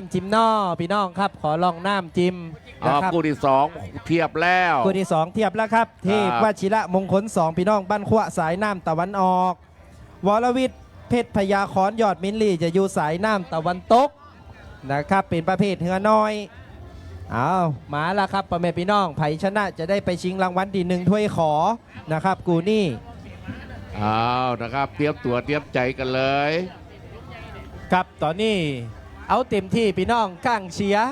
ำจิ้มนอพี่น้องครับขอลองน้ำจิ้มนะครับคู่ที่2เทียบแล้วคู่ที่2เทียบแล้วครับเทพวชิระมงคล2พี่น้องบ้านขวสายน้ำตะวันออกวรวิทย์เพชรพยาขอนยอดมินลี่จะอยู่สายน้ำตะวันตกนะครับเป็นประเภทเหือน้อยเอามาแล้วครับประเมพี่น้องไผชนะจะได้ไปชิงรางวัลที่1ถ้วยขอนะครับกูนี่นะครับเตรียมตัวเตรียมใจกันเลยครับตอนนี้เอาเต็มที่พี่น้องข้างเชียร์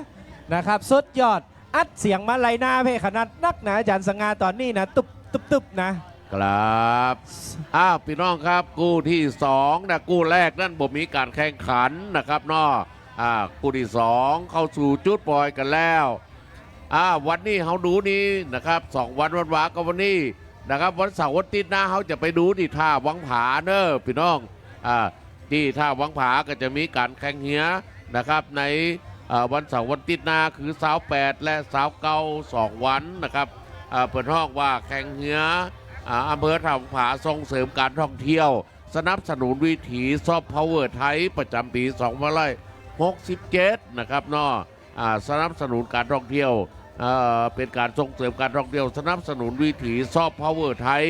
นะครับสุดยอดอัดเสียงมาไลหน้าเพขนาดนักนะอาจารย์สง่าตอนนี้นะตุบนะครับพี่น้องครับกู้ที่2นะกู้แรกนั่นบ่มีการแข่งขันนะครับเนาะกู้ที่2เข้าสู่จุดปล่อยกันแล้ววันนี้เขาดูนี้นะครับ2วันวาก็วันนี้นะครับวันเสาร์วันอาทิตย์หน้าเขาจะไปดูที่ท่าวังผาเนอะพี่น้องที่ท่าวังผาก็จะมีการแข่งเหียนะครับในวันเสาร์วันอาทิตย์หน้าคือเสาร์8และเสาร์9 2วันนะครับเปิดห้องว่าแข่งเหียอำเภอท่าวังผาส่งเสริมการท่องเที่ยวสนับสนุนวิถีซอฟต์พาวเวอร์ไทยประจำปี2567นะครับเนาะสนับสนุนการท่องเที่ยวเป็นการส่งเสริมการท่องเที่ยวสนับสนุนวิถีซอฟต์พาวเวอร์ไทย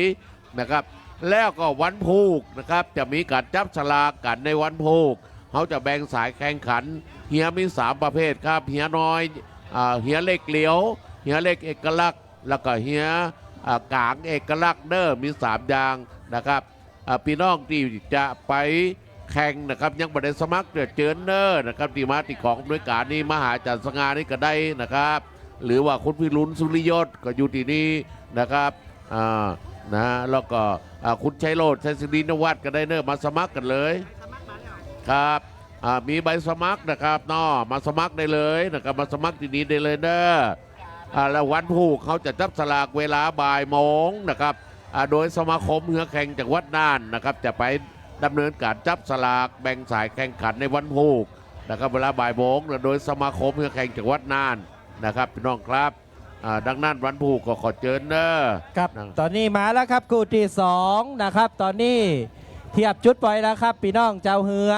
นะครับแล้วก็วันพูกนะครับจะมีการจับฉลากกันในวันพูกเขาจะแบ่งสายแข่งขันเฮียมี3ประเภทครับเฮียน้อยเฮียเล็กเหลียวเฮียเล็กเอกลักษณ์แล้วก็เฮียกลางเอกลักษณ์เด้อมี3อย่างนะครับพี่น้องที่จะไปแข่งนะครับยังบัได้สมัครเจิญเนอร์นะครับที่มาติของด้วยการนี้มหาจันทร์สง่านี่ก็ได้นะครับหรือว่าคุณพิรุณสุริยศก็อยู่ที่นี่นะครับแล้วก็คุณชัยโรจน์ชัยศิรินวัฒน์ก็ได้เนอร์มาสมัครกันเลยครับมีใบสมัครนะครับน้อมาสมัครได้เลยนะครับมาสมัครที่นี่ได้เลยเนอแล้ววันผูกเขาจะจับสลากเวลาบ่ายโมงนะครับโดยสมาคมเรือแข่งจังหวัดน่านนะครับจะไปดำเนินการจับสลากแบ่งสายแข่งขันในวันผูกนะครับเวลาบ่ายโมงโดยสมาคมเรือแข่งจังหวัดน่านนะครับพี่น้องครับดังนั้นวันผูกก็ขอเชิญเนอะครับตอนนี้มาแล้วครับคู่ที่2นะครับตอนนี้เทียบจุดปล่อยแล้วครับพี่น้องเจ้าเหือ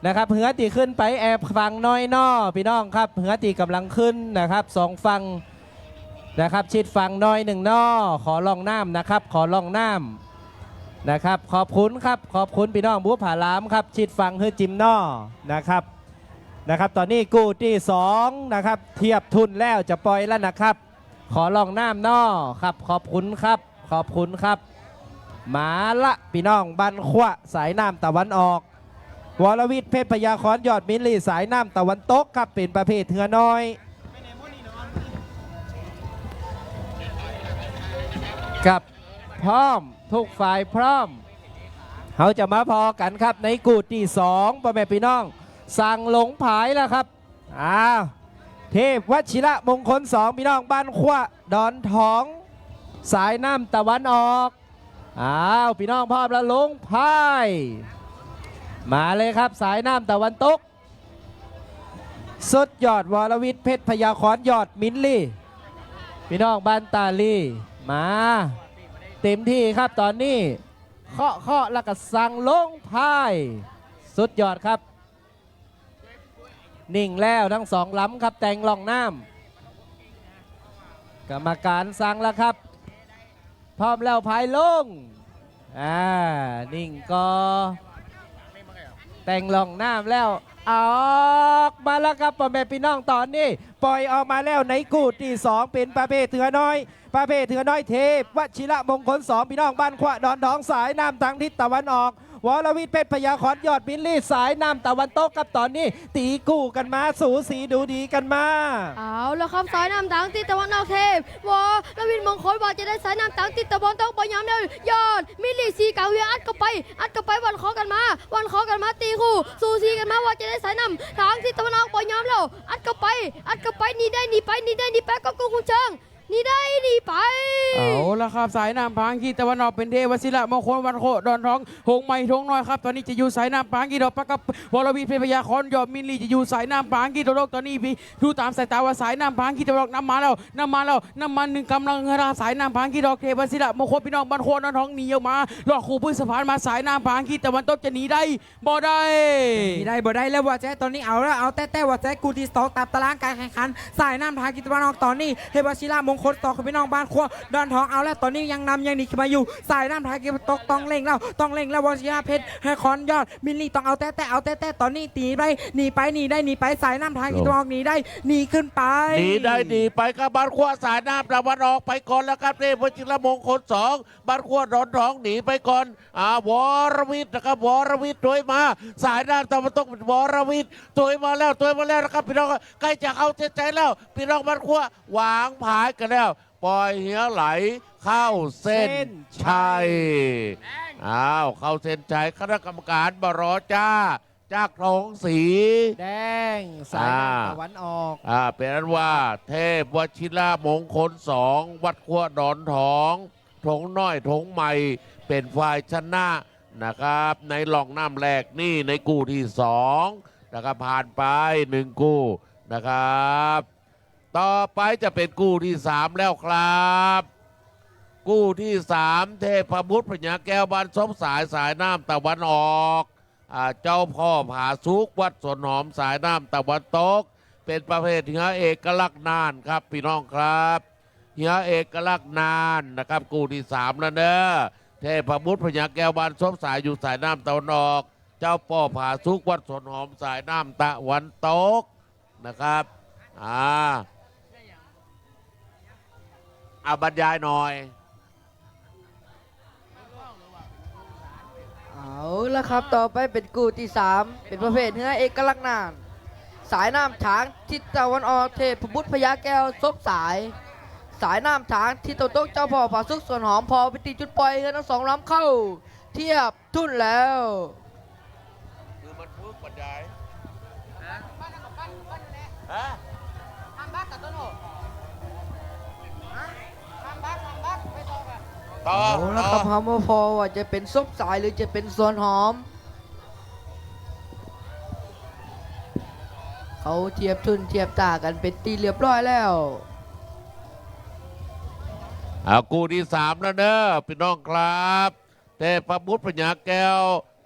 นะครับเหือตีขึ้นไปแอบฟังน้อยนอพี่น้องครับเหือตีกำลังขึ้นนะครับ2ฟังนะครับชิดฟังน้อย1นอขอลองน้ำนะครับขอลองน้ำนะครับขอบคุณครับขอบคุณพี่น้องบัวผาล้ามครับชิดฟังเฮือจิมนอนะครับตอนนี้กู้ที่2นะครับเทียบทุนแล้วจะปล่อยแล้วนะครับขอลองน้ำนอครับขอบคุณครับขอบคุณครับมาละพี่น้องบันขวะสายน้ำตะวันออกวรวิทย์เพชรพยาขอนยอดมินลีสายน้ำตะวันตกครับเป็นประเภทเหือน้อยกับพร้อมทุกฝ่ายพร้อมเขาจะมาพอกันครับในกูที่2พ่อแม่พี่น้องสั่งหลงผายแล้วครับเทพวชิระมงคล2พี่น้องบ้านขวะดอนทองสายน้ำตะวันออกพี่น้องพร้อมแล้วหลงพายมาเลยครับสายน้ำตะวันตกสุดยอดวรวิทย์เพชรพยาขอนยอดมินลี่พี่น้องบ้านตาลีมาเต็มที่ครับตอนนี้เคาะแล้วก็สั่งลงพายสุดยอดครับนิ่งแล้วทั้ง2ลำครับแต่งล่องน้ำกรรมการสั่งแล้วครับพร้อมแล้วพายลงนิ่งก็แต่งล่องน้ำแล้วออกมาแล้วครับพ่อแม่พี่น้องตอนนี้ปล่อยออกมาแล้วในกูที่2เป็นประเภทเถือน้อยประเภทเถือน้อยเทพวชิระมงคล2พี่น้องบ้านขวะดอนทองสายน้ำทางทิศตะวันออกวรวิทย์เพชรพยาขอนยอดมินลี่สายน้ำตะวันตกครับตอนนี้ตีกู้กันมาสูสีดูดีกันมาเอาแล้วครับสายน้ำทางทิศตะวันออกเทพวรวิทย์มงคลว่าจะได้สายน้ำทางทิศตะวันตกปยามเลยยอดมินลี่สีเก่าเฮียอัดเข้าไปวันขอกันมาตีคู่สูสีกันมาว่าจะได้สายน้ำทางทิศตะวันออกปยามแล้วอัดเข้าไปนี่ได้นี่ไปก็กุ้งเชิงนี่ได้นี่ไปเอา ละครับสายน้ำพางกีตะวันออกเป็นเทวศิลามงคลวันโคดอนทองหงใหม่ทงน้อยครับตอนนี้จะอยู่สายน้ำพางกีดอกปะกับวรวีเพชรพยาคอนยอดมินลีจะอยู่สายน้ำพางกีตะวันออกตอนนี้พี่ดูตามสายตาว่าสายน้ำพางกีตะวันออกน้ำมาแล้วน้ำมันหนึ่งกำลังราสายน้ำพางกีดอกเทวศิลามงคลพี่น้องบันโคดอนทองหนีออกมาหลอกขู่พื้นสะพานมาสายน้ำพางกีตะวันตกจะหนีได้บ่ได้ มีได้บ่ได้แล้วว่าแจ๊ตอนนี้เอาแล้วเอาแต่ว่าแจ๊กูที่สองตามตารางการแข่งขันสายน้ำทางกิตะวันออกตอนนี้เฮบาชิระมงคลต่อคุณพี่น้องบ้านครัวดอนทองเอาแล้วตอนนี้ยังนำยังหนีขึ้นมาอยู่สายน้ำทางกิตะตกต้องเร่งแล้ววชิระเพชรให้คอนยอดมินลี่ต้องเอาแต่ตอนนี้ตีไปหนีไปสายน้ำทางกิตะวันออกหนีได้หนีขึ้นไป หนีได้หนีไปครับบ้านขั้วสายน้ำตะวันออกไปก่อนแล้วครับเทพวชิรมงคล2บ้านขั้วดอนทองหนีไปก่อนวรวิทย์นะครับวรวิทย์ถอยมาสายน้ำตะวันตกวรวิทย์ถอยมาแล้วนะครับพี่น้องใกล้จะเอาใจแล้วพี่น้องบ้านขั้ววางผายกันแล้วปล่อยเหียไหลเข้าเส้นชัยเข้าเส้นชัยคณะกรรมการบรอจ้าจากทองสี แดงสายน้ำตะวันออก เป็นนั้นว่าเทพวชิรมงคล2วัดขั้วดอนทองทงน้อยทงใหม่เป็นฝ่ายชนะนะครับในหล่องน้ำแรกนี่ในกู้ที่2นะครับผ่านไป1กู้นะครับต่อไปจะเป็นกู้ที่3แล้วครับกู้ที่3เทพบุตรพญาแก้วบานสมสายน้ำตะวันออกเจ้าพ่อผาสุกวัดสวนหอมสายน้ำตะวันตกเป็นประเภทเหือเอกลักษณ์นานครับพี่น้องครับเหือเอกลักษณ์นานนะครับกู้ที่3แล้วเนอะเทพบุตรพญาแก้วบานสมสายอยู่สายน้ำตะวันออกเจ้าพ่อผาสุกวัดสวนหอมสายน้ำตะวันตกนะครับบรรยายหน่อย เอาละครับต่อไปเป็นกูที่3เป็นประเภทเนื้อเอกลักษณ์นานสายน้ำช้างทิศตะวันออกเทพบุตรพญาแก้วซบสายน้ำช้างที่ตะวันตกเจ้าพ่อผาสุกส่วนหอมพอไปตีจุดปล่อยเงินทั้ง2ลำเข้าเทียบทุ่นแล้ว คือมันพูดบรรยายต่อ เอาละครับฮาพอว่าจะเป็นซบสายหรือจะเป็นส่วนหอมเขาเทียบทุนเทียบตากันเป็นตีเรียบร้อยแล้ว กู้ที่3แล้วเนอะพี่น้องครับเทพบุตรพญาแก้ว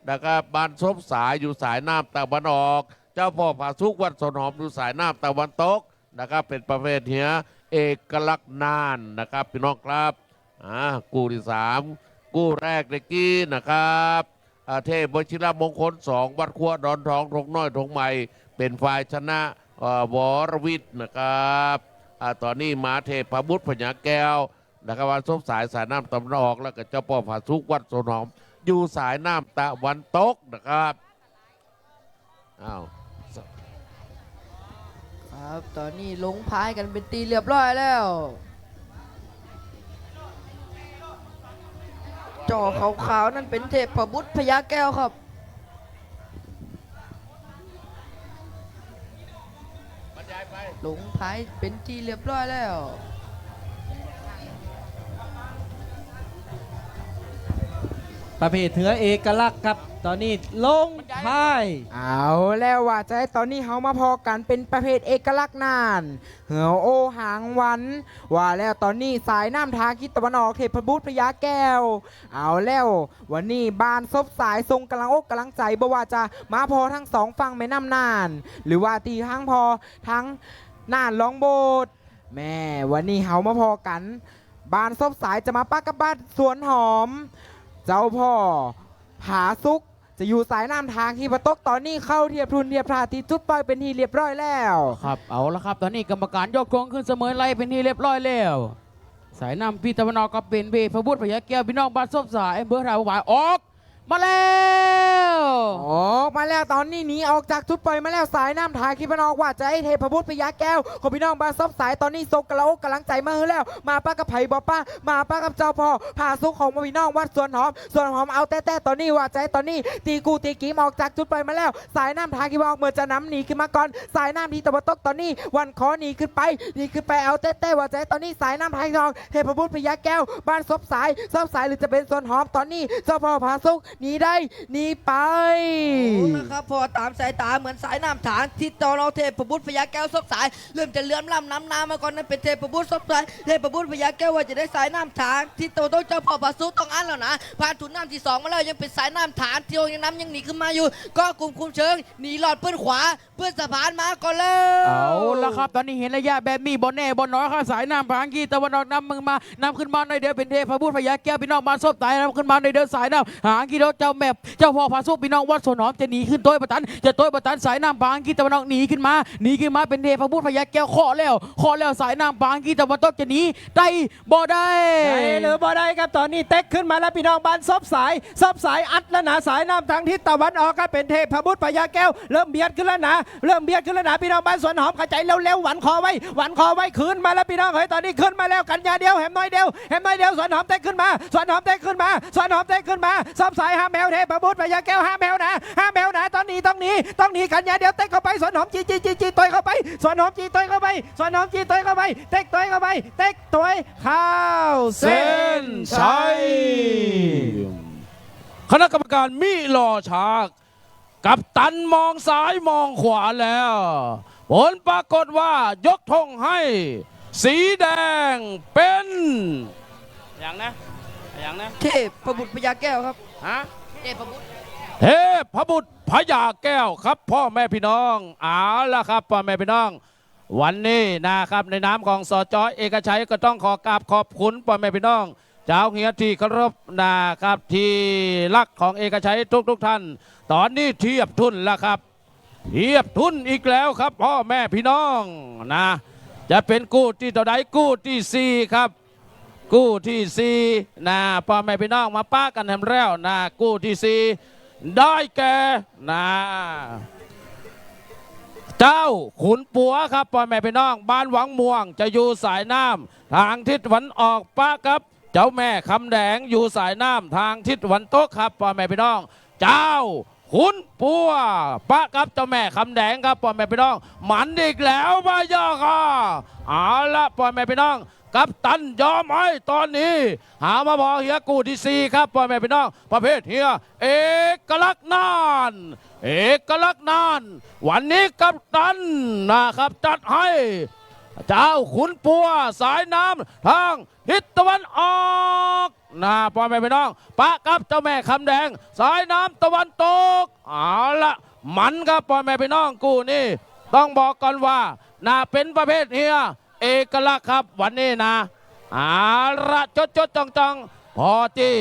นะครับบานซบสายอยู่สายน้ำตะวันออกเจ้าพ่อผาสุกวัดสนหอมอยู่สายน้ำตะวันตกนะครับเป็นประเภทเหียเอกลักษณ์นานนะครับพี่น้องครับกู้ที่3กู้แรกเมื่อกี้นะครับเทพวชิรมงคล2วัดขั้วดอนทองทงน้อยทงใหม่เป็นฝ่ายชนะวรวิทย์นะครับตอนนี้มาเทพบุตรพญาแก้วนะครับวันซบสายน้ำตะวันออกแล้วก็เจ้าพ่อผาสุกวัดสนหอมอยู่สายน้ำตะวันตกนะครับครับตอนนี้ลงพายกันเป็นตีเรียบร้อยแล้วจอขาวๆนั่นเป็นเทพบุตรพญาแก้วครับลงพายเป็นตีเรียบร้อยแล้ว ประเภทเหือเอกลักษณ์ครับตอนนี้ลงท้าย เอาแล้วว่าแจ๊ตอนนี้เฮามาพอกันเป็นประเภทเอกลักษณ์นานเหือโอหางวันว่าแล้วตอนนี้สายน้ำทางทิศตะวันออกเทพบุตรพญาแก้วเอาแล้ววันนี้บานซบสายทรงกำลังอกกำลังใจบ่ว่าจะมาพอทั้งสองฝั่งแม่น้ำนานหรือว่าตีทั้งพอทั้งน่านลองโบดแม่วันนี้เฮามาพอกันบานซบสายจะมาปักกับบ้านสวนหอมเจ้าพ่อผาสุกจะอยู่สายน้ำทางที่ประตกตอนนี้เข้าเทียบทุนเทียบทาที่จุดปล่อยเป็นที่เรียบร้อยแล้ว ครับเอาละครับตอนนี้กรรมการยกธงขึ้นเสมอไล่เป็นที่เรียบร้อยแล้วสายน้ำพี่ตะวันออกก็เป็นเบพระบุตรพญาแก้วพี่น้องบ้านซบสายอำเภอท่าหวายออก มาแล้ว ออกมาแล้วตอนนี้หนีออกจากจุดปล่อยมาแล้วสายน้ำทางคิดพนอกว่าจะให้เทพบุตรพญาแก้วของพี่น้องบานซบสายตอนนี้ซกกะละอกกำลังใจมาฮือแล้วมาป้ากับไผ่บอป้ามาป้ากับเจ้าพ่อพาสุขของพี่น้องวัดสวนหอมสวนหอมเอาแต่ตอนนี้ว่าใจตอนนี้ตีกูตีกีมออกจากจุดปล่อยมาแล้วสายน้ำทางคิดพนอกเมื่อจะน้ำหนีขึ้นมาก่อนสายน้ำที่ตะวันตกตอนนี้วันขอหนีขึ้นไปเอาแต่ว่าใจตอนนี้สายน้ำทางทองเทพบุตรพญาแก้วบ้านซบสายหรือจะเป็นสวนหอมตอนนี้เจ้าพ่อพาสุขหนีได้หนีไป นะครับพอตามสายตาเหมือนสายน้ำถางที่ตอนเราเทพบุตรพญาแก้วซบสายเริ่มจะเลื่อมล้ำน้ำมาก่อนนั้นเป็นเทพบุตรซบสายเทพบุตรพญาแก้วว่าจะได้สายน้ำถางที่โตโต้เจ้าพ่อพาสุต้องอันแล้วนะผ่านถุนน้ำที่2มาแล้วยังเป็นสายน้ำถางที่ยังน้ำยังหนีขึ้นมาอยู่ก็กลุ่มคุมเชิงหนีหลอดเพื่อนขวาเพื่อนสะพานมาก่อนเลย เอาละครับตอนนี้เห็นระยะแบบนี้บอลแน่บอลน้อยครับสายน้ำพางกีตะวันออกนำมึงมานำขึ้นมาในเดียวเป็นเทพบุตรพญาแก้วพี่น้องบ้านซบสายนำขึ้นมาในเดียวสายน้ำหางกีโดเจ้าแมพเจ้าพ่อพาสุพี่น้องวัดสวนหอมจะหนีขึ้นโต้ยประตันจะโต้ยประตันสายน้ำพางกีตะวันออกหนีขึ้นมาเป็นเทพบุตรพญาแก้วเคาะแล้วสายน้ำพางกีตะวันตกจะหนีได้บ่ได้ ได้หรือบ่ได้ครับตอนนี้เต็กขึ้นมาแล้วพี่น้องบ้านซบสายอัดแล้วนะสายน้ำทางทิศตะวันออกก็เป็นเทพบุตรพญาแก้วเริ่มเบียดขึ้นแล้วนะพี่น้องบ้านสวนหอมขจายเร็วๆหวันคอไว้คืนมาแล้วพี่น้องเฮ้ยตอนนี้ขึ้นมาแล้วกันยาเดียวแหมน้อยเดียวสวนหอมเต็กขึ้นมาซบสายห้าแมวเทพบุตรพญาแก้วห้าแมวนะต้องหนีกันยาเดียวเต็กเข้าไปสวนหอมจีต่อยเข้าไปสวนหอมจีต่อยเข้าไปเต็กต่อยเข้าไปเต็กต่อยเข้าเส้นชัย คณะกรรมการมิรอช้ากับตันมองซ้ายมองขวาแล้ว ผลปรากฏว่ายกธงให้สีแดงเป็นอย่างนะ เทพบุตรพญาแก้วครับ ฮะ เทพบุตร เทพบุตรพญาแก้วครับพ่อแม่พี่น้องเอาละครับพ่อแม่พี่น้อง วันนี้นะครับในนามของสจ.เอกชัยก็ต้องขอกราบขอบคุณพ่อแม่พี่น้องเจ้าเฮียที่เคารพนะครับที่รักของเอกชัยทุกท่าน ตอนนี้เทียบทุนแล้วครับเทียบทุนอีกแล้วครับพ่อแม่พี่น้องนะจะเป็นกู้ที่ต่อใดกู้ที่4ครับกู้ที่4นะพ่อแม่พี่น้องมาป้ากันแถมแล้วนะกู้ที่4ได้แก่นะเจ้าขุนปัวครับพ่อแม่พี่น้องบ้านหวังม่วงจะอยู่สายน้ำทางทิศตะวันออกป้าครับเจ้าแม่คำแดงอยู่สายน้ำทางทิศตะวันตกครับพ่อแม่พี่น้องเจ้าขุนปัวป้าครับเจ้าแม่คำแดงครับพ่อแม่พี่น้องมันอีกแล้วมายาค่ะเอาละพ่อแม่พี่น้องกับตันยอมให้ตอนนี้หามาพอเฮียกูที่4ครับพ่อแม่พี่น้องประเภทเฮียเอกลักษณ์นานวันนี้กับตันนะครับจัดให้เจ้าขุนปัวสายน้ำทางทิศตะวันออกพ่อแม่พี่น้องปะกับเจ้าแม่คำแดงสายน้ำตะวันตกเอาละมันครับพ่อแม่พี่น้องกูนี่ต้องบอกก่อนว่าเป็นประเภทเฮียเอกลักษณ์ครับวันนี้เอาละจดจ้องพอจี้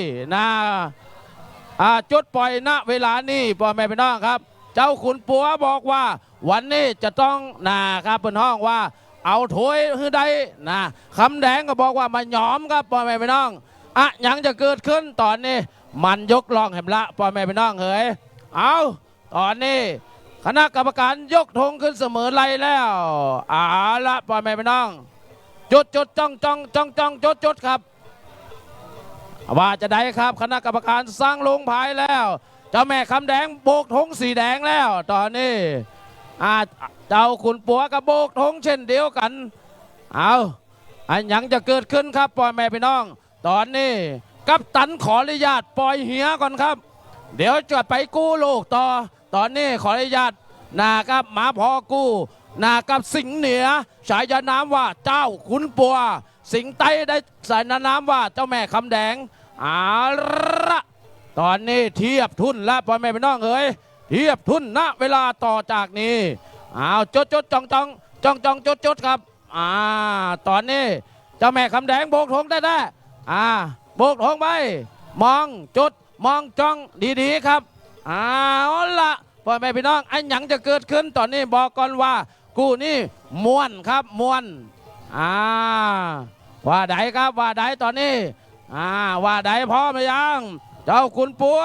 จุดปล่อยณเวลานี้พ่อแม่พี่น้องครับเจ้าขุนปัวบอกว่าวันนี้จะต้องครับเป็นห้องว่าเอาถ้วยฮือใดคำแดงก็บอกว่ามาหยอมครับพ่อแม่พี่น้องยังจะเกิดขึ้นตอนนี้มันยกลองแหมละพ่อแม่พี่น้องเฮ้ยเอาตอนนี้คณะกรรมการยกธงขึ้นเสมอไหลแล้วเอาละพ่อแม่พี่น้องจุดจ้องจุดครับว่าจะได้ครับคณะกรรมการสร้างลงพายแล้วเจ้าแม่คำแดงโบกธงสีแดงแล้วตอนนี้เจ้าขุนปัวกับโบกธงเช่นเดียวกันเอายังจะเกิดขึ้นครับพ่อแม่พี่น้องตอนนี้กัปตันขออนุญาตปล่อยเหียก่อนครับเดี๋ยวจะไปกู้ลูกต่อตอนนี้ขออนุญาตครับหมาพอกู้กับสิงห์เหนือฉายานามว่าเจ้าขุนปัวสิงห์ใต้ได้สายนามว่าเจ้าแม่คำแดงเอาละตอนนี้เทียบทุนแล้วพ่อแม่พี่น้องเอ๋ยเทียบทุนณเวลาต่อจากนี้เอาจดจ้องจุดครับตอนนี้เจ้าแม่คำแดงโบกธงได้โบกธงไปมองจุดมองจ้องดีๆครับเอาละพ่อแม่พี่น้องหยังจะเกิดขึ้นตอนนี้บอกก่อนว่ากูนี่ม้วนครับม้วนว่าใดครับว่าใดตอนนี้ว่าใดพร้อมหรือยัง เจ้าขุนปัว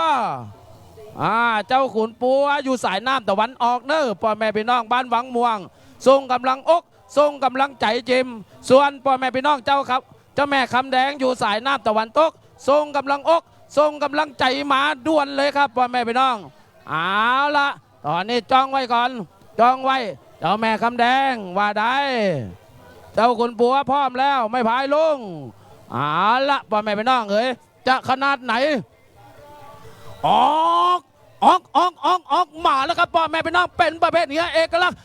เจ้าขุนปัวอยู่สายน้ำตะวันออกเนอพ่อแม่พี่น้องบ้านวังม่วงทรงกำลังอกทรงกำลังใจจิมส่วนพ่อแม่พี่น้องเจ้าครับเจ้าแม่คำแดงอยู่สายน้ำตะวันตกทรงกำลังอกทรงกำลังใจมาด่วนเลยครับพ่อแม่พี่น้องเอาละตอนนี้จ้องไว้ก่อนจ้องไว้เจ้าแม่คำแดงว่าได้เจ้าขุนปัวพร้อมแล้วไม่พายลุงเอาละพ่อแม่พี่น้องเอ๋ยจะขนาดไหนออกมาแล้วครับพ่อแม่พี่น้องเป็นประเภทเหนือเอกลักษณ์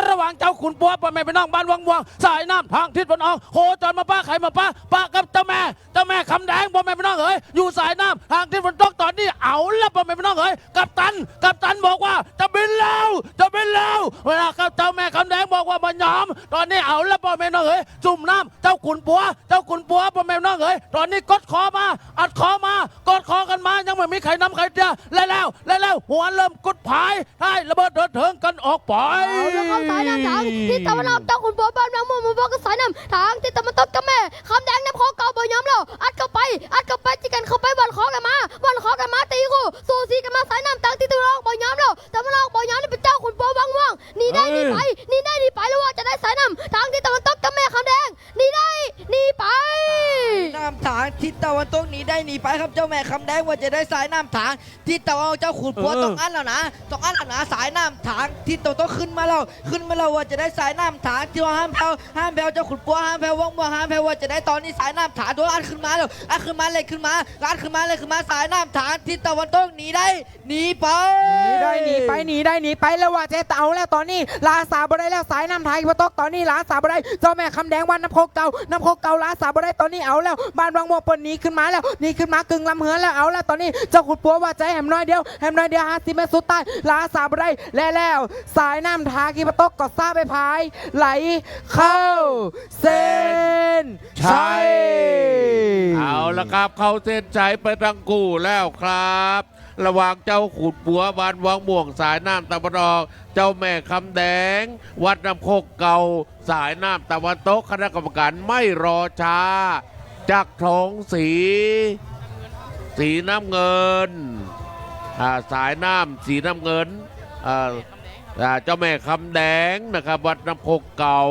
ระหว่างเจ้าขุนปัวพ่อแม่พี่น้องบ้านวังม่วงสายน้ำทางทิศตะวันออกโคจรมาป้าใครมาป้ากับเจ้าแม่คำแดงพ่อแม่พี่น้องเอ๋ยอยู่สายน้ำทางทิศตะวันตกตอนนี้เอาละพ่อแม่พี่น้องเอ๋ยกัปตันบอกว่าจะบินแล้วเวลาครับเจ้าแม่คำแดงบอกว่ามันยอมตอนนี้เอาละพ่อแม่พี่น้องเอ๋ยจุ่มน้ำเจ้าขุนปัวพ่อแม่พี่น้องเอ๋ยตอนนี้กดคอมาอัดคอมากดคอกันมายังไม่มีใครนำใครเดียวแล้วหัวเริ่มกดพายให้ระเบิดเถิดเถิงกันออกไป เอาแล้วเข้าสายน้ำทางทิศตะวันออกเจ้าขุนปัวบ้านวังม่วงมาบอกกับสายน้ำทางทิศตะวันตกเจ้าแม่คำแดงน้ำคอเก่าบ่ยอมแล้วอัดเข้าไปจิกันเข้าไปวันคอกันมาตีกูสู้ซีกันมาสายน้ำทางทิศตะวันออกบ่ยอมแล้วตะวันออกบ่ยอมนี่เป็นเจ้าขุนปัววังม่วงหนีได้แล้วว่าจะได้สายน้ำทางทิศตะวันตกเจ้าแม่คำแดงหนีไป น้ำถางทิศตะวันตกหนีได้หนีไปครับเจ้าแม่คำแดงว่าจะได้สายน้ำถางทิศตะวันออกเจ้าขุนปัวต้องอันแล้วนะสายน้ำถางทิศตะวันตกขึ้นมาแล้วว่าจะได้สายน้ำถางที่ว่าห้ามแผ่วเจ้าขุนปัวห้ามแผ่วว่องบัวห้ามแผ่วว่าจะได้ตอนนี้สายน้ำถางตัวอันขึ้นมาแล้วขึ้นมาสายน้ำถางทิศตะวันตกหนีไปแล้วว่าจะเอาแล้วตอนนี้ลาสาบ่ได้แล้วสายน้ำไทยมาตกตอนนี้ลาสาบ่ได้เจ้าแม่คำแดงวันน้ำโคกเก่าลาสาบ่ได้ตอนนี้เอาแล้วบ้านวังม่วงเปิดหนีขึ้นมากึ่งลำเหือแล้วเอาแล้วตอนนี้เจ้าขุนปัวว่าใจแหมน้อยเดียว50 เมตรสุดใต้ลาสาบ่ได้แล้วสายน้ำทากีมาตกก็ซาไปพายไหลเข้าเส้นชัย เอาละครับเข้าเส้นชัยไปทั้งคู่แล้วครับ ระหว่างเจ้าขุนปัวบ้านวังม่วงสายน้ำตะวันออกเจ้าแม่คำแดงวัดน้ำโคกเก่าสายน้ำตะวันตกคณะกรรมการไม่รอช้าจักรธงสีน้ำเงินสายน้ำสีน้ำเงินเจ้าแม่คำแดงนะครับวัดน้ำโคกเก่า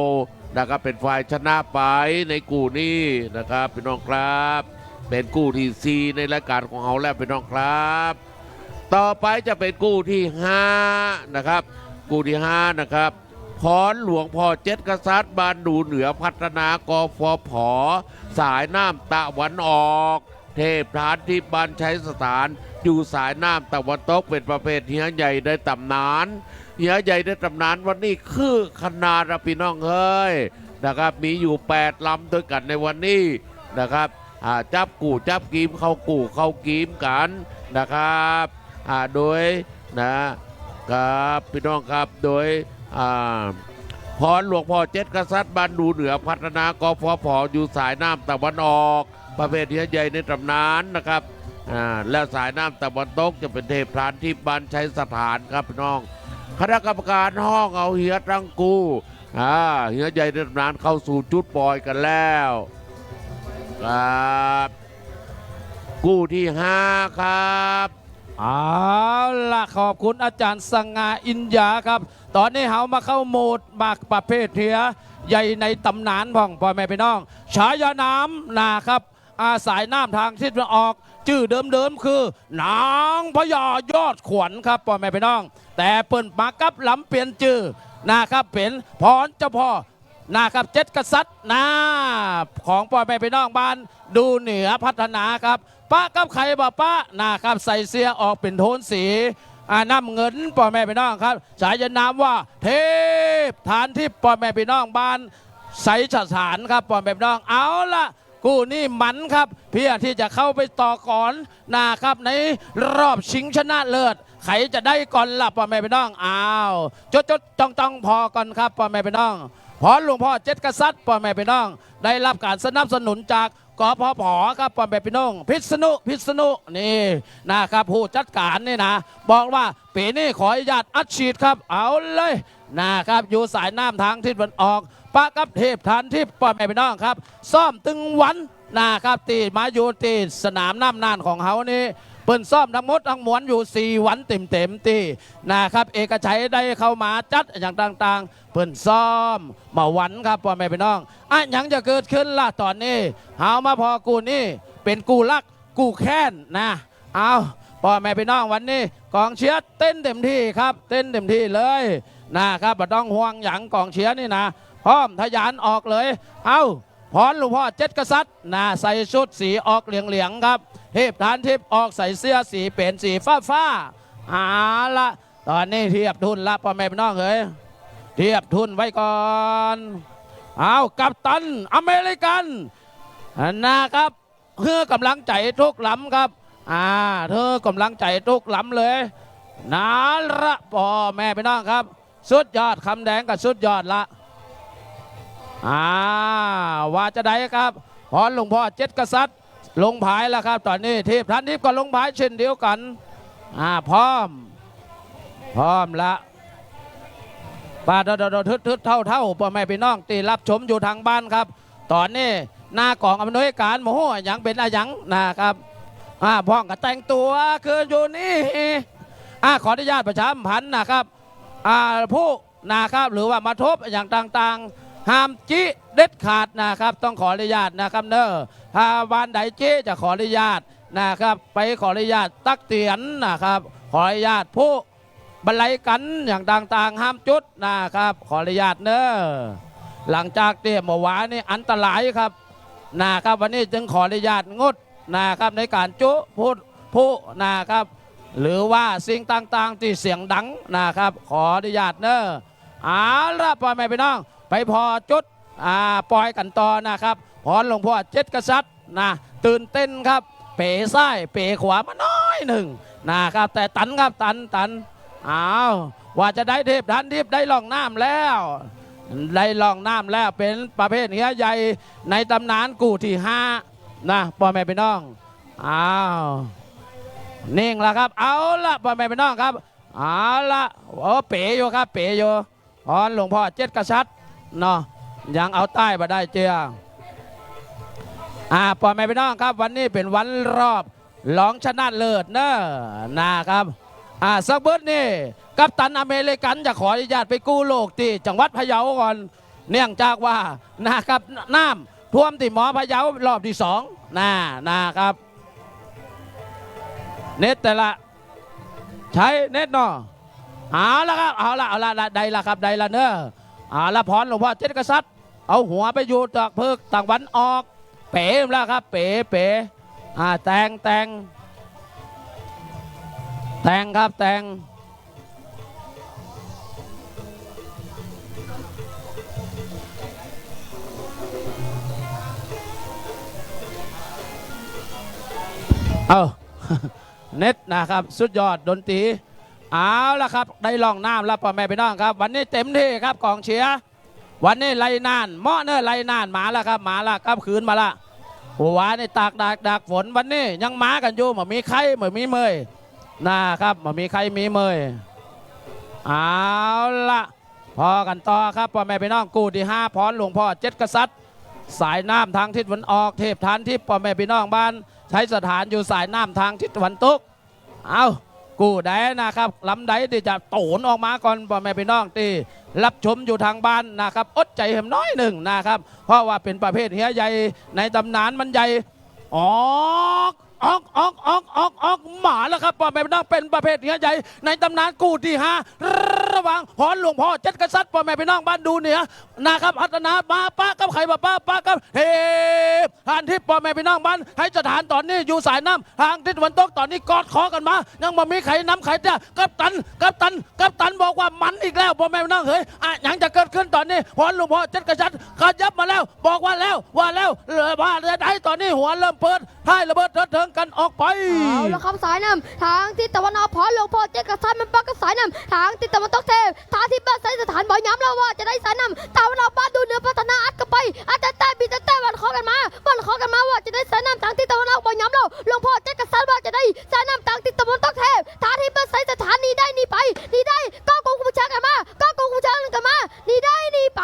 นะครับเป็นฝ่ายชนะไปในกู้นี้นะครับพี่น้องครับเป็นกู้ที่4ในรายการของเราแล้วพี่น้องครับต่อไปจะเป็นกู้ที่5นะครับกู้ที่5นะครับพรหลวงพ่อเจ็ดกษัตริย์บ้านดูเหนือพัฒนากฟผสายน้ำตะวันออกเทพฐานที่บ้านใช้สถานอยู่สายน้ำตะวันตกเป็นประเภทเฮียใหญ่ได้ตำนานวันนี้คือขนาดพี่น้องเฮ้ยนะครับมีอยู่8ลำด้วยกันในวันนี้นะครับจับกู่จับกีมเข้ากู่เข้ากีมกันนะครับโดยนะครับพี่น้องครับโดยพรหลวงพ่อเจ็ดกษัตริย์บ้านดูเหนือพัฒนากฟผอยู่สายน้ำตะวันออกประเภทเฮียใหญ่ในตำนานนะครับและสายน้ำตะวันตกจะเป็นเทพฐานที่บ้านใช้สถานครับพี่น้องคณะกรรมการห้องเอาเฮียตั้งกูเฮียใหญ่ในตำนานเข้าสู่จุดปล่อยกันแล้วครับกู้ที่5ครับเอาล่ะขอบคุณอาจารย์สง่าอินยาครับตอนนี้เฮามาเข้าโหมดบักประเภทเทียใหญ่ในตำนานพ่องพ่อแม่พี่น้องฉายาน้ำนะครับสายน้ำทางทิศตะวันออกชื่อเดิมคือนางพญายอดขวัญครับพ่อแม่พี่น้องแต่เปิ่นมากับลำเปลี่ยนชื่อนะครับเป็นพรเจ้าพ่อนะครับเจ็ดกษัตริย์ของพ่อแม่พี่น้องบ้านดูเหนือพัฒนาครับป้ากับใครบ่ป้านะครับใส่เสื้อออกเป็นโทนสีน้ำเงินพ่อแม่พี่น้องครับฉายานามว่าเทพฐานที่พ่อแม่พี่น้องบ้านใสฉสานครับพ่อแม่พี่น้องเอาละกู้นี่มันครับเพื่อที่จะเข้าไปต่อก่อนนะครับในรอบชิงชนะเลิศใครจะได้ก่อนล่ะพ่อแม่พี่น้องจดจ้องพอก่อนครับพ่อแม่พี่น้องพรหลวงพ่อเจ็ดกษัตริย์พ่อแม่พี่น้องได้รับการสนับสนุนจากกพผครับพ่อแม่พี่น้องพิษณุนี่นะครับผู้จัดการนี่นะบอกว่าปีนี้ขออนุญาตอัดฉีดครับเอาเลยนะครับอยู่สายน้ำทางทิศตะวันออกปะกับเทพฐานที่พ่อแม่พี่น้องครับซ่อมตึงวันนะครับตีมาอยู่ตีสนามน้ำน่านของเขานี่ เปิ้นซ่อมทั้งหมดทั้งมวลอยู่ 4 วันเต็มๆที่นะครับเอกชัยได้เข้ามาจัดอย่างต่างๆเปิ้นซ่อมมาวันครับพ่อแม่พี่น้องยังจะเกิดขึ้นล่ะตอนนี้เฮามาพอกูนี่เป็นกูรักกูแค้นนะเอาพ่อแม่พี่น้องวันนี้กองเชียร์เต้นเต็มที่ครับเต้นเต็มที่เลยนะครับไม่ต้องห่วงหยังกองเชียร์นี่นะพร้อมทะยานออกเลยเอาพรหลวงพ่อเจ็ดกษัตริย์ใส่ชุดสีออกเหลืองๆครับเทพฐานทิพย์ออกใส่เสื้อสีเป็นสีฟ้าละตอนนี้เทียบทุนละพ่อแม่พี่น้องเฮ้ยเทียบทุนไว้ก่อนเอากัปตันอเมริกันนะครับเพื่อกำลังใจทุกลำครับเธอกำลังใจทุกลำเลยนาละพ่อแม่พี่น้องครับสุดยอดคำแดงกับสุดยอดละว่าจะได้ครับพรหลวงพ่อเจ็ดกษัตริย์ลงผายแล้วครับตอนนี้เทพทันทิพย์ก็ลงผายเช่นเดียวกันพร้อมละป้าทึดเท่าพ่อแม่พี่น้องตีรับชมอยู่ทางบ้านครับตอนนี้หน้ากองอำนวยการโมโหอย่างเป็นอะไรยังนะครับพ่องก็แต่งตัวคืออยู่นี่ขออนุญาตประชาสัมพันธ์นะครับผู้นะครับหรือว่ามาทบอย่างต่างๆห้ามจิเด็ดขาดนะครับต้องขออนุญาตนะครับถ้าวันใดจิจะขออนุญาตนะครับไปขออนุญาตตักเตียนนะครับขออนุญาตผู้บรรลัยกันอย่างต่างๆห้ามจุดนะครับขออนุญาตหลังจากเตรียมเมื่อวานนี่อันตรายครับนะครับวันนี้จึงขออนุญาตงดนะครับในการจุพูดผู้นะครับหรือว่าสิ่งต่างๆที่เสียงดังนะครับขออนุญาตละพ่อแม่พี่น้องไปพอจุดปล่อยกันต่อนะครับพรหลวงพ่อเจ็ดกษัตริย์ตื่นเต้นครับเป๋ซ้ายเป๋ขวามาน้อยหนึ่งนะครับแต่ตันครับตันว่าจะได้เทพทันทิพย์ได้ล่องน้ำแล้วเป็นประเภทเหี้ยใหญ่ในตำนานกูที่5พ่อแม่พี่น้องนิ่งแล้วครับเอาละพ่อแม่พี่น้องครับเอาละเป๋อยู่ครับเป๋อยู่พรหลวงพ่อเจ็ดกษัตริย์ยังเอาใต้มาได้เจียพ่อแม่พี่น้องครับวันนี้เป็นวันรอบรองชนะเลิศนะครับสักเบิร์ดนี่กัปตันอเมริกันจะขออนุญาตไปกู้โลกที่จังหวัดพะเยาก่อนเนื่องจากว่านะครับน้ำท่วมที่หมอพะเยารอบที่2นะครับเน็ตแต่ละใช้เน็ตเอาละครับเอาละได้ละครับได้ละละพรหลวงพ่อเจ็ดกษัตริย์เอาหัวไปอยู่จากเพิกต่างวันออกเป๋แล้วครับเป๋แต่งครับแต่งเน็ตนะครับสุดยอดดนตรีเอาละครับได้ลองน้ำแล้วพ่อแม่พี่น้องครับวันนี้เต็มที่ครับกองเชียร์วันนี้ไล่นานเมาะไล่นานมาแล้วครับคืนมาละหัวในตากดักฝนวันนี้ยังมากันอยู่มีใครมีเมยนะครับมีใครมีเมยเอาละพอกันต่อครับพ่อแม่พี่น้องกูที่5พรหลวงพ่อเจ็ดกษัตริย์สายน้ำทางทิศตะวันออกเทพฐานทิพย์พ่อแม่พี่น้องบ้านใช้สถานอยู่สายน้ำทางทิศตะวันตกเอากูได้นะครับลำใดที่จะโตนออกมาก่อนพ่อแม่พี่น้องที่รับชมอยู่ทางบ้านนะครับอดใจเห็มน้อยหนึ่งนะครับเพราะว่าเป็นประเภทเฮียใหญ่ในตำนานมันใหญ่ออกหมาแล้วครับพ่อแม่พี่น้องเป็นประเภทเฮียใหญ่ในตำนานกูที่5ระหว่างพรหลวงพ่อเจ็ดกษัตริย์พ่อแม่พี่น้องบ้านดูเหนือนะครับพัฒนามาป้ากับใครป้ากับเฮทานทิพย์พ่อแม่พี่น้องบ้านให้สถานตอนนี้อยู่สายน้ำทางทิศตะวันตกตอนนี้กอดคอกันมายังบ่มีใครน้ำใครเจ้ากัปตันบอกว่ามันอีกแล้วพ่อแม่พี่น้องเฮ้ยยังจะเกิดขึ้นตอนนี้พรหลวงพ่อเจ็ดกษัตริย์ขยับมาแล้วบอกว่าแล้วว่าได้ตอนนี้หัวเริ่มเปิดท้ายระเบิดเถิงกันออกไปเอาละครับสายน้ำทางทิศตะวันออกพรหลวงพ่อเจ็ดกษัตริย์มันปักกับสายน้ำทางทิศตะวันตกเทพทางที่บ้านสายสถานบ่อยย้ำแล้วว่าจะได้สายน้ำตะวันออกบ้านดูเหนือพัฒนาอัดกันไปอัดแต่บีแต่วันขอกันมาว่าจะได้สายน้ำทางทิศตะวันออกบ่อยย้ำแล้วหลวงพ่อเจ็ดกษัตริย์ว่าจะได้สายน้ำทางทิศตะวันตกเทพทางที่บ้านสายสถานนี้ได้นี่ไปนี่ได้ก็กงกุญแจกันมานี่ได้นี่ไป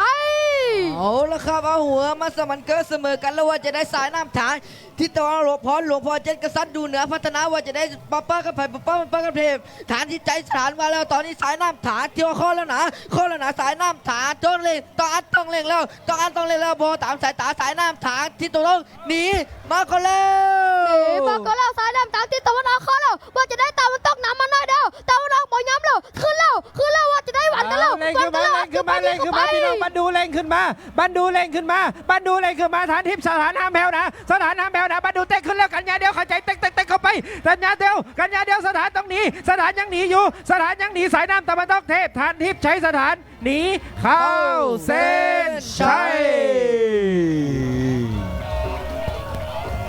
เอาละครับเอาหัวมาสมันเกิดเสมอกันแล้วว่าจะได้สายน้ำทางทิศตะวันออก พรหลวงพ่อเจ็ดกษัตริย์ดูเหนือพัฒนาว่าจะได้ป้ากับไผ่ป้ากับเทพฐานที่ใจฐานมาแล้วตอนนี้สายน้ำฐานที่ว่าข้อแล้วนะสายน้ำฐานต้องเล่งต้องเล่งแล้วพอตามสายตาสายน้ำฐานที่ตกลงหนีมาก็แล้ว มาก็แล้วสายน้ำทางทิศตะวันออกเข้าแล้วว่าจะได้ตามันตกน้ำมาหน่อยเดียวตะวันออกบ่ย้ำแล้วขึ้นแล้วว่าจะได้หวันกันแล้ว เร่งขึ้นมาพี่น้องบันดูเร่งขึ้นมาฐานทิพย์สถานห้ามแผ่วนะบันดูเตะขึ้นแล้วกันยาเดียวเข้าใจเตะเข้าไปกันยาเดียวสถานต้องหนีสถานยังหนีอยู่สถานยังหนีสายน้ำตะวันตกเทพฐานทิพย์ใช้สถานหนีเข้าเส้นชัย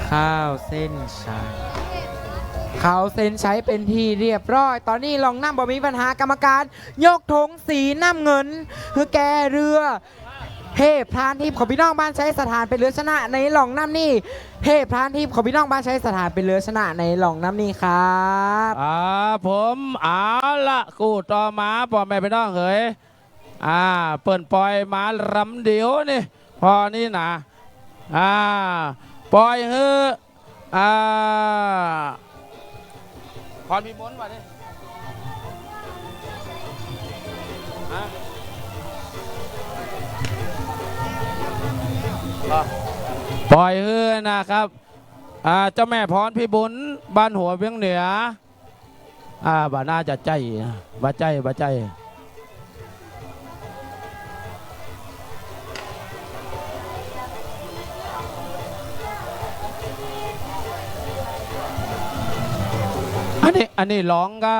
ข้าวเส้นชัยเขาเซ็นใช้เป็นที่เรียบร้อย ตอนนี้ลองน้ำบ่มีปัญหากรรมการ ยกธงสีน้ำเงินคือแกเรือเทพพรานทิพย์ของพี่น้องบ้านใช้สถานเป็นเรือชนะในหลองน้ำนี่เทพพรานทิพย์ของพี่น้องบ้านใช้สถานเป็นเรือชนะในหลองน้ำนี่ครับ ผมเอาละกู้ต่อมาพ่อแม่พี่น้องเฮ้ยเปิ่นปล่อยมาลำเดียวนี่พอนี่นะปล่อยเฮ้พรพิมลมาดิปล่อยเฮ้นะครับเจ้าแม่พรพิบุญบ้านหัวเวียงเหนือบ่น่าจะใจนะบ่ใจอันนี้ร้องก็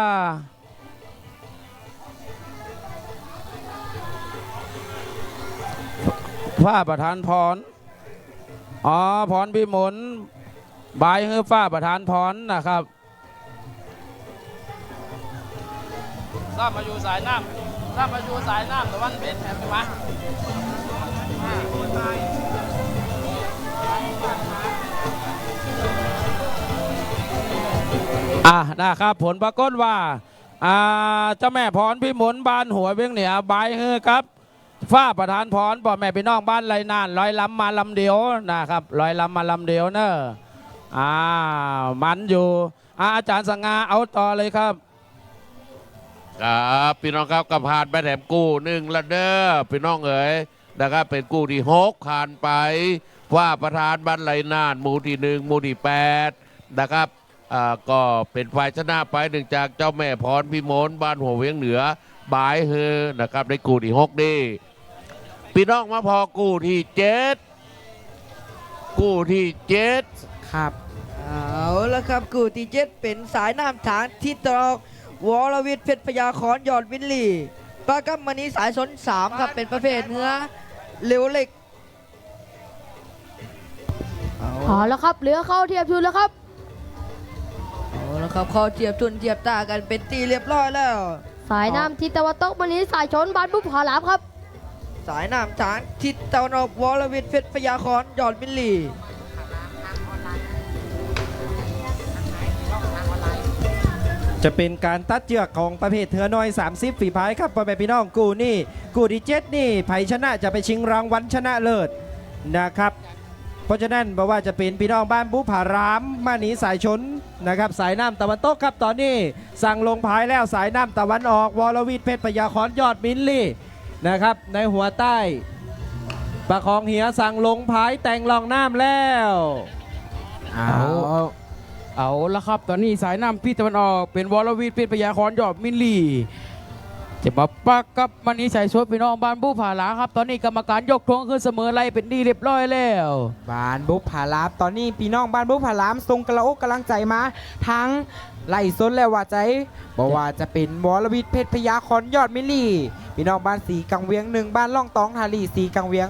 ฝ้าประธานพรพรพิมลบายคือฝ้าประธานพรนะครับทราบมาอยู่สายน้ำตะวันเป็นแถมไหมนะครับผลปรากฏว่าเจ้าแม่พรพิมลบ้านหัวเวียงเหนือบายคือครับฝ้าประธานพรบอกแม่พี่น้องบ้านไรนานร้อยลำมาลำเดียวนะครับร้อยลำมาลำเดียวเนอะมันอยู่อาจารย์สง่าเอาต่อเลยครับพี่น้องครับกับผ่านไปแถมกู้หนึ่งละเด้อพี่น้องเอ๋ยนะครับเป็นกู้ที่6ผ่านไปว่าประธานบ้านไรนานหมู่ที่1หมู่ที่8นะครับก็เป็นฝ่ายชนะไปหนึ่งจากเจ้าแม่พรพิมลบ้านหัวเวียงเหนือบายเฮนะครับในกู้ที่6นี่พี่น้องมาพอกู้ที่7ครับเอาละครับกูที่เจ็ดเป็นสายน้ำทางทิศตะวันออกวรวิทย์เพชรพยาคอนยอดวินลี่ปากัมมณีสายสน3ครับเป็นประเภทเนื้อเหลวเหล็กเอาแล้วครับเหลือเข้าเทียบทุนแล้วครับเอาละครับเข้าเทียบทุนเทียบตากันเป็นตีเรียบร้อยแล้วสายน้ำทิศตะวันตกวันนี้สายชนบ้านบุพผาหลามครับสายน้ำทางทิศตะวันออกวรวิทย์เพชรพยาคอนยอดวินลี่จะเป็นการตัดเจือกของประเภทเถือน้อย30ฝีพายครับพ่อแม่พี่น้องกูที่7นี่ไผชนะจะไปชิงรางวัลชนะเลิศนะครับเพราะฉะนั้นบอกว่าจะเป็นพี่น้องบ้านบุผารามมาหนีสายชนนะครับสายน้ำตะวันตกครับตอนนี้สั่งลงพายแล้วสายน้ำตะวันออกวรวิทย์เพชรพยาคอนยอดมินลี่นะครับในหัวใต้ประคองเหียสั่งลงพายแต่งรองน้ำแล้วเอาละครับตอนนี้สายน้ำพี่ตะวันออกเป็นวรวิทย์เป็นพยาคอนยอดมินลีจะมาปักกับมันนี้ใส่ชดพี่น้องบ้านบุผาลาครับตอนนี้กรรมการยกธงขึ้นเสมอไล่เป็นดีเรียบร้อยแล้วบ้านบุผาลามตอนนี้พี่น้องบ้านบุผาลามทรงกระอกกำลังใจมาทั้งไล่ซนและว่าใจบอกว่าจะเป็นวรวิทย์เพชรพยาคอนยอดมินลีพี่น้องบ้านสีกังเวียง1บ้านล่องตองฮารีสีกังเวียง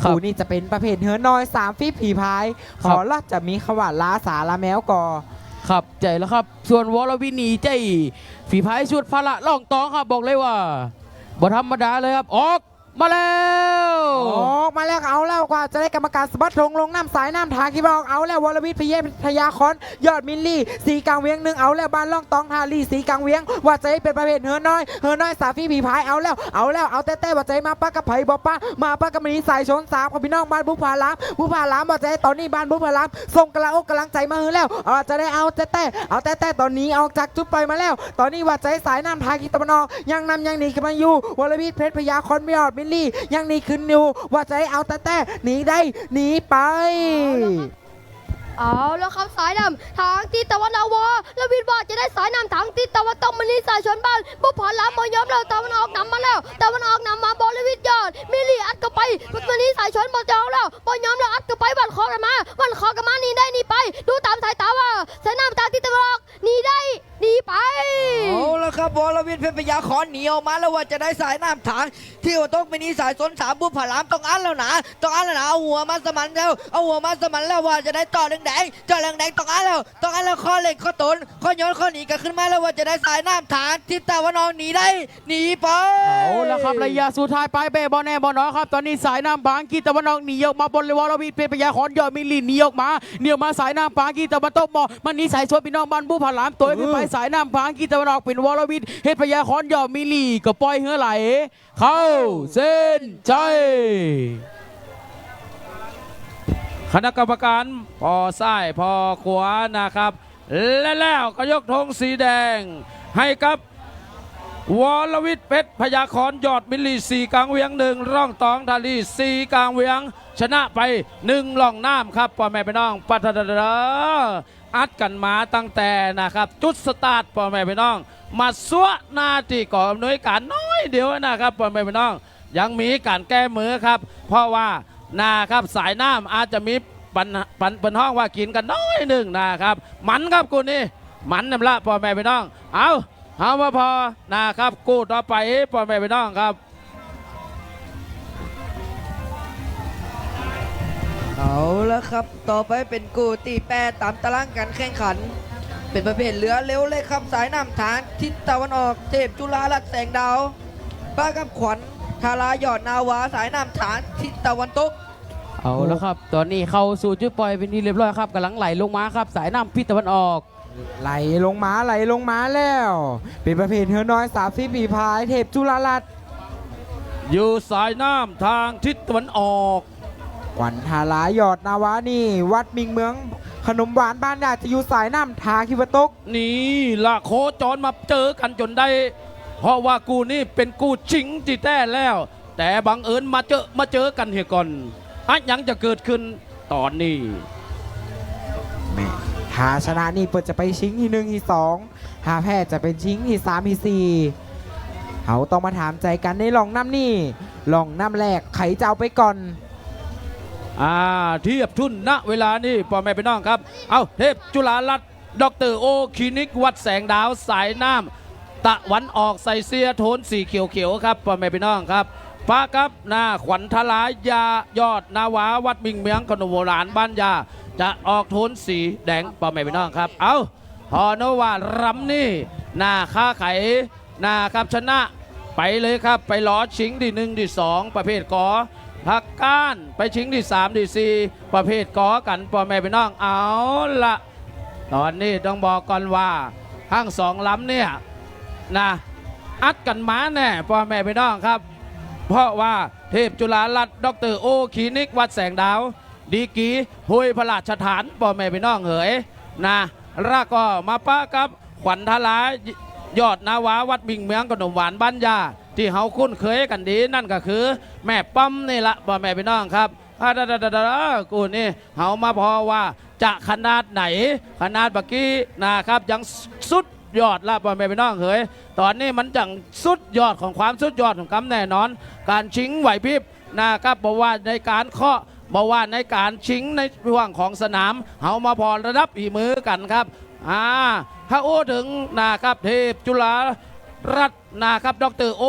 คู่นี้จะเป็นประเภทเฮือน้อย3ฝีผีพายขอละจะมีขวานล้าสาละแมวกอครับใจแล้วครับส่วนวรวินีใจฝีพายชุดพละล่องตองครับบอกเลยว่าบ่ธรรมดาเลยครับออกมาแล้ว ออกมาแล้วเอาแล้วกว่าจะได้กรรมการสะบัดธงลงน้ำสายน้ำทางที่บอกเอาแล้ววรวิทย์พยาคอนยอดมิลลี่สีกลางเวียงหนึ่งเอาแล้วบ้านล่องตองทาลีสีกลางเวียงว่าจะให้เป็นประเภทเฮือน้อยสาฟีผีพายเอาแล้วเอาแต่ว่าใจมาป้ากับไผ่บอกป้ามาป้ากับมณีสายชนสามกับพี่น้องบ้านบุพผาล้ำว่าจะให้ตอนนี้บ้านบุพผาล้ำส่งกำลังอกกำลังใจมาเฮือแล้วจะได้เอาแต่ตอนนี้ออกจากจุดปล่อยมาแล้วตอนนี้ว่าใจสายน้ำทางที่ตะวันออกยังนำยังหนีกันมาอยู่วรวิทย์เพชรพยาคอนยอดมิลลี่ยังหนีขึ้นอยู่ว่าจะให้เอาแต่หนีได้หนีไป เอาแล้วครับสายนำทางทิศตะวันออกวอแล้ววินบอกจะได้สายนำทางทิศตะวันตกมันนี่สายชนบ้านบุพผาล้ำมายอมเราตะวันออกนำมาแล้วตะวันออกนำมาบอลวิทย์ยอดมิลลี่อัดเข้าไปมันนี่สายชนบอลเจ้าแล้วบอลยอมเราอัดเข้าไปวันคอกันมานี่ได้นี่ไปดูตามสายตาว่าสายนำทางทิศตะวันออกนี่ได้นี่ไป เอาละครับวรวิทย์เพชรพยาขอนหนีออกมาแล้วว่าจะได้สายน้ำทางที่ว่าต้องเป็นนิสายสนสามบุพผารามต้องอันแล้วนะเอาหัวมาสมันแล้วว่าจะได้ต่อแดงต้องอันแล้วข้อเล็กข้อต้นข้อย้อนข้อหนีกันขึ้นมาแล้วว่าจะได้สายน้ำทางทิศตะวันออกหนีได้หนีไป เอาละครับระยะสุดท้ายไปเบย์บอลแน่บอลน้อยครับตอนนี้สายน้ำปางกีตะวันออกหนีออกมาบนเลวรวิทย์เป็นพยาขอนยอดมิลลิหนีออกมาสายน้ำปางกีตะวันตกมอมันนี่สายชวนพี่น้องบ้านบุพผารามตัวขึ้นไปสายน้ำปางกีตะวันออกเป็นวรวิทย์เฮ็ดพยาขอนยอดมิลลิก็ปล่อยเหือไหลเข้าเส้นใจคณะกรรมการพอซ้ายพอขวานะครับและแล้วก็ยกธงสีแดงให้กับวรวิทย์เพชรพยาคอนยอดมิลลีสีกลางเวียงหนึ่งร่องตองทาลีสีกลางเวียงชนะไป1ล่องน้ำครับพ่อแม่พี่น้องปัตตาอัดกันมาตั้งแต่นะครับจุดสตาร์ทพ่อแม่พี่น้องมาสัวนาที่ก่ออำนวยการน้อยเดียวนะครับพ่อแม่พี่น้องยังมีการแก้มือครับเพราะว่านะครับสายน้ำอาจจะมีปันห้องว่ากินกันน้อยหนึ่งนะครับมันครับกูนี่มันนำละพ่อแม่พี่น้องเอามาพอนะครับกู้ต่อไปพ่อแม่พี่น้องครับ เอาละครับต่อไปเป็นกูตีแปดตามตารางการแข่งขัน เป็นประเภทเรือเร็วเลยครับสายน้ำทางทิศตะวันออกเทพจุฬาลัตน์แสงดาวป้ากับขวัญทารายอดนาวาสายน้ำทางทิศตะวันตก เอาแล้วครับตอนนี้เข้าสู่จุดปล่อยเป็นที่เรียบร้อยครับกำลังไหลลงมาครับสายน้ำพิษตะวันออกไหลลงมาแล้วเป็นประเภทเฮือน้อย30ปีพายเทพจุฬาลัตน์ อยู่สายน้ำทางทิศตะวันออก ขวัญทารายอดนาวานี่วัดมิงเมืองขนมหวานบ้านญาติจะอยู่สายน้ำทางคิวตกนี่ละโคจรมาเจอกันจนได้ เพราะว่ากูนี่เป็นกูชิงจีแต้แล้ว แต่บังเอิญมาเจอกันเฮียก่อนยังจะเกิดขึ้นตอนนี้ หาชนะนี่เปิดจะไปชิงที่1ที่2หาแพ้จะเป็นชิงที่3ที่4เขาต้องมาถามใจกันในลองน้ำนี่ลองน้ำแรกไขจะเอาไปก่อนเทียบทุนณเวลานี้พ่อแม่พี่น้องครับเอาเทพจุฬาลัตน์ดรโอคลินิกวัดแสงดาวสายน้ำตะวันออกใส่เสื้อโทนสีเขียวๆครับพ่อแม่พี่น้องครับป้าครับขวัญทลายยายอดนาวาวัดมิงเมียงขนมโบราณบ้านยาจะออกโทนสีแดงพ่อแม่พี่น้องครับเอาพอโนวารำนี่ค้าไข่ครับชนะไปเลยครับไปล้อชิงที่1ที่2ประเภทกอพักก้านไปชิงที่3ที่4ประเภทกอกันพ่อแม่พี่น้องเอาละตอนนี้ต้องบอกก่อนว่าทั้ง2ลำเนี่ยอัดกันมาแน่พ่อแม่พี่น้องครับเพราะว่าเทพจุฬาลัตน์ดรโอคลินิกวัดแสงดาวดีกีห้วยพระราชฐานพ่อแม่พี่น้องเหยแล้วก็มาป้ากับขวัญทลายยอดนาวาวัดมิงเมืองขนมหวานบ้านยาที่เขาคุ้นเคยกันดีนั่นก็คือแม่ป้อมนี่ละพ่อแม่พี่น้องครับกูนี่เขามาพอว่าจะขนาดไหนขนาดเมื่อกี้ครับยังสุดยอดละพ่อแม่พี่น้องเฮ้ยตอนนี้มันจังสุดยอดของความสุดยอดของกำแน่นอนการชิงไหวพริบครับบอกว่าในการเคาะบอกว่าในการชิงในช่วงของสนามเขามาพอระดับอีมือกันครับถ้าโอ้ถึงครับเทพจุฬารัตน์ครับดรโอ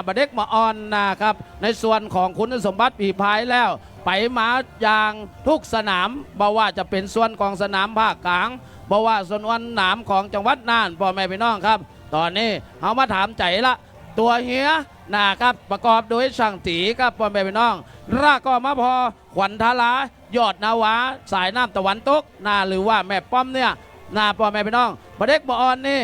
บเด็กมาออนครับในส่วนของคุณสมบัติปีพายแล้วไปมาอย่างทุกสนามบอกว่าจะเป็นส่วนของสนามภาคกลางบอกว่าส่วนวันหนามของจังหวัดน่านพ่อแม่พี่น้องครับตอนนี้เอามาถามใจละ ตัวเฮียนะครับประกอบโดยช่างตีครับพ่อแม่พี่น้องรากก็มาพอขวัญทลายอดนาวาสายน้ำตะวันตกหรือว่าแม่ป้อมเนี่ยพ่อแม่พี่น้องประเด็กบออนนี่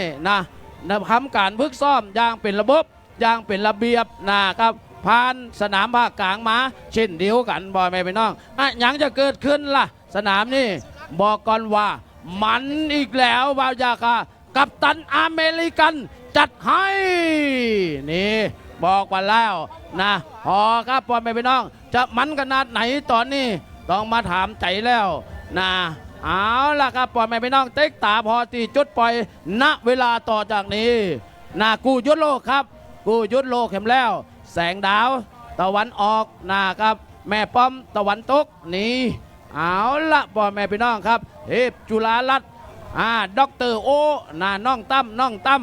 ทำการฝึกซ้อมอย่างเป็นระบบอย่างเป็นระเบียบนะครับผ่านสนามภาคกลางมาเช่นเดียวกันพ่อแม่พี่น้องยังจะเกิดขึ้นล่ะสนามนี่บอกก่อนว่ามันอีกแล้ววาวยาคากัปตันอเมริกันจัดให้นี่บอกมาแล้วพอครับพ่อแม่พี่น้องจะมันขนาดไหนตอนนี้ต้องมาถามใจแล้วเอาล่ะครับพ่อแม่พี่น้องเต็กตาพอตีจุดปล่อยณเวลาต่อจากนี้กูยุทธโลกครับกูยุทธโลกเข็มแล้วแสงดาวตะวันออกครับแม่ป้อมตะวันตกนี่เอาละพ่อแม่พี่น้องครับเทพจุฬาลัตน์ด็อกเตอร์โอน้องตั้ม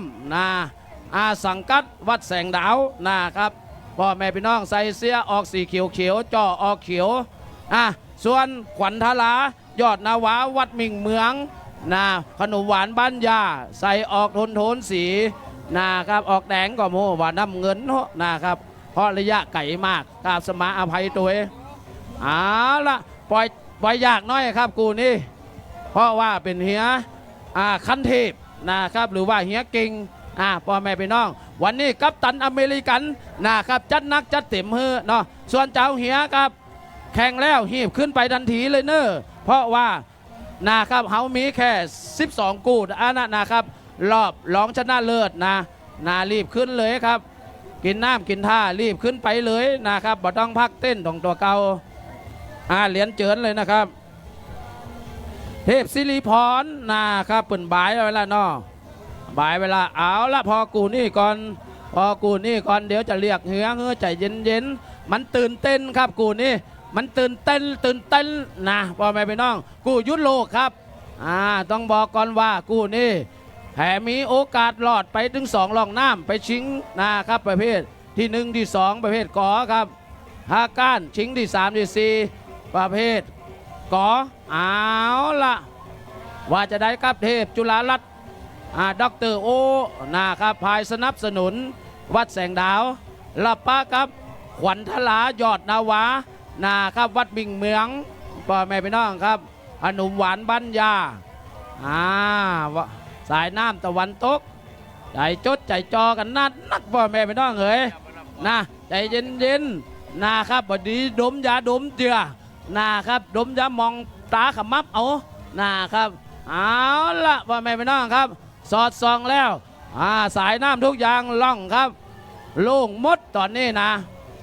สังกัดวัดแสงดาวครับพ่อแม่พี่น้องใส่เสื้อออกสีเขียวจ่อออกเขียวส่วนขวัญทลายอดนาวาวัดมิ่งเมืองขนมหวานบ้านยาใส่ออกโทนสีครับออกแดงก็โมว่าน้ำเงินครับเพราะระยะไกลมากกราบสมาอภัยตัวเอาละปล่อยยากน้อยครับกูนี่เพราะว่าเป็นเฮียคันเทพครับหรือว่าเฮียเก่งพ่อแม่พี่น้องวันนี้กัปตันอเมริกันครับจัดนักจัดเต็มฮือส่วนเจ้าเฮียครับแข่งแล้วหีบขึ้นไปทันทีเลยเนอะเพราะว่าครับเขามีแค่12กูนะครับรอบรองชนะเลิศรีบขึ้นเลยครับกินน้ำกินท่ารีบขึ้นไปเลยนะครับบ่ต้องพักเต้นของตัวเก่าเหรียญเจิญเลยนะครับเทพศิริพรครับเปิ่นบ่ายเวลาบ่ายเวลาเอาละพอกูนี่ก่อนเดี๋ยวจะเรียกเหือใจเย็นมันตื่นเต้นครับกูนี่มันตื่นเต้นพ่อแม่พี่น้องกูยุทธโลกครับต้องบอกก่อนว่ากูนี่แถมมีโอกาสรอดไปถึง2รองน้ำไปชิงครับประเภทที่1ที่2ประเภทกอครับ5ก้านชิงที่3ที่4ประเภทกอเอาละว่าจะได้ครับเทพจุฬาลัตน์ด็อกเตอร์โอครับภายสนับสนุนวัดแสงดาวลับป้าครับขวัญทลายอดนาวาครับวัดบิ่งเมืองพ่อแม่พี่น้องครับขนมหวานบ้านยาสายน้ำตะวันตกใจจดใจจอกันนักพ่อแม่พี่น้องเอ๋ยใจเย็นครับบดีดมยาดมเจือครับดมยามองตาขมับเอาครับเอาละพ่อแม่พี่น้องครับสอดส่องแล้วสายน้ำทุกอย่างล่องครับโล่งมดตอนนี้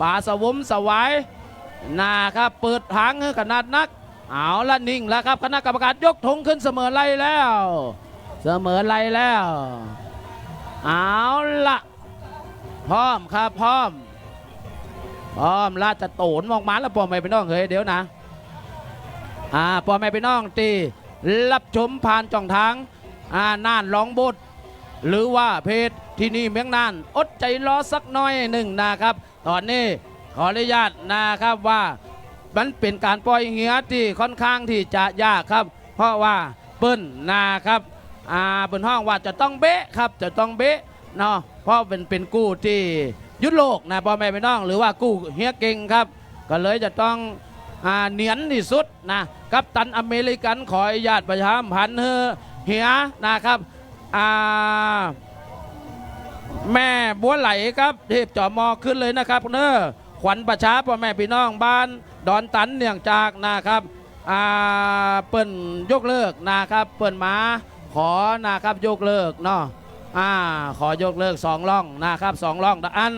ป่าสวมสวายครับเปิดทางขนาดนักเอาละนิ่งแล้วครับคณะกรรมการยกธงขึ้นเสมอไล่แล้วเอาละพร้อมครับพร้อมราชโตนมองมาแล้วพ่อแม่พี่น้องเฮ้ยเดี๋ยวพ่อแม่พี่น้องตีรับชมผ่านช่องทางน่านร้องบทหรือว่าเพจที่นี่เมืองน่านอดใจรอสักน้อยหนึ่งนะครับตอนนี้ขออนุญาตนะครับว่ามันเป็นการปล่อยเหี้ยที่ค่อนข้างที่จะยากครับเพราะว่าเปิ้ลครับเปิ้ลห้องว่าจะต้องเบ๊ะครับจะต้องเบ๊ะเพราะเป็นกู้ที่ยุทธโลกพ่อแม่พี่น้องหรือว่ากู้เฮียเก่งครับก็เลยจะต้องเนียนที่สุดกัปตันอเมริกันขออนุญาตประชาสัมพันธ์เฮียนะครับแม่บัวไหลครับเทพจอมอขึ้นเลยนะครับขวัญประชาพ่อแม่พี่น้องบ้านดอนตันเนื่องจากครับเปิ้นยกเลิกครับเปิ้นมาขอครับยกเลิกขอยกเลิก2ร่องครับ2ร่องอัน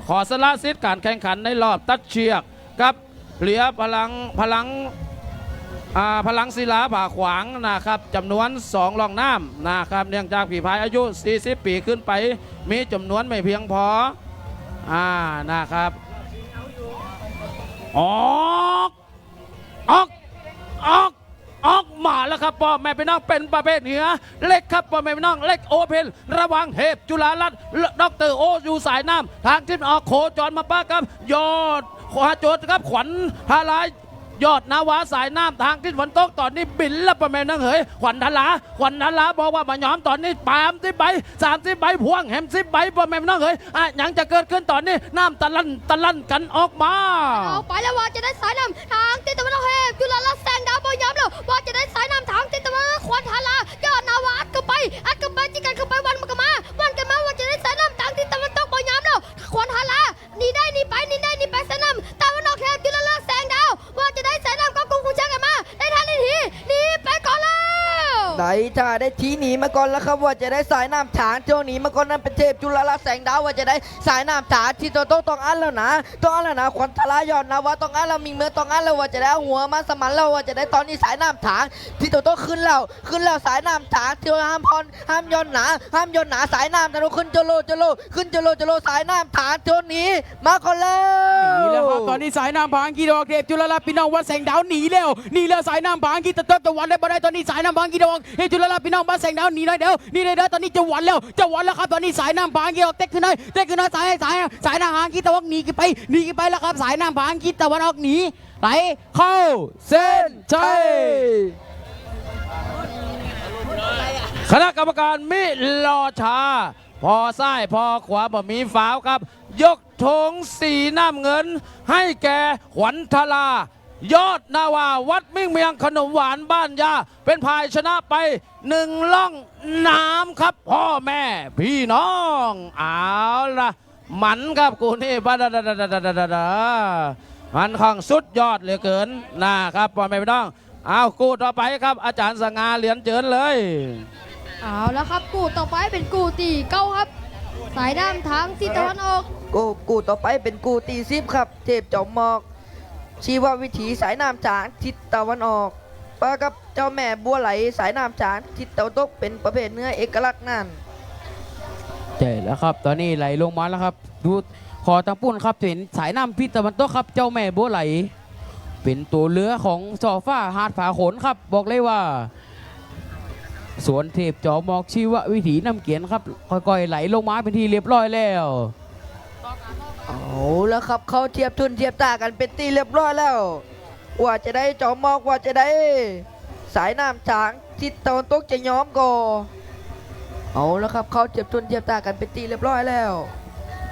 ขอสละสิทธิ์การแข่งขันในรอบตัดเชือกกับเหลือพลังศิลาผ่าขวางนะครับจำนวน2ร่องน้ำนะครับเนื่องจากผีพายอายุ40ปีขึ้นไปมีจำนวนไม่เพียงพอนะครับออกมาแล้วครับพ่อแม่พี่น้องเป็นประเภทเหนือเล็กครับพ่อแม่พี่น้องเล็กโอเพนระวังเทพจุฬาลัตน์ด็อกเตอร์โออยู่สายน้ำทางที่ออกโคจรมาป้าครับยอดขวาโจทย์ครับขวัญทลาย ยอดนาวาสายน้ำทางทิศตะวันตกตอนนี้บินแล้วประแม่นังเหยขวัญทลาบอกว่ามาย้อมตอนนี้30 ใบ 30 ใบพวงแฮม10 ใบประแม่นังเหยยังจะเกิดขึ้นตอนนี้น้ำตะลั่นกันออกมา เอาไปแล้วว่าจะได้สายน้ำทางทิศตะวันออกเทพจุฬาลักษณ์แสงดาวบอยามแล้วว่าจะได้สายน้ำทางทิศตะวันออกควันทลายอดนาวาอัดเข้าไปจิกันเข้าไปวันมันก็มาว่าจะได้สายน้ำทางทิศตะวันตกบอยามแล้วควันทลานี่ได้นี่ไปสายน้ำตะวันออกเทพจุฬาลักษณ์แสงดาวว่าจะได้สายน้ำก็กุ้งคุณช่างกันมาได้ทันทีหนีไปก่อนแล้ว ได้ถ้าได้ทีหนีมาก่อนแล้วครับว่าจะได้สายน้ำฉางเที่ยวหนีมาก่อนนั้นเป็นเทพจุลลักษณ์แสงดาวว่าจะได้สายน้ำฉางที่โตโต้ต้องอันแล้วนะขวัญทลายอดนะว่าต้องอันแล้วมีเมื่อต้องอันแล้วว่าจะได้หัวมาสมันแล้วว่าจะได้ตอนนี้สายน้ำฉางที่โตโต้ขึ้นแล้วสายน้ำฉางเที่ยวห้ามย่นหนาสายน้ำแต่เราขึ้นโจโลสายน้ำฉางเที่ยวหนีมาก่อนแล้ว นี่แล้วครับตอนนี้สายน้ำผางกีดอกเทพจุลลักษณ์พี่น้องวัดแสงดาวหนีแล้วสายน้ำผางกีตะวันได้บ่ได้ตอนนี้สายน้ำผางกีดอกเทพจุลลักษณ์พี่น้องวัดแสงดาวหนีเลยเดี๋ยวตอนนี้จะหวันแล้วครับตอนนี้สายน้ำผางกีดอกเต็กขึ้นเลยสายน้ำผางกีตะวันหนีไปแล้วครับสายน้ำผางกีตะวันออกหนีไหลเข้าเส้นชัย คณะกรรมการมิรอชาพอซ้ายพอขวาบ่มีฝาวครับ ยกธงสีน้ำเงินให้แก่ขวัญทลายอดนาวาวัดมิ่งเมียงขนมหวานบ้านยาเป็นพายชนะไป1 ล่องน้ำครับพ่อแม่พี่น้องเอาล่ะหมันครับกูนี่บ้ามันของสุดยอดเหลือเกินนะครับพ่อแม่พี่น้องเอากูต่อไปครับอาจารย์สง่าเหรียญเจิญเลย เอาแล้วครับกูต่อไปเป็นกูตีเก้าครับสายน้ำทางทิศตะวันออก กูต่อไปเป็นกูตี10ครับเทพจอมหมอกชีววิถีสายน้ำฉางทิศตะวันออกปะกับเจ้าแม่บัวไหลสายน้ำฉางทิศตะวันตกเป็นประเภทเนื้อเอกลักษณ์นั่น ใช่แล้วครับตอนนี้ไหลลงมาแล้วครับดูขอตังปุ้นครับเห็นสายน้ำพิษตะวันตกครับเจ้าแม่บัวไหลเป็นตัวเรือของซอฟ้าหาดผาขนครับบอกเลยว่าสวนเทพจอมอกชีววิถีน้ำเกียนครับค่อยๆไหลลงมาเป็นที่เรียบร้อยแล้ว เอาแล้วครับเขาเทียบทุนเทียบตากันเป็นตีเรียบร้อยแล้วว่าจะได้จอมหมอกว่าจะได้สายน้ำฉางทิศตะวันตกจะย้อมก่อเอาแล้วครับเขาเทียบทุนเทียบตากันเป็นตีเรียบร้อยแล้ว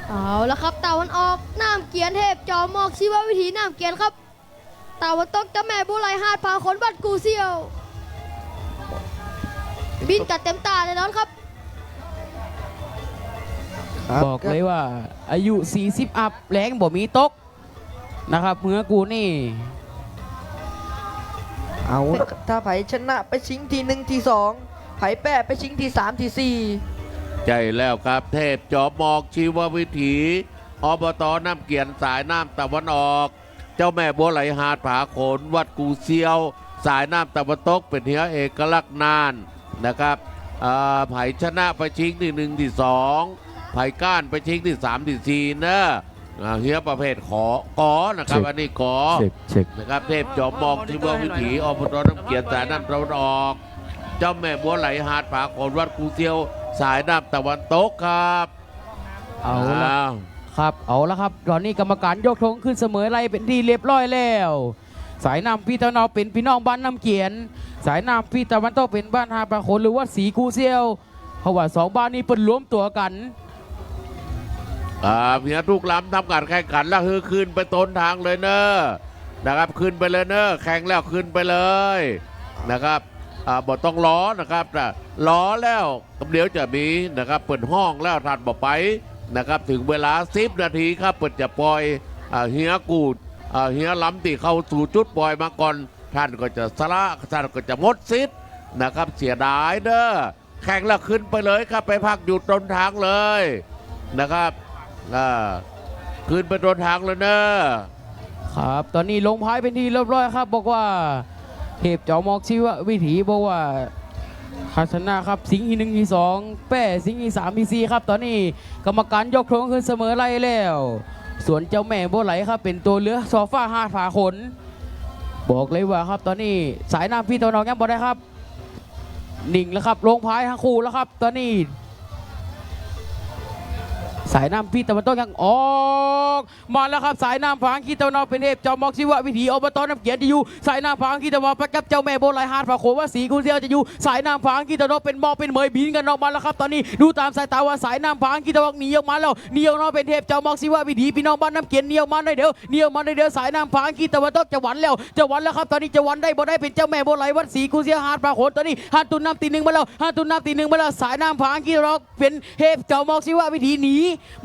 เอาแล้วครับตะวันออกน้ำเกียนเทพจอมหมอกชีววิถีน้ำเกียนครับตะวันตกเจ้าแม่บัวไหลหาดผาขนวัดกูเซียวบินกัดเต็มตาเลยน้องครับ บอกเลยว่าอายุ40อัพแรงบ่มีตกนะครับเมื่อกูนี่ เอาแล้วครับถ้าไผ่ชนะไปชิงที่1ที่2ไผ่แป้ไปชิงที่3ที่4 ใช่แล้วครับเทพจอมหมอกชีววิถีอบตน้ำเกียนสายน้ำตะวันออก เจ้าแม่บัวไหลหาดผาโขนวัดกูเซียว สายน้ำตะวันตกเป็นเฮียเอกลักษณ์นานนะครับไผ่ชนะไปชิงที่1ที่2ไผ่ก้านไปชิงที่3ที่4นะเฮียประเภทกอนะครับอันนี้กอนะครับเทพจอมหมอกชีววิถีอบตน้ำเกียนสายน้ำตะวันออก เจ้าแม่บัวไหลหาดผาโขนวัดกูเซียวสายน้ำตะวันตกครับ เอาละครับเอาละครับตอนนี้กรรมการยกธงขึ้นเสมอไรเป็นที่เรียบร้อยแล้วสายน้ำพี่ตะวันออกเป็นพี่น้องบ้านน้ำเกียนสายน้ำพี่ตะวันตกเป็นบ้านหาดผาขนหรือว่าสีกูเซียวเพราะว่า2บ้านนี้เป็นรวมตัวกัน เพียทุกลำทำการแข่งขันแล้วคือขึ้นไปต้นทางเลยเนอะนะครับขึ้นไปเลยเนอะแข่งแล้วขึ้นไปเลยนะครับบ่ต้องล้อนะครับล้อแล้วเดี๋ยวจะมีนะครับเปิดห้องแล้วทันบ่ไปนะครับถึงเวลา10 นาทีครับเปิดจะปล่อยเฮียกูดเฮียล้ำที่เข้าสู่จุดปล่อยมาก่อนท่านก็จะสละท่านก็จะงดซิดนะครับเสียดายเด้อแข่งแล้วขึ้นไปเลยครับไปพักอยู่ต้นทางเลยนะครับขึ้นไปต้นทางเลยเนอะ ครับตอนนี้ลงพายเป็นที่เรียบร้อยครับบอกว่าเทพจอมอกชีววิถีบอกว่าชนะครับสิงห์ที่1ที่2แป้สิงห์ที่3ที่4ครับตอนนี้กรรมการยกธงขึ้นเสมอไล่แล้วส่วนเจ้าแม่บัวไหลครับเป็นตัวเรือซอฟ้าหาดผาขนบอกเลยว่าครับตอนนี้สายน้ำพี่ตะวันออกยังบ่ได้ครับนิ่งแล้วครับลงพายทั้งคู่แล้วครับตอนนี้ สายน้ำพี่ตะวันตกยังออกมาแล้วครับสายน้ำผางขี้ตะวันออกเป็นเทพเจ้ามอกศิวะวิถีอบตน้ำเกียรติอยู่สายน้ำผางขี้ตะวันออกกับเจ้าแม่โบราณฮาร์ดฝาโขว่าสีกุเซียวจะอยู่สายน้ำผางขี้ตะวันออกเป็นหมอเป็นเหมยบินกันออกมาแล้วครับตอนนี้ดูตามสายตาว่าสายน้ำผางขี้ตะวันออกหนีออกมาแล้วหนีออกมาเป็นเทพเจ้ามอกศิวะวิถีพี่น้องบ้านน้ำเกียรติหนีออกมาได้เดี๋ยวหนีออกมาได้เดี๋ยวสายน้ำผางขี้ตะวันตกจะหวันแล้วครับตอนนี้จะหวันได้บ่ได้เป็นเจ้าแม่โบราณวัดสีกุเซียวฮาร์ดฝาโขตอนนี้ฮาร์ดตุนน้ำตีหนึ่งมาแล้วฮาร์ดตุนน้ำตีหนึ่งมาแล้วสายน้ำผางขี้ตะวันออกเป็นเทพเจ้ามอกศิวะวิถีหนี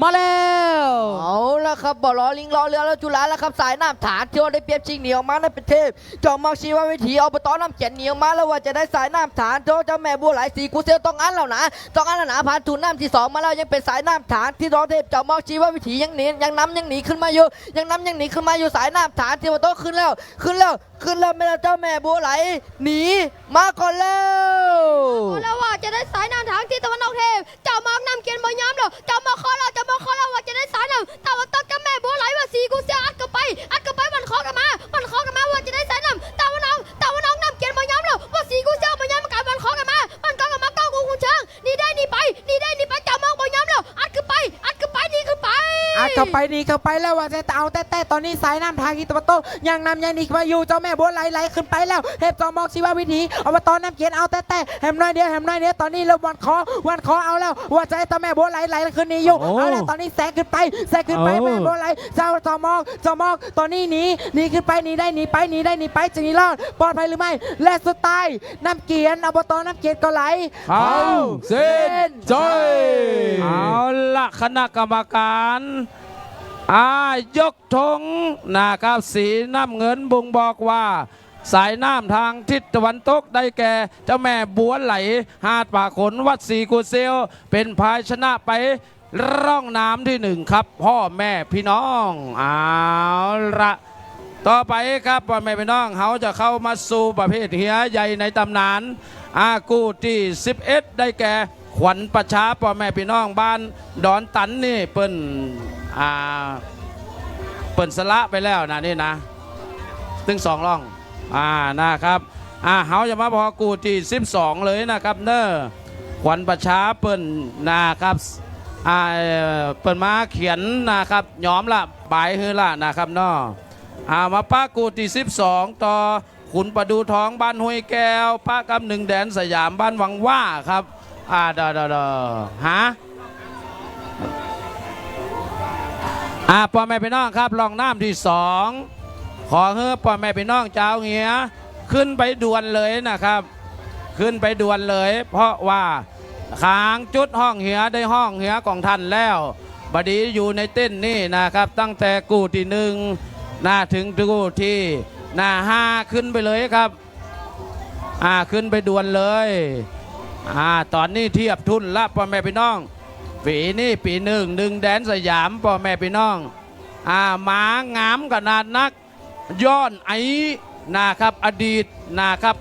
มาแล้ว เอาละครับบ่อล้อลิงล้อเรือแล้วจุฬาแล้วครับสายน้ำฐานที่ว่าได้เปรียบชิงเหนียวมาในประเทศจอมมอกชีววิถีอบตน้ำเขียนเหนียวมาแล้วว่าจะได้สายน้ำฐานเจ้าแม่บัวไหลสีกูเซลต้องอันแล้วนะต้องอันแล้วนะผ่านทุนน้ำที่2มาแล้วยังเป็นสายน้ำฐานที่ร้องเทพจอมมอกชีววิถียังหนียังนำยังหนีขึ้นมาอยู่ยังนำยังหนีขึ้นมาอยู่สายน้ำฐานที่ว่าโตขึ้นแล้วแม่เจ้าแม่บัวไหลหนีมาก่อนแล้ว แล้วว่าจะได้สายน้ำทางที่ตะวันออกเทพเจ้ามองน้ำเกียนบ่ย้ำหรอกเจ้ามองคอแล้วว่าจะได้สายน้ำตะวันตกกับแม่บัวไหลว่าสีกูเสียอัดกันไปมันคอกันมาว่าจะได้สายน้ำตะวันออกน้ำเกียนบ่ย้ำหรอกว่าสีกูเสียบ่ย้ำกันมันคอกันมาก้าวกูคุณช้างนี่ได้นี่ไปเจ้ามองบ่ย้ำหรอกอัดกันไปนี่ขึ้นไป เข้าไปแล้วว่าจะเอาแต่ตอนนี้สายน้ำทางที่ตะวันตกยังนำยังหนีมาอยู่เจ้าแม่บัวไหลขึ้นไปแล้วเทพจอมมอกชีววิถีอบตน้ำเกียรติเอาแต่แหมน้อยเดียวตอนนี้เราวันคอเอาแล้วว่าจะเจ้าแม่บัวไหลขึ้นนี้อยู่เอาแล้วตอนนี้แซงขึ้นไปแม่บัวไหลเจ้าจอมอกตอนนี้หนีขึ้นไปหนีได้หนีไปจะหนีรอดปลอดภัยหรือไม่และสุดท้ายน้ำเกียรติอบตน้ำเกียรติก็ไหล เข้าเส้นใจเอาละคณะกรรมการยกธงนะครับสีน้ำเงินบ่งบอกว่าสายน้ำทางทิศตะวันตกได้แก่เจ้าแม่บัวไหลหาดป่าขนวัดศรีกุเซลเป็นภายชนะไปร่องน้ำที่1ครับพ่อแม่พี่น้องเอาละต่อไปครับพ่อแม่พี่น้องเขาจะเข้ามาสู่ประเภทเฮียใหญ่ในตำนานกู้ที่11ได้แก่ขวัญประชาพ่อแม่พี่น้องบ้านดอนตันนี่เปิ้นสละไปแล้วนะนี่นะตึง2ร่องนะครับเขาจะมาพอกูที่12เลยนะครับเนอขวัญประชาเปิ้นนะครับเปิ้นมาเขียนนะครับย้อมละบายฮือละนะครับเนาะมาป้ากูที่12ต่อขุนประดูทองบ้านห้วยแก้วป้ากำ1แดนสยามบ้านวังว่าครับพ่อแม่พี่น้องครับลองน้ำที่2ขอเฮ้พ่อแม่พี่น้องเจ้าเหียขึ้นไปด่วนเลยนะครับขึ้นไปด่วนเลยเพราะว่าค้างจุดห้องเหียได้ห้องเหียของท่านแล้วบดีอยู่ในเต้นนี่นะครับตั้งแต่กูที่1ถึงกูที่5ขึ้นไปเลยครับขึ้นไปด่วนเลยตอนนี้เทียบทุนละพ่อแม่พี่น้องปีนี้ปี1แดนสยามพ่อแม่พี่น้องหมางามขนาดนักย้อนนะครับอดีตนะครับ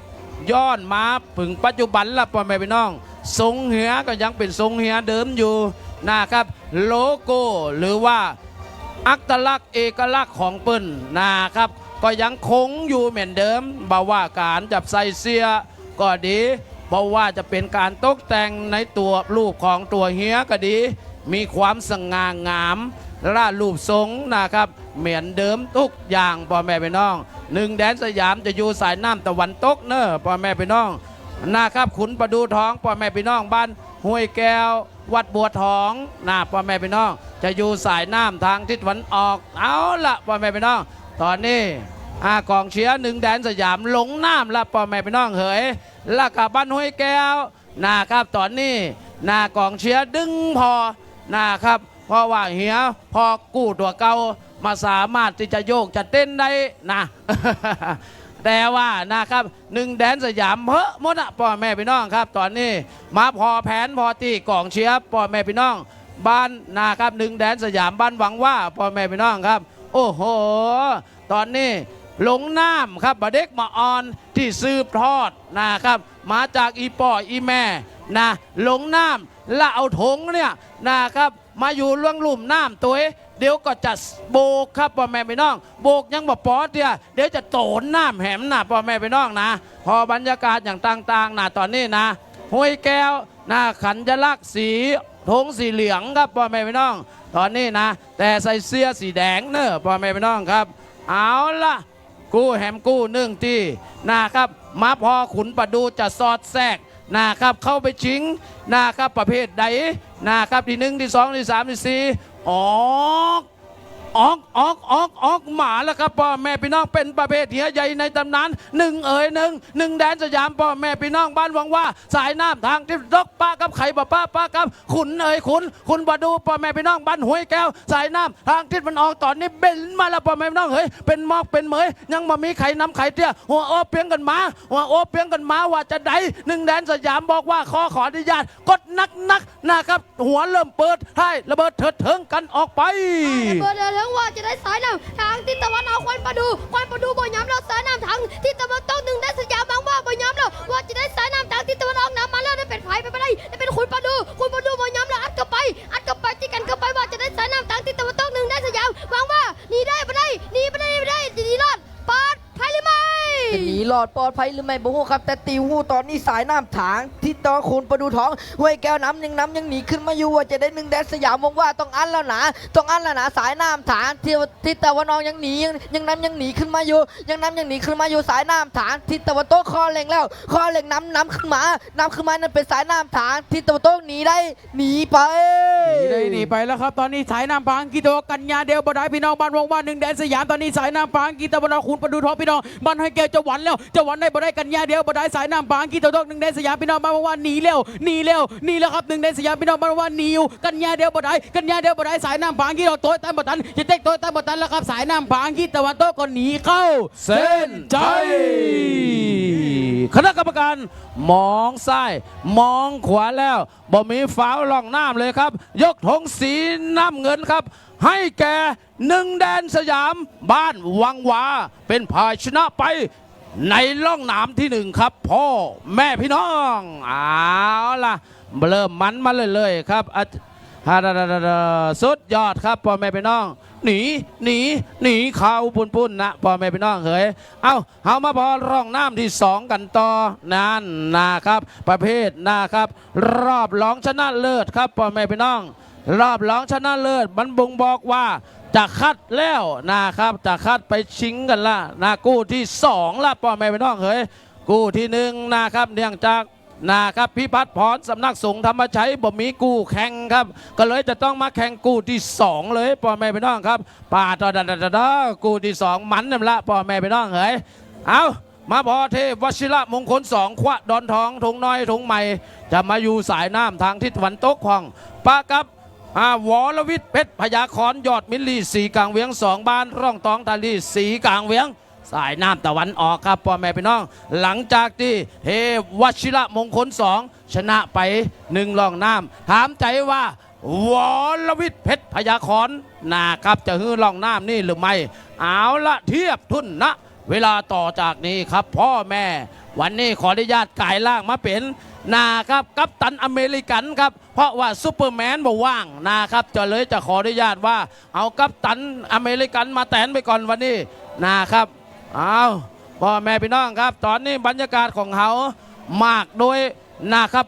ย้อนมาถึงปัจจุบันละพ่อแม่พี่น้องทรงเหียก็ยังเป็นทรงเหียเดิมอยู่นะครับโลโก้หรือว่าอัตลักษณ์เอกลักษณ์ของเปิ้นนะครับก็ยังคงอยู่เหมือนเดิมบ่ว่าการจับใส่เสื้อก็ดีเพราะว่าจะเป็นการตกแต่งในตัวรูปของตัวเฮียก็ดีมีความสง่างามและรูปทรงนะครับเหมือนเดิมทุกอย่างพ่อแม่พี่น้อง1แดนสยามจะอยู่สายน้ำตะวันตกเนอะพ่อแม่พี่น้องนะครับขุนประดูทองพ่อแม่พี่น้องบ้านห้วยแก้ววัดบัวทองพ่อแม่พี่น้องจะอยู่สายน้ำทางทิศตะวันออกเอาละพ่อแม่พี่น้องตอนนี้กองเชียร์1แดนสยามลงน้ำละพ่อแม่พี่น้องเฮ้ยแล้วกับบ้านห้วยแก้วนะครับตอนนี้กองเชียร์ดึงพอนะครับเพราะว่าเฮียพอกู้ตัวเก่ามาสามารถที่จะโยกจะเต้นได้แต่ว่านะครับ1แดนสยามเพอะหมดพ่อแม่พี่น้องครับตอนนี้มาพอแผนพอตีกองเชียร์พ่อแม่พี่น้องบ้านนะครับ1แดนสยามบ้านหวังว่าพ่อแม่พี่น้องครับโอ้โหตอนนี้หลงน้ำครับบเด็กมาออนที่สืบทอดนะครับมาจากอีป่ออีแม่หลงน้ำละเอาถงเนี่ยนะครับมาอยู่ล่วงลุ่มน้ำตัวเดี๋ยวก็จะโบกครับพ่อแม่พี่น้องโบกยังบ่ปอเดียเดี๋ยวจะโตนน้ำแหมพ่อแม่พี่น้องพอบรรยากาศอย่างต่างๆตอนนี้ห้วยแก้วขันยลักษณ์สี ธงสีเหลืองครับพ่อแม่พี่น้อง ตอนนี้นะ แต่ใส่เสื้อสีแดงเนอะพ่อแม่พี่น้องครับ เอาละกู้แหมกู้หนึ่งที่นะครับมาพอขุนประดูจะสอดแทรกนะครับเข้าไปชิงนะครับประเภทใดนะครับที่หนึ่งที่สองที่สามที่สี่ออกหมาแล้วครับพ่อแม่พี่น้องเป็นประเภทเหียใหญ่ในตำนานหนึ่งแดนสยามพ่อแม่พี่น้องบ้านวังว่าสายน้ำทางที่รกป้ากับไข่ป้ากับขุนขุนบาดูพ่อแม่พี่น้องบ้านห้วยแก้วสายน้ำทางทิศมันออกตอนนี้เบนมาแล้วพ่อแม่พี่น้องเฮ้ยเป็นหมอกเป็นเหมยยังมามีไข่น้ำไข่เตี้ยหัวโอเปียงกันมาว่าจะได้หนึ่งแดนสยามบอกว่าขออนุญาตกดนักนะครับหัวเริ่มเปิดให้ระเบิดเถิดเถิงกันออกไป เบอร์เดินเรื่องว่าจะได้สายน้ำทางทิศตะวันออกควันประดูบ่ย้ำเราสายน้ำทางทิศตะวันตกหนึ่งได้สยามบางว่าบ่ย้ำเราว่าจะได้สายน้ำทางทิศตะวันออกน้ำมาแล้วได้เป็นไผ่ไปได้ได้เป็นคุณประดูบ่ย้ำเราอัดเข้าไปที่กันเข้าไปว่าจะได้สายน้ำทางทิศตะวันตกหนึ่งได้สยามบางว่านี่ได้ไม่ได้นี่รอดปาดไผ่หรือไม่ จะหนีรอดปลอดภัยหรือไม่บ่ฮู้ครับแต่ตีหู้ตอนนี้สายน้ำถางที่ตอคูณประดูท้องห้วยแก้วน้ำยังหนีขึ้นมาอยู่ว่าจะได้หนึ่งแดนสยามมองว่าต้องอันแล้วนะสายน้ำถางที่ตะวันออกยังหนีขึ้นมาอยู่สายน้ำถางที่ตะวันตกคอเล็งแล้วคอเล็งน้ำขึ้นมานั่นเป็นสายน้ำถางที่ตะวันตกหนีไป หนีไปแล้วครับตอนนี้สายน้ำปางกีโตกันยาเดียวบ่ได้พี่น้องบ้านวงว่าหนึ่งแดนสยามตอนนี้สายน้ำปางกีตะวันออกคูณประดูท้องพี่น้องบ้านห้วยแก้วจะหวันได้บ่ได้กันยาเดียวบ่ได้สายน้ำปางกีโตตกหนึ่งแดนสยามพี่น้องบ้านวงว่าหนีแล้วครับหนึ่งแดนสยามพี่น้องบ้านวงว่าหนีอยู่กันยาเดียวบ่ได้สายน้ำปางกีโตโต้ตามบ่ทันจะเต็กโต้ตามบ่ทันแล้วครับสายน้ำปางกีตะวันตกก็หนีเข้าเส้นใจคณะกรรมการมองซ้ายมองขวาแล้วบ่มีฝาวล่องน้ำเลยครับยกธงสีน้ำเงินครับให้แก่หนึ่งแดนสยามบ้านวังวาเป็นภายชนะไปในล่องน้ำที่หนึ่งครับพ่อแม่พี่น้องเอาล่ะเริ่มมันมาเลยครับสุดยอดครับพ่อแม่พี่น้องหนีข่าวปุ่นนะพ่อแม่พี่น้องเฮ้ยเอามาพอร่องน้ำที่สองกันต่อนั่นนะครับประเภทนะครับรอบรองชนะเลิศครับพ่อแม่พี่น้องรอบรองชนะเลิศมันบ่งบอกว่าจะคัดแล้วนะครับจะคัดไปชิงกันละกู้ที่สองละพ่อแม่พี่น้องเฮ้ยกู้ที่หนึ่งนะครับเนื่องจากพิพัฒน์พรสำนักสงฆ์ธรรมชัยบ่มีกู้แข่งครับก็เลยจะต้องมาแข่งกู้ที่สองเลยพ่อแม่พี่น้องครับป่าต่อกู้ที่สองมันนั่นละพ่อแม่พี่น้องเฮ้ยเอามาพอเทพวชิระมงคลสองขวะดอนทองทงน้อยทงใหม่จะมาอยู่สายน้ำทางทิศตะวันตกของปากับวรวิทย์เพชรพยาคอนยอดมิลลีสีกลางเวียงสองบ้านร่องตองตาลีสีกลางเวียงสายน้ำตะวันออกครับพ่อแม่พี่น้องหลังจากที่เทพวชิระมงคลสองชนะไปหนึ่งร่องน้ำถามใจว่าวรวิทย์เพชรพยาคอนนะครับจะฮื้อร่องน้ำนี่หรือไม่เอาละเทียบทุนนะเวลาต่อจากนี้ครับพ่อแม่วันนี้ขออนุญาตกายล่างมาเป็นครับกัปตันอเมริกันครับเพราะว่าซูเปอร์แมนบอกว่างนะครับจะขออนุญาตว่าเอากัปตันอเมริกันมาแตนไปก่อนวันนี้ครับเอาพ่อแม่พี่น้องครับตอนนี้บรรยากาศของเขามากโดยนะครับ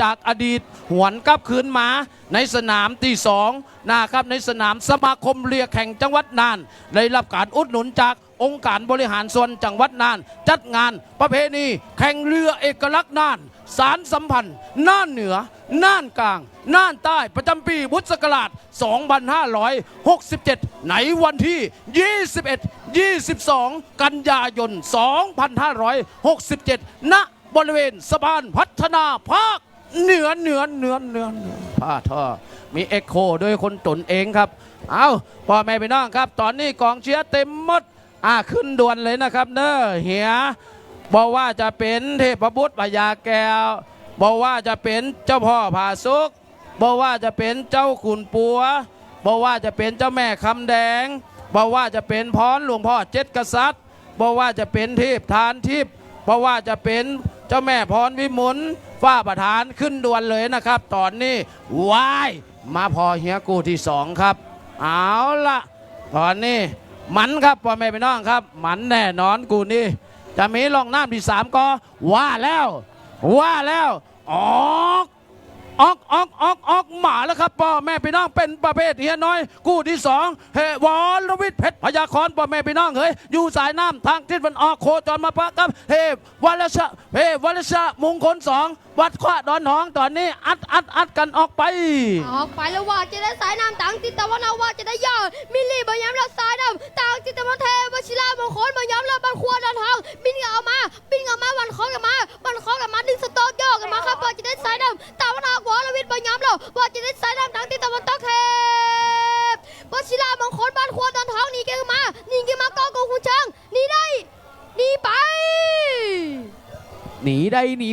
จากอดีตหวนกลับคืนมาในสนามที่สองนะครับในสนามสมาคมเรือแข่งจังหวัดน่านได้รับการอุดหนุนจากองค์การบริหารส่วนจังหวัดน่านจัดงานประเพณีแข่งเรือเอกลักษณ์น่านสารสัมพันธ์น่านเหนือน่านกลางน่านใต้ประจำปีพุทธศักราช 2567 ในวันที่ 21-22 กันยายน 2567 ณ บริเวณสะพานพัฒนาภาคเหนือผ้าท่อมีเอ็กโคโดยคนตนเองครับเอาพ่อแม่พี่น้องครับตอนนี้กองเชียร์เต็มหมดขึ้นด่วนเลยนะครับเนอะเหียบอกว่าจะเป็นเทพบุตรพญาแก้วบอกว่าจะเป็นเจ้าพ่อผาสุกบอกว่าจะเป็นเจ้าขุนปัวบอกว่าจะเป็นเจ้าแม่คำแดงบอกว่าจะเป็นพรหลวงพ่อเจ็ดกษัตริย์บอกว่าจะเป็นเทพทานทิพย์บอกว่าจะเป็นเจ้าแม่พรวิมลฝ้าประธานขึ้นด่วนเลยนะครับตอนนี้ว้ายมาพอเฮียกูที่สองครับเอาละตอนนี้มันครับพ่อแม่พี่น้องครับมันแน่นอนกูนี่จะมีลองน้ำที่สามก็ว่าแล้วอ ออกมาแล้วครับพ่อแม่พี่น้องเป็นประเภทเฮียน้อยกู้ที่สองเฮวอลวิทย์เพชรพยาครพ่อแม่พี่น้องเฮ้ยอยู่สายน้ำทางทิศตะวันออกโคจรมาปะกับเฮวัลชะมงคลสองวัดขวาดอนหองตอนนี้อัดกันออกไป ออกไปแล้วว่าจะได้สายน้ำต่างทิศตะวันออกว่าจะได้ยอดมิลลี่บอยามแล้วสายน้ำต่างทิศตะวันเทวชิลามงคลบอยามแล้วบันครัวดอนทองบินออกมาวันคอกันมาดึงสโตกย่อกันมาครับว่าจะได้สายน้ำตะวันออกวอลวิทย์บอยามแล้วว่าจะได้สายน้ำต่างทิศตะวันตกเทวชิลามงคลบันครัวดอนทองนี่กันมาก็กงหูช้างนี่ได้นี่ไป หนี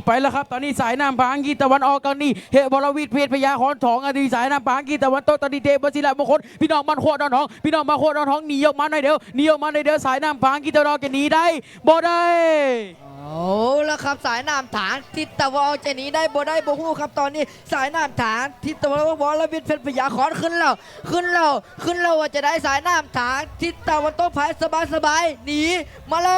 ไปแล้วครับตอนนี้สายน้ำปางกีตะวันออกตอนนี้เฮบรวิทย์เพชรพยาคอนทองอดีสายน้ำปางกีตะวันตกตอนนี้เทพศิลามงคลพี่น้องมันโคดอนทองหนีออกมาหน่อยเดียวสายน้ำปางกีตะวันออกจะหนีได้บ่ได้ เอาละครับสายน้ำฐานทิศตะวันออกจะหนีได้บ่ได้บ่ฮู้ครับตอนนี้สายน้ำฐานทิศตะวันออกวรวิทย์เพชรพยาคอนขึ้นแล้วว่าจะได้สายน้ำฐานทิศตะวันตกภายสบายหนีมาเล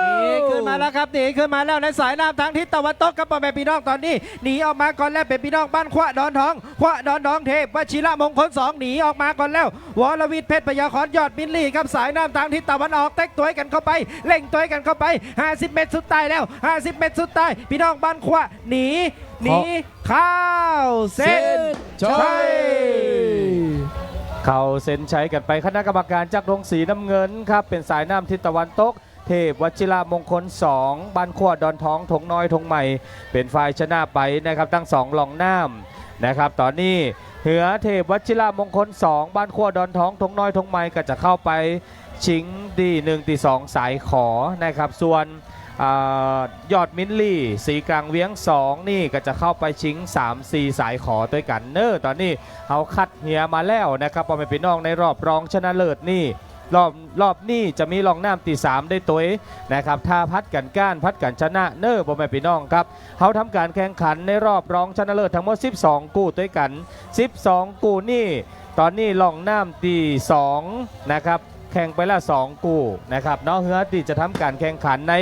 ย หนีขึ้นมาแล้วครับหนีขึ้นมาแล้วในสายน้ำทางทิศตะวันตกครับพ่อแม่พี่น้องตอนนี้หนีออกมาก่อนแล้วเป็นพี่น้องบ้านขวาดอนทองเทพวชิระมงคล2หนีออกมาก่อนแล้ววรวิทย์เพชรพยาคอนยอดมิลลี่ครับสายน้ำทางทิศตะวันออกเต็กตัวกันเข้าไปเล่งตัวกันเข้าไป50 เมตรสุดท้ายแล้ว50 เมตรสุดท้ายพี่น้องบ้านขวาหนีเข้าเส้นชัย เข้าเซ็นชัยกันไปคณะกรรมการจากโรงสีน้ำเงินครับเป็นสายน้ำทิศตะวันตกเทพวชิระมงคล2บ้านขวดดอนท้องถงน้อยถงใหม่เป็นฝ่ายชนะไปนะครับทั้ง2ลองน้ำนะครับตอนนี้เหือเทพวชิระมงคล2บ้านขวดดอนท้องถงน้อยถงใหม่ก็จะเข้าไปชิงดี1ที่2สายขอนะครับส่วนยอดมิลลี่สีกลางเวียง2นี่ก็จะเข้าไปชิง3-4สายขอด้วยกันเนอตอนนี้เขาคัดเหียมาแล้วนะครับพอเป็นพี่น้องในรอบรองชนะเลิศนี่รอบนี้จะมีรองน้ำตี3ได้ตัวนะครับถ้าพัดกันก้านพัดกันชนะเนอพ่อแม่พี่น้องครับเขาทำการแข่งขันในรอบรองชนะเลิศทั้งหมด12กู้ด้วยกัน12กู้นี่ตอนนี้รองน้ำตี2นะครับแข่งไปแล้ว2กู้นะครับน้องเฮือตีจะทำการแข่งขันใน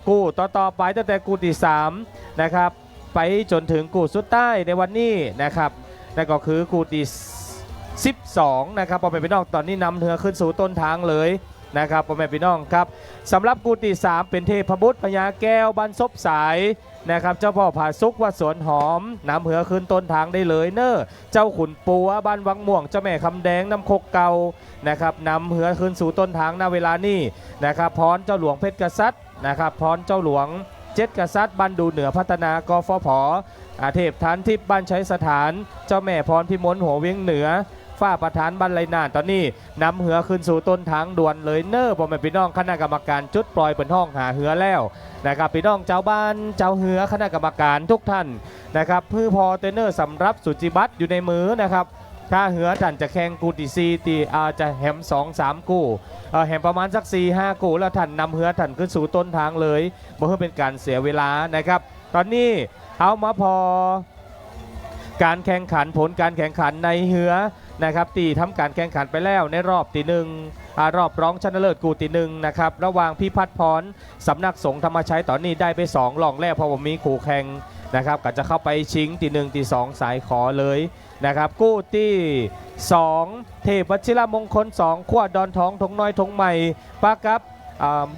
กู้ต่อไปตั้งแต่กู้ที่3นะครับไปจนถึงกู้สุดใต้ในวันนี้นะครับนั่นก็คือกู้ที่12นะครับพ่อแม่พี่น้องตอนนี้นำเรือขึ้นสู่ต้นทางเลยนะครับพ่อแม่พี่น้องครับสำหรับกู้ที่3เป็นเทพบุตรพญาแก้วบันซบสายนะครับเจ้าพ่อผาซุกวัดสวนหอมนำเรือขึ้นต้นทางได้เลยเนอเจ้าขุนปัวบ้านวังม่วงเจ้าแม่คำแดงน้ำโคกเก่านะครับนำเรือขึ้นสู่ต้นทางณเวลานี้นะครับพรเจ้าหลวงเพชรกษัตริย์นะครับพรเจ้าหลวงเจ็ดกษัตริย์บันดูเหนือพัฒนากฟผเทพฐานทิพย์บ้านใช้สถานเจ้าแม่พรพิมลหัวเวียงเหนือฝ้าประธานบ้านไรนานตอนนี้นำเหือขึ้นสู่ต้นทางด่วนเลยเนอร์พ่อแม่พี่น้องคณะกรรมการจุดปล่อยเป็นห้องหาเหือแล้วนะครับพี่น้องเจ้าบ้านเจ้าเหือคณะกรรมการทุกท่านนะครับเพื่อพอเตเนอร์สำรับสุจิบัตอยู่ในมือนะครับถ้าเหือท่านจะแข่งกูตีซีตีจะแหม2-3กูแหมประมาณสัก4-5กูแล้วท่านนำเหือท่านขึ้นสู่ต้นทางเลยเพื่อเป็นการเสียเวลานะครับตอนนี้เอามาพอการแข่งขันผลการแข่งขันในเหือนะครับตีทำการแข่งขันไปแล้วในรอบที่หนึ่งรอบรองชนะเลิศกูที่1นะครับระหว่างพี่พัฒพรสำนักสงฆ์ธรรมชัยตอนนี้ได้ไป2รองแรกเพราะว่ามีขู่แข่งนะครับก็จะเข้าไปชิงที่1ที่2สายขอเลยนะครับกู้ที่2เทพวชิระมงคล2ขวดดอนทองถงน้อยถงใหม่ปากับ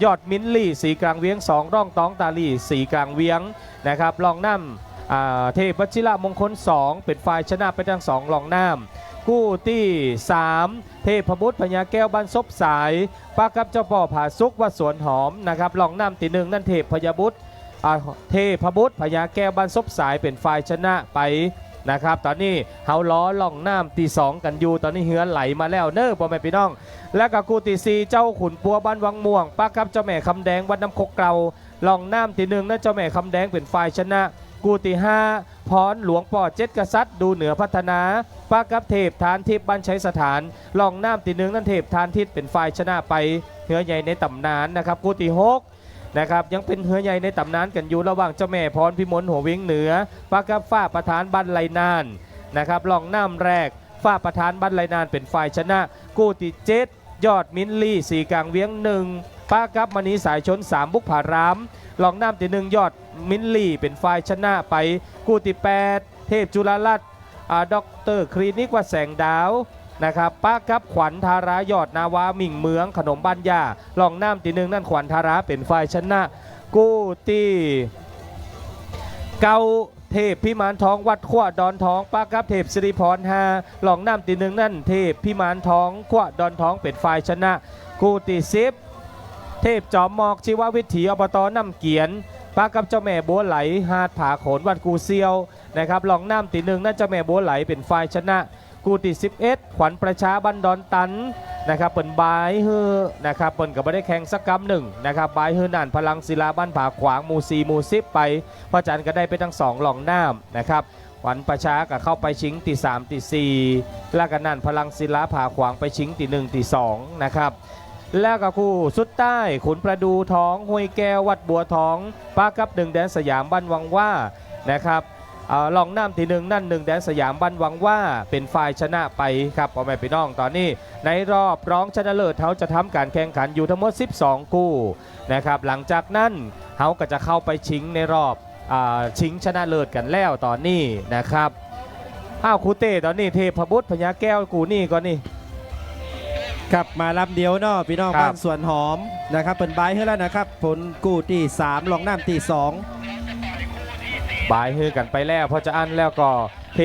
ยอดมินลี่สีกลางเวียง2ร่องตองตาลีสีกลางเวียงนะครับรองน้ำเทพวชิระมงคล2เป็นฝ่ายชนะไปทั้ง2รองน้ำกู้ที่3เทพบุตรพญาแก้วบ้านซบสายปากับเจ้าพ่อผาซุกวัดสวนหอมนะครับรองน้ำที่1นั่นเทพพญาบุตรพญาแก้วบ้านซบสายเป็นฝ่ายชนะไปนะครับตอนนี้เฮาล้อล่องน้ำที่2กันอยู่ตอนนี้เหือไหลมาแล้วเนอพ่อแม่พี่น้องและกับกู้ที่4เจ้าขุนปัวบ้านวังม่วงปากับเจ้าแม่คำแดงวัดน้ำคกเก่าลองน้ำที่1นั่นเจ้าแม่คำแดงเป็นฝ่ายชนะกู้ที่5พรหลวงป่อเจ็ดกษัตริย์ดูเหนือพัฒนาปากับเทพฐานทิพย์บ้านใช้สถานลองน้ำที่1นั่นเทพฐานทิพย์เป็นฝ่ายชนะไปเหือใหญ่ในตำนานนะครับกู้ที่6นะครับยังเป็นเหือใหญ่ในตำนานกันอยู่ระหว่างเจ้าแม่พรพิมลหัวเวียงเหนือปากับฝ้าประธานบ้านไรนานนะครับลองน้ำแรกฝ้าประธานบ้านไรนานเป็นฝ่ายชนะกู้ที่7ยอดมินลี่สีกลางเวียง1ปากับมณีสายชน3บุกผาราม ลองน้ำที่หนึ่งยอดมินลี่เป็นฝ่ายชนะไปคู่ที่8เทพจุฬาลัตน์ดรคลินิกวัดแสงดาวนะครับป้ากับขวัญธารายอดนาวามิ่งเมืองขนมบ้านยาลองน้ำที่หนึ่งนั่นขวัญธาราเป็นฝ่ายชนะกู้ที่เกาเทพพิมานทองวัดขวดอนทองป้ากับเทพสิริพร5ลองน้ำที่หนึ่งนั่นเทพพิมานทองขวดอนทองเป็นฝ่ายชนะกู้ที่10เทพจอมหมอกชีววิถีอบตน้ำเกียนป้ากับเจ้าแม่บัวไหลหาดผาโขนวัดกูเซียวนะครับลองน้ำที่หนึ่งนั่นเจ้าแม่บัวไหลเป็นฝ่ายชนะกูที่11ขวัญประชาบันดอนตันนะครับเปิ่นบายฮือนะครับเปิ่นกับไม่ได้แข่งสักกำหนึ่งนะครับบายฮือนั่นพลังศิลาบ้านผาขวางมูซีมูซิปไปพระจันทร์ก็ได้ไปทั้ง2หลองน้ำนะครับขวัญประชาก็เข้าไปชิงที่3ที่4แล้วก็นั่นพลังศิลาผาขวางไปชิงที่1ที่2นะครับแล้วก็คู่สุดใต้ขุนประดูทองห้วยแก้ววัดบัวทองป้ากับ1แดนสยามบ้านวังว่านะครับลองน้ำที่หนึ่งนั่น1แดนสยามบ้านวังว่าเป็นฝ่ายชนะไปครับพ่อแม่พี่น้องตอนนี้ในรอบรองชนะเลิศเขาจะทำการแข่งขันอยู่ทั้งหมด12คู่นะครับหลังจากนั้นเขาก็จะเข้าไปชิงในรอบชิงชนะเลิศกันแล้วตอนนี้นะครับครูเต้ตอนนี้เทพบุตรพญาแก้วกูนี่ก่อนนี่ครับมาลำเดียวเนาะพี่น้องบ้านสวนหอมนะครับเป็นบายให้แล้วนะครับผลกู้ที่3ลองน้ำที่2บายฮือกันไปแล้วพอจะอันแล้วก็เ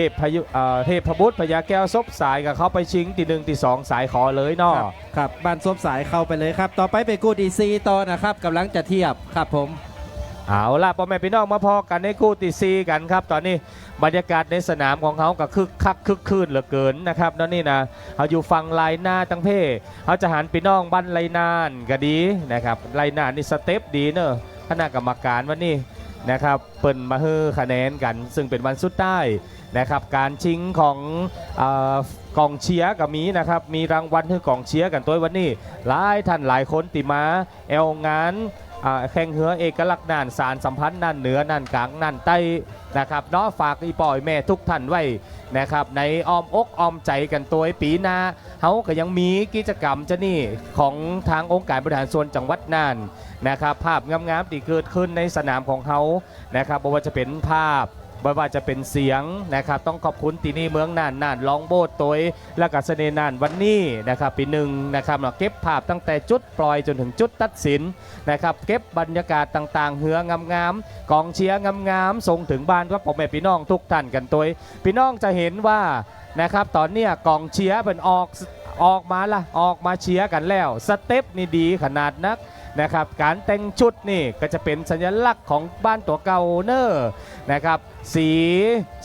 ทพบุตรพญาแก้วซบสายกับเขาไปชิงที่1ที่2สายขอเลยเนาะครับบ้านซบสายเข้าไปเลยครับต่อไปเป็นกู้ที่4ต่อนะครับกำลังจะเทียบครับผมเอาล่ะพ่อแม่พี่น้องมาพอกันในคู่ที่4กันครับตอนนี้บรรยากาศในสนามของเขาก็คึกคักคึกคืนเหลือเกินนะครับนั่นนี่นะเขาอยู่ฝั่งไลน์หน้าตั้งเพ่เขาจะหันพี่น้องบ้านไลนานก็ดีนะครับไลนานนี่สเต็ปดีเนอะคณะกรรมการวันนี้นะครับเปิ่นมาฮือคะแนนกันซึ่งเป็นวันสุดท้ายนะครับการชิงของกองเชียร์กับมีนะครับมีรางวัลให้กองเชียร์กันตัววันนี้หลายท่านหลายคนติมาแอลงานแข่งเหือเอกลักษณ์น่านสารสัมพันธ์น่านเหนือน่านกลางน่านใต้นะครับเนาะฝากอีปอยแม่ทุกท่านไว้นะครับในอ้อมอกอ้อมใจกันตัวปีหน้าเขาก็ยังมีกิจกรรมจะนี่ของทางองค์การบริหารส่วนจังหวัดน่านนะครับภาพงามๆที่เกิดขึ้นในสนามของเขานะครับไม่ว่าจะเป็นภาพไม่ว่าจะเป็นเสียงนะครับต้องขอบคุณที่นี่เมืองน่านร้องโบสตัวและกับเสน่ห์น่านวันนี้นะครับปีหนึ่งนะครับเราเก็บภาพตั้งแต่จุดปล่อยจนถึงจุดตัดสินนะครับเก็บบรรยากาศต่างๆเหืองามๆกองเชียร์งามๆส่งถึงบ้านว่าพ่อแม่พี่น้องทุกท่านกันตัวพี่น้องจะเห็นว่านะครับตอนนี้กองเชียร์เป็นออกมาเชียร์กันแล้วสเต็ปนี่ดีขนาดนักนะครับการแต่งชุดนี่ก็จะเป็นสัญลักษณ์ของบ้านตัวเก่าเนอร์นะครับสี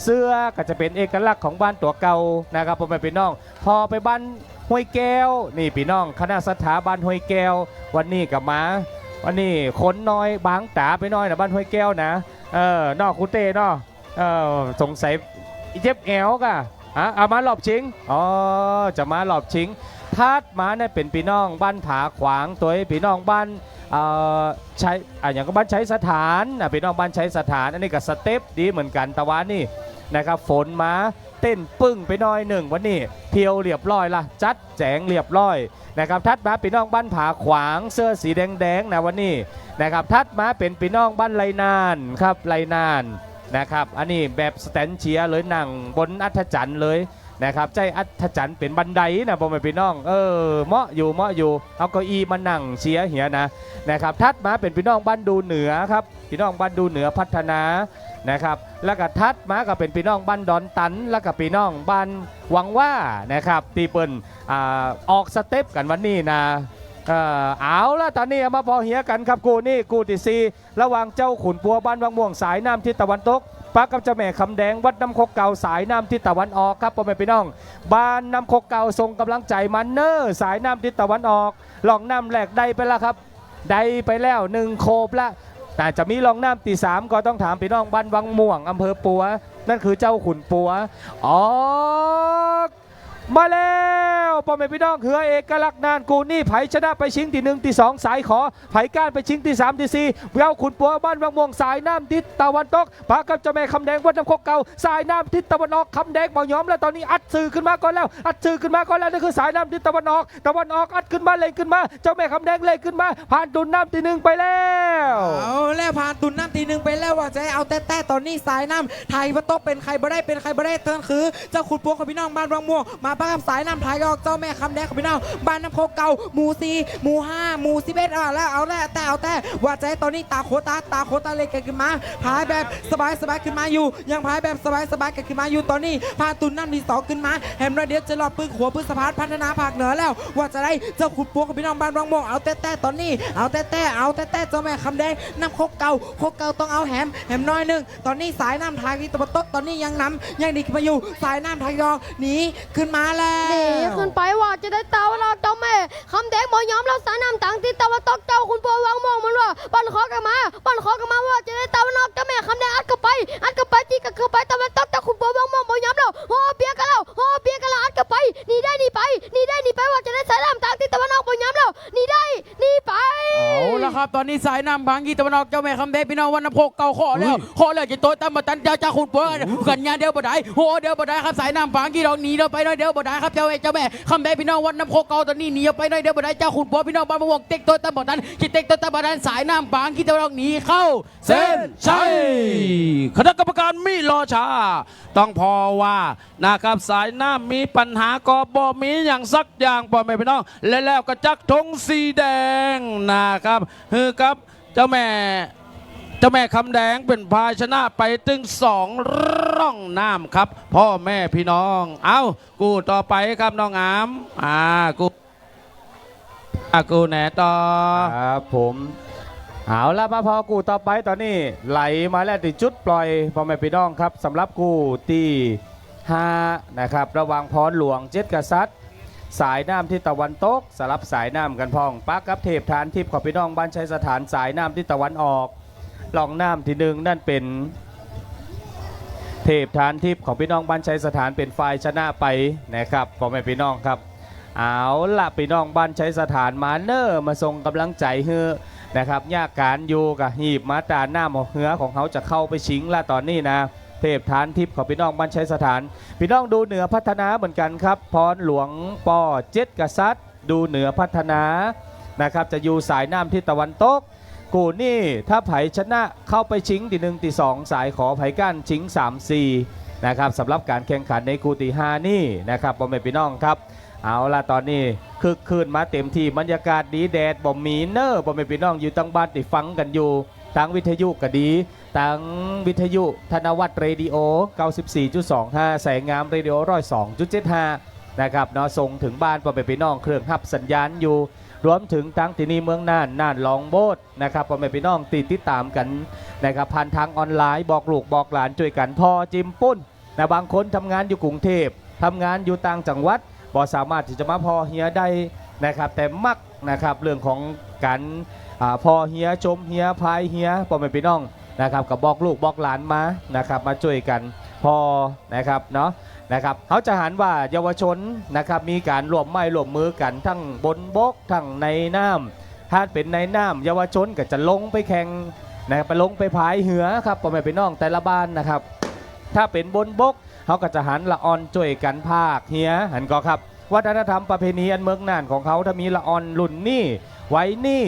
เสื้อก็จะเป็นเอกลักษณ์ของบ้านตัวเก่านะครับพ่อแม่พี่น้องพอไปบ้านห้วยแก้วนี่พี่น้องคณะสถาบันห้วยแก้ววันนี้กับมาวันนี้คนน้อยบางตาไปน้อยนะบ้านห้วยแก้วนะนอกคุเต้เนาะสงสัยเจ็บแอวกะเอามาหลอบชิงจะมาหลอบชิงทัดมาเนี่ยเป็นพี่น้องบ้านผาขวางตัวพี่น้องบ้านใช้อย่างก็บ้านใช้สถานพี่น้องบ้านใช้สถานอันนี้ก็สเต็ปดีเหมือนกันแต่ว่านี่นะครับฝนมาเต้นปึ้งไปหน่อยหนึ่งวันนี้เพียวเรียบร้อยละจัดแจงเรียบร้อยนะครับทัดมาพี่น้องบ้านผาขวางเสื้อสีแดงๆนะวันนี้นะครับทัดมาเป็นพี่น้องบ้านไรนานครับไรนานนะครับอันนี้แบบสแตนเชียร์เลยนั่งบนอัฐจันทร์เลยนะครับใจอัฐจันทร์เป็นบันไดนะพ่อแม่พี่น้องเหมาะอยู่เอาเก้าอี้มานั่งเชียร์เหียนะครับทัดมาเป็นพี่น้องบ้านดูเหนือครับพี่น้องบ้านดูเหนือพัฒนานะครับแล้วก็ทัดมาก็เป็นพี่น้องบ้านดอนตันแล้วก็พี่น้องบ้านหวังว่านะครับตีเปิลออกสเต็ปกันวันนี้นะเอาละตอนนี้มาพอเหียกันครับกูที่4ระหว่างเจ้าขุนปัวบ้านวังม่วงสายน้ำทิศตะวันตกป้ากับเจ้าแม่คำแดงวัดน้ำโคกเก่าสายน้ำทิศตะวันออกครับพ่อแม่พี่น้องบ้านน้ำโคกเก่าส่งกำลังใจมันเนอร์สายน้ำทิศตะวันออกลองน้ำแหลกได้ไปแล้วครับได้ไปแล้ว1โคบละแต่จะมีลองน้ำที่3ก็ต้องถามพี่น้องบ้านวังม่วงอำเภอปัวนั่นคือเจ้าขุนปัวออกมาแล้ว พ่อแม่พี่น้องเหือเอกลักษณ์นานกูนี่ไผชนะไปชิงที่1ที่2สายขอไผก้านไปชิงที่3ที่4เย้าขุนปัวบ้านบางม่วงสายน้ำทิศตะวันตกพากับเจ้าแม่คำแดงวัดน้ำโคกเก่าสายน้ำทิศตะวันออกคำแดงบ่ยอมแล้วตอนนี้อัดสื่อขึ้นมาก่อนแล้วอัดสื่อขึ้นมาก่อนแล้วนี่คือสายน้ำทิศตะวันออกอัดขึ้นมาเล่นขึ้นมาเจ้าแม่คำแดงเล่นขึ้นมาผ่านตุนน้ำที่1ไปแล้ว เอาแล้วผ่านตุนน้ำทีหนึ่งไปแล้วว่าจะให้เอาแต่ตอนนี้สายน้ำไทยว่าโต๊ะเป็นใครบ่ได้เป็นใครบ่ได้นั่นคือเจ้าขุนปัวของพี่น้องบ้านบางม่วงมาป้ากับสายน้ำไทยออกเจ้าแม่คำแดงของพี่น้องบ้านน้ำโคกเก่าหมู่4หมู่5หมู่11แล้วเอาแต่ว่าจะให้ตอนนี้ตาโคตาเล็กกันขึ้นมาพายแบบสบายขึ้นมาอยู่ยังพายแบบสบายกันขึ้นมาอยู่ตอนนี้ผ่านตุนน้ำที่2ขึ้นมาแฮมระเดียวจะรอปืนขัวปืนสะพานพัฒนาภาคเหนือแล้วว่าจะได้เจ้าขุนปัวของพี่น้องบ้านบางม่วงเอาแต่ตอนนี้เอาแต่เจ้าแม่คำแดงน้ำโคกเก่าต้องเอาแฮมน้อยหนึ่งตอนนี้สายน้ำไทยที่ตะวันตกตอนนี้ยังดีขึ้นมาอยู่สายน้ำไทยยองหนีขึ้นมาแล้ว นี่ขึ้นไปว่าจะได้ตาวันออกเจ้าแม่คำแดงบ่ยอมเราสายน้ำต่างทิศตะวันตกเจ้าคุณปัววางมองมันว่าปั้นขอกันมาว่าจะได้ตาวันออกเจ้าแม่คำแดงอัดเข้าไปที่ก็เข้าไปตะวันตกเจ้าคุณปัววางมองบ่ยอมเราโอ้เปียกันแล้วอัดเข้าไปหนีได้หนีไปว่าจะได้สายน้ำต่างทิศตะวันออกบ่ยอมเราหนีไป เอาละครับตอนนี้สายน้ำบางกีตะวันออกเจ้าแม่คำแดงพี่น้องวันน้ำโคกเก่าข้อแล้วจะโตตามมาตันเจ้าคุณปัวกันงานเดียวบ่ได้เดียวบ่ได้ครับสายน้ำบางกีเราหนีเราไปน้อยเดียวบ่ได้ครับเจ้าแม่คำแดงพี่น้องวันน้ำโคกเก่าตอนนี้หนีไปน้อยเดียวบ่ได้เจ้าคุณปัวพี่น้องบ้านมะม่วงเต็กโตตามมาตันเต็กโตตามมาตันสายน้ำบางกีตะวันออกหนีเข้าเส้นชัย คณะกรรมการไม่รอช้าต้องพอว่านะครับสายน้ำมีปัญหาก็บ่มีอย่างสักอย่างพ่อแม่พี่น้องและแล้วก็จักธงสีแดงนะครับคือครับเจ้าแม่คำแดงเป็นภาชนะไปถึง2 ร่องน้ำครับพ่อแม่พี่น้องเอากูต่อไปครับน้องอามกูแหนต่อ ครับผมเอาละมาพอกูต่อไปตอนนี้ไหลมาแล้วติดจุดปล่อยพ่อแม่พี่น้องครับสำหรับกูที่5นะครับระหว่างพรหลวง7 กษัตริย์สายน้ำที่ตะวันตกสลับสายน้ำกันพองปักกับเทพฐานทิพย์ของพี่น้องบ้านชัยสถานสายน้ำที่ตะวันออกหล่องน้ำที่1นั่นเป็นเทพฐานทิพย์ของพี่น้องบ้านชัยสถานเป็นฝ่ายชนะไปนะครับพ่อแม่พี่น้องครับเอาละพี่น้องบ้านชัยสถานมาเนอร์มาส่งกำลังใจเฮือนะครับยากการอยู่กับหีบมาตราหน้าหมอกเหือของเขาจะเข้าไปชิงละตอนนี้นะเทพฐานทิพย์ของพี่น้องบ้านชัยสถานพี่น้องดูเหนือพัฒนาเหมือนกันครับพรหลวงป7 กษัตริย์ดูเหนือพัฒนานะครับจะอยู่สายน้ำที่ตะวันตกกูนี่ถ้าไผ่ชนะเข้าไปชิงที่1ที่2สายขอไผ่ก้านชิง3-4นะครับสำหรับการแข่งขันในกูที่5นี่นะครับพ่อแม่พี่น้องครับเอาละตอนนี้คึกคืนมาเต็มที่บรรยากาศดีแดดบ่มีเนอร์บ่มีพี่น้องอยู่ตั้งบ้านติดฟังกันอยู่ทั้งวิทยุก็ดีทั้งวิทยุธนวัฒน์เรดิโอ 94.25 แสงงามเรดิโอ 102.75 นะครับเนาะส่งถึงบ้านบ่มีพี่น้องเครื่องหับสัญญาณอยู่รวมถึงทั้งที่นี่เมืองน่านลองโบสนะครับบ่มีพี่น้องติดตามกันนะครับผ่านทางออนไลน์บอกลูกบอกหลานช่วยกันพอจิมปุ้นนะบางคนทำงานอยู่กรุงเทพทำงานอยู่ต่างจังหวัดบ่สามารถที่จะมาพอเฮียได้นะครับแต่มักนะครับเรื่องของการพอเฮียชมเฮียพายเฮียพ่อแม่พี่น้องนะครับกับบอกลูกบอกหลานมานะครับมาช่วยกันพอนะครับเนาะนะครับเขาจะหันว่าเยาวชนนะครับมีการร่วมไม้ร่วมมือกันทั้งบนบกทั้งในน้ำถ้าเป็นในน้ำเยาวชนก็จะลงไปแข่งนะครับไปลงไปพายเหือครับพ่อแม่พี่น้องแต่ละบ้านนะครับถ้าเป็นบนบกเขาก็จะหันละออนช่วยกันภาคเฮียหันก็ครับวัฒนธรรมประเพณีอันเมืองน่านของเขาถ้ามีละออนรุ่นนี่ไว้นี่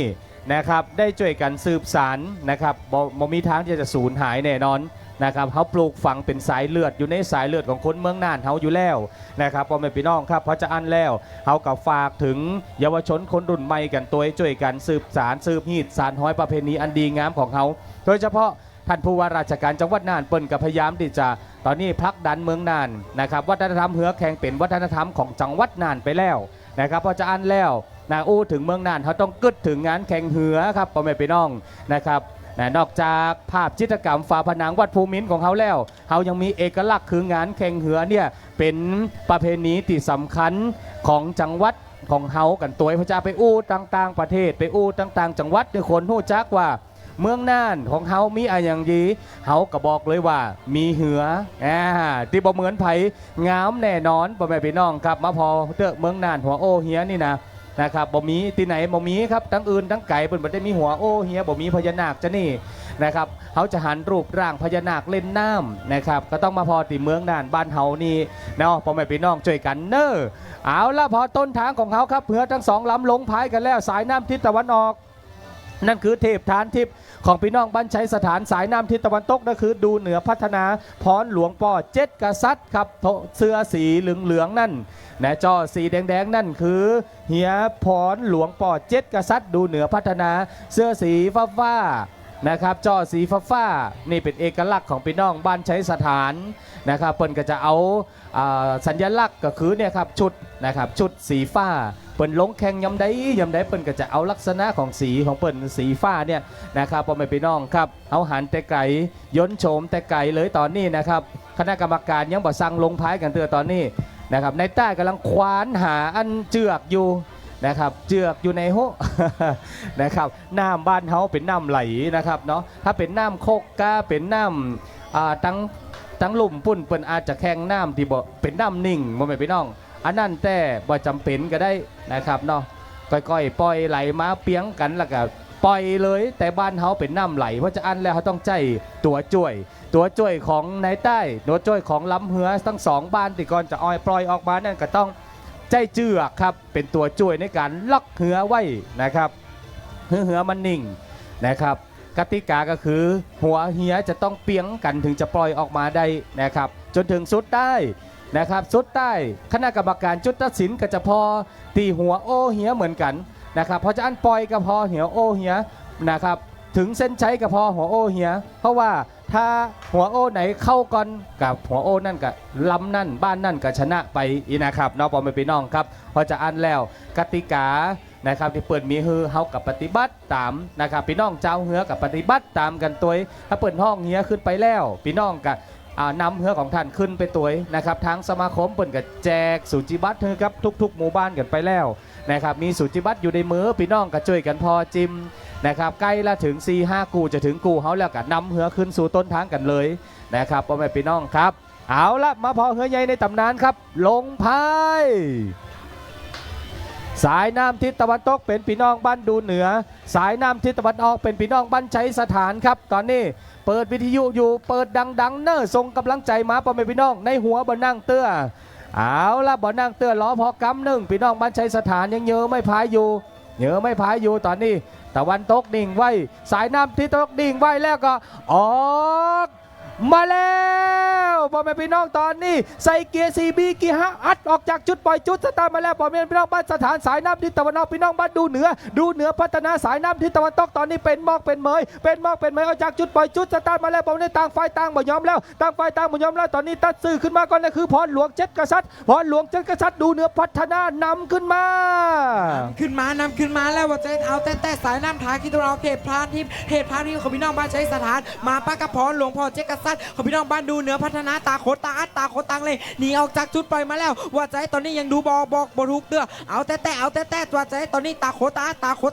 นะครับได้ช่วยกันสืบสารนะครับบ่มีทางที่จะสูญหายแน่นอนนะครับเขาปลูกฝังเป็นสายเลือดอยู่ในสายเลือดของคนเมืองน่านเขาอยู่แล้วนะครับพ่อแม่พี่น้องครับเพราะจะอันแล้วเขาก็ฝากถึงเยาวชนคนรุ่นใหม่กันตัวช่วยกันสืบสารสืบฮีดสารห้อยประเพณีอันดีงามของเขาโดยเฉพาะท่านผู้ว่าราชการจังหวัดน่านเปิ้นกับพยายามที่จะตอนนี้ผลักดันเมืองน่านนะครับวัฒนธรรมเหือแข่งเป็นวัฒนธรรมของจังหวัดน่านไปแล้วนะครับพอจะอันแล้วนะอู้ถึงเมืองน่านเขาต้องกึดถึงงานแข่งเหือครับพ่อแม่พี่น้องนะครับนอกจากภาพจิตรกรรมฝาผนังวัดภูมินทร์ของเขาแล้วเขายังมีเอกลักษณ์คืองานแข่งเหือเนี่ยเป็นประเพณีที่สำคัญของจังหวัดของเขากันตัวพระเจ้าไปอู้ต่างๆประเทศไปอู้ต่างๆจังหวัดเนี่ยคนหู้จักว่า เมืองน่านของเฮามีอะไรอย่างดีเฮาก็บอกเลยว่ามีเหือที่บ่เหมือนไผงามแน่นอนพ่อแม่พี่น้องครับมาพอเตอะเมืองน่านหัวโอเฮียนี่นะครับบ่มีที่ไหนบ่มีครับทั้งอื่นทั้งไก่เพิ่นบ่ได้มีหัวโอเฮียบ่มีพญานาคจะนี่นะครับเขาจะหันรูปร่างพญานาคเล่นน้ำนะครับก็ต้องมาพอที่เมืองน่านบ้านเฮานี่เนาะพ่อแม่พี่น้องช่วยกันเน้อเอาละพอต้นทางของเขาครับเพื่อทั้งสองลำลงพายกันแล้วสายน้ำทิศตะวันออกนั่นคือเทพฐานทิพย์ของพี่น้องบ้านชัยสถานสายน้ำทิศตะวันตกนั่นคือดูเหนือพัฒนาพรหลวงป่อเจ็ดกษัตริย์ครับเสื้อสีเหลืองๆนั่นนะจอสีแดงๆนั่นคือเฮียพรหลวงป่อเจ็ดกษัตริย์ดูเหนือพัฒนาเสื้อสีฟ้านะครับจอสีฟ้านี่เป็นเอกลักษณ์ของพี่น้องบ้านชัยสถานนะครับเปิ้นก็จะเอาสัญลักษณ์ก็คือเนี่ยครับชุดนะครับชุดสีฟ้าเปิ้นลงแข่งยำใดเปิ้นก็จะเอาลักษณะของสีของเปิ้นสีฟ้าเนี่ยนะครับพ่อแม่พี่น้องครับเอาหันแต่ไก่ย้นโฉมแต่ไก่เลยตอนนี้นะครับคณะกรรมการยังบ่สั่งลงพายกันเตือตอนนี้นะครับในใต้กำลังควานหาอันเจือกอยู่นะครับเจือกอยู่ในโฮ นะครับน้ำบ้านเขาเป็นน้ำไหลนะครับเนาะถ้าเป็นน้ำโคกกาเป็นน้ำตั้งลุ่มปุ่นเปิ้นอาจจะแข่งน้ำที่บ่เป็นน้ำนิ่งบ่แม่นพี่น้องอันนั้นแต่บ่จำเป็นก็ได้นะครับเนาะก้อยๆปล่อยไหลมาเปียงกันแล้วก็ปล่อยเลยแต่บ้านเขาเป็นน้ำไหลเพราะจะอันแล้วเขาต้องใจตัวจ่วยของในใต้ตัวจ่วยของลำเหือทั้งสองบ้านที่ก่อนจะอ้อยปล่อยออกมานั่นก็ต้องใจเจือกครับเป็นตัวจ่วยในการล็อกเหือไว้นะครับเหือมันนิ่งนะครับกติกาก็คือหัวเหียจะต้องเปียงกันถึงจะปล่อยออกมาได้นะครับจนถึงสุดได้นะครับสุดใต้คณะกรรมการจุดตัดสินก็จะพอตีหัวโอเหียเหมือนกันนะครับเพราะจะอันปล่อยก็พอหัวโอเหียนะครับถึงเส้นชัยก็พอหัวโอเหียเพราะว่าถ้าหัวโอไหนเข้าก่อนกับหัวโอนั่นกับลำนั่นบ้านนั่นก็ชนะไปอีนะครับน้องปอมเป็นพี่น้องครับพอจะอันแล้วกติกานะครับที่เปิดมีฮือเฮากับปฏิบัติตามนะครับพี่น้องเจ้าเหือกับปฏิบัติตามกันตัวถ้าเปิดห้องเหียขึ้นไปแล้วพี่น้องกับนำเหือของท่านขึ้นไปตัวนะครับทางสมาคมเปิดกับแจกสุจิบัตรเฮือครับทุกๆหมู่บ้านกันไปแล้วนะครับมีสุจิบัตรอยู่ในมือพี่น้องก็ช่วยกันพอจิมนะครับใกล้ละถึง 4-5 กูจะถึงกูเฮาแล้วก็นำเหือขึ้นสู่ต้นทางกันเลยนะครับพ่อแม่พี่น้องครับเอาละมาพอเหือใหญ่ในตำนานครับลงพายสายน้ำทิศตะวันตกเป็นพี่น้องบ้านดูเหนือสายน้ำทิศตะวันออกเป็นพี่น้องบ้านชัยสถานครับตอนนี้เปิดวิทยุอยู่เปิดดังๆเนอส่งกำลังใจมาพ่อแม่พี่น้องในหัวบ่นั่งเตื้อเอาละบ่นั่งเตื้อล้อพอกำหนึ่งพี่น้องบ้านชัยสถานยังเยอะไม่พายอยู่ตอนนี้ตะวันตกดิ่งไว้สายน้ำทิศตะวันตกดิ่งไว้แล้วก็ออกมาแล้วพ่อแม่พี่น้องตอนนี้ใส่เกียร์ 4B เกียร์ 5อัดออกจากจุดปล่อยจุดสตาร์ทมาแล้วพ่อแม่พี่น้องบ้านสถานสายน้ำทิศตะวันออกพี่น้องบ้านดูเหนือพัฒนาสายน้ำทิศตะวันตกตอนนี้เป็นหมอกเป็นเมยออกจากจุดปล่อยจุดสตาร์ทมาแล้วพ่อแม่ต่างฝ่ายต่างบ่ยอมแล้วตอนนี้ตัดสื่อขึ้นมาก่อนนะคือพรหลวงเจ็ดกษัตริย์ดูเหนือพัฒนานำขึ้นมาน ขึ้นมาแล้วว่าจะเอาแต่สายน้ำทางที่ตัวเราเทพพานทิพย์ของพี่น้องบ้านชัยสถานมาปะกระพรหลวงพ่อเจ็ดกษัตริย์ของพี่น้องบ้านดูเหนือพัฒนาตาโคตาอัดตาโคตังเลยหนีออกจากจุดปล่อยมาแล้วว่าใจตอนนี้ยังดูบอกทุกเดือเอาแต่ตัวใจตอนนี้ตาโคต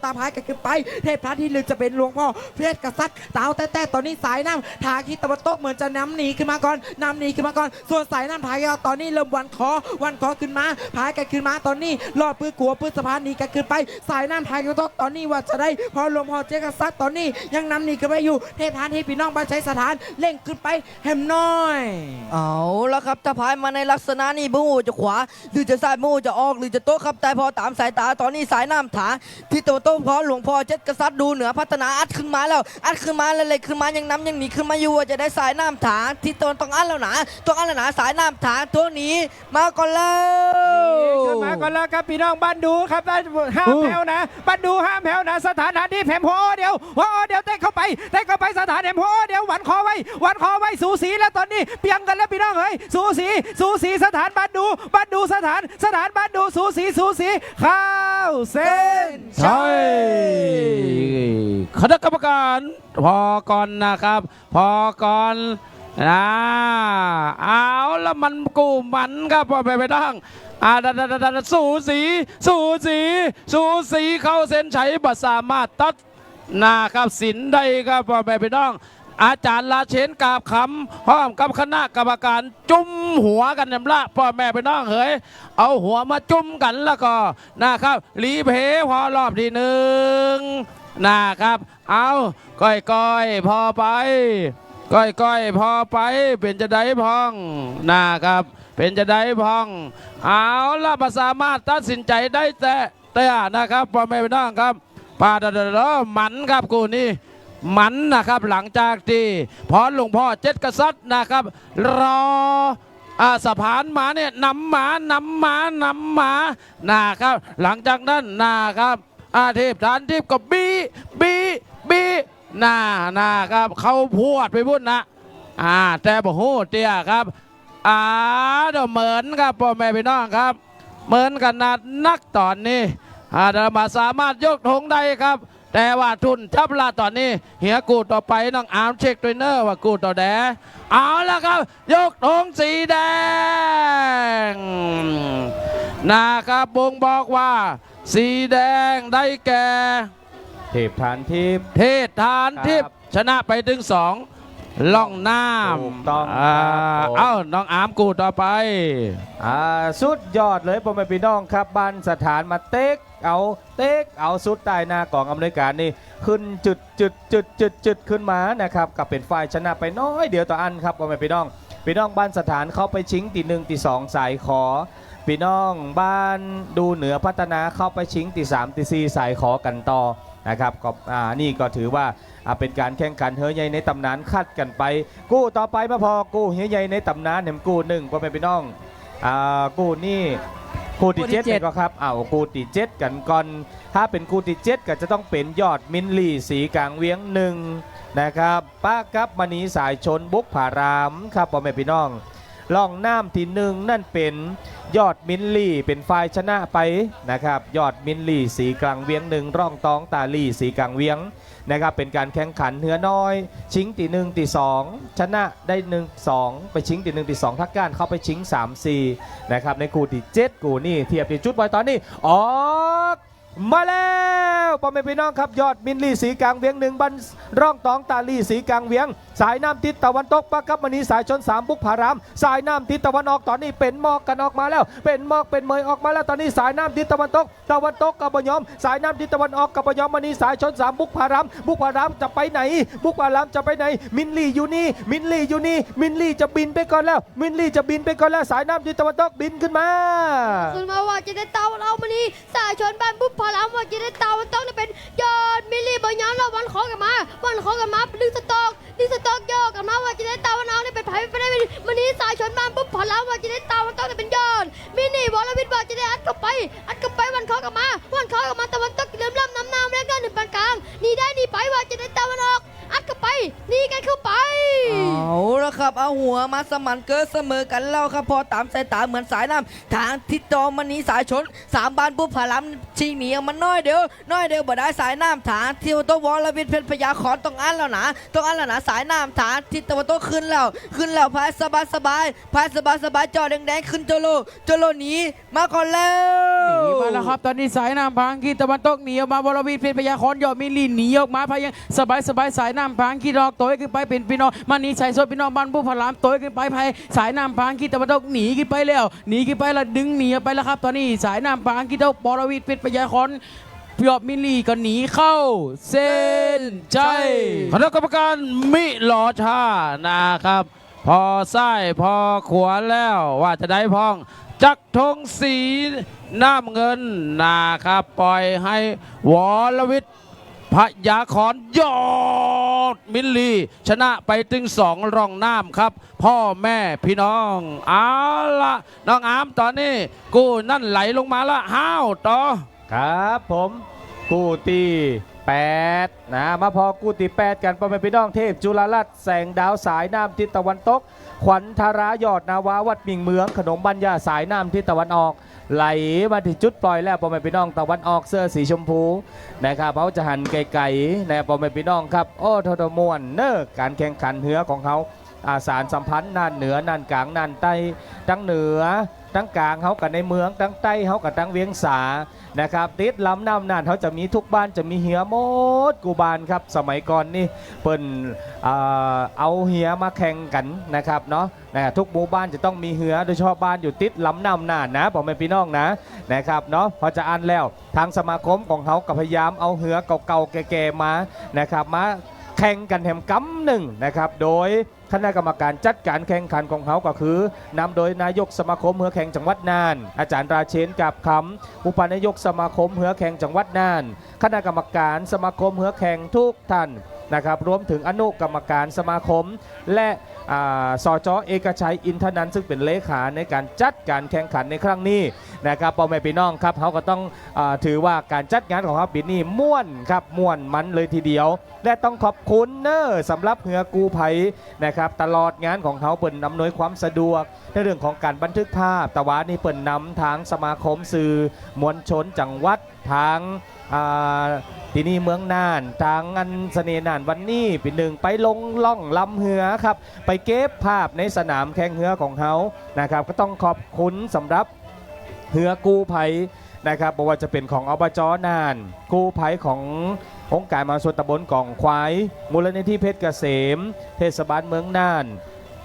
าพายกันขึ้นไปเทพพานที่ลึกจะเป็นหลวงพ่อเพชรกษัตริย์เอาแต่ตอนนี้สายน้ำทางที่ตะวันตกเหมือนจะน้ำหนีขึ้นมาก่อนส่วนสายน้ำทางตอนนี้เริ่มวันคอขึ้นมาพายกันขึ้นมาตอนนี้รอดปืนกัวปืนสะพานหนีกันขึ้นไปสายน้ำทางตอนนี้ว่าจะได้พอหลวงพ่อเจ้ากษัตริย์ตอนนี้ยังนำหนีกันไปอยู่เทพพานที่พี่น้องบ้านชัยสถานเร่งขึ้นไปแฮมน้อยเอาละครับถ้าพายมาในลักษณะนี้บูจะขวาหรือจะซ้ายบูจะออกหรือจะโต๊ะครับแต่พอตามสายตาตอนนี้สายน้ำถาที่ตัวโต๊ะพอหลวงพ่อเจ็ดกษัตริย์ดูเหนือพัฒนาอัดขึ้นมาแล้วเลยขึ้นมายังน้ำยังหนีขึ้นมาอยู่จะได้สายน้ำถาที่ตัวต้องอัดแล้วนะสายน้ำถาตัวนี้มาก่อนแล้วขึ้นมาก่อนแล้วครับพี่น้องบ้านดูครับห้ามแผ่วนะบ้านดูห้ามแผ่วนะสถานที่แผ่หัวเดียวเตะเข้าไปสถานแผ่หัวเดียวหวันคอไว้สูสีแล้วตอนนี้เปียงกันแล้วพี่น้องเฮ้ยสูสีสถานบ้านดูสถานบ้านดูสูสีเข้าเส้นชัย คณะกรรมการพอก่อนนะครับพอก่อนนะเอาแล้วมันกูมันครับพอไปต้องสูสีเข้าเส้นชัยบัสามารถตัด นะครับสินได้ครับพ่อแม่พี่น้อง อาจารย์ลาเชนกาบคำพร้อมกับคณะกรรมการจุ่มหัวกันนำละพ่อแม่พี่น้องเฮ้ยเอาหัวมาจุ่มกันแล้วก็นะครับรีเพย์พอรอบที่หนึ่งนะครับเอาก้อยๆพอไปก้อยๆพอไปเป็นจะได้พองนะครับเป็นจะได้พองเอาละมาสามารถตัดสินใจได้แต่นะครับพ่อแม่พี่น้องครับปาดหมันครับกูนี่มันนะครับหลังจากที่พรหลวงพ่อเจ็ดกษัตริย์นะครับรอสะพานมาเนี่ยนำมานะครับหลังจากนั้นนะครับเทพฐานทิพย์ก็บีนะครับเขาพวดไปพุ่นนะแต่บ่ฮู้เตี้ยครับเดี๋ยวเหมือนครับพ่อแม่พี่น้องครับเหมือนกันนักตอนนี้เรามาสามารถยกธงได้ครับแต่ว่าทุนจับลาตอนนี้เฮียกูต่อไปน้องอาร์มเช็คด้วยเนอร์ว่ากูต่อแดเอาแล้วครับยกธงสีแดงนะครับบ่งบอกว่าสีแดงได้แก่ เทพฐานทิพย์ เทศทานทิพย์ชนะไปถึง2ล่องน้ ถูกต้อง ำ ครับผม เอ้าน้องอาร์มกูต่อไป สุดยอดเลยพ่อแม่พี่น้องครับบ้านสถานมาเต็กเอาสุดใต้หน้ากองอำนวยการนี่ขึ้นจุดขึ้นมานะครับกับเป็นฝ่ายชนะไปน้อยเดียวต่ออันครับพ่อแม่พี่น้องบ้านสถานเข้าไปชิงตี1ตี2สายขอพี่น้องบ้านดูเหนือพัฒนาเข้าไปชิงตี3ตี4สายขอกันต่อนะครับก็นี่ก็ถือว่าเป็นการแข่งขันเฮ้ยใหญ่ในตำนานคัดกันไปกู้ต่อไปมาพอกู้เฮ้ยใหญ่ในตำนานเนี่ยกู้1พ่อแม่พี่น้องกู้นี่คู่ที่7ก็ครับคู่ที่7กันก่อนถ้าเป็นคู่ที่7ก็จะต้องเป็นยอดมินลี่สีกลางเวียง1นะครับป้ากับมณีสายชนบุกผารามครับพ่อแม่พี่น้องล่องน้ำที่1นั่นเป็นยอดมินลี่เป็นฝ่ายชนะไปนะครับยอดมินลี่สีกลางเวียง1ร่องตองตาลี่สีกลางเวียงนะครับเป็นการแข่งขันเหือน้อยชิงตี1ตี2ชนะได้1-2ไปชิงตี1ตี2ทักการเข้าไปชิง3-4นะครับในคู่ที่7คู่นี่เทียบที่จุดไว้ตอนนี้ออกมาแล้วพ่อแม่พี่น้องครับยอดมินลี่สีกลางเวียง1บันร่องตองตาลี่สีกลางเวียงสายน้ำทิศตะวันตกปะกับมณีสายชน3บุกผารามสายน้ำทิศตะวันออกตอนนี้เป็นหมอกกันออกมาแล้วเป็นหมอกเป็นเมยออกมาแล้วตอนนี้สายน้ำทิศตะวันตกกับบยอมสายน้ำทิศตะวันออกกับบยอมมณีสายชน3บุกผารามจะไปไหนบุกผารามจะไปไหนมินลี่อยู่นี่มินลี่จะบินไปก่อนแล้วสายน้ำทิศตะวันตกบินขึ้นมาว่าจะได้เตาเอามานี่สายชนบ้านปุ๊บพอแล้วว่าจะได้เตามันต้องเป็นยอดมิลลี่บอลย้ำเราวันขอกันมาดึงสต๊อกโยกกันมาว่าจะได้เตาน้องนี่เป็นไผ่ไม่ได้มันนี้สายชนบ้านปุ๊บพอแล้วว่าจะได้เตามันต้องเป็นยอดมินี่วอลวิทย์ว่าจะได้อัดเข้าไปวันขอกันมาตะวันตกเริ่มน้ำแล้วก็1ปานกลางนี่ได้นี่ไปว่าจะได้เตามันออกอัดเข้าไปนี่กันเข้าไปเอาละครับเอาหัวมาสมันเกิดเสมอกันแล้วครับพอตามสายตาเหมือนสายน้ำทางทิศตอมันนี้สายชน3บานปุ๊บผาล้ำชิงหนีมันน้อยเดียวบ่ได้สายน้ำทางที่ตะวรวิทย์เพชรพยาขอนต้องอันแล้วนะสายน้ำทางทิศตะวันตกขึ้นแล้วพายสบายจอแดงขึ้นโจโลหนีมาก่อนแล้ว หนีมาแล้วครับตอนนี้สายน้ำพังกีตะวันตกหนีออกมาบรวีเพชรพยาคอนยอดมิลลีหนีออกมาพยังสบายสายน้ำพังกีดอกตัวขึ้นไปเป็นพี่น้องมันนี่ใส่โซพี่น้องบ้านผู้พลามตัวขึ้นไปพายสายน้ำพังกีตะวันตกหนีขึ้นไปแล้วดึงหนีไปแล้วครับตอนนี้สายน้ำพังกีตะบรวีเพชรพยาคอนยอดมิลลีก็หนีเข้าเส้นใจคณะกรรมการมิหลอชานะครับพอซ้ายพอขวาแล้วว่าจะได้พ้องจักรธงสีน้ำเงินนะครับปล่อยให้วรวิทย์พยาขอนยอดมิลลีชนะไปถึง2ร่องน้ำครับพ่อแม่พี่น้องเอาละน้องอามตอนนี้กูนั่นไหลลงมาละห้าวต่อครับผมกู้ตี8มาพอกู้ตี8กันพ่อแม่พี่น้องเทพจุฬาลัตน์แสงดาวสายน้ำทิศตะวันตกขวัญธารายอดนาวาวัดมิ่งเมืองขนมบัญญาสายน้ำทิศตะวันออกไหลมาที่จุดปล่อยแล้วพ่อแม่พี่น้องตะวันออกเสื้อสีชมพูนะครับเขาจะหันไกลๆนะพ่อแม่พี่น้องครับโอ้ทอดมวนเนอการแข่งขันเหือของเขา สารสัมพันธ์น่านเหนือน่านกลางน่านใต้ทั้งเหนือทั้งกลางเขากับในเมืองทั้งใต้เขากับทั้งเวียงสานะครับติดลำน้ำน่านเขาจะมีทุกบ้านจะมีเหียหมดกูบานครับสมัยก่อนนี่เปิ้นเอาเหียมาแข่งกันนะครับเนาะทุกหมู่บ้านจะต้องมีเหือโดยเฉพาะบ้านอยู่ติดลำน้ำน่านนะบอกแม่พี่น้องนะครับเนาะพอจะอ่านแล้วทางสมาคมของเขาก็พยายามเอาเหือเก่าๆแก่ๆมานะครับมาแข่งกันแถมกำหนึ่งนะครับโดยคณะกรรมการจัดการแข่งขันของเขาก็คือนำโดยนายกสมาคมเหือแข่งจังหวัดน่านอาจารย์ราเชนกับคำอุปนายกสมาคมเหือแข่งจังหวัดน่านคณะกรรมการสมาคมเหือแข่งทุกท่านนะครับรวมถึงอนุกรรมการสมาคมและสจ.เอกชัยอินทนันท์ซึ่งเป็นเลขาในการจัดการแข่งขันในครั้งนี้นะครับพ่อแม่พี่น้องครับเขาก็ต้องถือว่าการจัดงานของเขาปีนี้ม่วนครับม่วนมันเลยทีเดียวและต้องขอบคุณสำหรับเหือกูไผ่นะครับตลอดงานของเขาเปิ่นอำนวยความสะดวกในเรื่องของการบันทึกภาพแต่ว่านี่เปิ่นนำทางสมาคมสื่อมวลชนจังหวัดทางที่นี่เมืองน่านทางอันเสน่ห์น่านวันนี้ปีหนึ่งไปลงล่องลำเหือครับไปเก็บภาพในสนามแข่งเหือของเขานะครับก็ต้องขอบคุณสำหรับเหือกูไผ่นะครับบอกว่าจะเป็นของอบจ.น่านกูไผ่ขององค์การมหาชนตำบลกองควายมูลนิธิเพชรเกษมเทศบาลเมืองน่าน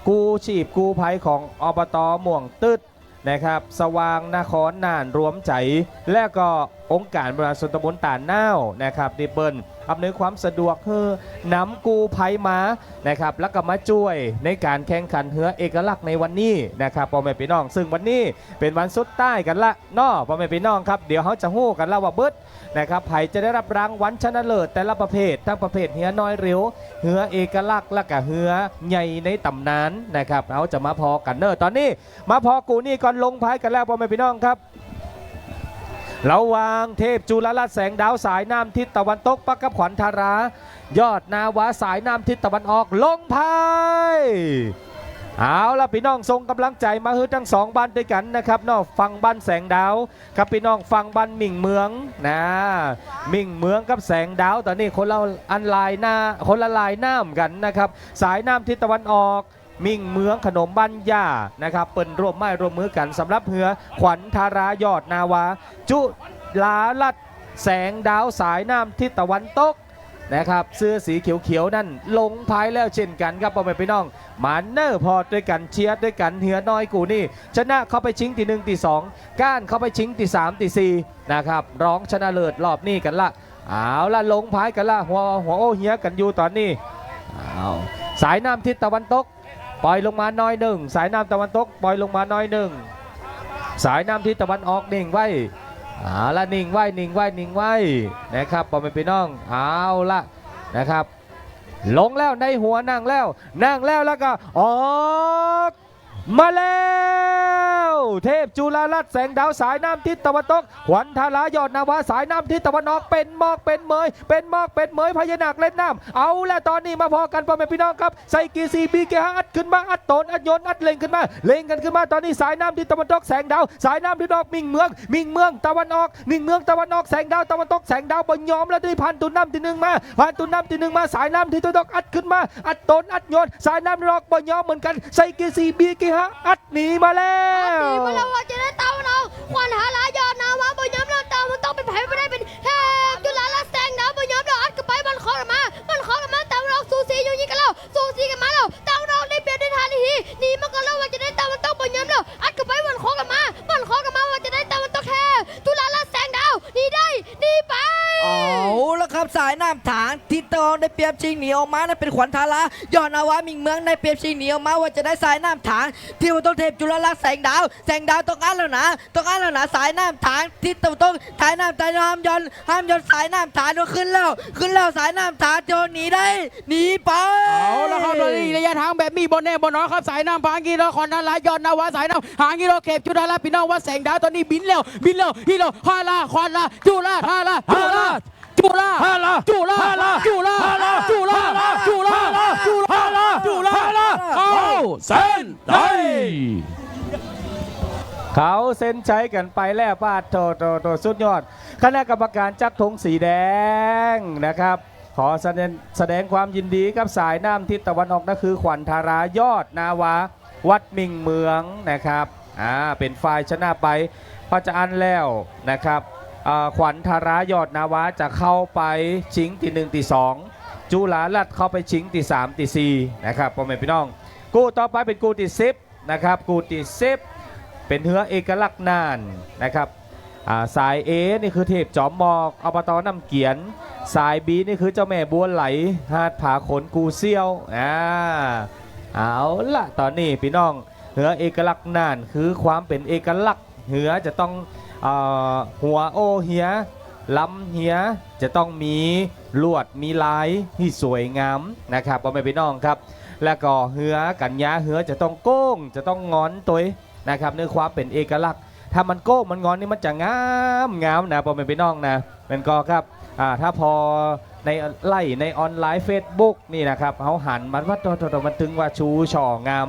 กูชีพกูไผ่ของอบต.ม่วงตึดนะครับสว่างนครน่านรวมใจและก็องค์การบริหารส่วนตำบลตาดน่าวนะครับดิเปิลอำนวยความสะดวกเพื่อนำกูไผ่มานะครับแล้วก็มาช่วยในการแข่งขันเหือเอกลักษณ์ในวันนี้นะครับพ่อแม่พี่น้องซึ่งวันนี้เป็นวันสุดใต้กันละเนาะพ่อแม่พี่น้องครับเดี๋ยวเขาจะฮู้กันแล้วว่าเบิดนะครับไผ่จะได้รับรางวัลชนะเลิศแต่ละประเภททั้งประเภทเหือน้อยเร็วเหือเอกลักษณ์และก็เหือใหญ่ในตำนานนะครับเราจะมาพอกันตอนนี้มาพอกูนี่ก่อนลงพายกันแล้วพ่อแม่พี่น้องครับระหว่างเทพจุลรัตน์แสงดาวสายน้ำทิศตะวันตกปะกับขวัญธารายอดนาวาสายน้ำทิศตะวันออกลงพายเอาล่ะพี่น้องส่งกำลังใจมาฮือทั้งสองบ้านด้วยกันนะครับนอกฟังบ้านแสงดาวกับพี่น้องฟังบ้านมิ่งเมืองนะมิ่งเมืองกับแสงดาวตอนนี้คนละอันลายหน้าคนละลายน้ำกันนะครับสายน้ำทิศตะวันออกมิ่งเมืองขนมบ้านย่านะครับเปิ่นร่วมไม้ร่วมมือกันสำหรับเหือขวัญธารายอดนาวาจุลาลัดแสงดาวสายน้ำทิศตะวันตกนะครับเสื้อสีเขียวๆนั่นลงพายแล้วเช่นกันครับพ่อแม่พี่น้องมาเนอร์พอด้วยกันเชียร์ด้วยกันเหือน้อยกูนี่ชนะเข้าไปชิงที่1ที่2ก้านเข้าไปชิงที่3ที่4นะครับร้องชนะเลิศรอบนี้กันละเอาละลงพายกันละหัวโอเหียกันอยู่ตอนนี้สายน้ำทิศตะวันตกปล่อยลงมาน้อยหนึ่งสายน้ำตะวันตกปล่อยลงมาน้อยหนึ่งสายน้ำทิศตะวันออกนิ่งไว้ละนิ่งไว้นิ่งไว้นิ่งไว้นะครับพ่อแม่พี่น้องเอาละนะครับลงแล้วในหัวนั่งแล้วแล้วก็ออกมาแล้วเทพจุลรัตน์แสงดาวสายน้ำทิศตะวันตกขวัญธารายอดนาวาสายน้ำทิศตะวันออกเป็นหมอกเป็นเมยพญานาคเล่นน้ำเอาแล้วตอนนี้มาพอกันพ่อแม่พี่น้องครับใส่กีซีบีเกอัดขึ้นมาอัดโตนอัดโยนอัดเล่งขึ้นมาเล่งกันขึ้นมาตอนนี้สายน้ำทิศตะวันตกแสงดาวสายน้ำทิศออกมิ่งเมืองตะวันออกมิ่งเมืองตะวันออกแสงดาวตะวันตกแสงดาวบนยอมแล้วที่พันตุนน้ำที่1มาพันตุนน้ำที่1มาสายน้ำทิศตะวันตกอัดขึ้นมาอัดโตนอัดโยนสายน้ำทิศออกบนยอมเหมือนกันใส่กีซีบีเกอัดหนีมาแล้วว่าจะได้เต้าเราขวัญหารายอดนาวาบนย้ำเราเต้ามันต้องเป็นไผ่ไม่ได้เป็นเทพจุฬาลักษณ์แสงดาวบนย้ำเราอัดกันไปมันคอกันมาเต้าเราสูสีอยู่ยิ่งกันเราสูสีกันมาเราเต้าเราได้เปรียบได้ทันทีนี่มันก็เราว่าจะได้เต้ามันต้องบนย้ำเราอัดกันไปมันคอกันมาว่าจะได้เต้ามันต้องแค่จุฬาลักษณ์แสงดาวนี่ได้นี่ไปเอาละครับสายน้ำถางทิศตะวันออกได้เปรียบชิงหนีออกมานะเป็นขวัญธารายอดนาวามิ่งเมืองได้เปรียบชิงหนีออกมาว่าจะได้สายน้ำถางที่มันต้องเทพจุลลักษณ์แสงดาวต้องอันแล้วนะสายน้ำถางทิศตะวันตกสายน้ำถางห้ามยนต์สายน้ำถางขึ้นแล้วสายน้ำถางจะหนีได้หนีไปเอาละครับตอนนี้ระยะทางแบบมีบนแน่บนน้อยครับสายน้ำพางกิโลขวัญธารายอดนาวาสายน้ำหางกิโลเก็บจุฬาลักษณ์พี่น้องว่าแสงดาวตอนนี้บินแล้วฮิโลฮาลาขวัญลาจุฬาฮาลาจุฬาเอาเส้นได้ เขาเซ็นใช้กันไปแล้วป้าโตสุดยอดคณะกรรมการจักรธงสีแดงนะครับ ขอแสดงความยินดีกับสายน้ำทิศตะวันออกนั่นคือขวัญธารายอดนาวาวัดมิ่งเมืองนะครับเป็นฝ่ายชนะไปพอจะอันแล้วนะครับขวัญธารายอดนาวาจะเข้าไปชิงที่1ที่2จุฬาลัดเข้าไปชิงที่3ที่4นะครับพ่อแม่พี่น้องกูต่อไปเป็นกูที่10นะครับกูที่10เป็นเหือเอกลักษณ์น่านนะครับสาย A นี่คือเทพจอมหมอกอบตน้ำเกียนสาย B นี่คือเจ้าแม่บัวไหลหาดผาขนกูเซียวเอาละตอนนี้พี่น้องเหือเอกลักษณ์น่านคือความเป็นเอกลักษณ์เหือจะต้องหัวโอเหียลำเหียจะต้องมีลวดมีลายที่สวยงามนะครับพ่อแม่พี่น้องครับแล้วก็เหือกันยาเหือจะต้องโก้งจะต้องงอนตัวนะครับในความเป็นเอกลักษณ์ถ้ามันโก้มันงอนนี่มันจะงามนะพ่อแม่พี่น้องนะเป็นก็ครับถ้าพอในไล่ในออนไลน์ Facebook นี่นะครับเขาหันมันว่าตัวมันถึงว่าชูช่องาม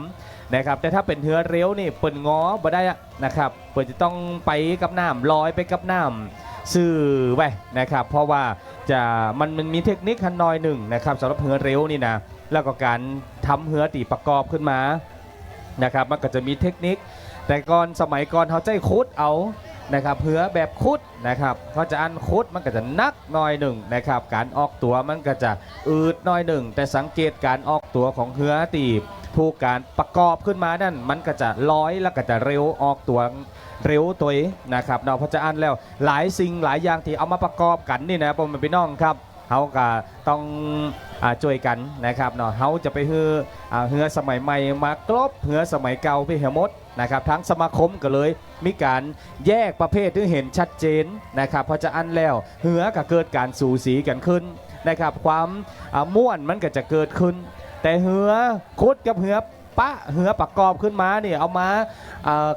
นะครับแต่ถ้าเป็นเหือเร็วนี่เปิ่นง้อบ่ได้นะครับเปิ่นจะต้องไปกับน้ำลอยไปกับน้ำซื่อไว้นะครับเพราะว่าจะมันมีเทคนิคขั้นน้อยหนึ่งนะครับสำหรับเหือเร็วนี่นะแล้วก็การทำเหือตีประกอบขึ้นมานะครับมันก็จะมีเทคนิคแต่ก่อนสมัยก่อนเขาใจคุดเอานะครับเหือแบบคุดนะครับเขาจะอันคุดมันก็จะนักน้อยหนึ่งนะครับการออกตัวมันก็จะอืดน้อยหนึ่งแต่สังเกตการออกตัวของเหือตีผู้การประกอบขึ้นมานั่นมันก็จะลอยแล้วก็จะเร็วออกตัวเร็วตัวนะครับเราพอจะอันแล้วหลายสิ่งหลายอย่างที่เอามาประกอบกันนี่นะพ่อแม่พี่น้องครับเขาก็ต้องช่วยกันนะครับเนาะเขาจะไปเหือสมัยใหม่มากรบเหือสมัยเก่าไปเหือมดนะครับทั้งสมาคมก็เลยมีการแยกประเภทที่เห็นชัดเจนนะครับพอจะอันแล้วเหือก็เกิดการสูสีกันขึ้นนะครับความม่วนมันก็จะเกิดขึ้นแต่เหือคุดกับเหือเหือประกอบขึ้นมาเนี่ยเอามา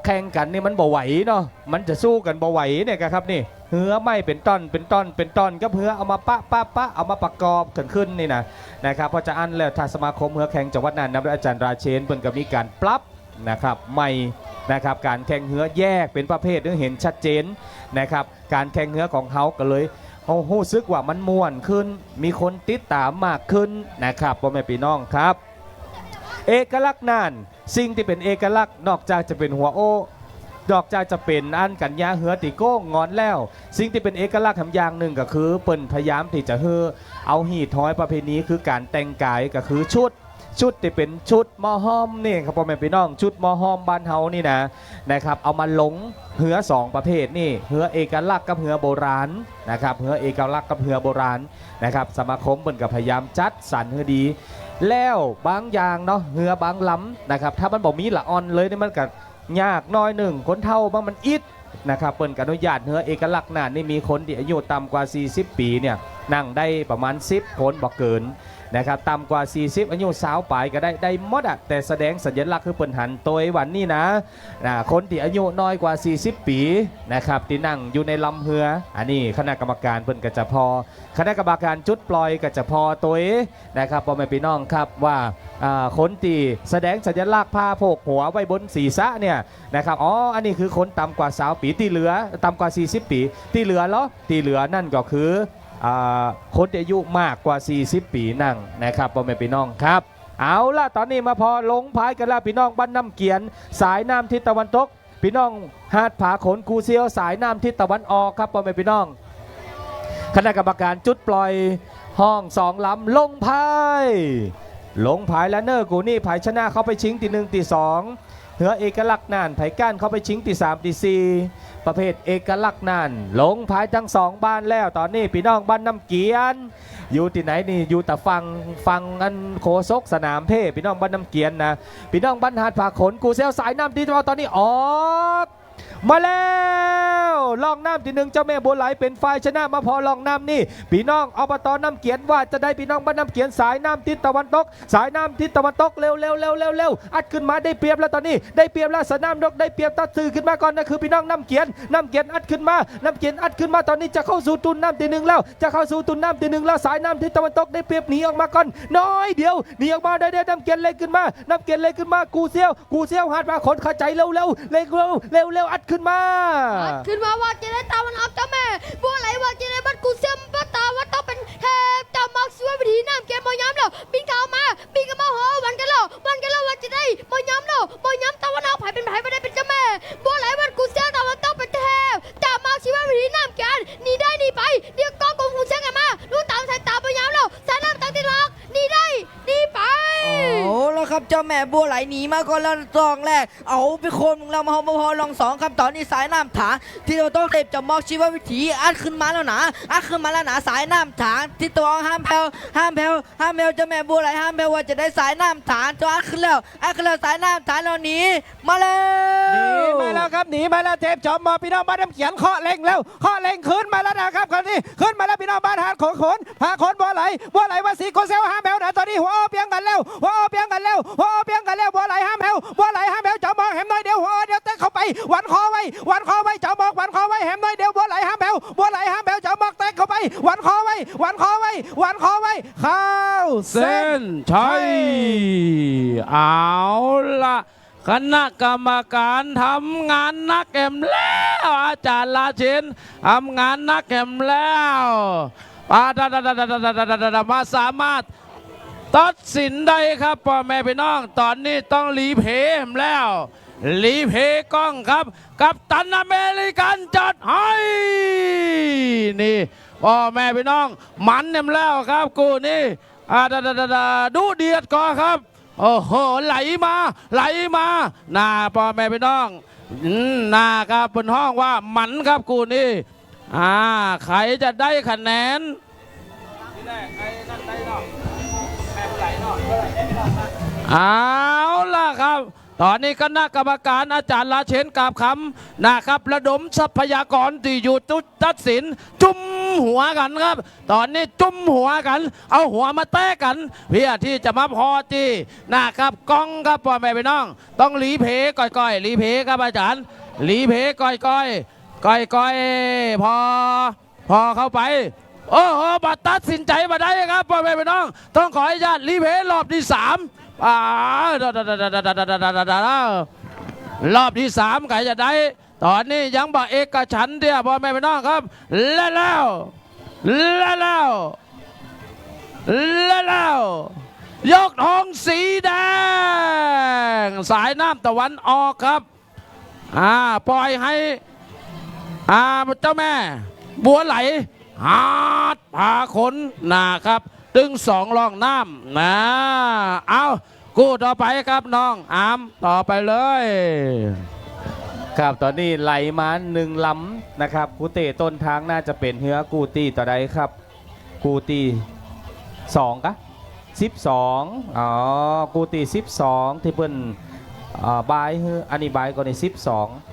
แข่งกันนี่มันบ่ไหวเนาะมันจะสู้กันบ่ไหวเนี่ยครับนี่เหือไม่เป็นต้นก็เหือเอามาปะเอามาประกอบกันขึ้นนี่นะครับพอจะอันแล้วทางสมาคมเหือแข่งจังหวัดน่านนำโดยอาจารย์ราเชนเพิ่นก็มีการปรับนะครับใหม่นะครับการแข่งเหือแยกเป็นประเภทที่เห็นชัดเจนนะครับการแข่งเหือของเขาก็เลยรู้สึกว่ามันม่วนขึ้นมีคนติดตามมากขึ้นนะครับพ่อแม่พี่น้องครับเอกลักษณ์น่านสิ่งที่เป็นเอกลักษณ์นอกจากจะเป็นหัวโอนอกจากจะเป็นอันกันยาเหือติโก้งอนแล้วสิ่งที่เป็นเอกลักษณ์อย่างหนึ่งก็คือเปิ้นพยายามที่จะเอาหีดท้อยประเพณีคือการแต่งกายก็คือชุดที่เป็นชุดมอห้อมนี่ครับพ่อแม่พี่น้องชุดมอห้อมบ้านเฮานี่นะครับเอามาลงเหือ2ประเภทนี่เหือเอกลักษณ์กับเหือโบราณนะครับเหือเอกลักษณ์กับเหือโบราณนะครับสมาคมเปิ้นก็พยายามจัดสรรเหือดีแล้วบางอย่างเนาะเหือบางล้ำนะครับถ้ามันบอกมีละอ่อนเลยนี่มันก็ยากน้อยหนึ่งคนเท่าบางมันอิดนะครับเปิ้นอนุญาตเหือเอกลักษณ์น่ะนี่มีคนที่อายุต่ำกว่า40ปีเนี่ยนั่งได้ประมาณ10คนบ่เกินนะครับต่ำกว่า40อายุสาวปลายก็ได้หมดแต่แสดงสัญลักษณ์คือเปิ้นหันตัววันนี้นะคนที่อายุน้อยกว่า40ปีนะครับที่นั่งอยู่ในลำเหืออันนี้คณะกรรมการเปิ้นก็จะพอคณะกรรมการจุดปล่อยก็จะพอตัวนะครับพ่อแม่พี่น้องครับว่าคนที่แสดงสัญลักษณ์ผ้าโพกหัวไว้บนศีรษะเนี่ยนะครับอันนี้คือคนต่ำกว่า20ปีที่เหลือต่ำกว่า40ปีที่เหลือเหรอที่เหลือนั่นก็คือคนอายุมากกว่า40ปีนั่งนะครับพ่อแม่พี่น้องครับเอาล่ะตอนนี้มาพอลงพายกันแล้วพี่น้องบ้านน้ำเกียนสายน้ำทิศตะวันตกพี่น้องหาดผาขนกูเซียวสายน้ำทิศตะวันออกครับพ่อแม่พี่น้องคณะกรรมการจุดปล่อยห้อง2ลำลงพายแล้วเนอร์กูนี่ไผ่ชนะเข้าไปชิงที่1ที่2เหือเอกลักษณ์น่านไผ่ก้านเข้าไปชิงที่3ที่4ประเภทเอกลักษณ์น่านลงพายทั้ง2บ้านแล้วตอนนี้พี่น้องบ้านน้ำเกียนอยู่ที่ไหนนี่อยู่แต่ฟังอันโคศกสนามเพ่พี่น้องบ้านน้ำเกียนนะพี่น้องบ้านหาดผาขนกูเซลสายน้ำดีตอนนี้ออกมาแล้วลองน้ำที่1เจ้าแม่บัวไหลเป็นฝ่ายชนะมาพอลองน้ำนี่พี่น้องอบตน้ำเกียนว่าจะได้พี่น้องบ้านน้ำเกียนสายน้ำทิศตะวันตกสายน้ำทิศตะวันตกเร็วอัดขึ้นมาได้เปรียบแล้วตอนนี้ได้เปรียบแล้วสนามดกได้เปรียบตัดสื่อขึ้นมาก่อนนะคือพี่น้องน้ำเกียนอัดขึ้นมาตอนนี้จะเข้าสู่ตุนน้ำที่1แล้วจะเข้าสู่ตุนน้ำที่1แล้วสายน้ำทิศตะวันตกได้เปรียบหนีออกมาก่อนน้อยเดียวหนีออกมาได้น้ำเกียนเลยขึ้นมากูเซียวหาดผาขนเข้าใจเร็วอัดขึ้นมาว่าจะได้ตาวันออกเจ้าแม่บัวไหลว่าจะได้บัดกูเสียมบัดตาว่าต้องเป็น เทพเจ้ามักช่วยวิธีน้ำเกมบ่ย้ำแล้วบินเข้ามาโหวันกันแล้ววันจะได้บ่ย้ำแล้วบ่ย้ำตะวันออกไผเป็นไผบ่ได้เป็นเจ้าแม่บ่ไหลวันกูเสียงตะวันตกเป็นเทพเจ้ามักช่วยวิธีน้ำเกมหนีได้หนีไปเดี๋ยวกองกงหูเสียงกันมาดูตามสายตาบ่ย้ำแล้วสายน้ำตั้งที่รักหนีได้หนีไป โอ้แล้วครับเจ้าแม่บัวไหลหนีมาก่อนแล้วซองแรกเอาไปโคนเรามาพอลองสองครับตอนนี้สายน้ำถางที่เราต้องเต็บจะมอกชีววิถีอัดขึ้นมาแล้วนะสายน้ำถางที่ตัวห้ามแผ่วเจ้าแม่บัวไหลห้ามแผ่วว่าจะได้สายน้ำถางตัวอัดขึ้นแล้วสายน้ำถางเราหนีมาแล้ หนี ว มาแล้วครับหนีมาแล้วเทพจอมมอพี่น้องบ้านน้ำเขียนเคาะเล็งแล้วเคาะเล็งขึ้นมาแล้วนะครับคราวนี้ขึ้นมาแล้วพี่น้องบ้านหาดโขนพาโขนบัวไหลว่าสีโคเซลห้ามแผ่วนะตอนนี้หัวเปียงกันแล้วบัวไหลห้ามแผ่วจอมมอแหมน้อยเดียวหัวเดียวเตะเข้าไปวันคอไว้จอมมอวันคอไว้แหมน้อยเดียวบัวไหลห้ามแผ่วจอมมอเตะเข้าไปวันคอไว้เข้าเส้ เส้ น นชัยเอาละคณะกรรมการทำงานนักแอมแล้วอาจารย์ลาเชนทำงานนักแอมแล้วมาสามารถตัดสินได้ครับพ่อแม่พี่น้องตอนนี้ต้องรีเพย์แล้วรีเพย์กล้องครับกับตันอเมริกันจัดให้นี่พ่อแม่พี่น้องมันเต็มแล้วครับกูนี่ดูเดือดก่อนครับโอ้โหไหลมาน่าพ่อแม่พี่น้องน่าครับบนห้องว่ามันครับกูนี่ใครจะได้คะแนนเอาล่ะครับ ตอนนี้คณะกรรมการอาจารย์ลาเชนกาบคำนะครับระดมทรัพยากรที่อยู่จุดตัดสินจุ่มหัวกันครับ ตอนนี้จุ่มหัวกัน เอาหัวมาแตะกัน เพื่อที่จะมาพอที่นะครับกล้องครับพ่อแม่พี่น้อง ต้องรีเพย์ก้อยรีเพย์ครับอาจารย์รีเพย์ก้อยพอเข้าไปโอ้โหบัตรตัดสินใจมาได้ครับพ่อแม่พี่น้องต้องขออนุญาตรีเพย์รอบที่3รอบที่3ใครจะได้ตอนนี้ยังบอกเอกฉันท์เดียวพ่อแม่พี่น้องครับแล้วยกธงสีแดงสายน้ำตะวันออกครับปล่อยให้เจ้าแม่บัวไหลหาดพาขนนะครับตึง2ร่องน้ำเอากู้ต่อไปครับน้องอามต่อไปเลย ครับตอนนี้ไหลมา1 ลำนะครับกูเตต้นทางน่าจะเป็นเฮือกูตีต่อใดครับกูตี2กะ12กูตี12ที่เพิ่นบายเฮืออันนี้บายก็ใน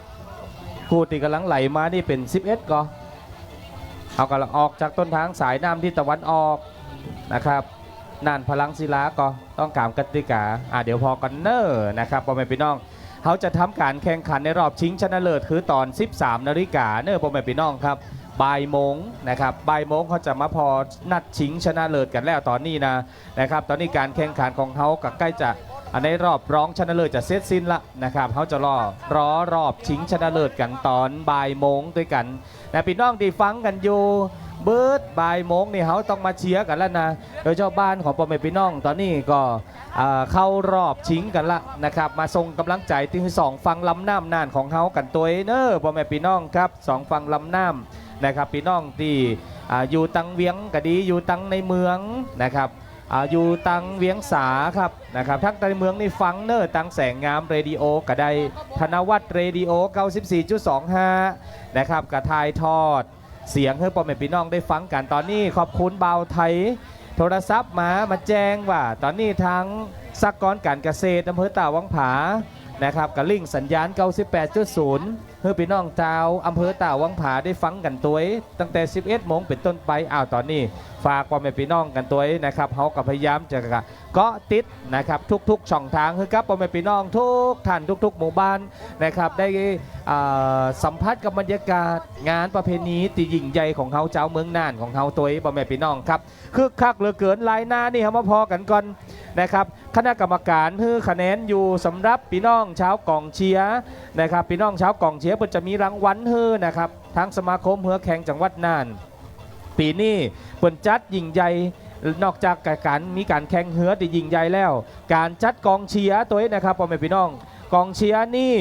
12กูตีกำลังไหลมานี่เป็น11ก็เอากำลังออกจากต้นทางสายน้ำที่ตะวันออกนะครับน่านพลังศิลาก็ต้องการกติกาเดี๋ยวพอกันเนอร์นะครับพ่อแม่พี่น้องเขาจะทำการแข่งขันในรอบชิงชนะเลิศคือตอน 13 นาฬิกาเนอร์พ่อแม่พี่น้องครับบ่ายโมงนะครับบ่ายโมงเขาจะมาพอนัดชิงชนะเลิศกันแล้วตอนนี้นะครับตอนนี้การแข่งขันของเขาก็ใกล้จะในรอบร้องชนะเลิศจะเสร็จสิ้นละนะครับเขาจะรอรอบชิงชนะเลิศกันตอนบ่ายโมงด้วยกันนะพี่น้องที่ฟังกันอยู่เบิร์ดบ่ายโมงนี่เขาต้องมาเชียร์กันแล้วนะโดยเจ้าบ้านของพ่อแม่พี่น้องตอนนี้ก็เข้ารอบชิงกันละนะครับมาส่งกำลังใจที่2ฟังลำน้ำน่านของเขากันตัวเนอร์พ่อแม่พี่น้องครับ2ฟังลำน้ำนะครับพี่น้องที่อยู่ตังเวียงก็ดีอยู่ตังในเมืองนะครับอยู่ตังเวียงสาครับนะครับทั้งในเมืองนี่ฟังเนอร์ตังแสงงามเรดิโอก็ได้ธนวัฒน์เรดิโอ 94.25 นะครับกระทายทอดเสียงให้พ่อแม่พี่น้องได้ฟังกันตอนนี้ขอบคุณบ่าวไทยโทรศัพท์มาแจ้งว่าตอนนี้ทางสหกรณ์การเกษตรอำเภอตาวังผานะครับกับลิงสัญญาณ 98.0 เพื่อพี่น้องชาวอำเภอตาวังผาได้ฟังกันตัวตั้งแต่ 11 โมงเป็นต้นไปตอนนี้ฝากพ่อแม่พี่น้องกันตัวนะครับเขาก็พยายามจะเกาะติดนะครับทุกๆช่องทางคือครับพ่อแม่พี่น้องทุกท่านทุกๆหมู่บ้านนะครับได้สัมผัสกับบรรยากาศงานประเพณีที่ยิ่งใหญ่ของเขาเจ้าเมืองน่านของเขาตัวพ่อแม่พี่น้องครับคึกคักเหลือเกินลายหน้านี่เขามาพอกันก่อนนะครับคณะกรรมการให้คะแนนอยู่สำหรับพี่น้องชาวกองเชียร์นะครับพี่น้องชาวกองเชียร์จะมีรางวัลให้นะครับทางสมาคมเฮือแข่งจังหวัดน่าน ปีนี้เปิ่นจัดยิ่งใหญ่นอกจากการมีการแข่งเหือที่ยิ่งใหญ่แล้ว การจัดกองเชียร์ตัวนี้นะครับพ่อแม่พี่น้องกองเชียร์นี่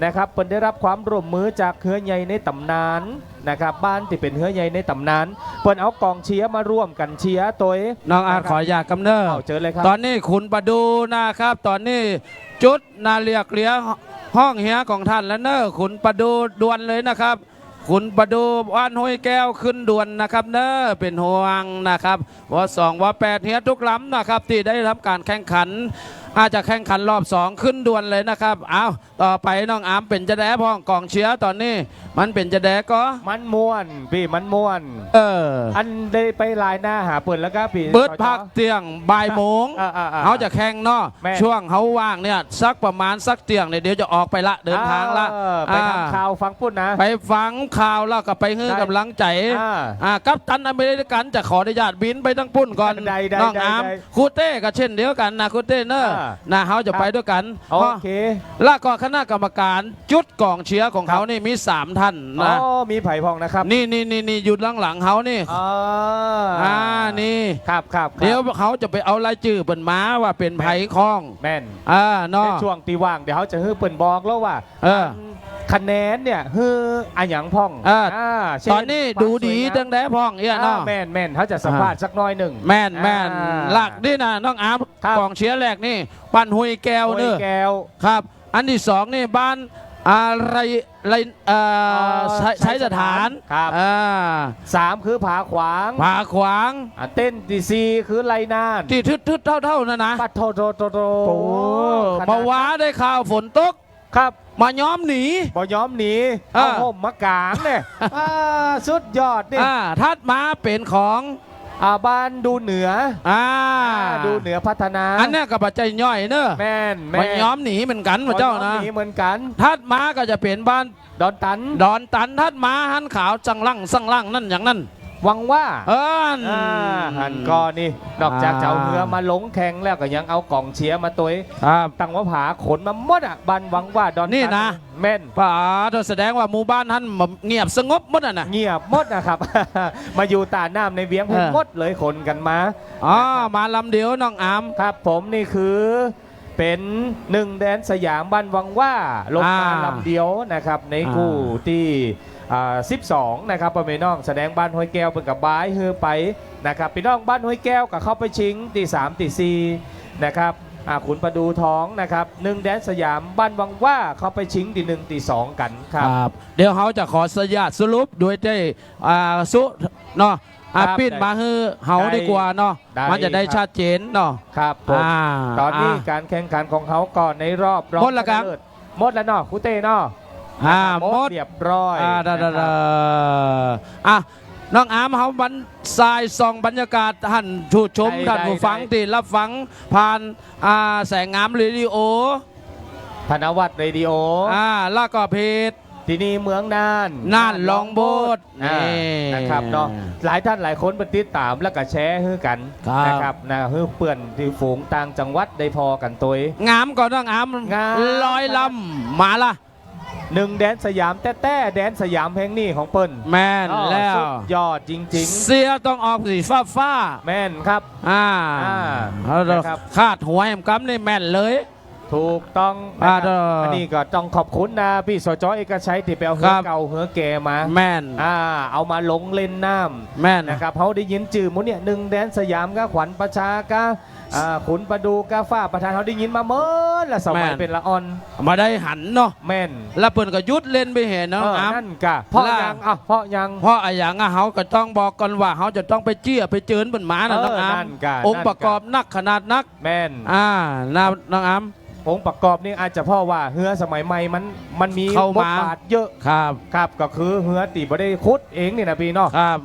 นะครับเปิ่นได้รับความร่วมมือจากเหือใหญ่ในตำนานนะครับบ้านที่เป็นเหือใหญ่ในตำนานเปิ่นเอากองเชียร์มาร่วมกันเชียร์ตัวนี้ น้องอาร์ตขออยากกำเนิด เอาเจอเลยครับ ตอนนี้คุณประดูนะครับ ตอนนี้จุดนาเรียกเลี้ยห้องเฮียของท่านแล้วเนอะคุณประดูด่วนเลยนะครับ คุณประดูว่านห้วยแก้วขึ้นด่วนนะครับเนอะเป็นห่วงนะครับว่า2ว่า8เฮียทุกลำนะครับที่ได้ทำการแข่งขัน อาจจะแข่งขันรอบ2ขึ้นด่วนเลยนะครับเอาต่อไปน้องอาร์มเป็นจะแดพ้องกองเชียร์ตอนนี้มันเป็นจะแดก็ มันม่วนพี่มันม่วน อันได้ไปลายหน้าหาเปิดแล้วก็พี่ เบิดพักเตียงบ่ายโมง เขาจะแข่งเนาะ แม่น ช่วงเขาว่างเนี่ยสักประมาณสักเตียงเนี่ยเดี๋ยวจะออกไปละเดินทางละ ไปทำข่าวฟังพูดนะ ไปฟังข่าวแล้วก็ไปให้ ได้ กำลังใจ กัปตันอเมริกันจะขออนุญาตบินไปทั้งปุ่นก่อน ได้ น้องอาร์ม ได้ ครูเต้ก็เช่นเดียวกันนะครูเต้เนอะนะเขาจะไปด้วยกัน โอเค แล้วก็คณะกรรมการจุดกองเชียร์ของเขานี่มี3ท่าน อ๋อ นะ มีไผ่พองนะครับ นี่อยู่หลังๆเขานี่ นี่ ครับ เดี๋ยวเขาจะไปเอารายชื่อเปิ่นม้าว่าเป็นไผ่คล้อง แม่น เนาะ ในช่วงตีว่างเดี๋ยวเขาจะฮื้อเปิ่นบอกแล้วว่า คะแนนเนี่ยฮืออันหยังพ่องเช่ ตอนนี้ดูดีตั้งแต่พ่องเอี้ยเนาะ แม่นเขาจะสัมภาษณ์สักหน้อยหนึ่ง แม่นหลักนี่นะน้องอาร์ม ครับ กองเชียร์แรกนี่บ้านห้วยแก้วเนอะ โอ้ยแก้ว ครับ อันที่2นี่บ้านอะไรใช้สถาน ครับ 3 คือผาขวาง ผาขวาง เต้นที่4คือไรนาน ที่ทึดเท่านั่นนะ ปัดโทข มาว้าได้ข่าวฝนตก ครับ มาย้อมหนี บ่ยอมหนี อ่า เอาห่มมากางเนี่ยสุดยอดนี่ ทัดมาเป็นของ บ้านดูเหนือดูเหนือพัฒนา อันนี้กับปัจจัยย่อยเนอะ แม่น มันย้อมหนีเหมือนกันพระเจ้านะ หนีเหมือนกัน ทัดมาก็จะเป็นบ้าน ดอนตัน ดอนตันทัดมาหันขาวสั่งลั่งนั่นอย่างนั้น หวังว่า หันก็นี่นอกจากจะเอาเรือมาลงแข่งแล้วก็ยังเอากองเชียร์มาตัว ครับ ตั้งว่าผาขนมาหมดบันหวังว่าดอนตั นี่นะ แม่น ป่าแสดงว่าหมู่บ้านท่านเงียบสงบหมดนะ เงียบหมดนะครับ มาอยู่ตาน้ำในเวียงพุ่หมดเลยขนกันมา มาลำเดียวน้องอาม ครับผมนี่คือเป็นหนึ่งแดนสยามบ้านวังว่าลงมาลำเดียวนะครับในคู่ที่12นะครับพ่อแม่น้องแสดงบ้านห้วยแก้วเป็นกับบายฮือไปนะครับพี่น้องบ้านห้วยแก้วกับเข้าไปชิงตี3ตี4นะครับขุนประดูท้องนะครับหนึ่งแดนสยามบ้านวังว่าเข้าไปชิงตี1ตี2กันครับ เดี๋ยวเขาจะขอสยาดสรุปด้วยได้สุเนาะปิ้นมาฮือเฮาดีกว่าเนาะมันจะได้ชัดเจนเนาะ ครับผมตอนนี้การแข่งขันของเขาก่อนในรอบรอง หมดแล้วครับ หมดแล้วเนาะคุเต้เนาะ หมด เรียบร้อย น้องอามเขาบันทรายส่องบรรยากาศท่านผู้ชมท่านผู้ฟังที่รับฟังผ่านแสงงามเรดิโอ ธนวัฒน์เรดิโอ แล้วก็เพจ ที่นี่เมืองน่าน ลองโบสนะครับเนาะหลายท่านหลายคนไปติดตามแล้วก็แชร์ให้กันนะครับนะให้เพื่อนที่ฝูงต่างจังหวัดได้พอกันตัว งามก่อนน้องอาม งาม ลอยลำมาละ หนึ่งแดนสยามแต้แดนสยามเพลงนี้ของเปิ้ล แม่นแล้ว สุดยอดจริง เสียต้องออกสีฟ้า ๆ แม่นครับ นะครับ คาดหัวแหมกำนี่แม่นเลย ถูกต้องนะครับอันนี้ก็ต้องขอบคุณนะพี่สจเอกชัยที่ไปเอาเหือเก่าเหือแก่มา แม่น เอามาลงเล่นน้ำ แม่น นะครับเขาได้ยินจื่อมุเนี่ยหนึ่งแดนสยามก็ขวัญประชากะขุนประดูกาฟ้าประธานเขาได้ยินมาเมื่อละสมัยเป็นละอ่อน มาได้หันเนาะ แม่น แล้วเปิ่นก็ยุดเล่นไปเห็นเนาะอาม นั่นกะเพราะยังเพราะยัง เพราะอะไรอย่างเขาก็ต้องบอกก่อนว่าเขาจะต้องไปเจี้ยไปเจิญบนหมานะน้องอาม นั่นกะ องค์ประกอบนักขนาดนัก แม่น น้องอาม องค์ประกอบนี่อาจจะเพราะว่าเหือสมัยใหม่มันมี เข้า บ มา ทบาทเยอะ ครับ ครับก็คือเหือตีบ่ได้คุดเองนี่นะพี่เนาะ ครับ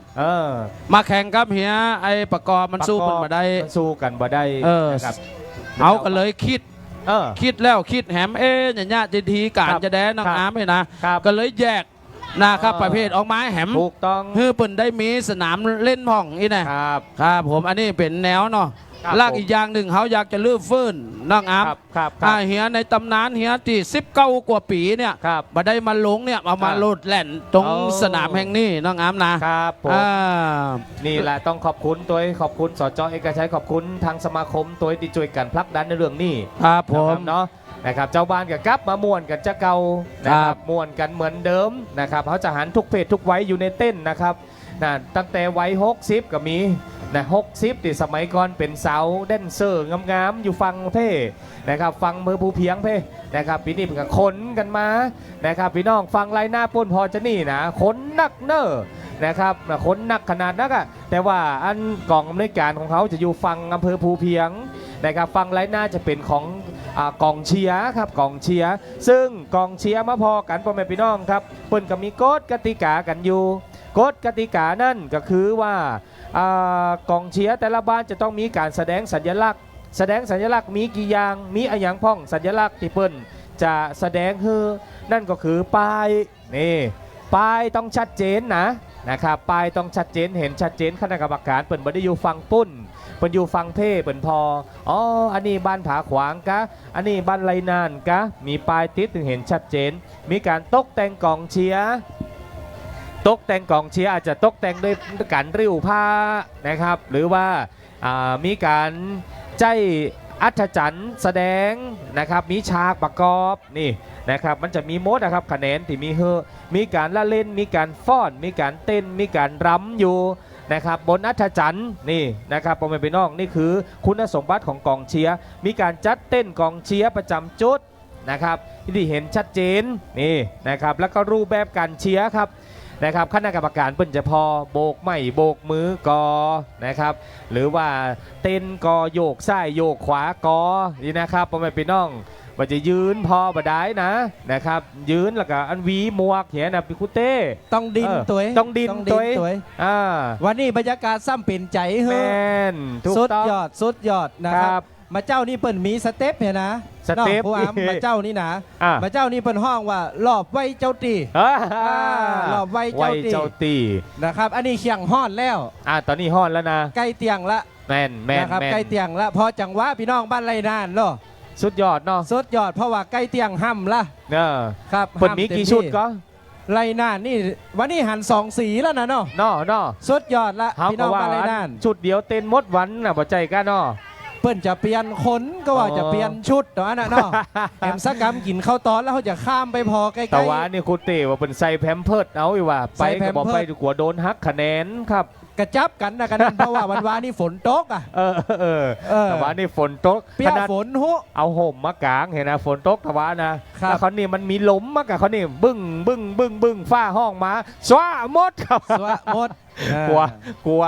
มาแข่งกับเฮียไอ้ประกอบมันสู้กันมาได้ มันสู้กันบ่ได้นะครับ เอากันเลยคิด เออ คิดแล้วคิดแหมอย่างเงี้ยจะทีการ ครับ จะแดนน้อง ครับ อามให้นะครับ ก็เลยแยกนะครับประเภทออกมาแหม ถูกต้อง เพื่อเปิ่นได้มีสนามเล่นพ่องอีนะครับ ครับผมอันนี้เป็นแนวเนาะ ครับ ลากอีกอย่างหนึ่งเขาอยากจะลื้อฟื้นน้องอาม ครับ เฮียในตำนานเฮียที่19 กว่าปีเนี่ย ครับ มาได้มาลงเนี่ยเอามาโลดแล่นตรง เอา สนามแห่งนี้น้องอามนะครับ ผม อ่า นี่แหละต้องขอบคุณตัวขอบคุณสจเอกชัยขอบคุณทางสมาคมตัวที่ช่วยกันผลักดันในเรื่องนี้ ครับผม นะครับเนาะนะครับเจ้าบ้านกับกลับมาม่วนกันจะเก่านะค ครั รับบ ม่วนกันเหมือนเดิมนะครับเขาจะหันทุกเพศทุกไว้อยู่ในเต้นนะครับนะตั้งแต่วัย60ก็มีนะ60ที่สมัยก่อนเป็นสาวแดนเซอร์งามๆอยู่ฟังเพ่นะครับฟังมือผู้เพียงเพ่นะครับปีนี้เป็นกับขนกันมานะครับพี่น้องฟังไรหน้าป้นพอจะนี่นะขนนักเนอร์นะครับขนนักขนาดนักอะแต่ว่าอันกองอำนวยการของเขาจะอยู่ฟังอำเภอภูเพียงนะครับฟังไรหน้าจะเป็นของกองเชียร์ครับกองเชียร์ซึ่งกองเชียร์มาพอกันพ่อแม่พี่น้องครับเปิ้นก็มีกฎกติกากันอยู่กฎกติกานั่นก็คือว่ากองเชียร์แต่ละบ้านจะต้องมีการแสดงสัญลักษณ์มีกี่อย่างมีอะไรอย่างพ้องสัญลักษณ์ที่เปิ้นจะแสดงคือนั่นก็คือป้ายนี่ป้ายต้องชัดเจนนะครับป้ายต้องชัดเจนเห็นชัดเจนคณะกรรมการเปิ้นบ่ได้อยู่ฟังปุ้นเปิ้นอยู่ฟังเพ่เปิ้นพออ๋ออันนี้บ้านผาขวางกะอันนี้บ้านไรนานกะมีป้ายติดถึงเห็นชัดเจนมีการตกแต่งกองเชียร์อาจจะตกแต่งด้วยการริ้วผ้านะครับหรือว่ามีการใจอัศจรรย์แสดงนะครับมีฉากประกอบนี่นะครับมันจะมีโมดนะครับคะแนนที่มีการละเล่นมีการฟ้อนมีการเต้นมีการรำอยู่นะครับบนอัศจรรย์นี่นะครับพ่อแม่พี่น้องนี่คือคุณสมบัติของกองเชียร์มีการจัดเต้นกองเชียร์ประจำจุดนะครับที่เห็นชัดเจนนี่นะครับแล้วก็รูปแบบการเชียร์ครับนะครับคณะกรรมการเปิ้นจะพอโบกไม้โบกมือกอนะครับหรือว่าเต้นกอโยกซ้ายโยกขวากอนี่นะครับพ่อแม่พี่น้องว่าจะยืนพอบ่ได้นะครับยืนแล้วก็อันวีหมวกเหียนะพี่คุเต้ต้องดินตัว ต้องดินตัววันนี้บรรยากาศซ้ำเป็นใจ แม เฮ้นถูก สุด ต้อง ยอดนะครับมาเจ้านี่เปิ้นมีสเต็ปเนี่ยนะ สเต็ป ผู้อำมาเจ้านี่นะ อ่ะ มาเจ้านี่เปิ้นห้องว่ารอบไว้เจ้าตี รอบไว้เจ้าตี นะครับอันนี้เคียงฮ้อนแล้ว ตอนนี้ฮ้อนแล้วนะ ใกล้เตียงละ แมนนะครับใกล้เตียงละพอจังหวะพี่น้องบ้านไรนานเหรอ สุดยอดเนาะ สุดยอดเพราะว่าใกล้เตียงห้ำละครับ เปิดมีกี่ชุดก็ ไรนานนี่วันนี้หัน2 สีแล้วนะเนาะ เนาะ สุดยอดละ เขา พี่น้ ก็ อง ว่า บ้านไรนาน ชุดเดียวเต้นหมดวันน่ะบ่ใจกันเนาะ เปิ้นจะเปลี่ยนขนก็ว่าจะเปลี่ยนชุดเนาะเนาะแอมสักกรรมกินข้าวตอนแล้วเขาจะข้ามไปพอใกล้ๆ แต่ว่านี่คุณเต้ว่าเป็นใส่แพมเพิร์ดเอาอีว่าไป ใส่แพ ก็ ม บอก เพิ ไป ร์ส กลัวโดนหักคะแนนครับ กระจับกันนะกันนั้นเพราะว่าวันวานนี่ฝนตกอ่ะ แต่ว่านี่ฝนตก เปียก ขนาด ฝนหุ เอาห่มมากางเห็นนะฝนตกทว่านะครับ แล้วเขานี่มันมีลมมากกับเขานี่บึ้งฟ้าห้องมาสว้าหมดครับ สวะหมด กลัว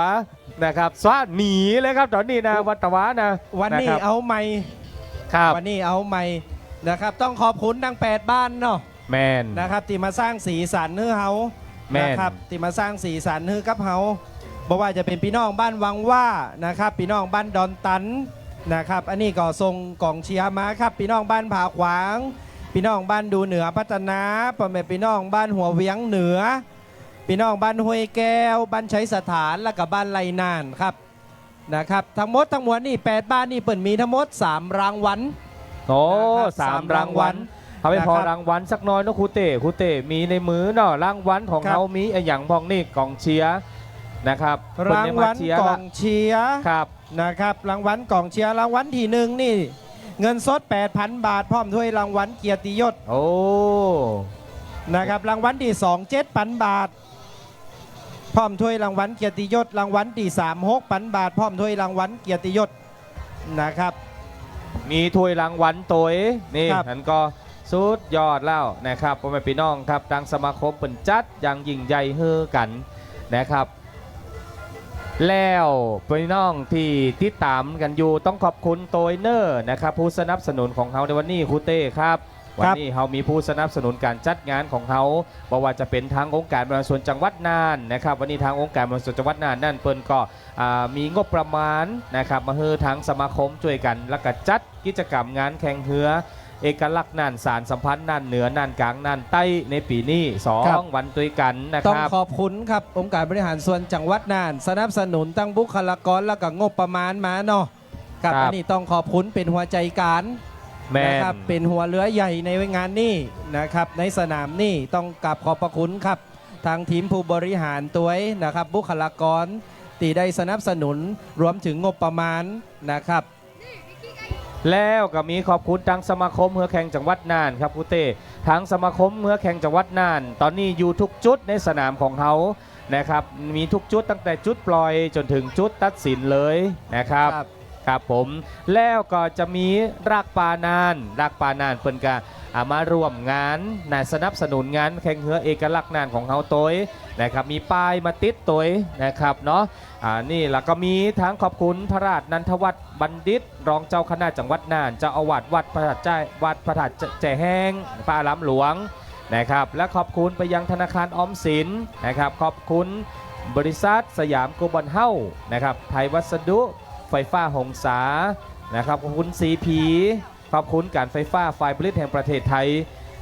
นะครับสว้าหนีเลยครับตอนนี้นะวัตวานะ วันนี้ ะครับ เอาไม่ ครับ วันนี้เอาไม่นะครับต้องขอบคุณทั้ง8บ้านเนาะ แมน นะครับที่มาสร้างสีสันให้เฮา แม่น นะครับที่มาสร้างสีสันให้กับเฮาบอกว่าจะเป็นพี่น้องบ้านวังว่านะครับพี่น้องบ้านดอนตันนะครับอันนี้ก็ทรงกองเชียร์มาครับพี่น้องบ้านผาขวางพี่น้องบ้านดูเหนือพัฒนาพ่อแม่พี่น้องบ้านหัวเวียงเหนือพี่น้องบ้านห้วยแก้วบ้านใช้สถานและกับบ้านไรนานครับนะครับทั้งหมดทั้งมวลนี่8บ้านนี่เปิดมีทั้งหมด3รางวัล โอ้ นะครับ สาม สาม รางวัล รางวัล เขาไปพอ นะครับ รางวัลสักน้อยนะครูเต้มีในมือเนาะรางวัลของ ครับ เขามีไอ้อย่างพองนี่กองเชียร์นะครับ รางวัล คนได้มเชียร์ ก ละ องเชียร์ ครับ นะครับรางวัลกองเชียร์รางวัลที่1นี่เงินสด 8,000 บาทพร้อมถ้วยรางวัลเกียรติยศ โอ้ นะครับรางวัลที่2 7,000 บาทพร้อมถ้วยรางวัลเกียรติยศรางวัลที่3 6,000 บาทพร้อมถ้วยรางวัลเกียรติยศนะครับ มีถ้วยรางวัลตัวนี่ ครับ นั่นก็สุดยอดแล้วนะครับพ่อแม่พี่น้องครับทางสมาคมเป็นจัดอย่างยิ่งใหญ่เฮือกันนะครับ แล้วพี่น้องที่ติดตามกันอยู่ต้องขอบคุณโตยเนอร์นะครับผู้สนับสนุนของเขาในวันนี้ครูเต้ครับวันนี้เขามีผู้สนับสนุนการจัดงานของเขาบอกว่าจะเป็นทางองค์การบริหารส่วนจังหวัดน่านนะครับวันนี้ทางองค์การบริหารส่วนจังหวัดน่านนั่นเปิ้นก็มีงบประมาณนะครับมาเฮือทางสมาคมช่วยกันแล้วก็จัดกิจกรรมงานแข่งเรือเอกลักษณ์น่านสารสัมพันธ์น่านเหนือน่านกลางน่านใต้ในปีนี้ ครับ 2 วันด้วยกันนะ ต้ ค อง รับ ขอบคุณครับองค์การบริหารส่วนจังหวัดน่านสนับสนุนตั้งบุคลากรแล้วก็งบประมาณมาเนาะ ครับ ครับ อันนี้ต้องขอบคุณเป็นหัวใจการ แม นะ น ครับเป็นหัวเรือใหญ่ในงานนี้นะครับในสนามนี้ต้องกราบขอบพระคุณครับทางทีมผู้บริหารตัวเองนะครับบุคลากรที่ได้สนับสนุนรวมถึงงบประมาณนะครับ แล้วก็มีขอบคุณทางสมาคมเรือแข่งจังหวัดน่านครับคุณเต้ทางสมาคมเรือแข่งจังหวัดน่าน ตอนนี้อยู่ทุกจุดในสนามของเขานะครับมีทุกจุดตั้งแต่จุดปล่อยจนถึงจุดตัดสินเลยนะครับ ครับ ครับผมแล้วก็จะมีรากปานานเพิ่นก็มาร่วมงานสนับสนุนงานแข่งเรือเอกลักษณ์น่านของเขาตัวนะครับมีป้ายมาติดตัวนะครับเนาะนี่แล้วก็มีทั้งขอบคุณพระราชนันทวัฒน์บัณฑิต รองเจ้าคณะจังหวัดน่านเจ้าอาวาสวัดพระธาตุแจ่แห้งพระอารามหลวงนะครับและขอบคุณไปยังธนาคารออมสินนะครับขอบคุณบริษัทสยามโกลบอลเฮ้านะครับไทยวัสดุไฟฟ้าหงสานะครับขอบคุณซีพีขอบคุณการไฟฟ้าฝ่ายผลิตแห่งประเทศไทย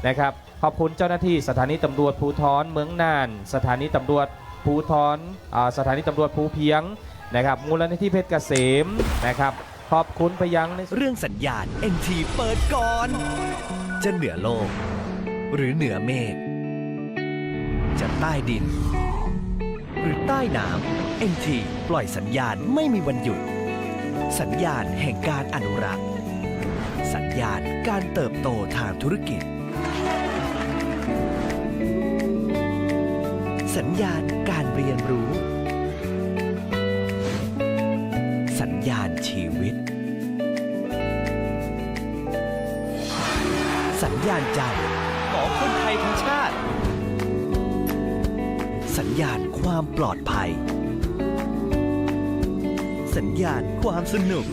นะครับขอบคุณเจ้าหน้าที่สถานีตำรวจภูธรเมืองน่านสถานีตำรวจภูธรสถานีตำรวจภูเพียงนะครับมูลนิธิเพชรเกษมนะครับขอบคุณไปยัง เรื่องสัญญาณ NT เปิดก่อน จะเหนือโลก หรือเหนือเมฆจะใต้ดิน หรือใต้น้ำ NT ปล่อยสัญญาณไม่มีวันหยุด สัญญาณแห่งการอนุรักษ์ สัญญาณการเติบโตทางธุรกิจ สัญญาณการเรียนรู้ สัญญาณชีวิต สัญญาณใจของคนไทยทั้งชาติ สัญญาณความปลอดภัย สัญญาณความสนุก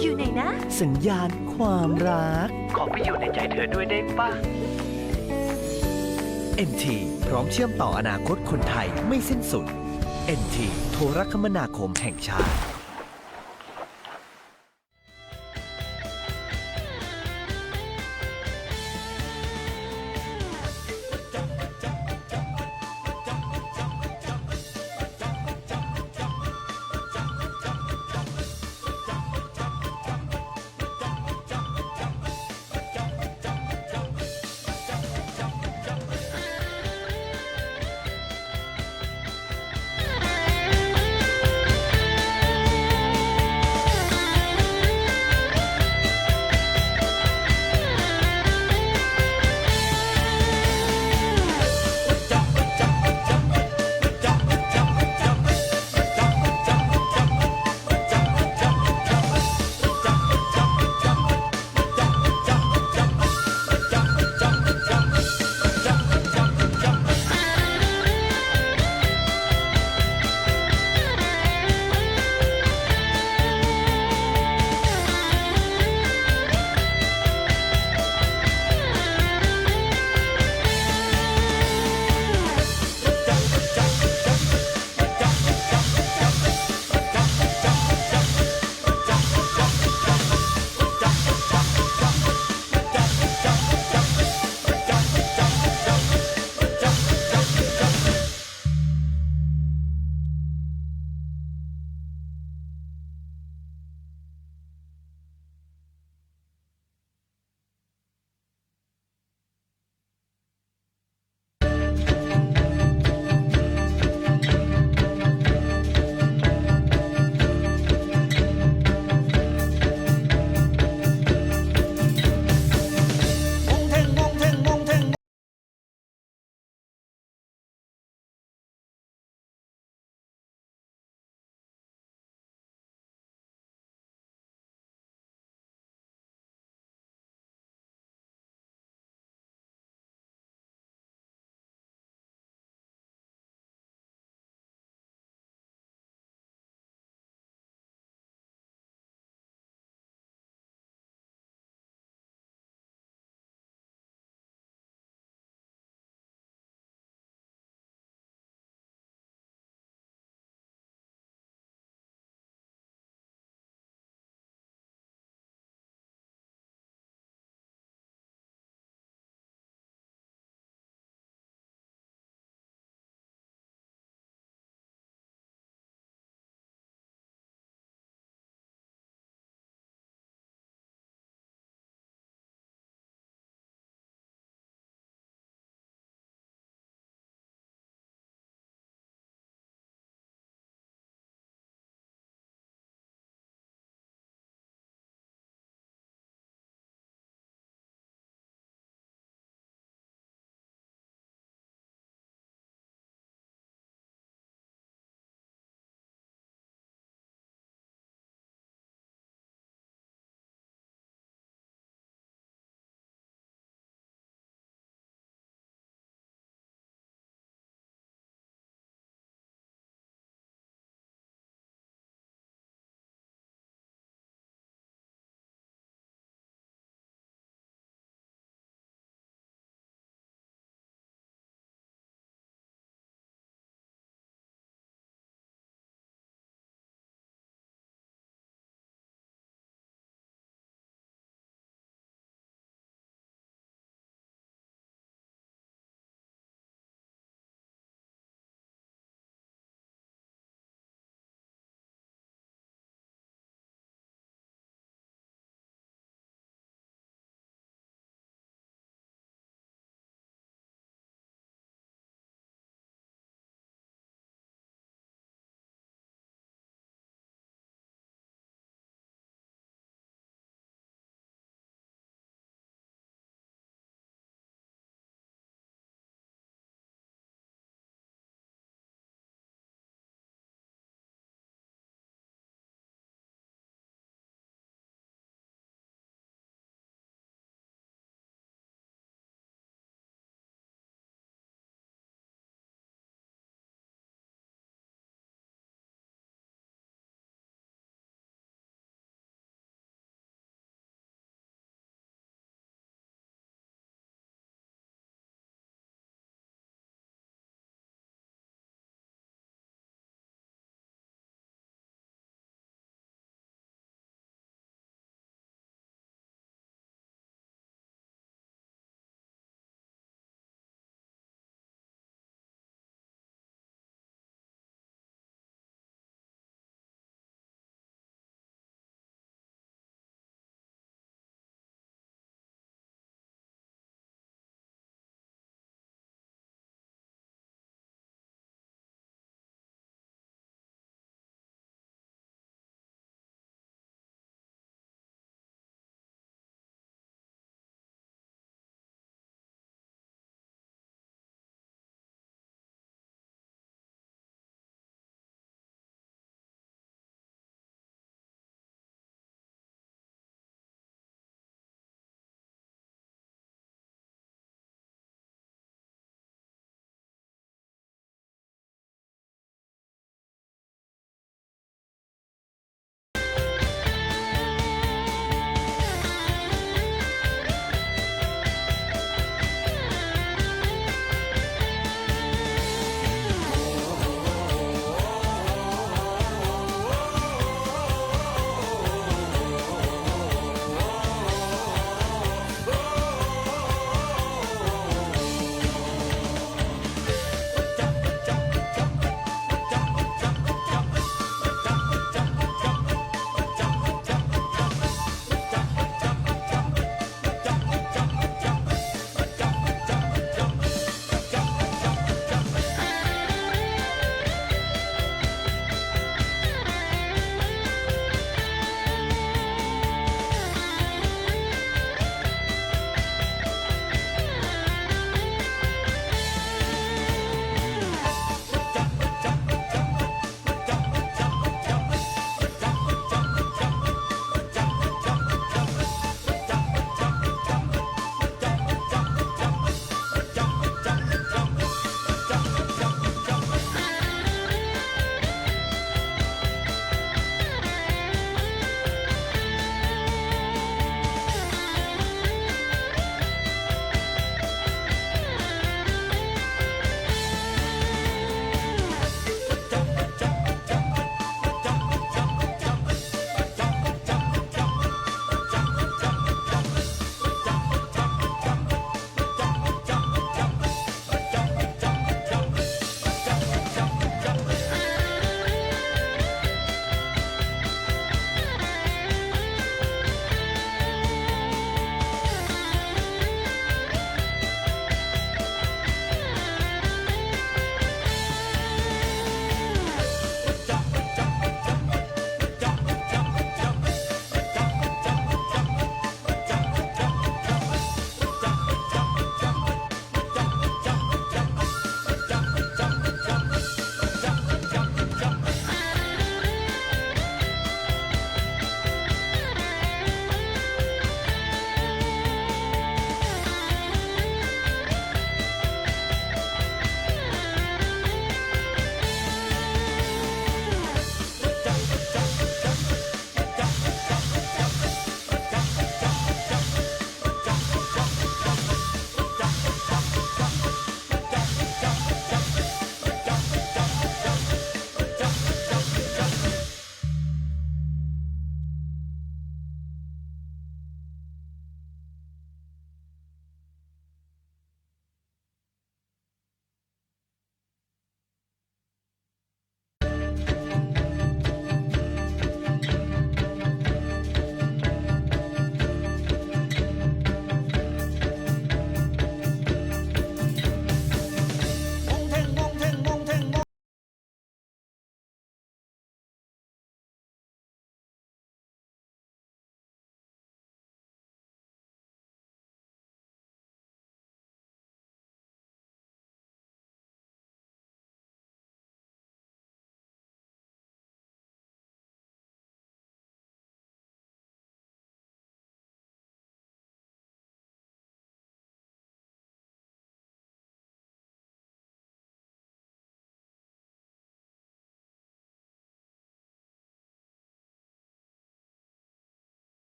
อยู่ไหนนะ สัญญาณความรัก ขอไปอยู่ในใจเธอด้วยได้ปะ NT พร้อมเชื่อมต่ออนาคตคนไทยไม่สิ้นสุด NT โทรคมนาคมแห่งชาติ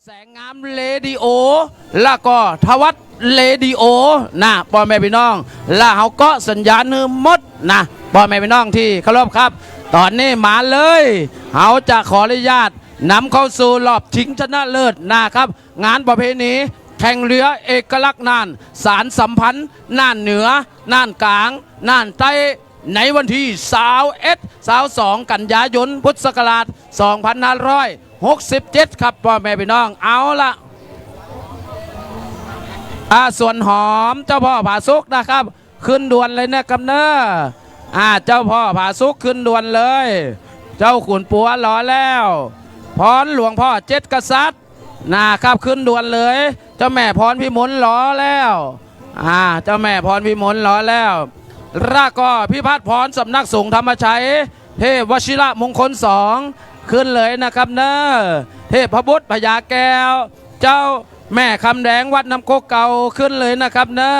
แสงงามเรดิโอแล้วก็ทวัตเรดิโอนะพ่อแม่พี่น้องแล้วเขาก็สัญญาณหมดนะพ่อแม่พี่น้องที่เคารพครับ ตอนนี้มาเลยเขาจะขออนุญาตนำเข้าสู่รอบชิงชนะเลิศนะครับ งานประเพณีแข่งเรือเอกลักษณ์น่านสารสัมพันธ์น่านเหนือน่านกลางน่านใต้ในวันที่21-22 กันยายนพุทธศักราช 2567 ครับพ่อแม่พี่น้องเอาละส่วนหอมเจ้าพ่อผาสุกนะครับ ขึ้นด่วนเลยนะครับเนอะเจ้าพ่อผาสุกขึ้นด่วนเลย เจ้าขุนปัวรอแล้วพรหลวงพ่อเจ็ดกษัตริย์นะครับขึ้นด่วนเลย เจ้าแม่พรพิมลรอแล้วเจ้าแม่พรพิมลรอแล้วรากก็พิพัฒน์พรสำนักสงฆ์ธรรมชัยเทพวชิระมงคล2ขึ้นเลยนะครับเนอะเทพพบุตรพญาแก้วเจ้าแม่คำแดงวัดน้ำโคกเก่าขึ้นเลยนะครับเนอะ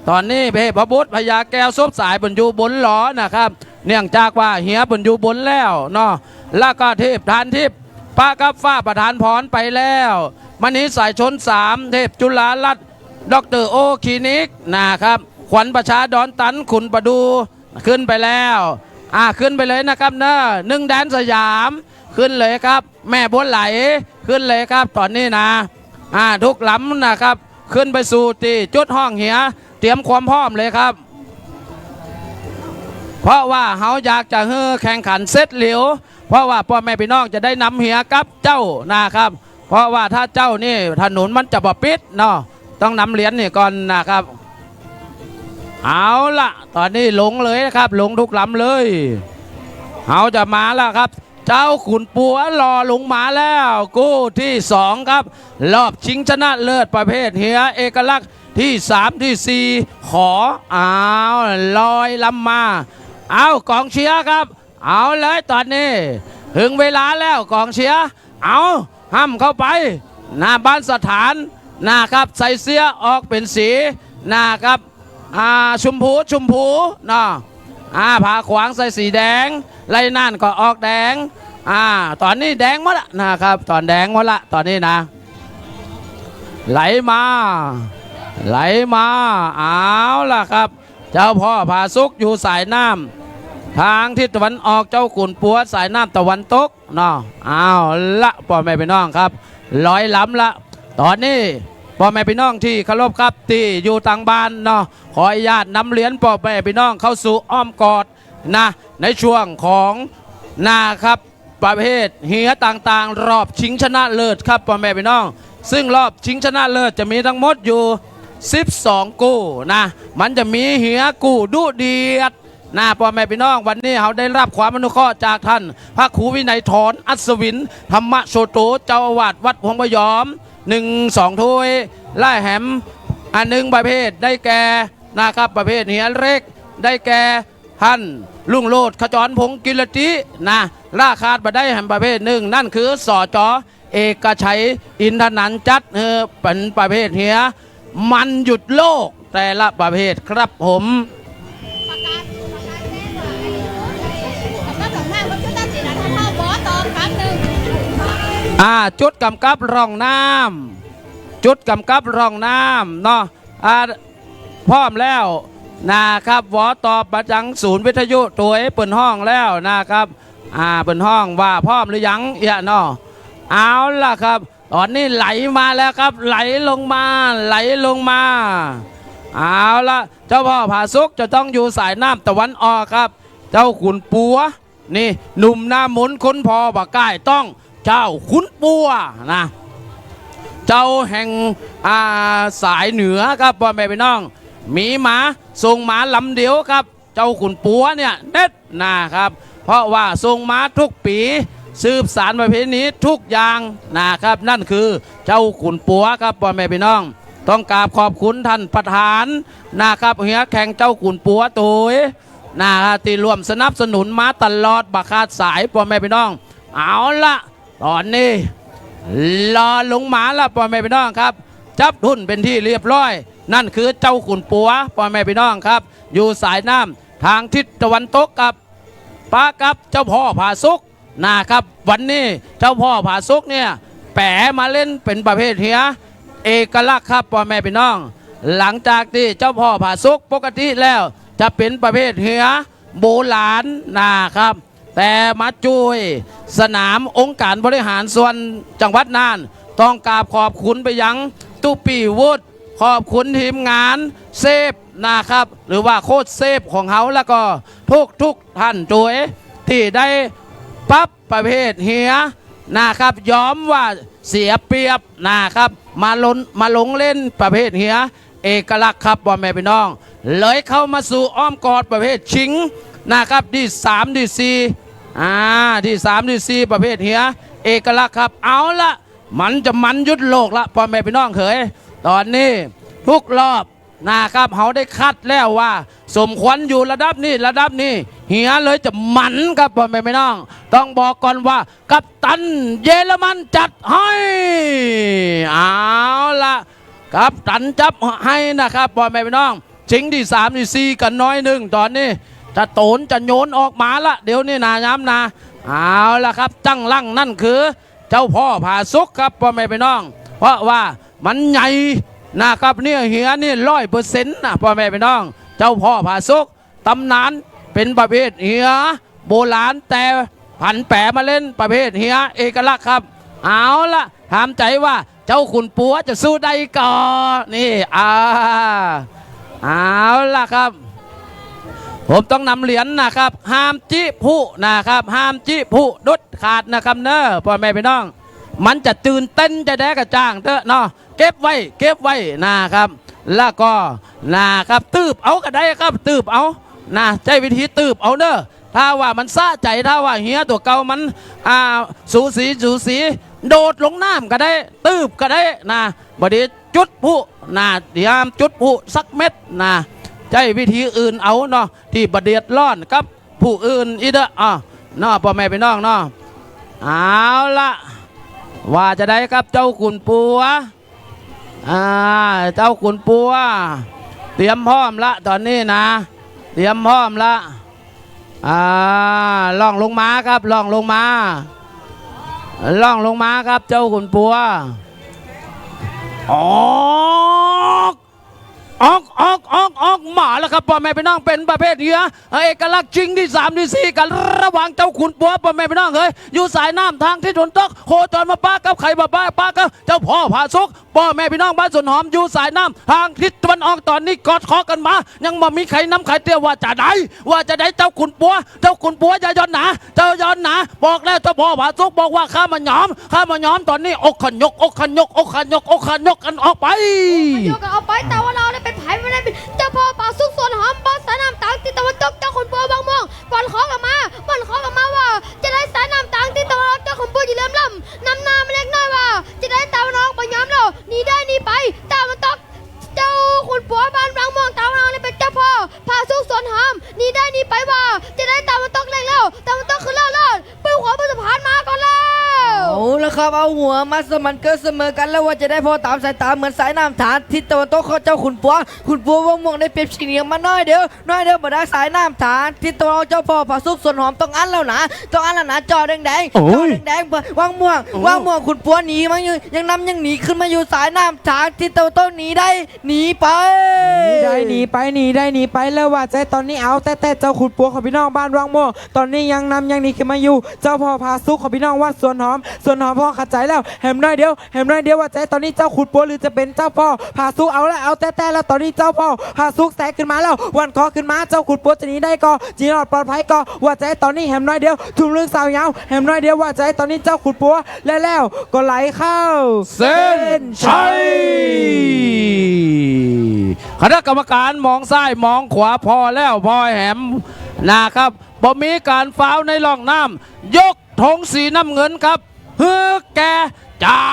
ตอนนี้เทพบุตรพญาแก้วซบสายบนอยู่บนหลอนะครับเนื่องจากว่าเหียบนอยู่บนแล้วเนาะแล้วก็เทพทานทิพย์พระกับฟ้าประธานพรไปแล้วมณีสายชน3เทพจุฬาลัตน์ดร.โอคลินิกนะครับขวัญประชาดอนตันขุนประดูขึ้นไปแล้วขึ้นไปเลยนะครับเนอะ1 แดนสยามขึ้นเลยครับแม่บัวไหลขึ้นเลยครับตอนนี้นะทุกลำนะครับขึ้นไปสู่ตีจุดห้องเหียเตรียมความพร้อมเลยครับเพราะว่าเขาอยากจะแข่งขันเซตเหลียวเพราะว่าพ่อแม่พี่น้องจะได้นำเหียกับเจ้านะครับเพราะว่าถ้าเจ้านี่ถนนมันจะบ่ปิดเนาะต้องนำเหรียญนี่ก่อนนะครับเอาละตอนนี้ลงเลยนะครับลงทุกลำเลยเขาจะมาแล้วครับเจ้าขุนปัวรอลงมาแล้วกู้ที่2ครับรอบชิงชนะเลิศประเภทเหียเอกลักษณ์ที่3ที่4ขอลอยลำมาเอากองเชียร์ครับเอาเลยตอนนี้ถึงเวลาแล้วกองเชียร์เอาห้ามเข้าไปหน้าบ้านสถานนะครับใส่เสื้อออกเป็นสีนะครับชมพูเนาะผ่าขวางใส่สีแดงไล่น่านก็ออกแดงตอนนี้แดงหมดละนะครับตอนแดงหมดละตอนนี้นะไหลมาเอาล่ะครับเจ้าพ่อผาสุกอยู่สายน้ำทางทิศตะวันออกเจ้าขุนปัวสายน้ำตะวันตกเนาะเอาละพ่อแม่พี่น้องครับร้อยล้ำละตอนนี้พ่อแม่พี่น้องที่เคารพครับที่อยู่ต่างบ้านเนาะขออนุญาตนำเหรียญพ่อแม่พี่น้องเข้าสู่อ้อมกอดในช่วงของครับประเภทเหียต่างๆรอบชิงชนะเลิศครับพ่อแม่พี่น้องซึ่งรอบชิงชนะเลิศจะมีทั้งหมดอยู่12กู้มันจะมีเหียกู้ดุเดือดพ่อแม่พี่น้องวันนี้เขาได้รับความอนุเคราะห์จากท่านพระครูวินัยถอนอัศวินธรรมโชโตเจ้าอาวาสวัดพงพยอม1-2 ถ้วยไล่แหม1ประเภทได้แก่นะครับประเภทเหียเล็กได้แก่ท่านลุงโลดขจรพงศ์กิรติราคาบัได้แห่งประเภท1นั่นคือสจ.เอกชัยอินทนันท์จัดเป็นประเภทเหียมันหยุดโลกแต่ละประเภทครับผมจุดกำกับร่องน้ำเนาะพร้อมแล้วนะครับวอตอบประจังศูนย์วิทยุตัวเปิดห้องแล้วนะครับเปิดห้องว่าพร้อมหรือยังเนาะเอาล่ะครับตอนนี้ไหลมาแล้วครับไหลลงมาเอาล่ะเจ้าพ่อผาสุกจะต้องอยู่สายน้ำตะวันออกครับเจ้าขุนปัวนี่หนุ่มหน้ามนคนพอปากก้ายต้องเจ้าขุนปัวเจ้าแห่งสายเหนือครับพ่อแม่พี่น้องมีหมาทรงหมาลำเดียวครับเจ้าขุนปัวเนี่ยเด็ดนะครับเพราะว่าทรงหมาทุกปีสืบสารประเพณีทุกอย่างนะครับนั่นคือเจ้าขุนปัวครับพ่อแม่พี่น้องต้องกราบขอบคุณท่านประธานนะครับเฮียแข่งเจ้าขุนปัวตัวที่ร่วมสนับสนุนมาตลอดบักขาดสายพ่อแม่พี่น้องเอาละตอนนี้รอลงมาแล้วพ่อแม่พี่น้องครับจับทุ่นเป็นที่เรียบร้อยนั่นคือเจ้าขุนปัวพ่อแม่พี่น้องครับอยู่สายน้ำทางทิศตะวันตกกับป้ากับเจ้าพ่อผาสุกนะครับวันนี้เจ้าพ่อผาสุกเนี่ย แปะมาเล่นเป็นประเภทเฮียเอกลักษณ์ครับพ่อแม่พี่น้อง หลังจากที่เจ้าพ่อผาสุกปกติแล้วจะเป็นประเภทเฮียโบราณนะครับ แต่มาจุยสนามองค์การบริหารส่วนจังหวัดน่านต้องกราบขอบคุณไปยังตุปีวุฒิขอบคุณทีมงานเซฟนะครับหรือว่าโค้ชเซฟของเขาแล้วก็ทุกท่านจุยที่ได้ปรับประเภทเฮียนะครับยอมว่าเสียเปรียบนะครับมาลงเล่นประเภทเฮียเอกลักษณ์ครับพ่อแม่พี่น้องเลยเข้ามาสู่อ้อมกอดประเภทชิงนะครับที่3ที่4ที่3ที่4ประเภทเฮียเอกลักษณ์ครับเอาละมันจะมันยุดโลกละพ่อแม่พี่น้องเขยตอนนี้ทุกรอบนะครับเขาได้คัดแล้วว่าสมควรอยู่ระดับนี้เฮียเลยจะมันครับพ่อแม่พี่น้องต้องบอกก่อนว่ากัปตันเยอรมันจัดให้เอาละกัปตันจับให้นะครับพ่อแม่พี่น้องชิงที่3ที่4กันน้อยหนึ่งตอนนี้จะโตนจะโยนออกมาละเดี๋ยวนี้นาย้ำนะเอาละครับจังลั่งนั่นคือเจ้าพ่อผาสุกครับพ่อแม่พี่น้องเพราะว่ามันใหญ่นะครับเนี่ยเฮียนี่100%นะพ่อแม่พี่น้องเจ้าพ่อผาสุกตำนานเป็นประเภทเฮียโบราณแต่ผันแปรมาเล่นประเภทเฮียเอกลักษณ์ครับเอาละถามใจว่าเจ้าขุนปัวจะสู้ได้ก่อนนี่เอาละครับผมต้องนำเหรียญนะครับห้ามจิผู้นะครับห้ามจิผู้ดุดขาดนะครับเนอะพ่อแม่พี่น้องมันจะตื่นเต้นจะได้กระจ่างเถอะเนาะเก็บไว้นะครับแล้วก็นะครับตืบเอาก็ได้ครับตืบเอาใช้วิธีตืบเอาเนอะถ้าว่ามันซาใจถ้าว่าเฮียตัวเก่ามันสูสีโดดลงน้ำก็ได้ตืบก็ได้บดีจุดผู้เดี๋ยวจุดผู้สักเม็ดใช้วิธีอื่นเอาเนาะที่บเดียดร้อนกับผู้อื่นอีเด้อเนาะพ่อแม่พี่น้องเนาะเอาละว่าจะได้ครับเจ้าขุนปัวเจ้าขุนปัวเตรียมพร้อมละตอนนี้เตรียมพร้อมละล่องลงมาครับล่องลงมาครับเจ้าขุนปัวออกมาแล้วครับพ่อแม่พี่น้องเป็นประเภทเรือเอกลักษณ์ชิงที่3ที่4กันระหว่างเจ้าขุนปัวพ่อแม่พี่น้องเฮ้ยอยู่สายน้ำทางที่ถนนตกโคจรมาป้ากับไข่ป้ากับเจ้าพ่อผาสุกพ่อแม่พี่น้องบ้านสวนหอมอยู่สายน้ำทางทิศตะวันออกตอนนี้กอดคอกันมายังบ่มีใครน้ำใครเตี้ยว่าจะได้เจ้าขุนปัวอย่าย้อนหนาเจ้าย้อนหนาบอกแล้วเจ้าพ่อผาสุกบอกว่าข้ามาหยอมตอนนี้อกขันยกกันออกไปเอาไปแต่ว่าเราได้เป็นไผ่ไม่ได้เป็นเจ้าพ่อป่าสุกส่วนหอมบอสสายน้ำต่างที่ตะวันตกเจ้าขุนปัวบางม่วงวันขอกันมาว่าจะได้สายน้ำต่างที่ตะวันออกเจ้าขุนปัวอยู่เลื่อมล้ำนำนามาเล็กน้อยว่าจะได้ตะวันออกไปย้ำเราหนีได้หนีไปตะวันตกเจ้าขุนปัวบ้านบางม่วงตะวันออกนี่เป็นเจ้าพ่อป่าสุกส่วนหอมหนีได้หนีไปว่าจะได้ตะวันตกแรงแล้วตะวันตกคือเลิศปื้มหัวปื้มสะพานมาก่อนแล้วเอาละครับเอาหัวมาสมันเกิดเสมอกันแล้วว่าจะได้พอตามสายตาเหมือนสายน้ำฐานทิศตะวันตกเขาเจ้าขุนปัววงม่วงได้เปรียบชิงเหนียวมาน้อยเดียวบรรดาสายน้ำฐานทิศตะวันออกเจ้าพ่อผาสุกส่วนหอมต้องอันแล้วนะจอแดงวางม่วงขุนปัวหนีมันยังหนีขึ้นมาอยู่สายน้ำฐานทิศตะวันตกหนีไปหนีไปแล้วว่าใจตอนนี้เอาแต่เจ้าขุนปัวของพี่น้องบ้านวังม่วงตอนนี้ยังหนีขึ้นมาอยู่เจ้าพ่อผาสุกของพี่น้องว่าสวนหอมพ่อขัดใจแล้วแหมน้อยเดียวว่าใจตอนนี้เจ้าขุนปัวหรือจะเป็นเจ้าพ่อผาสุกเอาแต่แล้วตอนนี้เจ้าพ่อผาสุกแสกขึ้นมาแล้ววันคอขึ้นมาเจ้าขุนปัวจะหนีได้ก็จีนอดปลอดภัยก็ว่าใจตอนนี้แหมน้อยเดียวทุ่มเรื่องสาวยาวแหมน้อยเดียวว่าใจตอนนี้เจ้าขุนปัวแล้วก็ไหลเข้าเส้นชัยคณะกรรมการมองซ้ายมองขวาพอแล้วพอแหมนะครับบ่มีการฟาวในร่องน้ำยกธงสีน้ำเงินครับเฮือแกเจ้า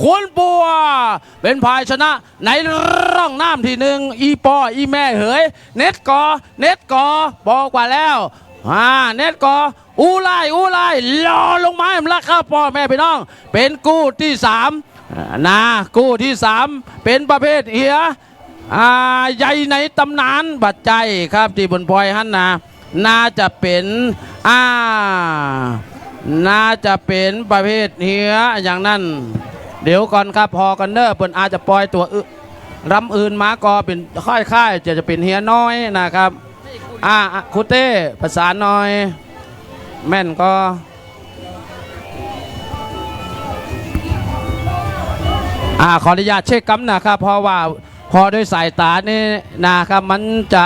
ขุนปัวเป็นฝ่ายชนะในร่องน้ำที่1อีแม่เหยเน็ตกอบอกว่าแล้วเน็ตกออูไล่รอลงมาแล้วครับพ่อแม่พี่น้องเป็นกู้ที่3กู้ที่3เป็นประเภทเฮียใหญ่ในตำนานบัดใจครับที่บนพลอยฮั่นน่าจะเป็น น่าจะเป็นประเภทเฮียอย่างนั้น เดี๋ยวก่อนครับพอกันเนอร์เปิ่นอาจจะปล่อยตัวรำอื่นมาก็เป็นค่ายๆจะเป็นเฮียน้อยนะครับคุเต้ภาษาน้อยแม่นก็ขออนุญาตเช็คกัมนะครับเพราะว่าพอด้วยสายตานี่นะครับมันจะ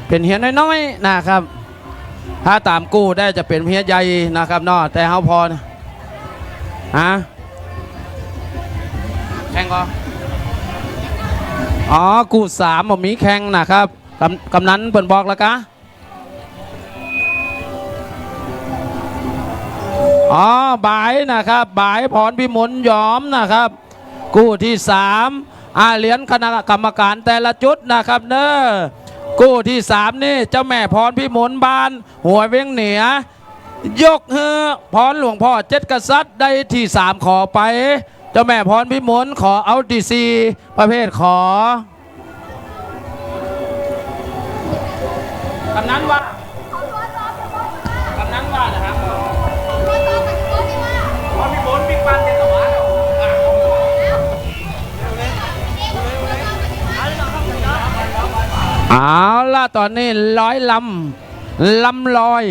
เป็นเฮียน้อยๆนะครับถ้าตามกู้ได้จะเป็นเฮียใหญ่นะครับเนาะแต่เขาพอแข่งก็กู้3ผมมีแข่งนะครับกำนันเปิ่นบอกแล้วกะบายนะครับบายพรพิมลยอมนะครับกู้ที่3เหรียญคณะกรรมการแต่ละจุดนะครับเนอะกู้ที่3นี่เจ้าแม่พรพิมลบานหัวเวียงเหนือยกเฮือพรหลวงพ่อ7 กษัตริย์ได้ที่3ขอไปเจ้าแม่พรพิมลขอเอาที่4ประเภทขอกำนันว่ากำนันว่านะครับพรพิมลบิ๊กบันเป็นตัวเอาล่ะตอนนี้100 ลำลอย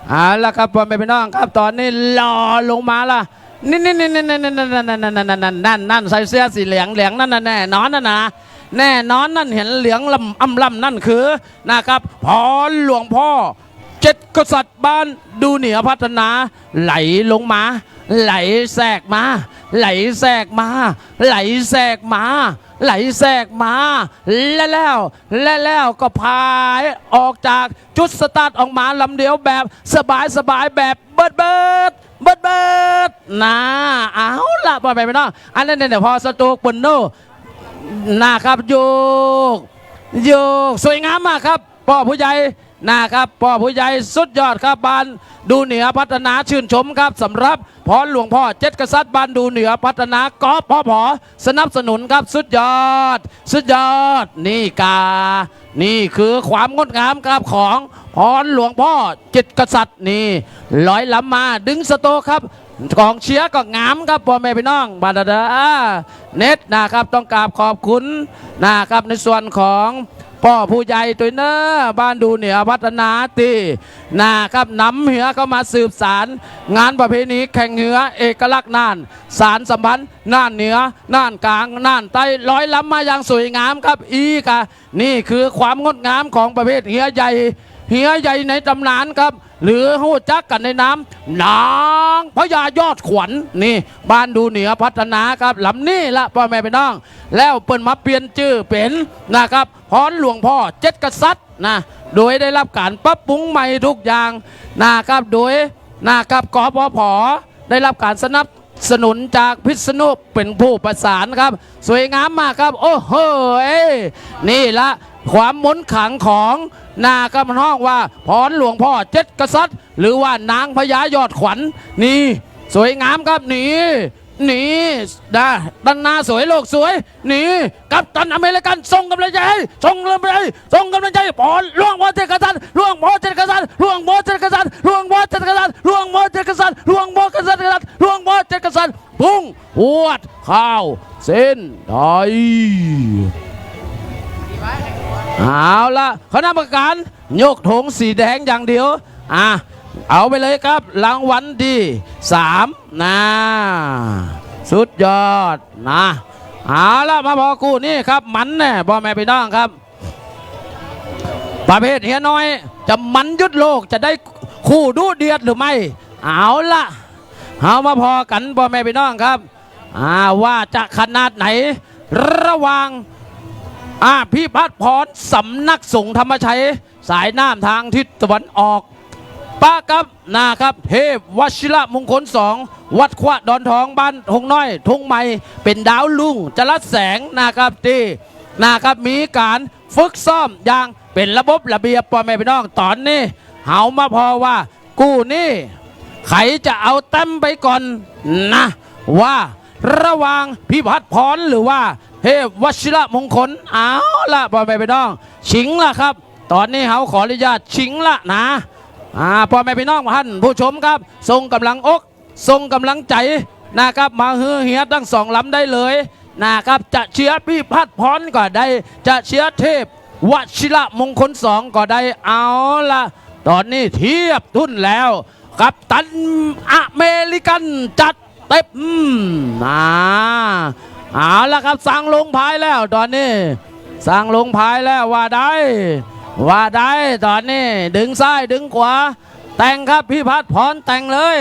เอาล่ะครับพ่อแม่พี่น้องครับตอนนี้รอลงมาละนั่นใส่เสื้อสีเหลืองนั่นแน่นอนแน่นอนนั่นเห็นเหลืองลำนั่นคือนะครับพรหลวงพ่อ7 กษัตริย์บ้านดูเหนือพัฒนาไหลลงมาไหลแทรกมาไหลแทรกมาไหลแทรกมาไหลแทรกมาแล้วก็พายออกจากจุดสตาร์ทออกมาลำเดียวแบบสบายแบบเบิดนะเอาล่ะปล่อยไปไม่ต้องอันนั้นเนี่ยพอสตูกปุ่นโน่นะครับโยกสวยงามมากครับพ่อผู้ใหญ่นะครับพ่อผู้ใหญ่สุดยอดครับบ้านดูเหนือพัฒนาชื่นชมครับสำหรับพรหลวงพ่อ7 กษัตริย์บ้านดูเหนือพัฒนากพพสนับสนุนครับสุดยอดนี่คือความงดงามครับของพรหลวงพ่อ7 กษัตริย์นี่100 ลำมาดึงสโตครับกองเชียร์ก็งามครับพ่อแม่พี่น้องบาดาเน็ตนะครับต้องกราบขอบคุณนะครับในส่วนของพ่อผู้ใหญ่ตัวเนอบ้านดูเหนือพัฒนาตีนะครับนำเหือเข้ามาสืบสารงานประเพณีแข่งเหือเอกลักษณ์น่านสารสัมพันธ์น่านเหนือน่านกลางน่านใต้100 ลำมาอย่างสวยงามครับนี่คือความงดงามของประเภทเหือใหญ่ในตำนานครับหรือหู้จักกันในน้ำนางพญายอดขวัญนี่บ้านดูเหนือพัฒนาครับลำนี้ละพ่อแม่พี่น้องแล้วเปิ่นมาเปลี่ยนชื่อเป็นนะครับพรหลวงพ่อ7 กษัตริย์โดยได้รับการปรับปรุงใหม่ทุกอย่างนะครับโดยนะครับกพพได้รับการสนับสนุนจากพิษณุเป็นผู้ประสานครับสวยงามมากครับโอ้โหนี่ละความมนต์ขลังของนะครับมันห้องว่าพรหลวงพ่อ7 กษัตริย์หรือว่านางพญายอดขวัญนี่สวยงามครับนี่ด้านหน้าสวยโลกสวยนี่กัปตันอเมริกันส่งกำลังใจพรหลวงพ่อ7 กษัตริย์หลวงพ่อ7 กษัตริย์หลวงพ่อ7 กษัตริย์หลวงพ่อ7 กษัตริย์หลวงพ่อ7 กษัตริย์หลวงพ่อ7 กษัตริย์หลวงพ่อ7 กษัตริย์พุ่งหวดข้าวเส้นได้เอาละคณะกรรมการยกธงสีแดงอย่างเดียวเอาไปเลยครับรางวัลที่3สุดยอดเอาละมาพอกูนี่ครับมันแน่พ่อแม่พี่น้องครับประเภทเฮียน้อยจะมันยุดโลกจะได้คู่ดูเดือดหรือไม่เอาละเอามาพอกันพ่อแม่พี่น้องครับว่าจะขนาดไหนระหว่างพี่พัฒน์พรสำนักสงฆ์ธรรมชัยสายน้ำทางทิศตะวันออกป้ากับนะครับเทพวชิระมงคล2วัดขวะดอนทองบ้านทงน้อยทงใหม่เป็นดาวลุ่งจรัสแสงนะครับที่มีการฝึกซ้อมอย่างเป็นระบบระเบียบพ่อแม่พี่น้องตอนนี้เฮามาพอว่ากู้นี่ใครจะเอาเต็มไปก่อนว่าระหว่างพี่พัฒน์พรหรือว่าเทพวชิระมงคลเอาละพ่อแม่พี่น้องชิงละครับตอนนี้เขาขออนุญาตชิงละ พ่อแม่พี่น้องท่านผู้ชมครับส่งกำลังอกส่งกำลังใจนะครับมาฮือเฮียทั้งสองลำได้เลยนะครับจะเชียร์พี่พัดพรก็ได้จะเชียร์เทพวชิระมงคลสองก็ได้เอาละตอนนี้เทียบทุนแล้วกับตันอเมริกันจัดเต็มเอาละครับสั่งลงพายแล้วตอนนี้สั่งลงพายแล้วว่าได้ตอนนี้ดึงซ้ายดึงขวาแต่งครับพี่พัดพรแต่งเลย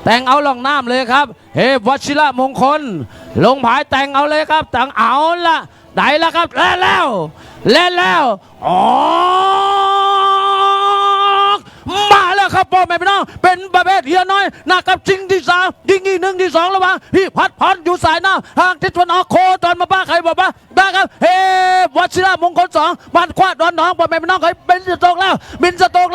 แต่งเอาลองน้ำเลยครับเฮวชิระมงคลลงพายแต่งเอาเลยครับแต่งเอาละได้แล้วครับเล่นแล้วอ๋อมาแล้วครับพ่อแม่พี่น้องเป็นประเภทเฮียน้อยนะครับจริงที่สามยิงที่หนึ่งที่สองระหว่างพี่พัดพรอยู่สายหน้าห่างทิศตะวันออกโคจรมาป้าใครบอกว่าได้ครับเฮวชิระมงคลสองบันควาดดอนน้องพ่อแม่พี่น้องใครเป็นสตอกแล้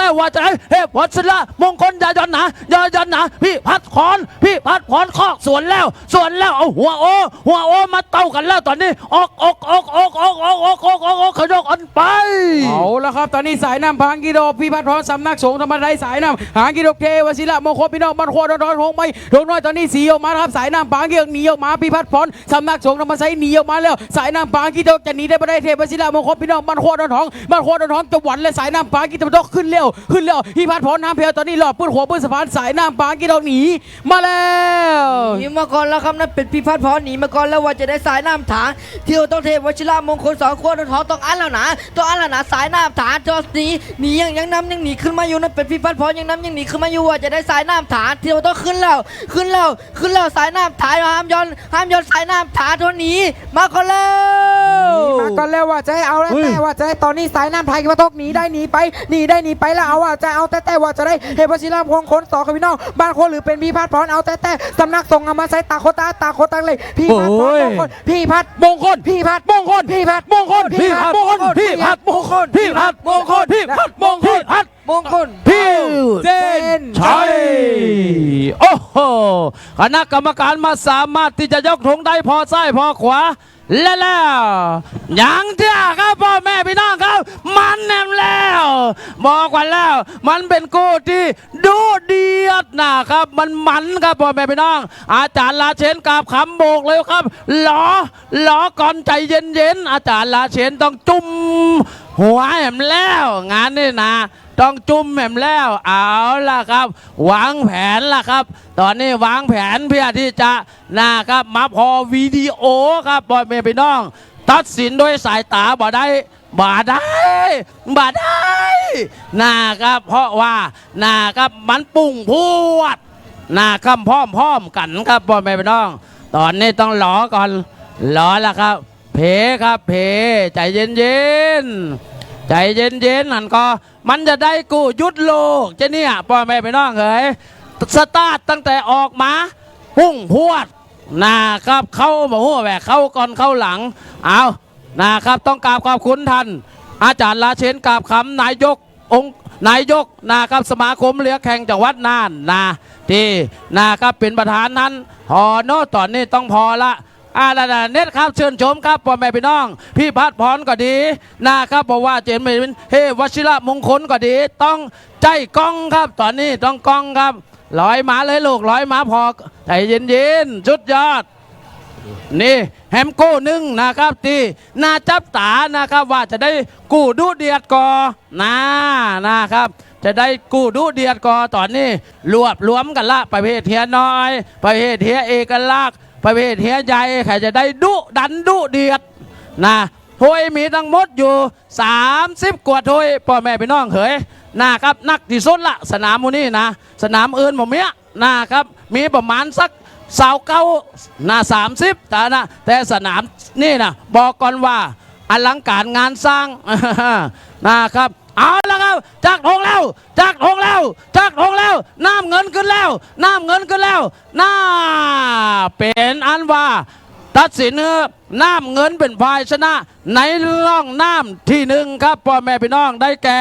วว่าจะให้เฮวชิระมงคลอย่าย้อนหนาพี่พัดพรข้อสวนแล้วเอาหัวโอมาเต้ากันแล้วตอนนี้ออกขยกอันไป เอาละครับตอนนี้สายน้ำพังกิโลพี่พัดพรสำนักสงฆ์ธรรมไรสายน้ำหางกิโลเทวศิระมงคลพี่น้องบ้านขวดอนหงไม่หงน้อยตอนนี้สีออกมาครับสายน้ำพังกิโลหนีออกมาพี่พัดพรสำนักสงฆ์ธรรมไรหนีออกมาแล้วสายน้ำพังกิโลจะหนีได้ไม่ได้เทวศิระมงคลพี่น้องบ้านขวดอนหงจะหวันเลยสายน้ำพังกิโลต้องขึ้นเร็วพี่พัดพรน้ำเพลตอนนี้หลอดปืนหัวปืนสะพานสายน้ำพังกิโลหนีมาแล้ว หนีมาก่อนแล้วครับนั่นเป็นพี่พัดพรหนีมาก่อนแล้วว่าจะได้สายน้ำถางเที่ยวต้องเทวชิระมงคลสองขวดทองต้องอันแล้วนะสายน้ำถางจอหนียังน้ำยังหนีขึ้นมาอยู่นั่นเป็นพี่พัดพรยังหนีขึ้นมาอยู่ว่าจะได้สายน้ำถางเที่ยวต้องขึ้นแล้วสายน้ำถางห้ามย้อนสายน้ำถางตัวหนีมาก่อนแล้ว มาก่อนแล้วว่าจะให้เอาแล้วแต่ว่าจะให้ตอนนี้สายน้ำไทยกิมาตกหนีได้หนีไปแล้วเอาว่าจะเอาแต่ว่าจะได้เฮวชิระมงคลสองกับพี่น้องบ้านคนหรือเป็นพี่พัดพรเอาแต่สำนักสงฆ์เอามาใช้ตาโคตาเลยพี่พัดพรมงคลพี่พัดมงคลพี่พัดมงคลพี่พัดมงคลพี่พัดมงคลพี่พัดมงคลพี่พัดมงคลพี่พัดมงคลมงคล พี่เส้นชัยโอ้โหคณะกรรมการมาสามารถที่จะยกธงได้พอซ้ายพอขวาแล้วอย่างเที่ยครับพ่อแม่พี่น้องครับมันแน่แล้วบอกกันแล้วมันเป็นกู้ที่ดูเดือดนะครับมันครับพ่อแม่พี่น้องอาจารย์ลาเชนกราบคำโบกเลยครับหลอก่อนใจเย็นอาจารย์ลาเชนต้องจุ่มหัวแหมแล้วงานนี่นะต้องจุ่มแหมแล้วเอาล่ะครับวางแผนล่ะครับตอนนี้วางแผนเพื่อที่จะนะครับมาพอวิดีโอครับบอยเมย์พี่น้องตัดสินด้วยสายตาบ่ได้นะครับเพราะว่านะครับมันปุ่งพวดนะครับพร้อมกันครับบอยเมย์พี่น้องตอนนี้ต้องรอก่อนรอล่ะครับเพครับเพใจเย็นนั่นก็มันจะได้กู้ยุดโลกจะเนี่ยพ่อแม่พี่น้องเอ๋ยสตาร์ทตั้งแต่ออกมาพุ่งพวดนะครับเข้ามาหัวแหวกเข้าก่อนเข้าหลังเอานะครับต้องกราบขอบคุณท่านอาจารย์ลาเชนกราบคำนายกนะครับสมาคมเรือแข่งจังหวัดน่านที่นะครับเป็นประธานนั้นพอโน้ตตอนนี้ต้องพอละเน็ตครับเชิญชมครับพ่อแม่พี่น้องพี่พัดพรก็ดีนะครับบอกว่าเจนเป็นเฮวชิระมงคลก็ดีต้องใจกล้องครับตอนนี้ต้องกล้องครับลอยมาเลยลูกลอยมาพอใจเย็นชุดยอดนี่แฮมโก้หนึ่งนะครับที่น่าจับตานะครับว่าจะได้กู้ดูเดียดก่อนะครับ จะได้กู้ดูเดียดก่อตอนนี้รวมกันละประเภทเฮียน้อยประเภทเฮียเอกลักษณ์ประเภทเฮียใหญ่ใครจะได้ดุเดือดถ้วยมีทั้งหมดอยู่30 กว่าถ้วยพ่อแม่พี่น้องเขยนะครับนักที่สุดละสนามมูนี่สนามอื่นผมเนี้ยนะครับมีประมาณสัก30แต่สนามนี่บอกก่อนว่าอลังการงานสร้างนะครับเอาละครับจากทงแล้วน้ำเงินขึ้นแล้วเป็นอันว่าตัดสินน้ำเงินเป็นฝ่ายชนะในร่องน้ำที่1ครับพ่อแม่พี่น้องได้แก่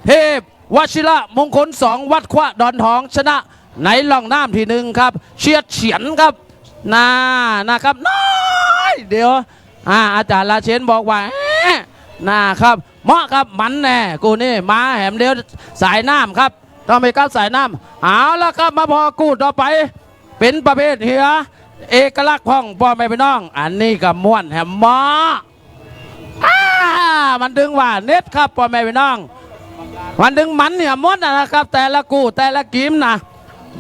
เทพวชิระมงคล2วัดขวะดอนทองชนะในร่องน้ำที่1ครับเฉียนครับนะครับน้อยเดี๋ยวอาจารย์ราเชนบอกว่านะครับเหมาะครับมันแน่กูนี่มาแหมเดียวสายน้ำครับ ต้องมีการสายน้ำเอาละครับมาพอกู้ต่อไป เป็นประเภทเหือเอกลักษณ์ของพ่อแม่พี่น้อง อันนี้ก็ม้วนแหมหมอมันดึงว่าเน็ตครับพ่อแม่พี่น้อง มันดึงมันเนี่ยมดนะครับ แต่ละกู้แต่ละกีมนะ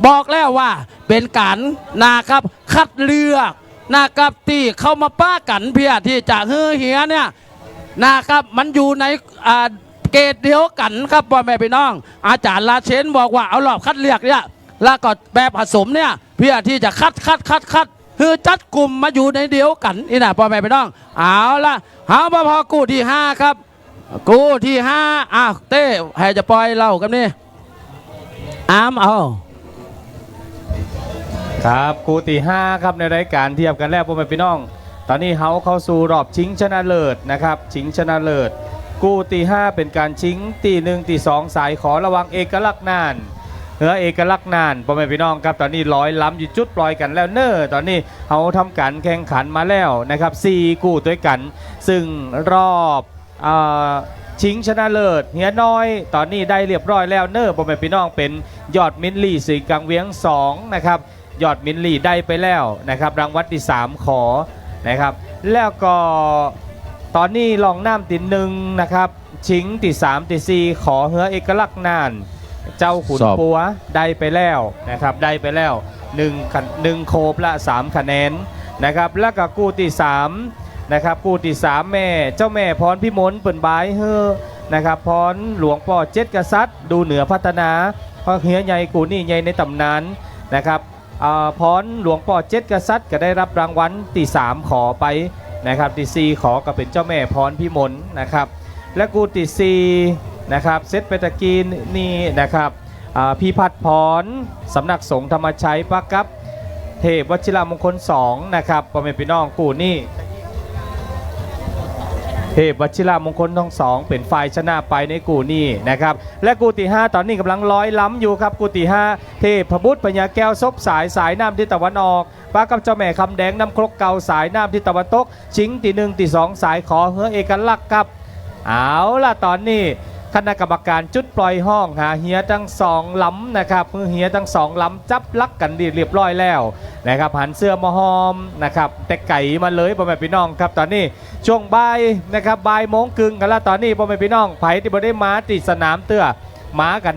บอกแล้วว่าเป็นการนะครับคัดเลือกนะครับที่เข้ามาป้ากันเพื่อที่จะเฮือเหียเนี่ยนะครับมันอยู่ในเกตเดียวกันครับพ่อแม่พี่น้อง อาจารย์ลาเชนบอกว่าเอารอบคัดเลือกเนี่ยแล้วก็แบบผสมเนี่ยเพื่อที่จะคัดคือจัดกลุ่มมาอยู่ในเดียวกันนี่นะพ่อแม่พี่น้องเอาละเอาพอกู้ที่5ครับกู้ที่5อ้าวเต้ให้จะปล่อยเล่ากันนี่เอา ครับคู่ที่5ครับในรายการเทียบกันแล้วพ่อแม่พี่น้อง ตอนนี้เฮาเข้าสู่รอบชิงชนะเลิศนะครับชิงชนะเลิศคู่ที่5เป็นการชิงที่1ที่2สายขอระวังเอกลักษณ์นานเอกลักษณ์นานพ่อแม่พี่น้องครับตอนนี้100ล้ำอยู่จุดปล่อยกันแล้วตอนนี้เขาทำการแข่งขันมาแล้วนะครับ4คู่ด้วยกันซึ่งรอบชิงชนะเลิศเฮียน้อยตอนนี้ได้เรียบร้อยแล้วพ่อแม่พี่น้องเป็นยอดมินลี่สีกังเวียง2นะครับยอดมินลี่ได้ไปแล้วนะครับรางวัลที่3ขอนะครับแล้วก็ตอนนี้ลองน้ำติด1นะครับชิงที่3ที่4ขอเอกลักษณ์นานเจ้าขุนปัวได้ไปแล้วนะครับได้ไปแล้ว1โคบละ3คะแนนนะครับแล้วก็กู้ที่3นะครับกู้ที่3แม่เจ้าแม่พรพิมลเปิ่นบายนะครับพรหลวงพ่อเจ็ดกษัตริย์ดูเหนือพัฒนาเพราะเฮียใหญ่กูนี่ใหญ่ในตำนานนะครับพรหลวงพ่อเจ็ดกษัตริย์ก็ได้รับรางวัลที่3ขอไปนะครับที่4ขอก็เป็นเจ้าแม่พรพิมลนะครับและกู้ที่4นะครับเซตเปตะกีนนี่นะครับพี่พัฒพรสำนักสงฆ์ธรรมชัยปะกับเทพวชิรมงคล2นะครับพ่อแม่พี่น้องกูนี่เทพวชิรมงคลทั้ง2เป็นฝ่ายชนะไปในกูนี่นะครับและกูที่5ตอนนี้กำลังล้ำอยู่ครับกูที่5เทพบุตรปัญญาแก้วซบสายน้ำที่ตะวันออกปะกับเจ้าแม่คำแดงน้ำครกเก่าสายน้ำที่ตะวันตกชิงที่1ที่2สายขอเอกลักษณ์ครับเอาล่ะตอนนี้คณะกรรมการจุดปล่อยห้องหาเฮียทั้ง2ล้ำนะครับเฮียทั้ง2ล้ำจับลักกันเรียบร้อยแล้วนะครับหันเสื้อมาหอมนะครับแต่ไก่มาเลยพ่อแม่พี่น้องครับตอนนี้ช่วงบ่ายนะครับบ่ายโมงครึ่งกันแล้วตอนนี้พ่อแม่พี่น้องไผ่ที่บ่ได้มาติดสนามเตื้อมากัน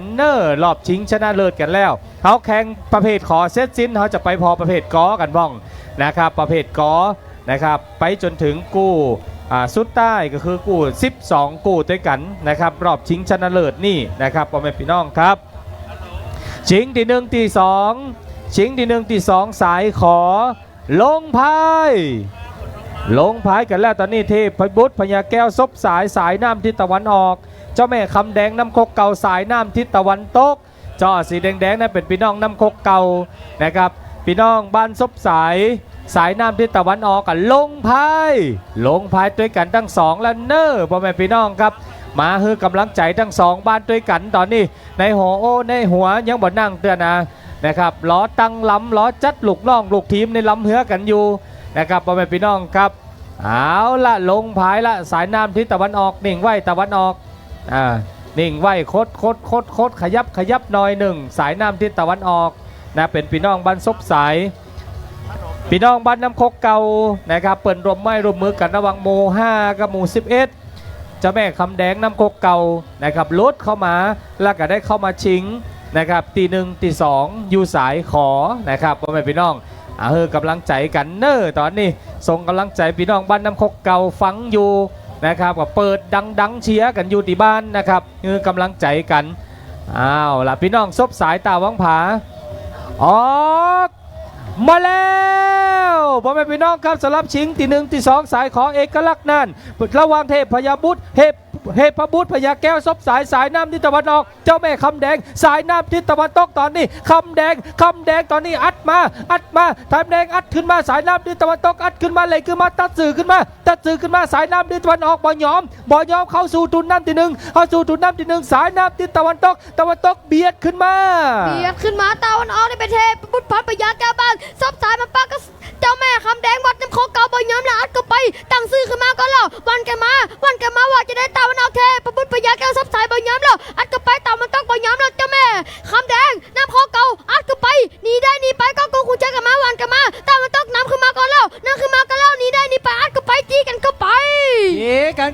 รอบชิงชนะเลิศกันแล้วเขาแข่งประเภทขอเซตสิ้นเขาจะไปพอประเภทกอกันบ้องนะครับประเภทกอนะครับไปจนถึงกู้สุดใต้ก็คือกู้12กู้ด้วยกันนะครับรอบชิงชนะเลิศนี่นะครับพ่อแม่พี่น้องครับชิงที่1ที่2ชิงที่1ที่2สายขอลงพายกันแล้วตอนนี้เทพบุตรพญาแก้วซบสายน้ำทิศตะวันออกเจ้าแม่คำแดงน้ำคกเก่าสายน้ำทิศตะวันตกจอสีแดงนั่นเป็นพี่น้องน้ำคกเก่านะครับพี่น้องบ้านซบสายน้ำทิศตะวันออกกันลงพายด้วยกันทั้ง2แล้วพ่อแม่พี่น้องครับมาคือกำลังใจทั้ง2บ้านด้วยกันตอนนี้ในหัวยังบ่นั่งเตือนนะครับล้อตั้งล้ำล้อจัดลูกน้องลูกทีมในล้ำเหือกันอยู่นะครับพ่อแม่พี่น้องครับเอาละลงพายละสายน้ำทิศตะวันออกนิ่งไว้ตะวันออกนิ่งไว้โคดขยับหน่อย1สายน้ำทิศตะวันออกนะเป็นพี่น้องบ้านซบสายพี่น้องบ้านน้ำคกเก่านะครับเปิดรวมไม้รวมมือกันระหว่างหมู่5กับหมู่11เจ้าแม่คำแดงน้ำคกเก่านะครับลดเข้ามาแล้วก็ได้เข้ามาชิงนะครับตี1ตี2อยู่สายขอนะครับพ่อแม่พี่น้องกำลังใจกันตอนนี้ส่งกำลังใจพี่น้องบ้านน้ำคกเก่าฟังอยู่นะครับก็เปิดดังเชียร์กันอยู่ที่บ้านนะครับกำลังใจกันล่ะพี่น้องซบสายตาวังผาออกมาแล้วพ่อแม่พี่น้องครับสำหรับชิงที่1ที่2สายของเอกลักษณ์นั่นระหว่างเทพพญาบุตรเทพบุตรพญาแก้วซบสายน้ำทิศตะวันออกเจ้าแม่คำแดงสายน้ำทิศตะวันตกตอนนี้คำแดงตอนนี้อัดมาคำแดงอัดขึ้นมาสายน้ำทิศตะวันตกอัดขึ้นมาเลยขึ้นมาตัดสื่อขึ้นมาสายน้ำทิศตะวันออกบ่ยอมเข้าสู่ทุนน้ำที่1สายน้ำทิศตะวันตกเบียดขึ้นมาตะวันออกนี่เป็นเทพบุตรพญาแก้วบ้านซบสายมันปากก็เจ้าแม่คำแดงวัดน้ำโคกเก่าบ่ยอมแล้วอัดก็ไปตั้งซื้อขึ้นมาก็แล้ววันแกมาว่าจะได้ตะวันออกเทพบุตรพญาแก้วซบสายบ่ยอมแล้วอัดก็ไปตะวันตกบ่ยอมแล้วเจ้าแม่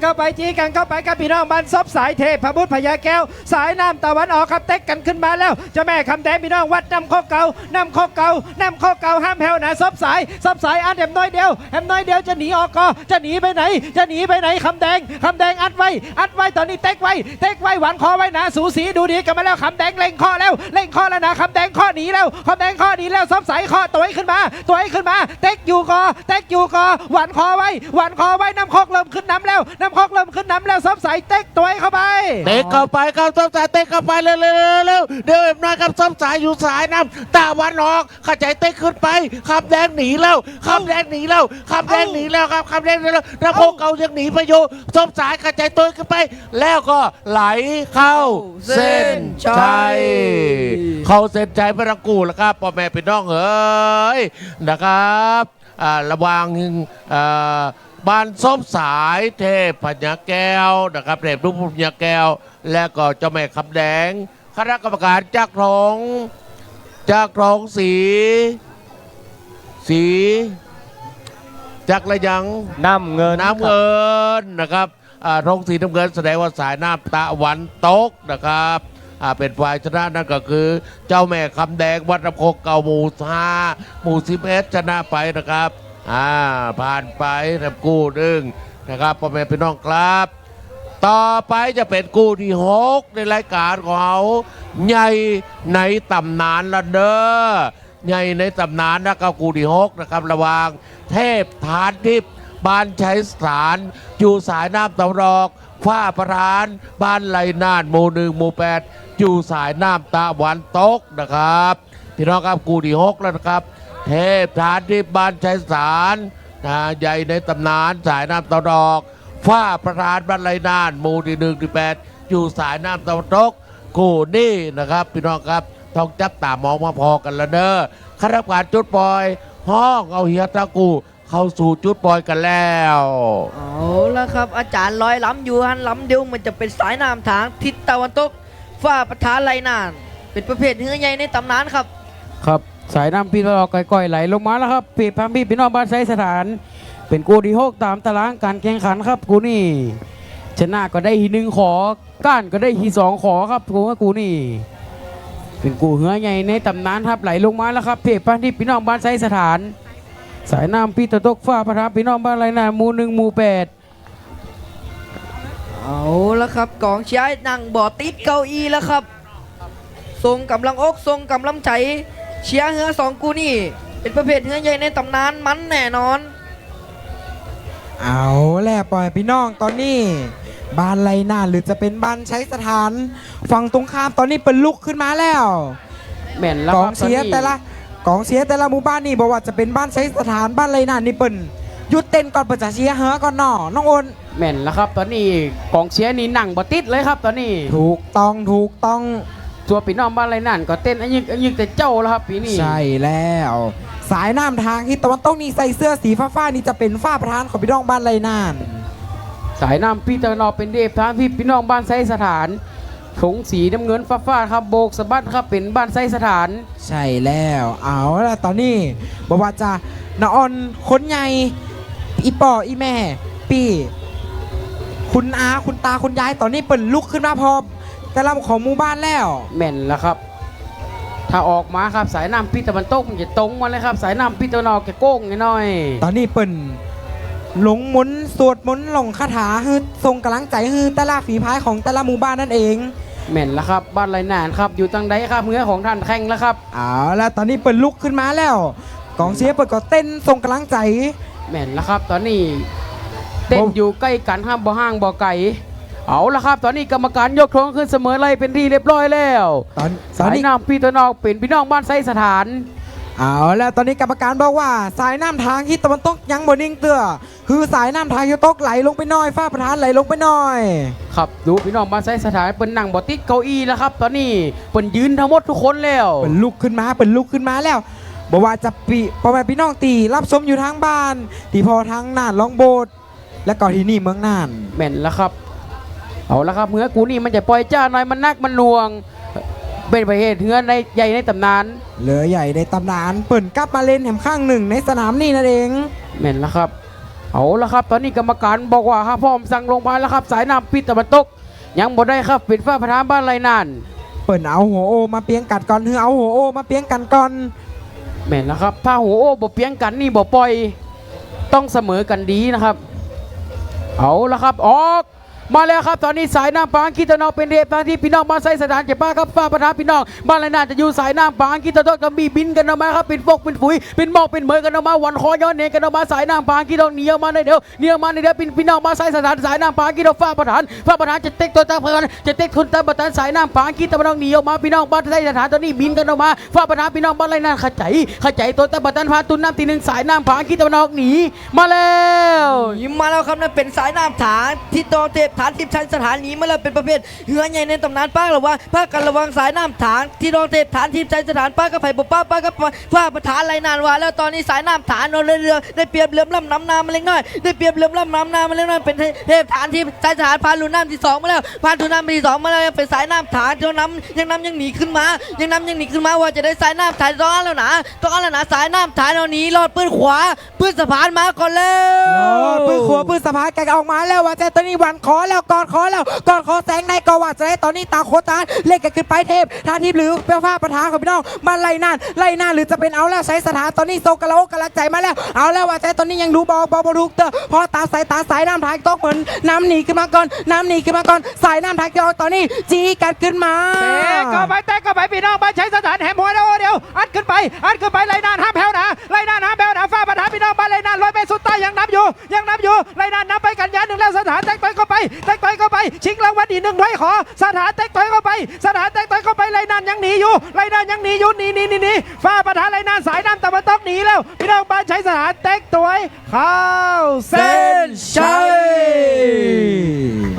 เข้าไปจี้กันเข้าไปกับพี่น้องบ้านซบสายเทพบุตรพญาแก้วสายน้ำตะวันออกครับเต็กกันขึ้นมาแล้วเจ้าแม่คำแดงพี่น้องวัดน้ำโคกเก่าน้ำโคกเก่าน้ำโคกเก่าห้ามแผ่วนะซบสายอัดแหมน้อยเดียวจะหนีออกก็จะหนีไปไหนคำแดงอัดไว้ตอนนี้เต็กไว้หวานคอไว้นะสูสีดูดีกันมาแล้วคำแดงเล่งข้อแล้วนะคำแดงข้อหนีแล้วซบสายข้อตัวขึ้นมาเต็กอยู่ก็หวานคอไว้น้ำโคกเริ่มขึ้นน้ำแล้วซบสายเต็กตัวเข้าไป เตะเข้าไปครับส้มสายเตะเข้าไปเร็วเดี๋ยวน้อยครับส้มสายอยู่สายน้ำตะวันออกเข้าใจเตะขึ้นไปคำแดงหนีแล้วครับคำแดงหนีแล้วน้ำโคกเก่ายังหนีไปอยู่ส้มสายเข้าใจตัวขึ้นไป แล้วก็ไหลเข้าเส้นชัยเข้าเส้นชัยพระกูแล้วครับพ่อแม่พี่น้องเอ๋ยนะครับระวังบ้านส้มสายเทพพญาแก้วนะครับเทพรูปพญาแก้วและก็เจ้าแม่คำแดงคณะกรรมการจากทองสีจากระยัง น้ำเงิน นะครับทองสีน้ำเงินแสดงว่าสายน้ำตะวันตกนะครับเป็นฝ่ายชนะนั่นก็คือเจ้าแม่คำแดงวัดน้ำโคกเก่าหมู่5หมู่11ชนะไปนะครับผ่านไปแบบกู้หนึ่งนะครับพ่อแม่พี่น้องครับ ต่อไปจะเป็นกู้ที่6ในรายการของเขาใหญ่ในตำนานละเด้อใหญ่ในตำนานนะครับกู้ที่6นะครับระหว่างเทพฐานทิพย์บ้านชัยสถานอยู่สายน้ำตะวันออกฟ้าประธานบ้านไหลนานหมู่1หมู่8อยู่สายน้ำตะวันตกนะครับพี่น้องครับกู้ที่6แล้วนะครับเทพฐานทิพย์บ้านชัยสถานใหญ่ในตำนานสายน้ำตะวันออกฟ้าประธานบ้านไหลนานหมู่ที่1ที่8อยู่สายน้ำตะวันตกกู้นี่นะครับพี่น้องครับต้องจับตามองมาพอกันละเด้อคณะกรรมการจุดปล่อยห้องเอาเฮียตะกูเข้าสู่จุดปล่อยกันแล้ว เอาละครับอาจารย์ลอยล้ำอยู่หันล้ำเดียวมันจะเป็นสายน้ำทางทิศตะวันตกฟ้าประธานไหลนานเป็นประเภทเนื้อใหญ่ในตำนานครับ ครับสายน้ำพี่ตะวันออกก่อยๆไหลลงมาแล้วครับพี่พัมพี่น้องบ้านไซสถานเป็นกูที่6ตามตารางการแข่งขันครับกูนี่ชนะก็ได้ที1ขอก้านก็ได้ที2ขอครับกูนี่เป็นกูเหือใหญ่ในตำนานครับไหลลงมาแล้วครับพี่พัมพี่น้องบ้านไซสถานสายน้ำพี่ตะตกฟ้าประทับพี่น้องบ้านไรนาหมู่1หมู่8เอาละครับกองเชียร์นั่งบ่อติดเก้าอี้แล้วครับทรงกำลังอกทรงกำลังใจเชียร์เหือ2กูนี่เป็นประเภทเหือใหญ่ในตำนานมันแน่นอนเอาแหละปล่อยพี่น้องตอนนี้บ้านไรน่าหรือจะเป็นบ้านใช้สถานฝั่งตรงข้ามตอนนี้เป็นลุกขึ้นมาแล้วแม่นแล้ว กองเชียร์แต่ละหมู่บ้านนี่บอกว่าจะเป็นบ้านใช้สถานบ้านไรน่านี่เปิ่นหยุดเต้นก่อนเปิดจะเชียร์เฮอก่อนน้องโอนแม่นแล้วครับตอนนี้กองเชียร์นี่นั่งบ่ติดเลยครับตอนนี้ถูกต้องตัวพี่น้องบ้านไรนั่นก็เต้นอันยึกแต่เจ้าแล้วครับปีนี้ใช่แล้วสายน้ำทางที่ตะวันตกนี่ใส่เสื้อสีฟ้านี่จะเป็นฝ้าประธานของพี่น้องบ้านไรน่านสายน้ำพี่ตะวันออกเป็นเดฟทางพี่น้องบ้านไซสถานถงสีน้ำเงินฟ้าครับโบกสะบัดครับเป็นบ้านไซสถานใช่แล้วเอาละตอนนี้บอกว่าจะน้าออนคนใหญ่อีป่ออีแม่ปีคุณอาคุณตาคุณยายตอนนี้เปิ่นลุกขึ้นมาพอแต่ละของหมู่บ้านแล้วแม่นแล้วครับถ้าออกมาครับสายน้ำพี่ตะวันตกมันจะตรงมาเลยครับสายน้ำพี่ตะวันออกแกโก้งน้อยตอนนี้เปิ่นหลงมนสวดมนต์หลงคาถาฮือทรงกำลังใจฮือแต่ละฝีพายของแต่ละหมู่บ้านนั่นเองแม่นแล้วครับบ้านไรนานครับอยู่ทางใดครับเมื่อของท่านแข่งแล้วครับเอาแล้วตอนนี้เปิ่นลุกขึ้นมาแล้วกองเชียร์เปิ่นก็เต้นทรงกำลังใจแม่นแล้วครับตอนนี้เต้นอยู่ใกล้กันห้ามบ่ห่างบ่ไกลเอาละครับตอนนี้กรรมการยกธงขึ้นเสมอไล่เป็นที่เรียบร้อยแล้วสายน้ำพี่ตะวันออกเป็นพี่น้องบ้านไซสถานเอาแล้วตอนนี้กรรมการบอกว่าสายน้ำทางที่ตะวันตกยังบ่นิ่งเตื้อคือสายน้ำทางที่ตกไหลลงไปหน่อยฟ้าประธานไหลลงไปหน่อยครับดูพี่น้องบ้านไซสถานเป็นนั่งบ่ติดเก้าอี้แล้วครับตอนนี้เป็นยืนทั้งหมดทุกคนแล้วเป็นลุกขึ้นมาแล้วบอกว่าจะพ่อแม่พี่น้องตีรับชมอยู่ทางบ้านตีพอทางน่านลองโบสและก็ที่นี่เมืองน่านแม่นแล้วครับเอาละครับเมื่อกูนี่มันจะปล่อยจ้าหน่อยมันนักมันหน่วงเป็นประเภทเฮือในใหญ่ในตำนานเหลือใหญ่ในตำนานเปิ่นกลับมาเล่นแถมข้างหนึ่งในสนามนี่นั่นเองแม่นแล้วครับ เอาละครับตอนนี้กรรมการบอกว่าห้ามพร้อมสั่งลงพายแล้วครับสายน้ำพิษตะวันตกยังบ่ได้ครับเป็นฟ้าประธานบ้านไรนาน เปิ่นเอาหัวโอมาเปียงกัดก่อนเอาหัวโอมาเปียงกันก่อน แม่นแล้วครับถ้าหัวโอ้บ่เปียงกันนี่บ่ปล่อยต้องเสมอกันดีนะครับเอาละครับออกมาแล้วครับตอนนี้สายน้ำปางกิตนอกเป็นเดฟทางที่พี่น้องบ้านไซสถานเก็บป้าครับฟ้าประธานพี่น้องบ้านไรนานจะอยู่สายน้ำปางกิตนอกกับมีบินกันออกมาครับเป็นฟกเป็นฝุ่ยเป็นหมอกเป็นเหมยกันออกมาวันคอย้อนเนกันออกมาสายน้ำปางกิตนอกเหนียวมาในเดียวเหนียวมาในเดียวพี่น้องบ้านไซสถานสายน้ำปางกิตนอกฟ้าประธานจะเต็กตัวตาเพลินจะเต็กทุนตาประธานสายน้ำปางกิตนอกเหนียวมาพี่น้องบ้านไซสถานตอนนี้บินกันออกมาฟ้าประธานพี่น้องบ้านไรนานขจายตัวตาประธานพาตุนน้ำทีหนึ่งสายน้ำปางกิตนอกหนีมาแล้ว ยิ้มมาแล้วครับนั่นเป็นสายน้ำฐานที่ตองเทพฐานทิพย์ชัยสถานนี้มาแล้วเป็นประเภทเหือใหญ่ในตำนานป้าหรือว่าป้ากันระวังสายน้ำฐานที่ตองเทพฐานทิพย์ชัยสถานป้ากับไผ่บุป้าป้ากับฟ้าประธานไรนานว่าแล้วตอนนี้สายน้ำฐานนอนเรือได้เปรียบเรือล่ำน้ำนามาเล็กน้อยได้เปรียบเรือล่ำน้ำนามาเล็กน้อยเป็นเทพฐานทิพย์ชัยสถานพาลุนน้ำที่2มาแล้วพาลุนน้ำที่2มาแล้วเป็นสายน้ำฐานยังหนีขึ้นมาว่าจะได้สายน้ำฐานต้องแล้วนะสายน้ำฐานเอาหนีรอดปืนขวาปืนสะพานมาก่อนแล้ว ปืนขัวปืนสะพายกันออกมาแล้วว่าจะตอนนี้วันขอแล้วก่อนขอแสงในก็ว่าจะได้ตอนนี้ตาโคตาเล่นกันขึ้นไปเทพทานทิพย์หรือเปี้ยวฟ้าประธานของพี่น้องมาไล่นานหรือจะเป็นเอาแล้วใช้สถานตอนนี้โซกะโลกะละใจมาแล้วเอาแล้วว่าจะตอนนี้ยังดูบอลลูกเตอร์พอตาสายน้ำทางตกเหมือนน้ำหนีขึ้นมาก่อนสายน้ำทางตอนนี้จีกันขึ้นมา เตะเข้าไปพี่น้องบ้านใช้สถานแหมหัวแล้วเดียวอัดขึ้นไปไรนานห้ามแผ่วนะฟ้าประธานพี่น้องบ้านไรนานลอยไปสุดใต้ยังนับอยู่ไรนานนับไปกันยาหนึ่งแล้วสถานแตกต่อยเข้าไปชิงรางวัลอีกหนึ่งถ้วยขอสถานแตกต่อยเข้าไปไรนานยังหนีอยู่หนีฟ้าประธานไรนานสายน้ำตะวันตกหนีแล้วพี่น้องบ้านใช้สถานแตกต่อยเข้าเส้นชัย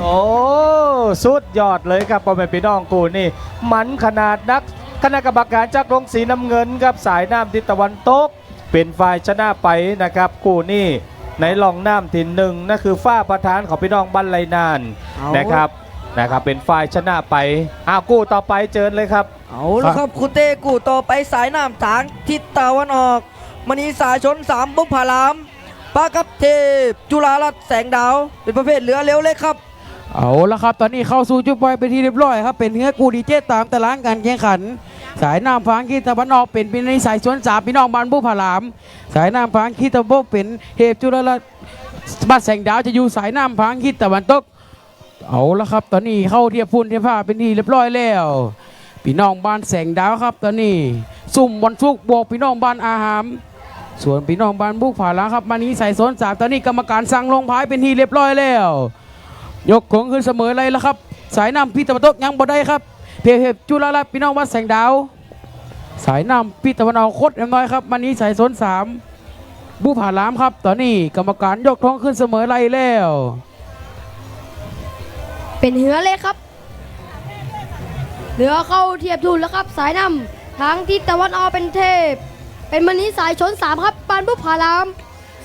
โอ้สุดยอดเลยครับพ่อแม่พี่น้องกูนี่มันขนาดนักคณะกรรมการจากโรงสีน้ำเงินครับสายน้ำทิศตะวันตกเป็นฝ่ายชนะไปนะครับกูนี่ในลองน้ำทิศหนึ่งนั่นคือฝ้าประธานของพี่น้องบ้านไรนานนะครับเป็นฝ่ายชนะไปกู้ต่อไปเจิญเลยครับ เอาละครับคุณเต้กูต่อไปสายน้ำฐานทิศตะวันออกมณีสายชน3บุพพารามปากับเทพจุฬารัตน์แสงดาวเป็นประเภทเรือเร็วเลยครับ เอาละครับตอนนี้เข้าสู่จุดปล่อยเป็นที่เรียบร้อยครับเป็นเนื้อกูดีเจตามตารางการแข่งขันสายน้ำพางคีตะวันออกเป็นในสายสวน3พี่น้องบ้านบุพารามสายน้ำพางคีตะวันตกเป็นเทพจุฬารัตน์บ้านแสงดาวจะอยู่สายน้ำพางคีตะวันตกเอาละครับตอนนี้เข้าเทียบพุ่นเทียบผ้าเป็นที่เรียบร้อยแล้วพี่น้องบ้านแสงดาวครับตอนนี้ซุ่มวันศุกร์บวกพี่น้องบ้านอาหามส่วนพี่น้องบ้านบุพารามครับมานี้สายสวน3ตอนนี้กรรมการสั่งลงพายเป็นที่เรียบร้อยแล้วยกของขึ้นเสมอเลยแล้วครับสายน้ำพี่ตะวันตกยังบ่ได้ครับเพจจุฬารัตน์พี่น้องวัดแสงดาวสายน้ำพี่ตะวันออกโคตรน้อยครับวันนี้สายโซน3บุพารามครับตอนนี้กรรมการยกท้องขึ้นเสมอไรแล้วเป็นเหือเลยครับเรือเข้าเทียบทุนแล้วครับสายน้ำทางทิศตะวันออกเป็นเทพเป็นมณีสายชน3ครับปานบุพาราม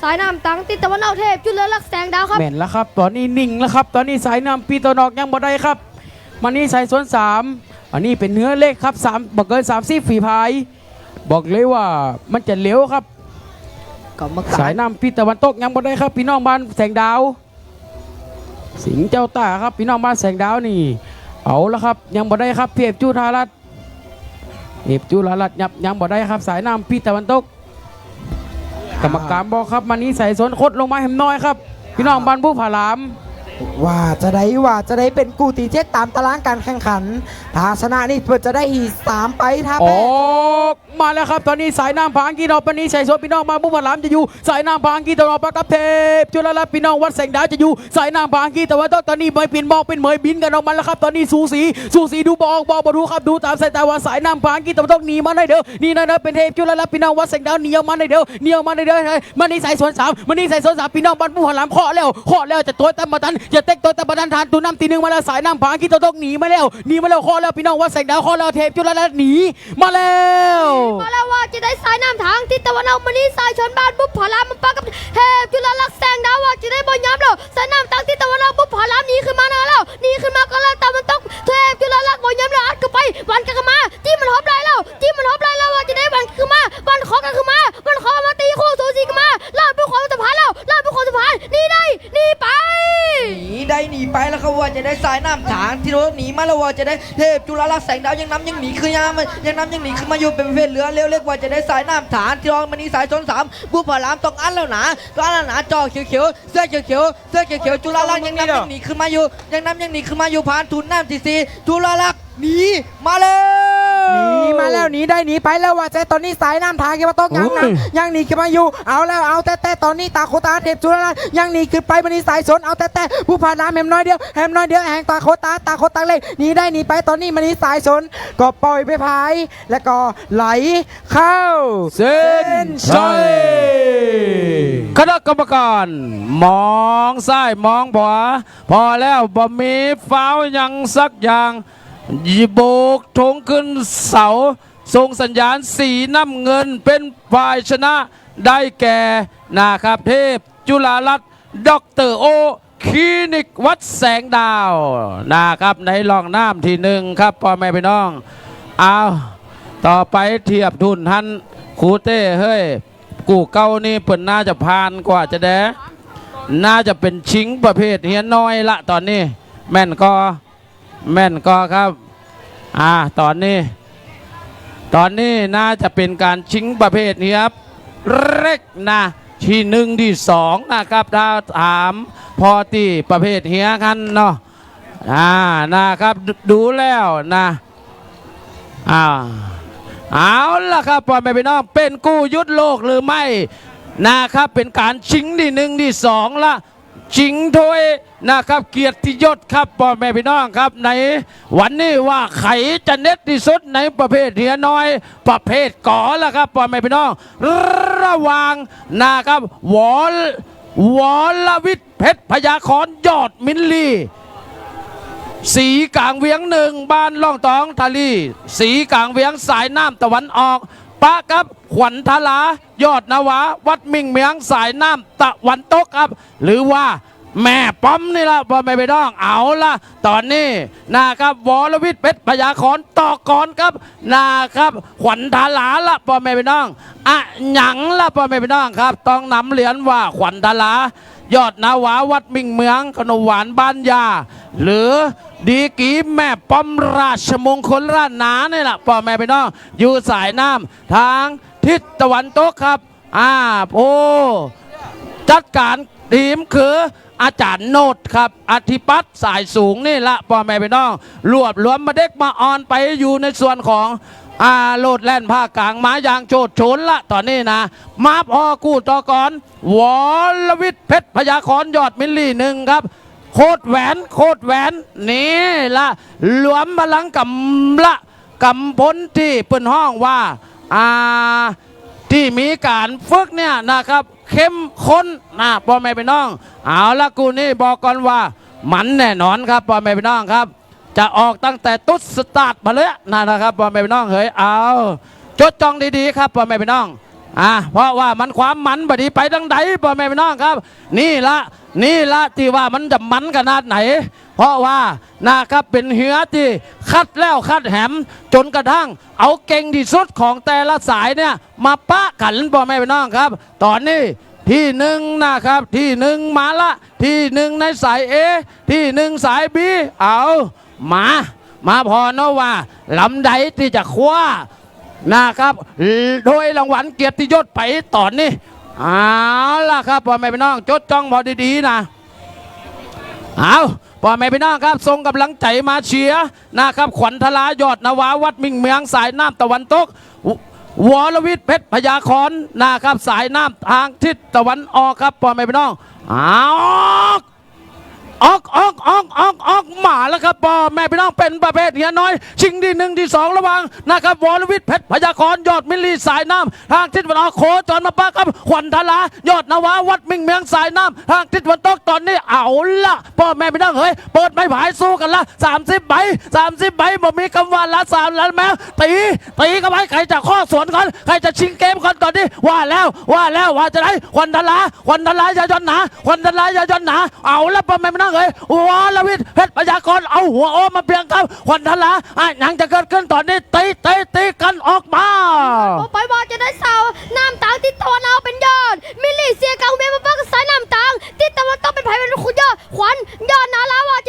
สายน้ำตังทิศตะวันออกเทพจุฬารัตน์แสงดาวครับแม่นแล้วครับตอนนี้นิ่งแล้วครับตอนนี้สายน้ำพี่ตะวันออกยังบ่ได้ครับวันนี้สายโซน3อันนี้เป็นเนื้อเล็กครับ3บอกเกิน30ฝีพายบอกเลยว่ามันจะเหลวครับสายน้ำพี่ตะวันตกยังบ่ได้ครับพี่น้องบ้านแสงดาวสิงห์เจ้าตาครับพี่น้องบ้านแสงดาวนี่เอาละครับยังบ่ได้ครับเพียบจุฬารัตน์ยังบ่ได้ครับสายน้ำพี่ตะวันตกกรรมการบอกครับมันนี้ใส่สนคดลงมาแหมน้อยครับพี่น้องบ้านบุพารามว่าจะได้เป็นกูตีเจ็ดตามตารางการแข่งขันถ้าชนะนี่เพื่อจะได้อี3ไปถ้าแพ้ มาแล้วครับตอนนี้สายน้ำพางกีดอกปนีใส่โซพี่น้องมาบุพารามจะอยู่สายน้ำพางกีตลอดปะกับเทพจุฬารัตน์พี่น้องวัดแสงดาวจะอยู่สายน้ำพางกีแต่ว่าตอนนี้ไม่เป็นบอกเป็นเหมยบินกันออกมาแล้วครับตอนนี้สูสีดูบอกดูครับดูตามสายตาว่าสายน้ำพางกีแต่ว่าต้องหนีมาได้เด้อนี่นะเป็นเทพจุฬารัตน์พี่น้องวัดแสงดาวเหนียวมาได้เด้อมันนี่ใส่สวน3พี่น้องบ้านบุพารามเคาะแล้วจะตัวตามมาตันจะเต็กตัวตามมาตันทานตูน้ำตีหนึ่งมาแล้วสายน้ำพางกีแต่ต้องหนีมาแล้วเคาะแล้วพี่น้องวัดแสงดาวเคาะแล้วเทพจุฬารัตน์หนีมาแล้วว่าจะได้สายน้ำทางทิศตะวันออกมานี้สายชนบ้านบุพพารามมันปะกับเทพจุฬารัตน์แสงดาวว่าจะได้บอลย้ำแล้วสายน้ำทางทิศตะวันออกบุพพารามหนีขึ้นมาแล้วก็แล้วแต่มันต้องเทพจุฬารัตน์บอลย้ำแล้วอัดเข้าไปวันกันมาจี้มันฮอบไล่แล้วว่าจะได้วันขึ้นมาวันขอกันขึ้นมาวันขอมาตีคู่สูสีกันมาลาดผู้ขอสะพานแล้ว ไปแล้วครับว่าจะได้สายน้ำถางที่รถหนีมาแล้วว่าจะได้เทพจุฬาลักษณ์แสงดาวยังน้ำยังหนีคือยามยังน้ำยังหนีขึ้นมาอยู่เป็นประเภทเรือเร็วเรียกว่าจะได้สายน้ำถางที่รองมันนี้สายชน3บุพารามต้องอันแล้วนะก็อันแล้วนะจอเขียวๆเสื้อเขียวๆเสื้อเขียวๆจุฬาลักษณ์ยังน้ำยังหนีขึ้นมาอยู่ยังน้ำยังหนีขึ้นมาอยู่ผ่านทุนน้ำที่4จุฬาลักษณ์หนีมาเลย หนีมาแล้วหนีได้หนีไปแล้วว่าใจตอนนี้สายน้ำทางเกมาต้องยังหนีขึ้นมาอยู่เอาแล้วเอาแต่ตอนนี้ตาโคตาเทพจุฬายังหนีขึ้นไปมันนี้สายสนเอาแต่ผู้ผ่านน้ำแหมน้อยเดียวแหงตาโคตาเล็กหนีได้หนีไปตอนนี้มันนี้สายสนก็ปล่อยไปพายแล้วก็ไหลเข้า เส้นชัยคณะกรรมการมองซ้ายมองขวาพอแล้วบ่มีฟาวล์ยังสักอย่างโบกธงขึ้นเสาส่งสัญญาณสีน้ำเงินเป็นฝ่ายชนะได้แก่นะครับเทพจุฬาลัตน์ดรโอคลินิกวัดแสงดาวนะครับในรองน้ำที่1ครับพ่อแม่พี่น้องเอาต่อไปเทียบทุนทันครูเต้เฮ้ยกูเก้านี่เปิ่นน่าจะผ่านกว่าจะแดน่าจะเป็นชิงประเภทเฮียน้อยละตอนนี้แม่นก็ครับตอนนี้น่าจะเป็นการชิงประเภทนี้ครับเล็กนะที่1ที่2นะครับถ้าถามพอตีประเภทเฮียกันเนาะนะครับดูแล้วนะเอาล่ะครับพ่อแม่พี่น้องเป็นกู้ยุทธโลกหรือไม่นะครับเป็นการชิงที่1ที่2ละชิงถ้วยนะครับเกียรติยศครับพ่อแม่พี่น้องครับในวันนี้ว่าใครจะเน็ตที่สุดในประเภทเฮียน้อยประเภทก่อละครับพ่อแม่พี่น้องระหว่างนะครับวรวิทย์เพชรพยาคอนยอดมินลีสีกลางเวียง1บ้านล่องตองทาลีสีกลางเวียงสายน้ำตะวันออกปะครับขวัญทลายอดนวาวัดมิ่งเมียงสายน้ำตะวันตกครับหรือว่าแม่ป้อมนี่ละพ่อแม่พี่น้องเอาละตอนนี้นะครับวรวิทย์เพชรพยาคอนต่อก่อนครับนะครับขวัญทลาละพ่อแม่พี่น้องหยังละพ่อแม่พี่น้องครับต้องนำเหรียญว่าขวัญทลายอดนาวาวัดมิ่งเมืองขนมหวานบ้านยาหรือดีกีแม่ป้อมราชมงคลราชนาเนี่ยแหละพ่อแม่พี่น้องอยู่สายน้ำทางทิศตะวันตกครับจัดการทีมคืออาจารย์โนดครับอธิปัตย์สายสูงนี่ละพ่อแม่พี่น้องรวบรวมมาเด็กมาออนไปอยู่ในส่วนของโลดแล่นภาคกลางมาอย่างโจดโฉนละตอนนี้นะมาพอกู้ต่อก่อนวรวิทย์เพชรพยาคอนยอดมิลลี่1ครับโคตรแหวนนี่ละหลวมพลังกำพลที่เปิ้นห้องว่าที่มีการฝึกเนี่ยนะครับเข้มข้นพ่อแม่พี่น้องเอาละกูนี่บอกก่อนว่ามันแน่นอนครับพ่อแม่พี่น้องครับจะออกตั้งแต่ตุ๊ดสตาร์ทมาเลยนะครับพ่อแม่พี่น้องเฮ้ยเอาจดจ้องดีๆครับพ่อแม่พี่น้องเพราะว่ามันความมันบดีไปดังใดพ่อแม่พี่น้องครับนี่ละที่ว่ามันจะมันขนาดไหนเพราะว่านะครับเป็นเหือที่คัดแล้วคัดแหมจนกระทั่งเอาเก่งที่สุดของแต่ละสายเนี่ยมาปะกันพ่อแม่พี่น้องครับตอนนี้ที่1นะครับที่1มาละที่1ในสาย A ที่1สาย B เอามาพอเนาะว่าลำใดที่จะคว้านะครับโดยรางวัลเกียรติยศไปตอนนี้เอาล่ะครับพ่อแม่พี่น้องจดจ้องพอดีๆนะเอาพ่อแม่พี่น้องครับส่งกำลังใจมาเชียร์นะครับขวัญทลายอดนวาวัดมิ่งเมืองสายน้ำตะวันตกวรวิทย์เพชรพยาคอนนะครับสายน้ำทางทิศตะวันออกครับพ่อแม่พี่น้องออกมาแล้วครับพ่อแม่พี่น้องเป็นประเภทเฮียน้อยชิงที่1ที่2ระวังนะครับวรวิทย์เพชรพยาคอนยอดมิลลีสายน้ำทางทิศตะวันออกโคจรมาปะครับขวัญทลายอดนวาวัดมิ่งเมืองสายน้ำทางทิศตะวันตกตอนนี้เอาละพ่อแม่พี่น้องเฮ้ยเปิดไม้ผายสู้กันละ30 ใบบ่มีคำว่าละ3แล้วแม้ตีกันไปใครจะข้อสวนก่อนใครจะชิงเกมก่อนตอนนี้ว่าแล้วว่าจะได้ขวัญทลายาย้อนหนาเอาละพ่อแม่พี่น้องเฮ้ยวรวิทย์เพชรพยากรเอาหัวโอมาเพียงครับขวัญทลายังจะเกิดขึ้นตอนนี้ตีกันออกมาไปว่าจะได้เสาน้ำตางทิศตะวันออกเป็นยอดมิลลี่เสียกลางเวียนมาปักสายน้ำตางทิศตะวันตกเป็นไผ่เป็นคุณยอดขวัญยอดนาลาว่าจะ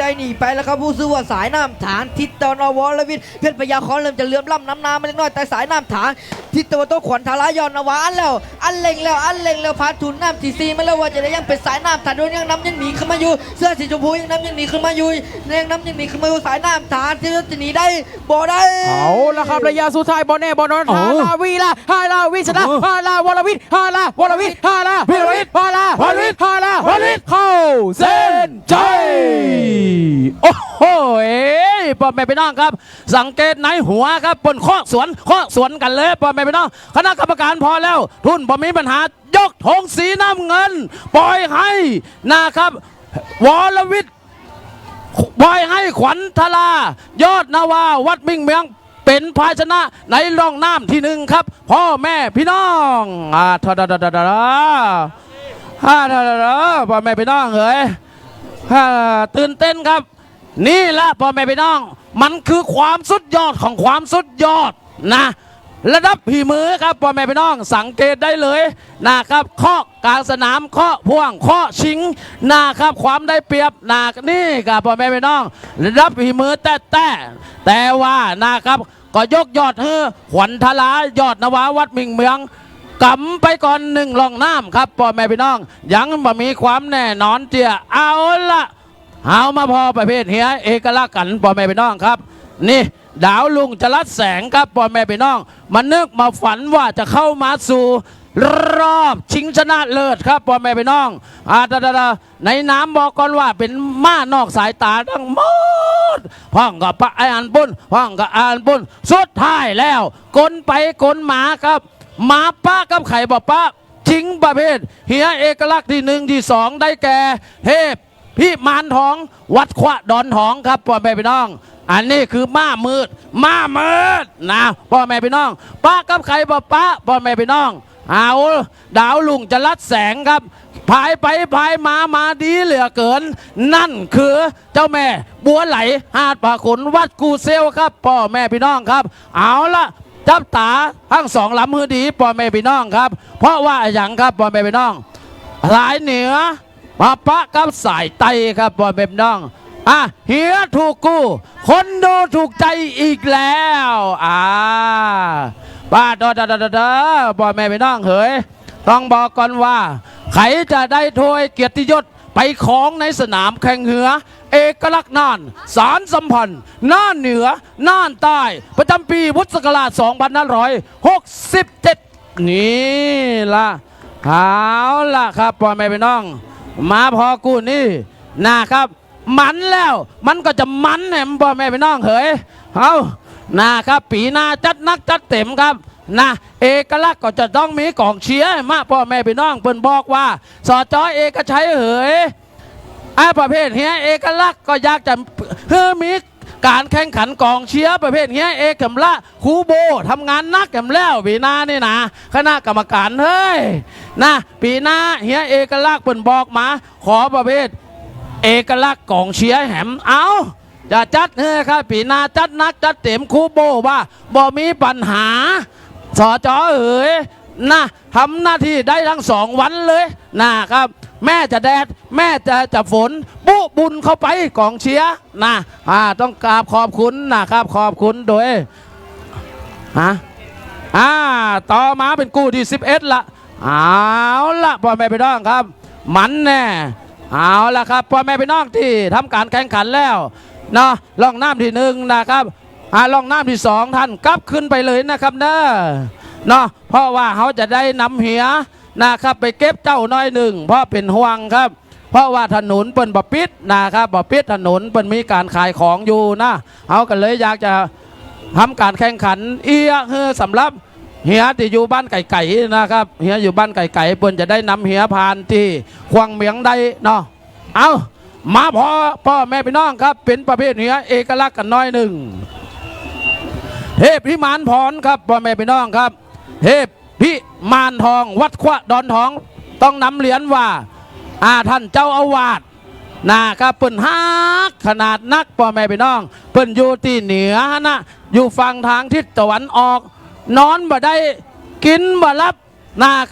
ได้หนีไปแล้วครับผู้ซื้อว่าสายน้ำฐานทิศตะวันออกวรวิทย์เพชรพยาคอนเริ่มจะเลื่อมล้ำน้ำน้ำมาเล็กน้อยแต่สายน้ำฐานทิศตะวันตกขวัญทารายอนนวาอันแล้วอันเล็งแล้วพาทุนน้ำทีซีมาแล้วว่าจะได้ยังเป็นสายน้ำฐานโดนยังน้ำยังหนีขึ้นมาอยู่เสื้อสีชมพูยังน้ำยังหนีขึ้นมาอยู่ยังน้ำยังหนีขึ้นมาอยู่สายน้ำฐานที่จะหนีได้บ่ได้ เอาละครับระยะสุดท้ายบอลแน่บอลนอนฮาลาวีละฮาลาวีชนะฮาลาวรวิทย์ฮาลาวรวิทย์ฮาลาวรวิทย์ฮาลาวรวิทย์ฮาลาวรวิทย์เข้าเส้นใจโอ้โหพ่อแม่พี่น้องครับสังเกตในหัวครับบนข้อสวนกันเลยพ่อแม่พี่น้องคณะกรรมการพอแล้วทุนบ่มีปัญหายกธงสีน้ำเงินปล่อยให้นะครับวรวิทย์ปล่อยให้ขวัญทลายอดนาวาวัดมิ่งเมืองเป็นภาชนะในร่องน้ำที่หนึ่งครับพ่อแม่พี่น้องทอดพ่อแม่พี่น้องเฮ้ยตื่นเต้นครับนี่แหละพ่อแม่พี่น้องมันคือความสุดยอดของความสุดยอดนะระดับผีมือครับพ่อแม่พี่น้องสังเกตได้เลยนะครับข้อกลางสนามข้อพ่วงข้อชิงนะครับความได้เปรียบนี่ครับพ่อแม่พี่น้องระดับผีมือแต่ว่านะครับก็ยกยอดขวัญทลายอดนวาวัดมิ่งเมืองกำไปก่อนหนึ่งลองน้ำครับพ่อแม่พี่น้องยังบ่มีความแน่นอนเจียเอาละเอามาพอประเภทเฮียเอกลักษณ์กันพ่อแม่พี่น้องครับนี่ดาวลุงจรัสแสงครับพ่อแม่พี่น้องมานึกมาฝันว่าจะเข้ามาสู่รอบชิงชนะเลิศครับพ่อแม่พี่น้องในน้ำบอกก่อนว่าเป็นม้านอกสายตาทั้งหมดพ่องกับอ่านบุญพ่องกับอ่านบุญสุดท้ายแล้วกลไปกลหมาครับหมาป้ากับไข่บ่ป้าชิงประเภทเฮียเอกลักษณ์ที่หนึ่งที่สองได้แก่เทพพิมานทองวัดขวะดอนทองครับพ่อแม่พี่น้องอันนี้คือม้ามืดนะพ่อแม่พี่น้องป้ากับไข่บ่ป้าพ่อแม่พี่น้องเอาดาวลุงจะลัดแสงครับพายไปพายมาดีเหลือเกินนั่นคือเจ้าแม่บัวไหลหาดป่าขุนวัดกูเซลครับพ่อแม่พี่น้องครับเอาละจับตาทั้งสองลำมือดีพ่อแม่พี่น้องครับเพราะว่าอย่างครับพ่อแม่พี่น้องสายเหนือมาปะกับสายใต้ครับพ่อแม่พี่น้องเฮียถูกกูคนดูถูกใจอีกแล้วป้าพ่อแม่พี่น้องเฮ้ยต้องบอกก่อนว่าใครจะได้ถ้วยเกียรติยศไปของในสนามแข่งเหือเอกลักษณ์น่านสารสัมพันธ์น่านเหนือน่านใต้ประจำปีพุทธศักราช2567นี่ล่ะเอาล่ะครับพ่อแม่พี่น้องมาพอกูนี่นะครับมันแล้วมันก็จะมันแหมพ่อแม่พี่น้องเฮ้ยเอานะครับปีหน้าจัดนักจัดเต็มครับเอกลักษณ์ก็จะต้องมีกองเชียร์มาพ่อแม่พี่น้องเพิ่นบอกว่าสจเอกชัยเฮ้ยประเภทเฮียเอกลักษณ์ก็อยากจะมีการแข่งขันกองเชียร์ประเภทเฮียเอกมละครูโบทำงานนักกันแล้วปีหน้านี่นะคณะกรรมการเฮ้ยปีหน้าเฮียเอกลักษณ์เพิ่นบอกมาขอประเภทเอกลักษณ์กองเชียร์แหมเอาจะจัดครับปีหน้าจัดนักจัดเต็มครูโบว่าบ่มีปัญหาสจเอ๋ยทำหน้าที่ได้ทั้ง2 วันเลยครับแม่จะแดดแม่จะฝนบุญเข้าไปกองเชียร์ต้องกราบขอบคุณนะครับขอบคุณโดยต่อมาเป็นกู้ที่11ละเอาละพ่อแม่พี่น้องครับมันแน่เอาละครับพ่อแม่พี่น้องที่ทำการแข่งขันแล้วล่องน้ำที่1นะครับล่องน้ำที่2ท่านกลับขึ้นไปเลยนะครับเพราะว่าเขาจะได้นำเหียนะครับไปเก็บเจ้าน้อยหนึ่งเพราะเป็นห่วงครับเพราะว่าถนนเปิ้นบ่ปิดนะครับบ่ปิดถนนเปิ้นมีการขายของอยู่เขาก็เลยอยากจะทำการแข่งขันสำหรับเหียที่อยู่บ้านไก่ๆนะครับเหียอยู่บ้านไก่ๆเปิ้นจะได้นำเหียผ่านที่ควงเมียงได้เอามาพ่อแม่พี่น้องครับเป็นประเภทเหียเอกลักษณ์กันน้อยหนึ่งเทพพิมานพรครับพ่อแม่พี่น้องครับเทพพิมานทองวัดขวะดอนทองต้องนำเหรียญว่าท่านเจ้าอาวาสครับเปิ้นฮักขนาดนักพ่อแม่พี่น้องเปิ้นอยู่ที่เหนืออยู่ฝั่งทางทิศตะวันออกนอนบ่ได้กินบ่รับ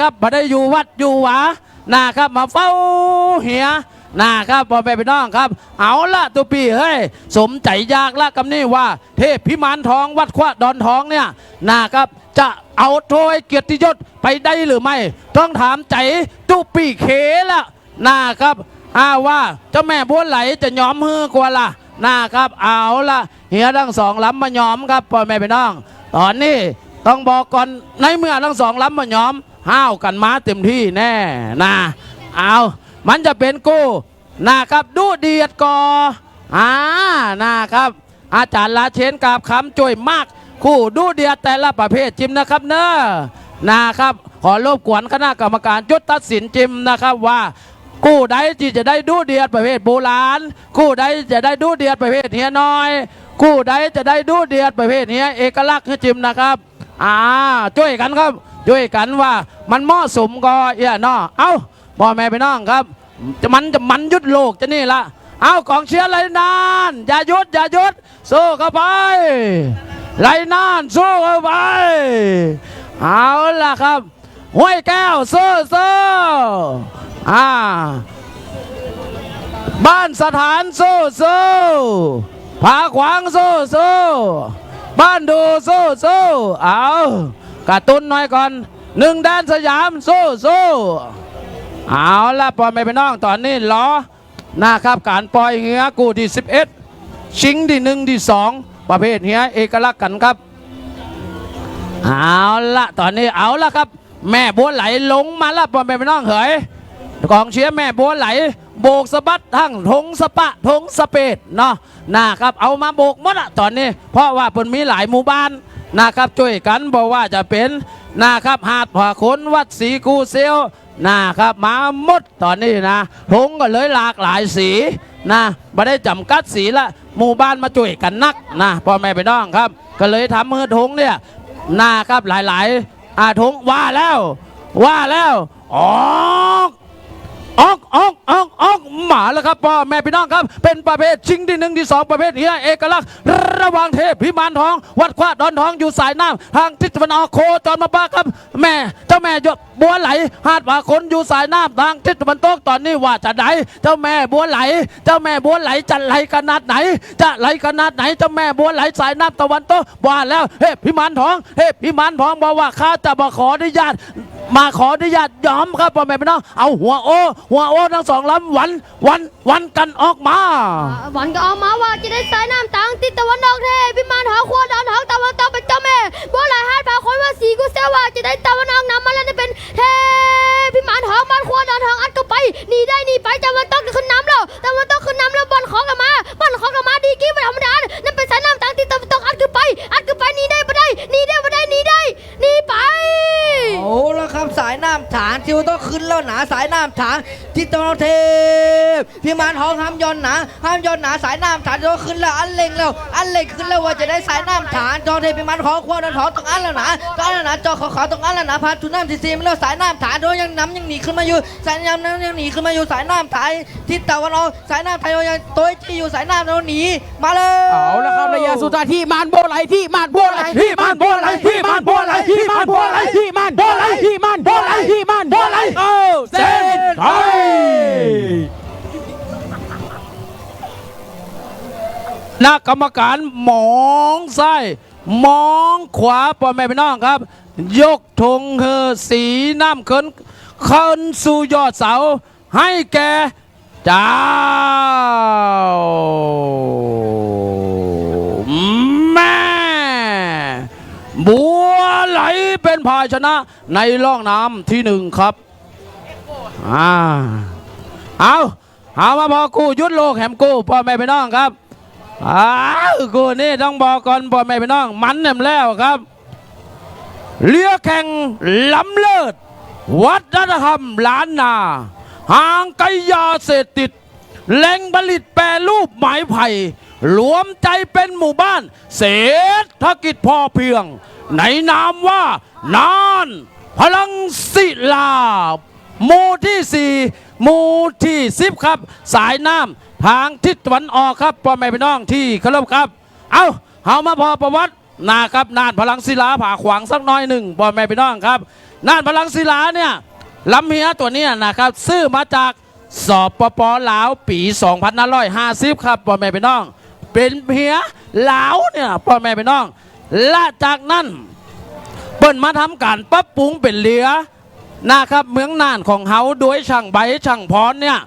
ครับบ่ได้อยู่วัดอยู่หวาครับมาเฝ้าเหีย นะครับพ่อแม่พี่น้องครับเอาละตัวปีเฮ้ยสมใจอยากละกำนี้ว่าเทพพิมานทองวัดขวดอนทองเนี่ยนะครับจะเอาโทยเกียรติยศไปได้หรือไม่ต้องถามใจตุปีเคละนะครับว่าเจ้าแม่บัวไหลจะยอมมือกว่าล่ะนะครับเอาละเฮียทั้งสองล้ำมายอมครับพ่อแม่พี่น้องตอนนี้ต้องบอกก่อนในเมื่อทั้งสองล้ำมายอมห้าวกันมาเต็มที่แน่เอามันจะเป็นกู้นะครับดูเดียดก่อนะครับอาจารย์ลาเชนกับคำจ่วยมากคู่ดูเดียดแต่ละประเภทจิมนะครับเนอะนะครับขอรบกวนคณะกรรมการจุดตัดสินจิมนะครับว่ากู้ใดที่จะได้ดูเดียดประเภทโบราณกู้ใดจะได้ดูเดียดประเภทเฮียน้อยกู้ใดจะได้ดูเดียดประเภทเฮียเอกลักษณ์ให้จิมนะครับช่วยกันครับช่วยกันว่ามันเหมาะสมก็เนาะเอ้าพ่อแม่พี่น้องครับจะมันยุดโลกจะนี่ละเอากองเชียร์ไรนานอย่าหยุดสู้เข้าไปไรนานสู้เข้าไปเอาล่ะครับห้วยแก้วสู้บ้านสถานสู้ผาขวางสู้บ้านดูสู้เอากระตุ้นหน่อยก่อนหนึ่งแดนสยามสู้เอาละปล่อยไม่ไปน้องตอนนี้ล้อนะครับการปล่อยเฮียกูที่11ชิงที่1ที่2ประเภทเฮียเอกลักษณ์กันครับเอาละตอนนี้เอาละครับแม่บัวไหลลงมาละปล่อยไม่ไปน้องเหยกองเชียร์แม่บัวไหลโบกสะบัดทั้งทงสปะทงสเปดเนาะนะครับเอามาโบกหมดอะตอนนี้เพราะว่าเพิ่นมีหลายหมู่บ้านนะครับช่วยกันบอกว่าจะเป็นนะครับหาดผาขนวัดศรีกูเซียวนะครับมาหมดตอนนี้นะทงก็เลยหลากหลายสีไม่ได้จำกัดสีละหมู่บ้านมาช่วยกันนักพ่อแม่พี่น้องครับก็เลยทำมือทงเนี่ยนะครับหลายทงว่าแล้วออกมาแล้วครับพ่อแม่พี่น้องครับเป็นประเภทชิงที่1ที่2ประเภทเฮียเอกลักษณ์ระหว่างเทพพิมานทองวัดขวดอนทองอยู่สายน้ำทางทิศตะวันออกโคจรมาปาครับเจ้าแม่บัวไหลหาดผาขนอยู่สายน้ำทางทิศตะวันตกตอนนี้ว่าจะไหนเจ้าแม่บัวไหลจะไหลขนาดไหนเจ้าแม่บัวไหลสายน้ำตะวันตกว่าแล้วเทพพิมานทองบอกว่าข้าจะมาขออนุญาตยอมครับพ่อแม่พี่น้องเอาหัวโอทั้งสองลำวันกันออกมาวันก็ออกมาว่าจะได้สายน้ำตังทิศตะวันออกเทพพิมานหาขวดอนทองตะวันตกเป็นเจ้าแม่บัวไหลหาดผาขนว่าสีกูเซว่าจะได้ตะวันออกนำมาแล้วจะเป็นเทพพิมานทองบ้านขวดอนทองอัดก็ไปหนีได้หนีไปตะวันตกขึ้นน้ำแล้วบอลของกันมาดีกี้ไม่ธรรมดานั่นเป็นสายน้ำตังทิศตะวันตกอัดก็ไปหนีได้ไม่ได้หนีไปโอ้แล้วครับสายน้ำฐานที่ว่าต้องขึ้นแล้วหนาสายน้ำฐานทิศตะวันออกเทพพิมานทองห้ามย้อนหนาสายน้ำฐานที่ว่าขึ้นแล้วอันเล็งขึ้นแล้วว่าจะได้สายน้ำฐานจอเทพพิมานทองขวดอนทองต้องอันแล้วหนาจอขาวต้องอันแล้วหนาพาทุนน้ำซีแล้วสายน้ำฐานโดยยังหนีขึ้นมาอยู่สายน้ำยังหนีขึ้นมาอยู่สายน้ำฐานทิศตะวันออกสายน้ำไทยยังตัวที่อยู่สายน้ำเราหนีมาเลยเอาละครับระยะสุดท้ายที่มานโบไหลเส้นชัยนักกรรมการมองซ้ายมองขวาพ่อแม่พี่น้องครับยกธงสีน้ำขึ้นสู่ยอดเสาให้แก่เจ้าแม่บัวไหลเป็นภาชนะในร่องน้ำที่1ครับเอามาพอกูยุดโลกแหมกูพ่อแม่พี่น้องครับกูนี่ต้องบอกก่อนพ่อแม่พี่น้องมันแหมแล้วครับเรือแข่งล้ำเลิศวัฒนธรรมล้านนาห่างไกลยาเสพติดแหล่งผลิตแปรรูปไม้ไผ่รวมใจเป็นหมู่บ้านเศรษฐกิจพอเพียงในนามว่านานพลังศิลาหมู่ที่4หมู่ที่10ครับสายน้ำทางทิศตะวันออกครับพ่อแม่พี่น้องที่เคารพครับเอามาพอประวัตินะครับนานพลังศิลาผ่าขวางสักน้อยหนึ่งพ่อแม่พี่น้องครับนานพลังศิลาเนี่ยลำเฮียตัวนี้นะครับซื้อมาจาก สปปลาวปี2550ครับพ่อแม่พี่น้องเป็นเพียลาวเนี่ยพ่อแม่พี่น้องและจากนั้นเปิ้นมาทำการปรับปรุงเป็นเรือนะครับเมืองน่านของเฮาโดยช่างใบช่างพรเนี่ย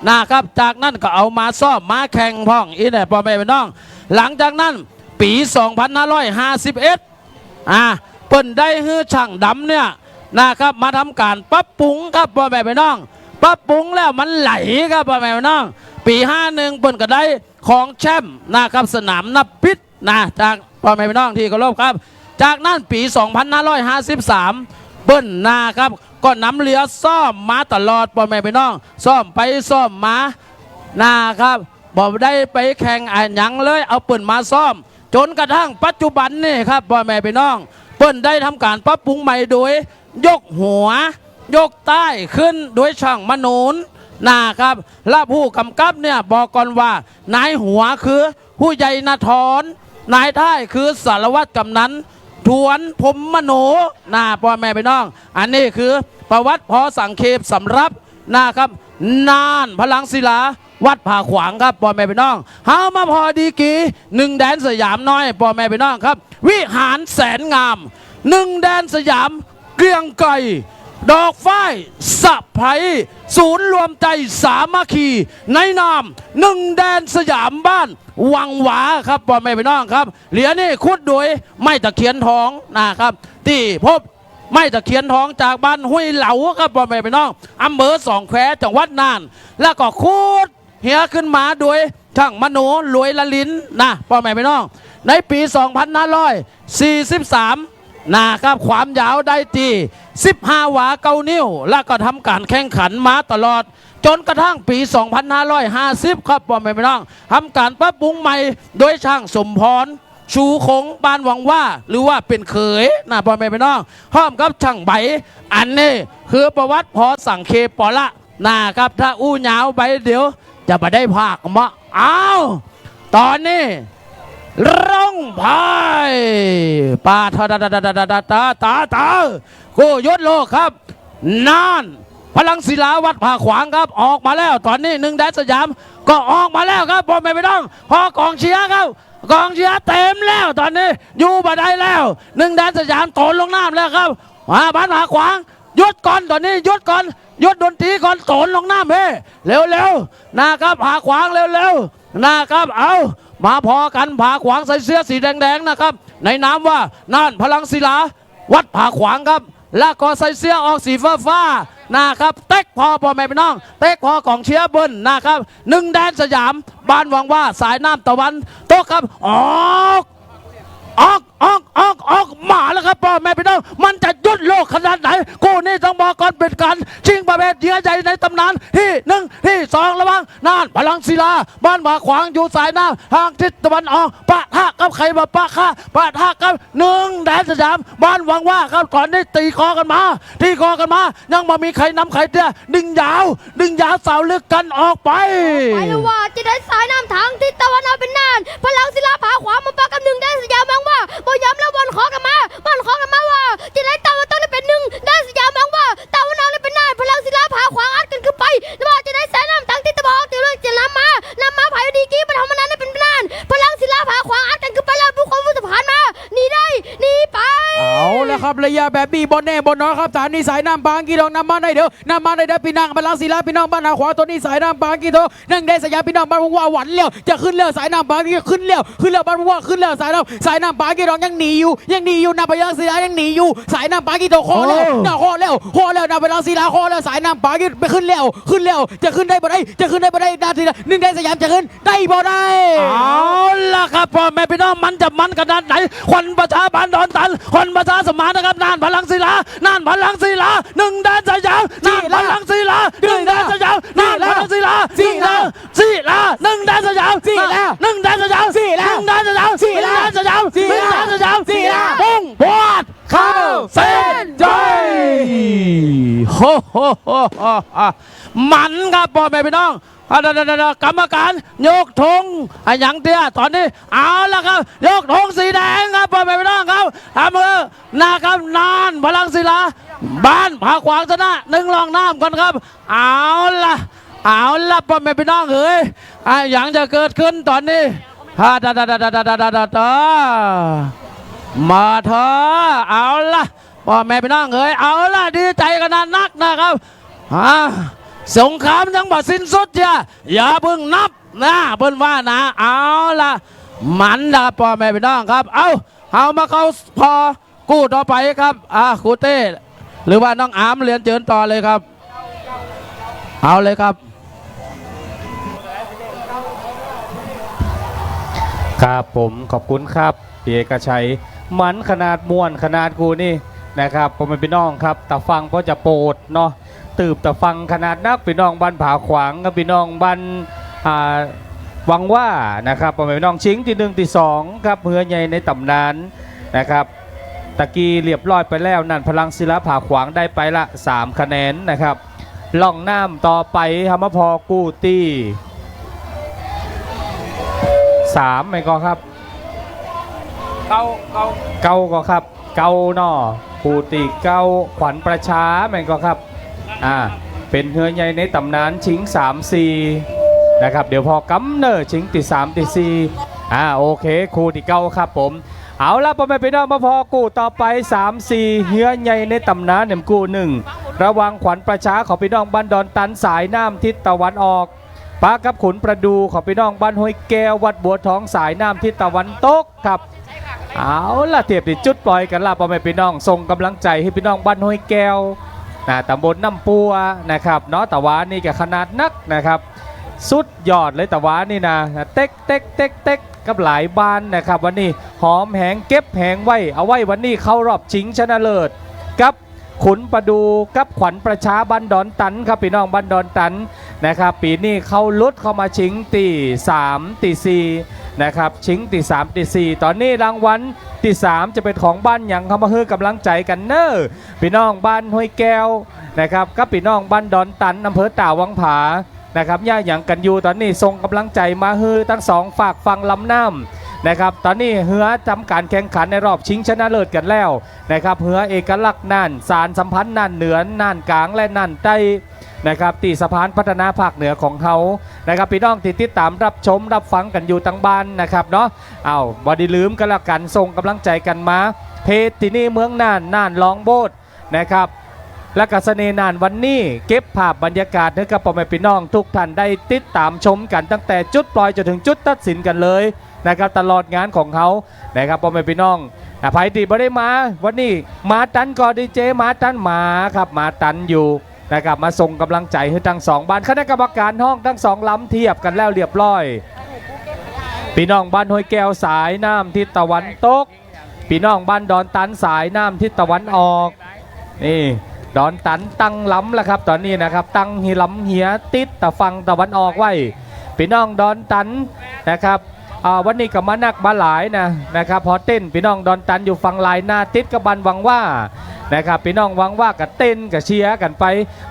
นะครับจากนั้นก็เอามาซ่อมมาแข่งพ่องอีเนี่ยพ่อแม่พี่น้องหลังจากนั้นปี2551เปิ้นได้ฮื้อช่างดำเนี่ยนะครับมาทำการปรับปรุงครับพ่อแม่พี่น้องปรับปรุงแล้วมันไหลครับพ่อแม่พี่น้องปี51เปิ้นก็ได้ของแชมป์นะครับสนามนับพิษจากพ่อแม่พี่น้องที่เคารพครับจากนั้นปี2553เปิ้นนะครับก็นำเรือซ่อมมาตลอดพ่อแม่พี่น้องซ่อมไปซ่อมมานะครับบอกได้ไปแข่งอันยังเลยเอาเปิ้นมาซ่อมจนกระทั่งปัจจุบันนี่ครับพ่อแม่พี่น้องเปิ้นได้ทำการปรับปรุงใหม่โดยยกหัวยกใต้ขึ้นโดยช่างมนูนนะครับและผู้กำกับเนี่ยบอกก่อนว่านายหัวคือผู้ใหญ่นาทรนายท้ายคือสารวัตรกำนันทวนพรหมมโนพ่อแม่พี่น้องอันนี้คือประวัติพอสังเขปสำหรับนะครับน่านพลังศิลาวัดผาขวางครับพ่อแม่พี่น้องเฮามาพอดีกี1แดนสยามน้อยพ่อแม่พี่น้องครับวิหารแสนงาม1แดนสยามเกรียงไกรดอกฝ้ายสะไพรศูนย์รวมใจสามัคคีในนาม1แดนสยามบ้านวังหวาครับพ่อแม่พี่น้องครับเหรียญนี่ขุดโดยไม้ตะเคียนทองนะครับที่พบไม้ตะเคียนทองจากบ้านห้วยเหลาครับพ่อแม่พี่น้องอำเภอสองแควจังหวัดน่านแล้วก็ขุดเหียขึ้นมาโดยช่างมโนรวยละลินพ่อแม่พี่น้องในปี2543นะครับความยาวได้ที่15 หวา9 นิ้วแล้วก็ทำการแข่งขันมาตลอดจนกระทั่งปี2550ครับพ่อแม่พี่น้องทำการปรับปรุงใหม่โดยช่างสมพรชูคงบ้านวังว่าหรือว่าเป็นเขยพ่อแม่พี่น้องพร้อมกับช่างใบอันนี้คือประวัติพอสังเคปอละครับถ้าอู้ยาวไปเดี๋ยวจะมาได้ภาคมาตอนนี้ร้องพายปาทาตากูยศโลกครับน่านพลังศิลาวัดผาขวางครับออกมาแล้วตอนนี้1แดนสยามก็ออกมาแล้วครับพ่อแม่พี่น้องพอกองเชียร์ครับกองเชียร์เต็มแล้วตอนนี้อยู่บ่ได้แล้ว1แดนสยามโตนลงน้ำแล้วครับบ้านผาขวางหยุดก่อนตอนนี้หยุดก่อนหยุดดนตรีก่อนโตนลงน้ำเฮ้เร็วนะครับผาขวางเร็วนะครับเอามาพอกันผาขวางใส่เสื้อสีแดงนะครับในนามว่าน่านพลังศิลาวัดผาขวางครับแล้วก็ใส่เสื้อออกสีฟ้านะครับเต็กพอพ่อแม่พี่น้องเต็กพอของเชียร์เบิ้ลนะครับ1แดนสยามบ้านวังว่าสายน้ำตะวันตกครับออกมาแล้วครับพ่อแม่พี่น้องมันจะยุดโลกขนาดไหนกูนี่ต้องบอกก่อนเป็นการชิงประเภทเยื้อใหญ่ในตำนานที่1ที่2ระวังน่านพลังศิลาบ้านผาขวางอยู่สายน้ำทางทิศตะวันออกปะทะกับใครมาปะกับ1แดนสยามบ้านวังว่าครับก่อนได้ตีคอกันมายังมามีใครนำใครเตี้ยดึงยาวสาวลึกกันออกไปแล้วว่าจะได้สายน้ำทางทิศตะวันออกเป็นน่านพลังศิลาผาขวางมาปะกับ1แดนสยามวังว่าบ่ย้ำแล้ววันขอกันมาว่าจะได้ตะวันตกได้เป็น1แดนสยามวังว่าตะวันออกได้เป็นน่านพลังศิลาผาขวางอัดกันขึ้นไปว่าจะได้สายน้ำทางทิศตะวันออกเรื่องจะนำมาภายดีกี้มาทำมันนั้นได้เป็นน่านพลังศิลาผาขวางอัดกันขึ้นไปแล้วผู้คนผู้สะพานมาหนีไปเอาแล้วครับระยะแบบนี้บอลแน่บอลน้อยครับฐานนี้สายน้ำบางกีดองนำมาได้เด้พี่นางพลังศิลาพี่น้องบ้านนาขวาตัวนี้สายน้ำบางกีโตนั่งได้สยามพี่น้องบ้านว่าหวันเลี้ยวจะขึ้นเลี้ยวสายน้ำบางกีขึ้นเลี้ยวบ้านว่าขึ้นเลี้ยวสายน้ำบางกีดองยังหนีอยู่นาพลังศิลายังหนีอยู่สายน้ำบางกีโตคอแล้วนาพลังศิลาคอแล้วสายน้ำบางกีไปขึ้นเลี้ยวจะขึ้นได้บ่ได้นาทีละ1แดนสยามจะขึ้นได้บ่ได้เอาล่ะครับพ่อแม่พี่น้องมันจะมันขนาดไหนควันประชาบาลดอนตันควันประชาสมานนะครับน่านพลังศิลา1แดนสยามน่านพลังศิลา1แดนสยามน่านพลังศิลา1แดนสยาม1แดนสยามปุ้งปวดเข้าเส้นใจโฮมันครับพ่อแม่พี่น้องกรรมการยกธงอย่างเตี้ยตอนนี้เอาละครับยกธงสีแดงครับพ่อแม่พี่น้องครับทำมือนะครับน่านพลังศิลาบ้านผาขวางชนะ1รองน้ำกันครับเอาละ เอาละพ่อแม่พี่น้องเอ๋ยอย่างจะเกิดขึ้นตอนนี้มาเถอะเอาละพ่อแม่พี่น้องเอ๋ยเอาละดีใจกันนักนะครับสงครามยังบ่สิ้นสุดอย่าเพิ่งนับนะเพิ่นว่านะเอาละมันนะครับพ่อแม่พี่น้องครับเอามาเข้าพอกู้ต่อไปครับครูเต้หรือว่าน้องอามเรียนเชิญต่อเลยครับเอาเลยครับ ครับผมขอบคุณครับพี่เอกชัยมันขนาดม่วนขนาดกูนี่นะครับผมเป็นพี่น้องครับแต่ฟังเพราะจะโปรดเนาะตืบแต่ฟังขนาดนักพี่น้องบ้านผาขวางกับพี่น้องบ้านวังว่านะครับผมเป็นพี่น้องชิงที่1ที่2ครับเฮือใหญ่ในตำนานนะครับตะกี้เรียบร้อยไปแล้วนั่นพลังศิลาผาขวางได้ไปละ3คะแนนนะครับล่องน้ำต่อไปธรรมพอกู้ตี้3ไหมก็ครับเก้าก็ครับเก้าเนาะปูติเก้าขวัญประชาไหมก็ครับเป็นเฮือใหญ่ในตำนานชิง3-4นะครับเดี๋ยวพอกำเนิดชิงที่3ที่4โอเคครูที่เก้าครับผมเอาละพ่อแม่พี่น้องมาพอกู้ต่อไป3-4เฮือใหญ่ในตำนานเนี่ยกู้1ระวังขวัญประชาของพี่น้องบ้านดอนตันสายน้ำทิศตะวันออกปากับขุนประดูของพี่น้องบ้านห้วยแก้ววัดบัวทองสายน้ำทิศตะวันตกครับเอาล่ะเทียบติดจุดปล่อยกันล่ะพ่อแม่พี่น้องส่งกำลังใจให้พี่น้องบ้านห้วยแก้วตำบลน้ำปัวนะครับเนาะตะวันนี่กับขนาดนักนะครับสุดยอดเลยตะวันนี่นะเต็กกับหลายบ้านนะครับวันนี้หอมแหงเก็บแหงไว้เอาไว้วันนี้เข้ารอบชิงชนะเลิศกับขุนประดูกับขวัญประชาบ้านดอนตันครับพี่น้องบ้านดอนตันนะครับปีนี้เขาลุดเข้ามาชิงตี3ตี4นะครับชิงตี3ตี4ตอนนี้รางวัลตี3จะเป็นของบ้านหยังเขามาเฮือกำลังใจกันเนอพี่น้องบ้านห้วยแก้วนะครับกับพี่น้องบ้านดอนตันอำเภอตาวังผานะครับย่าหยังกันอยู่ตอนนี้ส่งกำลังใจมาฮือทั้ง2ฝากฟังลำน้ำนะครับตอนนี้เฮือทำการแข่งขันในรอบชิงชนะเลิศกันแล้วนะครับเฮือเอกลักษณ์น่านสารสัมพันธ์น่านเหนือน่านกลางและน่านใต้นะครับตีสะพานพัฒนาภาคเหนือของเขานะครับพี่น้องติดตามรับชมรับฟังกันอยู่ตั้งบ้านนะครับเนาะบอดีลืมกันละกันส่งกำลังใจกันมาเพจที่นี่เมืองน่านลองโบดนะครับและกเสน่ห์น่านวันนี้เก็บภาพบรรยากาศให้กับพ่อแม่พี่น้องทุกท่านได้ติดตามชมกันตั้งแต่จุดปล่อยจนถึงจุดตัดสินกันเลยนะครับตลอดงานของเขานะครับพ่อแม่พี่น้องไผ่ตีไม่ได้มาวันนี้มาตันก็ดีเจมาตันมาครับมาตันอยู่นะครับมาส่งกำลังใจให้ทั้ง2บ้านคณะกรรมการห้องทั้ง2ลำเทียบกันแล้วเรียบร้อยพี่น้องบ้านห้วยแก้วสายน้ำทิศตะวันตกพี่น้องบ้านดอนตันสายน้ำทิศตะวันออกนี่ดอนตันตั้งล้ำแล้วครับตอนนี้นะครับตั้งหิล้ำเหียติดตะฟังตะวันออกไว้พี่น้องดอนตันนะครับวันนี้กับมานักมาหลายนะครับพอเต้นพี่น้องดอนตันอยู่ฝั่งลายหน้าติดกับบันวังว่านะครับพี่น้องวังว่ากับเต้นกับเชียร์กันไป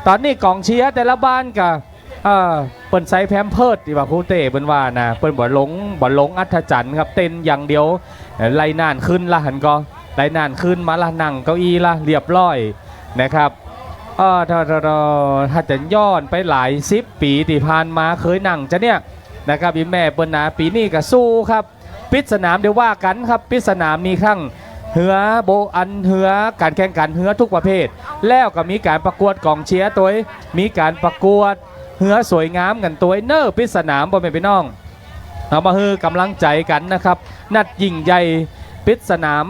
ตอนนี้กองเชียร์แต่ละบ้านกับเปิ้นใส่แพมเพิร์ดที่ว่าผู้เตะเปิ้นว่านะเปิ้นบ่หลงอัธจันทร์ครับเต้นอย่างเดียวไล่นานขึ้นละหันก็ไล่นานขึ้นมาละนั่งเก้าอี้ละเรียบร้อยนะครับถ้าจะย้อนไปหลาย10 ปีที่ผ่านมาเคยนั่งจะเนี่ยนะครับอีแม่เปิ้นนะปีนี้ก็สู้ครับปิดสนามเดี๋ยวว่ากันครับปิดสนามมีครั้งเหือโบอันเหือการแข่งขันเหือทุกประเภทแล้วก็มีการประกวดกองเชียร์ตัวมีการประกวดเหือสวยงามกันตัวเนอร์ปิดสนามบ่แม่พี่น้องเอามาฮือกำลังใจกันนะครับนัดยิ่งใหญ่ปิดสนาม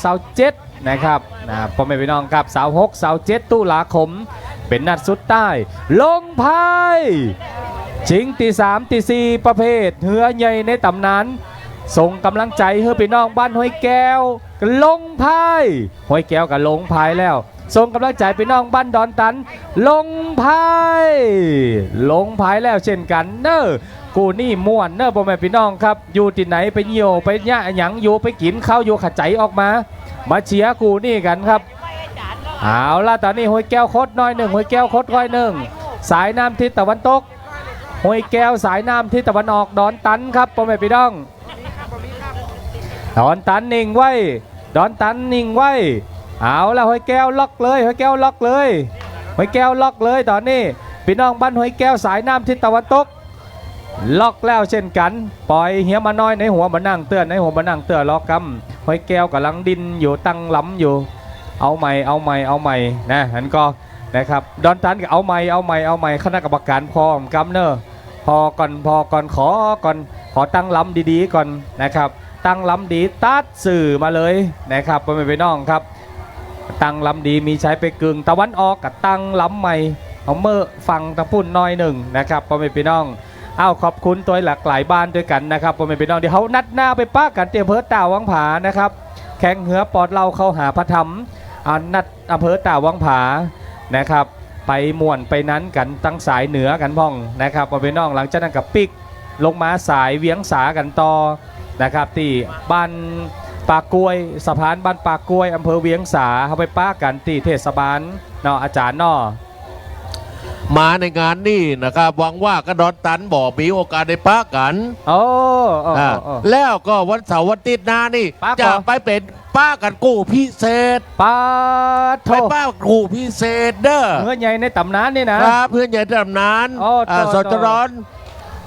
26-27นะครับพ่อแม่พี่น้องครับ26-27ตุลาคมเป็นนัดสุดใต้ลงพายชิงที่3ที่4ประเภทเหือใหญ่ในตำนานส่งกำลังใจให้พี่น้องบ้านห้วยแก้วลงพายห้วยแก้วกับลงพายแล้วส่งกำลังใจพี่น้องบ้านดอนตันลงพายแล้วเช่นกันเนอกูนี่ม่วนเนอพ่อแม่พี่น้องครับอยู่ที่ไหนไปเหี่ยวไปย่าหยังอยู่ไปกินข้าวอยู่ขจายออกมาเชียร์กูนี่กันครับเอาล่ะตอนนี้ห้วยแก้วคดน้อย1ห้วยแก้วคดน้อย1สายน้ำทิศตะวันตกห้วยแก้วสายน้ำทิศตะวันออกดอนตันครับพ่อแม่พี่น้องดอนตันนิ่งไว้เอาละห้วยแก้วล็อกเลยห้วยแก้วล็อกเลยตอนนี้ พี่น้องบ้านห้วยแก้วสายน้ำทิศตะวันตกล็อกแล้วเช่นกันปล่อยเหียมาน้อยในหัวมานั่งเตือนในหัวมานั่งเตือนล็อกกำห้วยแก้วกำลังดินอยู่ตั้งล้ำอยู่เอาใหม่นะหันก็นะครับดอนตันก็เอาใหม่คณะกรรมการพร้อมกำเนอพอก่อนขอตั้งล้ำดีๆก่อนนะครับตั้งล้ำดีตัดสื่อมาเลยนะครับพ่อแม่พี่น้องครับตั้งล้ำดีมีใช้ไปกึ่งตะวันออกกับตั้งล้ำใหม่เอาเมื่อฟังตะพุ่นน้อยหนึ่งนะครับพ่อแม่พี่น้องอ้าวขอบคุณตัวหลากหลายบ้านด้วยกันนะครับพ่อแม่พี่น้องเดี๋ยวเขานัดหน้าไปป้ากันเตรียมอำเภอตาวังผานะครับแข่งเหือปอดเราเข้าหาพระธรรมนัดอำเภอตาวังผานะครับไปม่วนไปนั้นกันตั้งสายเหนือกันพ่องนะครับพ่อแม่พี่น้องหลังจากนั้นกับปิกลงมาสายเวียงสากันต่อนะครับที่บ้านปากกล้วยสะพานบ้านปากกล้วยอำเภอเวียงสาเขาไปป้ากันที่เทศบาลเนาะอาจารย์เนาะ มาในงานนี่นะครับหวังว่ากระดอนตันบอกมีโอกาสได้ป้ากัน โอ้ แล้วก็วันเสาร์วันอาทิตย์หน้านี่ ป้าก่อน จะไปเป็นป้ากันกู้พิเศษ ป้าโท ไปป้ากู้พิเศษเด้อ เมื่อใหญ่ในตำนานนี่นะครับ เพื่อนใหญ่ตำนาน โอ้โต สจรอน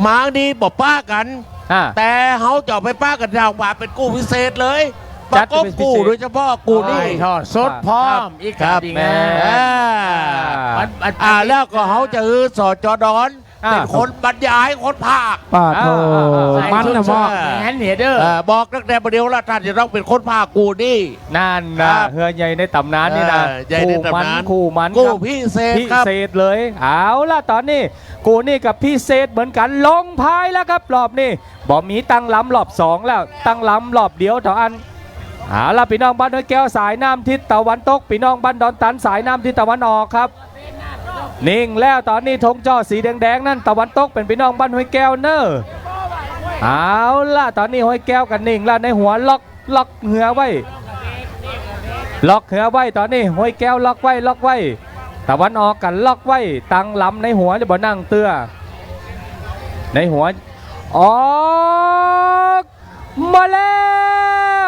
มาดีบอกป้ากัน อ่ะ แต่เขาจะเอาไปป้ากันทางว่าเป็นกู้พิเศษเลย จัด ประกบ เป็นพิเศษ กู้โดยเฉพาะกู้นี่ ทอดสดพร้อมอีก ครับ อีก แม่ แล้วก็เขาจะฮือสจดอน อ่า เป็นคนบรรยายคนภาค ป้าโท มันนะพ่อ งั้นเหียเด้อ บอกตั้งแต่ประเดี๋ยวแล้วท่านจะต้องเป็นคนภาคกูนี่ นั่น ครั นะ บ เฮือใหญ่ในตำนานนี่นะ ใหญ่ในตำนาน คู่มัน กู้ ครับ พิเศษ พิ ครับ เศษเลยเอาล่ะตอนนี้กูนี่กับพิเศษเหมือนกันลงพายแล้วครับรอบนี้บอมีตั้งล้ำรอบ2แล้วตั้งล้ำรอบเดียวเท่าอันเอาล่ะพี่น้องบ้านห้วยแก้วสายน้ำทิศตะวันตกพี่น้องบ้านดอนตันสายน้ำทิศตะวันออกครับนิ่งแล้วตอนนี้ธงจอสีแดงๆนั่นตะวันตกเป็นพี่น้องบ้านห้วยแก้วเนอเอาล่ะตอนนี้ห้วยแก้วกันนิ่งแล้วในหัวล็อกเหือไว้ล็อกเหือไว้ตอนนี้ห้วยแก้วล็อกไว้ตะวันออกกันล็อกไว้ตั้งลำในหัวจะบ่นั่งเตื้อในหัวออกมาแล้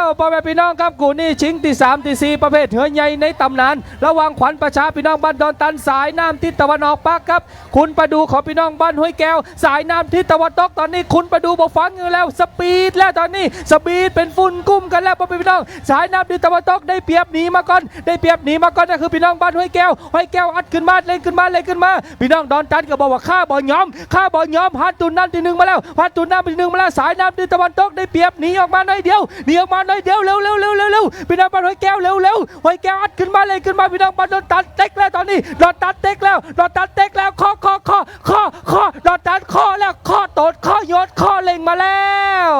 วพ่อแม่พี่น้องครับกูนี่ชิงที่3ที่4ประเภทเหือใหญ่ในตำนานระหว่างขวัญประชาพี่น้องบ้านดอนตันสายน้ำทิศตะวันออกปักครับคุณประดูของพี่น้องบ้านห้วยแก้วสายน้ำทิศตะวันตกตอนนี้คุณประดูบอกฟังอยู่แล้วสปีดแล้วตอนนี้สปีดเป็นฝุ่นกุ้มกันแล้วพ่อแม่พี่น้องสายน้ำทิศตะวันตกได้เปรียบหนีมาก่อนนั่นคือพี่น้องบ้านห้วยแก้วอัดขึ้นมาเล่นขึ้นมาพี่น้องดอนตันก็บอกว่าข้าบ่ยอมฮัตตุนน้ำที่1มาแล้วสายน้ำทิศตะวันตกได้เปรียบหนีออกมาหน่อยเดียวเร็วพี่น้องบ้านห้วยแก้วเร็วห้วยแก้วอัดขึ้นมาเลยพี่น้องบ้านดอนตันเต็กแล้วตอนนี้ดอนตันเต็กแล้วข้อดอนตันข้อแล้วข้อโตดข้อโยนข้อเล็งมาแล้ว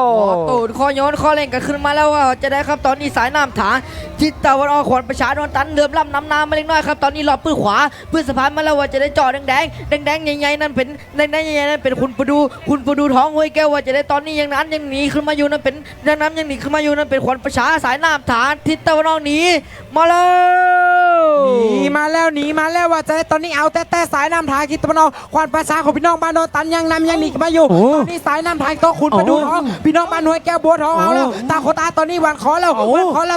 ตูดคอโยนคอเล่งกันขึ้นมาแล้วว่าจะได้ครับตอนนี้สายน้ำถางทิศตะวันออกขวัญประชาดอนตันเรือมล่ำน้ำมาเล็กน้อยครับตอนนี้รอปื้อขวาปื้อสะพานมาแล้วว่าจะได้จอดแดงใหญ่ๆนั่นเป็นคุณประดูท้องห้วยแก้วว่าจะได้ตอนนี้ยังหนีขึ้นมาอยู่นั่นเป็นยังหนีขึ้นมาอยู่นั่นเป็นขวัญประชาสายน้ำถางทิศตะวันออกหนีมาแล้ว หนีมาแล้วว่าจะได้ตอนนี้เอาแต่สายน้ำทางทิศตะวันออกขวัญประชาของพี่น้องบ้านดอนตันยังหนีมาอยู่ตอนนี้สายน้ำทางโต๊ะคุณประดูท้องพี่น้องบ้านห้วยแก้วบัวทองเอาแล้วตาโคตาตอนนี้วันขอแล้ว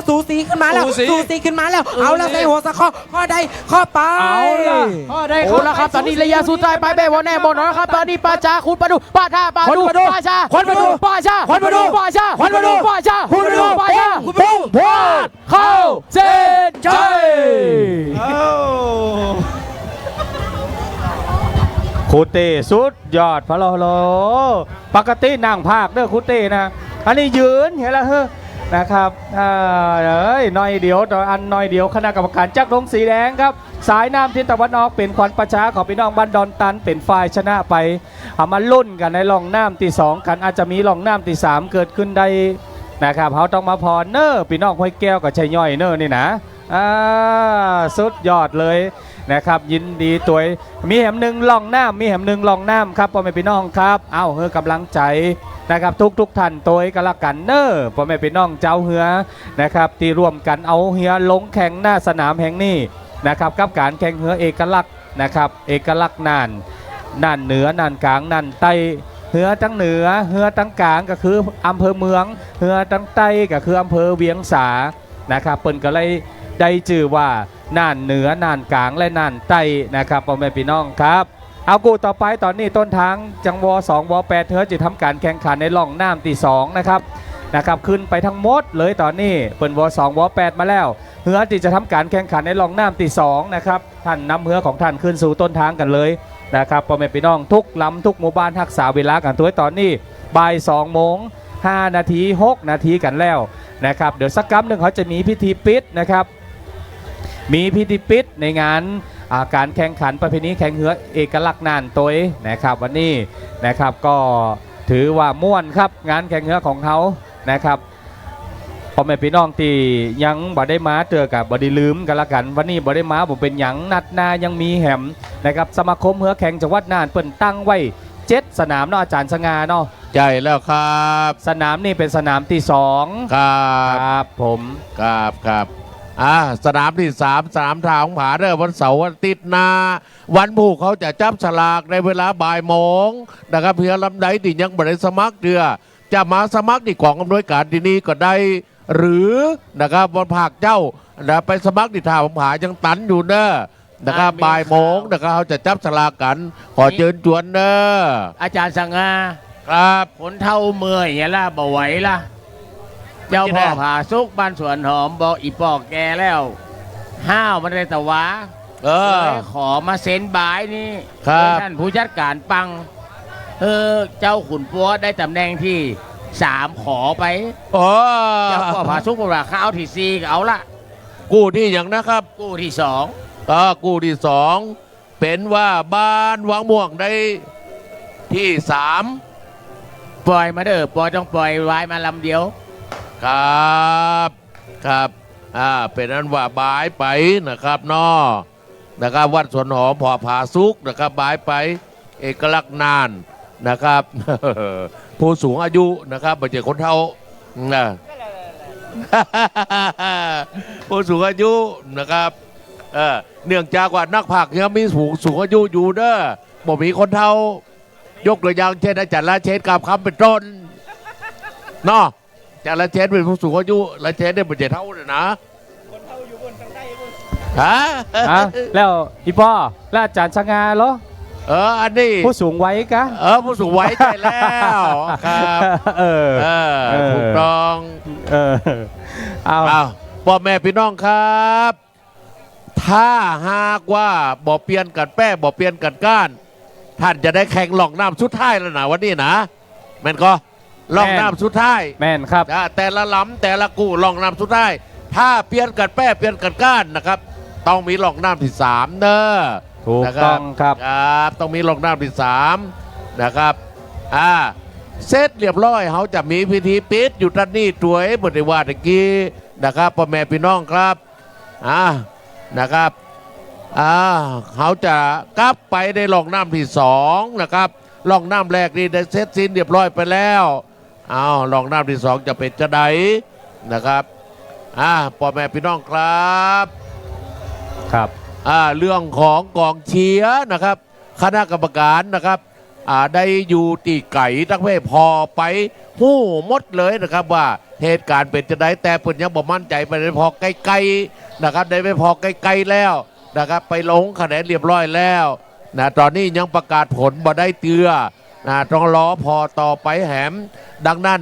สูสีขึ้นมาแล้วเอาแล้วใส่หัวสะข้อใดข้อไป ข้อได้ข้อแล้วครับตอนนี้ระยะสุดท้ายไปแบบว่าแน่บอลนะครับตอนนี้ป้าชาคุณประดูป้าท่าป้าดูป้าชาคุณประดูป้าชาคุณประดูป้าชาคุณประดูป้าชาคุณประดูป้าชาคุณประดูพลาดเข้าเส้นชัย ครูเต้สุดยอดพะโลปกตินั่งภาคเด้อครูเต้นะอันนี้ยืนเห็นแล้วเฮ้นะครับน้อยเดียวต่ออันน้อยเดียวคณะกรรมการจักรลงสีแดงครับสายน้ำทิศตะวันออกเป็นขวัญประชาของพี่น้องบ้านดอนตันเป็นฝ่ายชนะไปเอามาลุ้นกันในร่องน้ำที่2กันอาจจะมีร่องน้ำที่3เกิดขึ้นได้นะครับเขาต้องมาพรเนอร์พี่น้องห้วยแก้วกับชัยย่อยเนอร์นี่นะสุดยอดเลยนะครับยินดีตัวมีแหมหนึ่งล่องน้ำครับพ่อแม่พี่น้องครับเอาเฮือกำลังใจนะครับทุกท่านตัวกันละกันเนอร์พ่อแม่พี่น้องเจ้าเฮือนะครับที่ร่วมกันเอาเฮือลงแข่งหน้าสนามแห่งนี้นะครับกับการแข่งเฮือเอกลักษณ์นะครับเอกลักษณ์น่านเหนือน่านกลางน่านใต้เฮือทั้งเหนือเฮือทั้งกลางก็คืออำเภอเมืองเฮือทั้งใต้ก็คืออำเภอเวียงสานะครับเปิ้นก็เลยได้ชื่อว่าน่านเหนือน่านกลางและน่านใต้นะครับพ่อแม่พี่น้องครับ เอากูต่อไปตอนนี้ต้นทางจังว2ว8เธอจะทำการแข่งขันในร่องน้ำที่2นะครับขึ้นไปทั้งหมดเลยตอนนี้เปิดว2ว8มาแล้วเฮือที่จะทำการแข่งขันในร่องน้ำที่2นะครับท่านนำเฮือของท่านขึ้นสู่ต้นทางกันเลยนะครับพ่อแม่พี่น้องทุกลำทุกหมู่บ้านรักษาเวลากันตัวตอนนี้บ่าย2 โมง 5 นาที 6 นาทีกันแล้วนะครับเดี๋ยวสักกั๊บหนึ่งเขาจะมีพิธีปิดนะครับมีพิธีปิดในงานการแข่งขันประเพณีแข่งเหือเอกลักษณ์น่านตัวนะครับวันนี้นะครับก็ถือว่าม่วนครับงานแข่งเหือของเขานะครับพ่อแม่พี่น้องที่ยังบ่ได้มาเจอกับบ่ได้ลืมกันละกันวันนี้บ่ได้มาผมเป็นหยังนัดหน้ายังมีแหมนะครับสมาคมเหือแข่งจังหวัดน่านเปิ่นตั้งไว้7 สนามเนาะอาจารย์สง่าเนาะ ใช่แล้วครับ สนามนี่เป็นสนามที่2ครับผมครับสนามที่3สนามทางผาเด้อวันเสาร์วันอาทิตย์หน้าวันพุธเขาจะจับฉลากในเวลาบ่ายโมงนะครับเพื่อลำไดที่ยังไม่ได้สมัครเดือจะมาสมัครที่กองอำนวยการที่นี่ก็ได้หรือนะครับวันภาคเจ้าไปสมัครที่ท่าผายังตันอยู่เด้อนะครับบ่ายโมงนะครับเขาจะจับฉลากกันขอเชิญชวนเด้อ อาจารย์สังงา ครับ ผลเท่าเมื่อยอย่าล่ะบ่ไหวล่ะเจ้าพ่อผาสุกบ้านสวนหอมบอกอีปอกแกแล้วห้าวมันได้แต่วะเลยขอมาเซ็นบายนี่ท่านผู้จัดการปังเจ้าขุนปัวได้ตำแหน่งที่3ขอไปเจ้าพ่อผาสุกบอกว่าเขาเอาที่4ก็เอาละ กู้ที่อย่างนะครับ กู้ที่กู้ที่2เป็นว่าบ้านวังม่วงได้ที่3ปล่อยมาเด้อปล่อยต้องปล่อยไว้มาลำเดียวครับเป็นนั้นว่าบายไปนะครับนอนะครับวัดสวนหอมพอผาสุกนะครับบายไปเอกลักษณ์นานนะครับ ผู้สูงอายุนะครับไม่ใช่คนเฒ่านะ ผู้สูงอายุนะครับเนื่องจากว่านักภาคยังมีสูงอายุอยู่เด้อบ่มีคนเฒ่ายกตัวอย่างเช่นอาจารย์ละเชษกับคำเป็นต้นเนาะอาจารย์ละเชษเป็นผู้สูงอายุละเชษได้เป็นเท่าเลยนะคนเฒ่าอยู่บนทางใต้ฮะแล้วพี่พ่อแล้วอาจารย์สง่าเหรออันนี้ผู้สูงวัยกะผู้สูงวัยใช่แล้วครับถูกต้องเอาพ่อแม่พี่น้องครับถ้าหากว่าบ่เปลี่ยนกันแป้บ่เปลี่ยนกันก้านท่านจะได้แข่งล่องน้ำสุดท้ายแล้วนะวันนี้นะแม่นก็ล่องน้ำสุดท้ายแม่นครับแต่ละลำแต่ละกู้ล่องน้ำสุดท้ายถ้าเปลี่ยนกันแป้เปลี่ยนกันก้านนะครับต้องมีล่องน้ำที่3เนอะถูกต้องครับต้องมีล่องน้ำที่3นะครับเสร็จเรียบร้อยเขาจะมีพิธีปิดอยู่ด้านนี้ตัวบริวารตะกี้นะครับพ่อแม่พี่น้องครับนะครับเขาจะกลับไปในล่องน้ำที่2นะครับล่องน้ำแรกนี่ได้เสร็จสิ้นเรียบร้อยไปแล้วล่องน้ำที่2จะเป็นจะไดนะครับพ่อแม่พี่น้องครับเรื่องของกองเชียร์นะครับคณะกรรมการนะครับได้อยู่ตีไก่ตั้งเพ่พอไปหู้หมดเลยนะครับว่าเหตุการณ์เป็นจะไดแต่เพิ่นยังบ่มั่นใจไปได้พอใกล้ๆนะครับได้ไม่พอใกล้ๆแล้วนะครับไปลงคะแนนเรียบร้อยแล้วนะตอนนี้ยังประกาศผลบ่ได้เตือต้องรอพอต่อไปแหมดังนั้น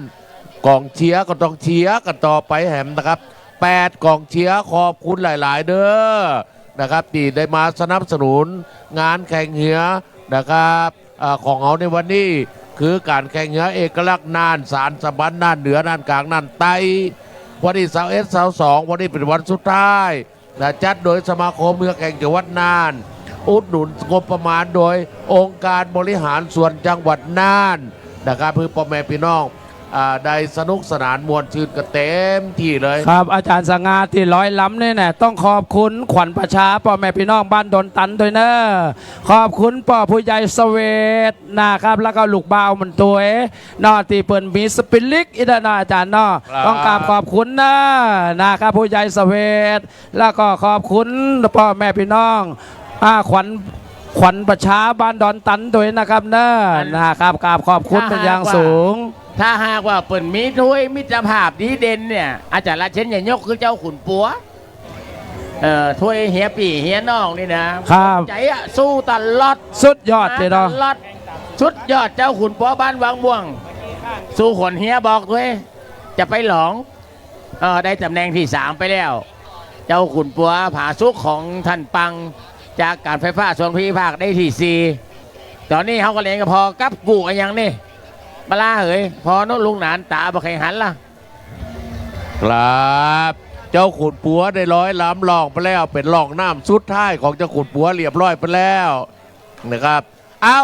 กองเชียร์ก็ต้องเชียร์กันต่อไปแหมนะครับ8กองเชียร์ขอบคุณหลายๆเด้อนะครับที่ได้มาสนับสนุนงานแข่งเหือนะครับของเขาในวันนี้คือการแข่งเหือเอกลักษณ์น่านสารสะบันน่านเหนือน่านกลางน่านใต้วันที่21-22วันนี้เป็นวันสุดท้ายจัดโดยสมาคมเหือแข่งจังหวัดน่านอุดหนุนงบประมาณโดยองค์การบริหารส่วนจังหวัดน่านนะครับเพื่อพ่อแม่พี่น้องได้สนุกสนานมวลชื่นกันเต็มที่เลยครับอาจารย์สง่าที่ร้อยล้ำเนี่ยนะต้องขอบคุณขวัญประชาพ่อแม่พี่น้องบ้านดอนตันด้วยเนอะขอบคุณพ่อผู้ใหญ่สเวตนะครับแล้วก็ลูกบ่าวมันตัวนอที่เปิ่นมีสปิริตอีดานาอาจารย์เนาะต้องกราบขอบคุณนะครับผู้ใหญ่สเวตแล้วก็ขอบคุณพ่อแม่พี่น้องขวัญประชาบ้านดอนตันด้วยนะครับเนอะนะครับกราบขอบคุณเป็นอย่างสูงถ้าหากว่าเปิ่นมีถ้วยมิตรภาพดีเด่นเนี่ยอาจารย์ราเชนอย่ายกคือเจ้าขุนปัว ถ้วยเฮียปีเฮียน้องนี่นะครับ ใจอะสู้ตลอด สุดยอดเลยเนาะ ตลอดสุดยอดเจ้าขุนปัวบ้านวังม่วง สู้ขนเฮียบอกด้วยจะไปหลองได้ตำแหน่งที่ 3 ไปแล้ว เจ้าขุนปัวผาสุกของท่านปัง จากการไฟฟ้าส่วนภูมิภาคได้ที่ 4 ตอนนี้เขาก็เล่นก็พอกับกูกันยังนี่มาลาเหยพอโน้ลุงหนานตาบ่แข่งหันล่ะ ครับเจ้าขุนปัวได้ร้อยล้ำลองไปแล้วเป็นลองน้ำสุดท้ายของเจ้าขุนปัวเรียบร้อยไปแล้วนะครับเอ้า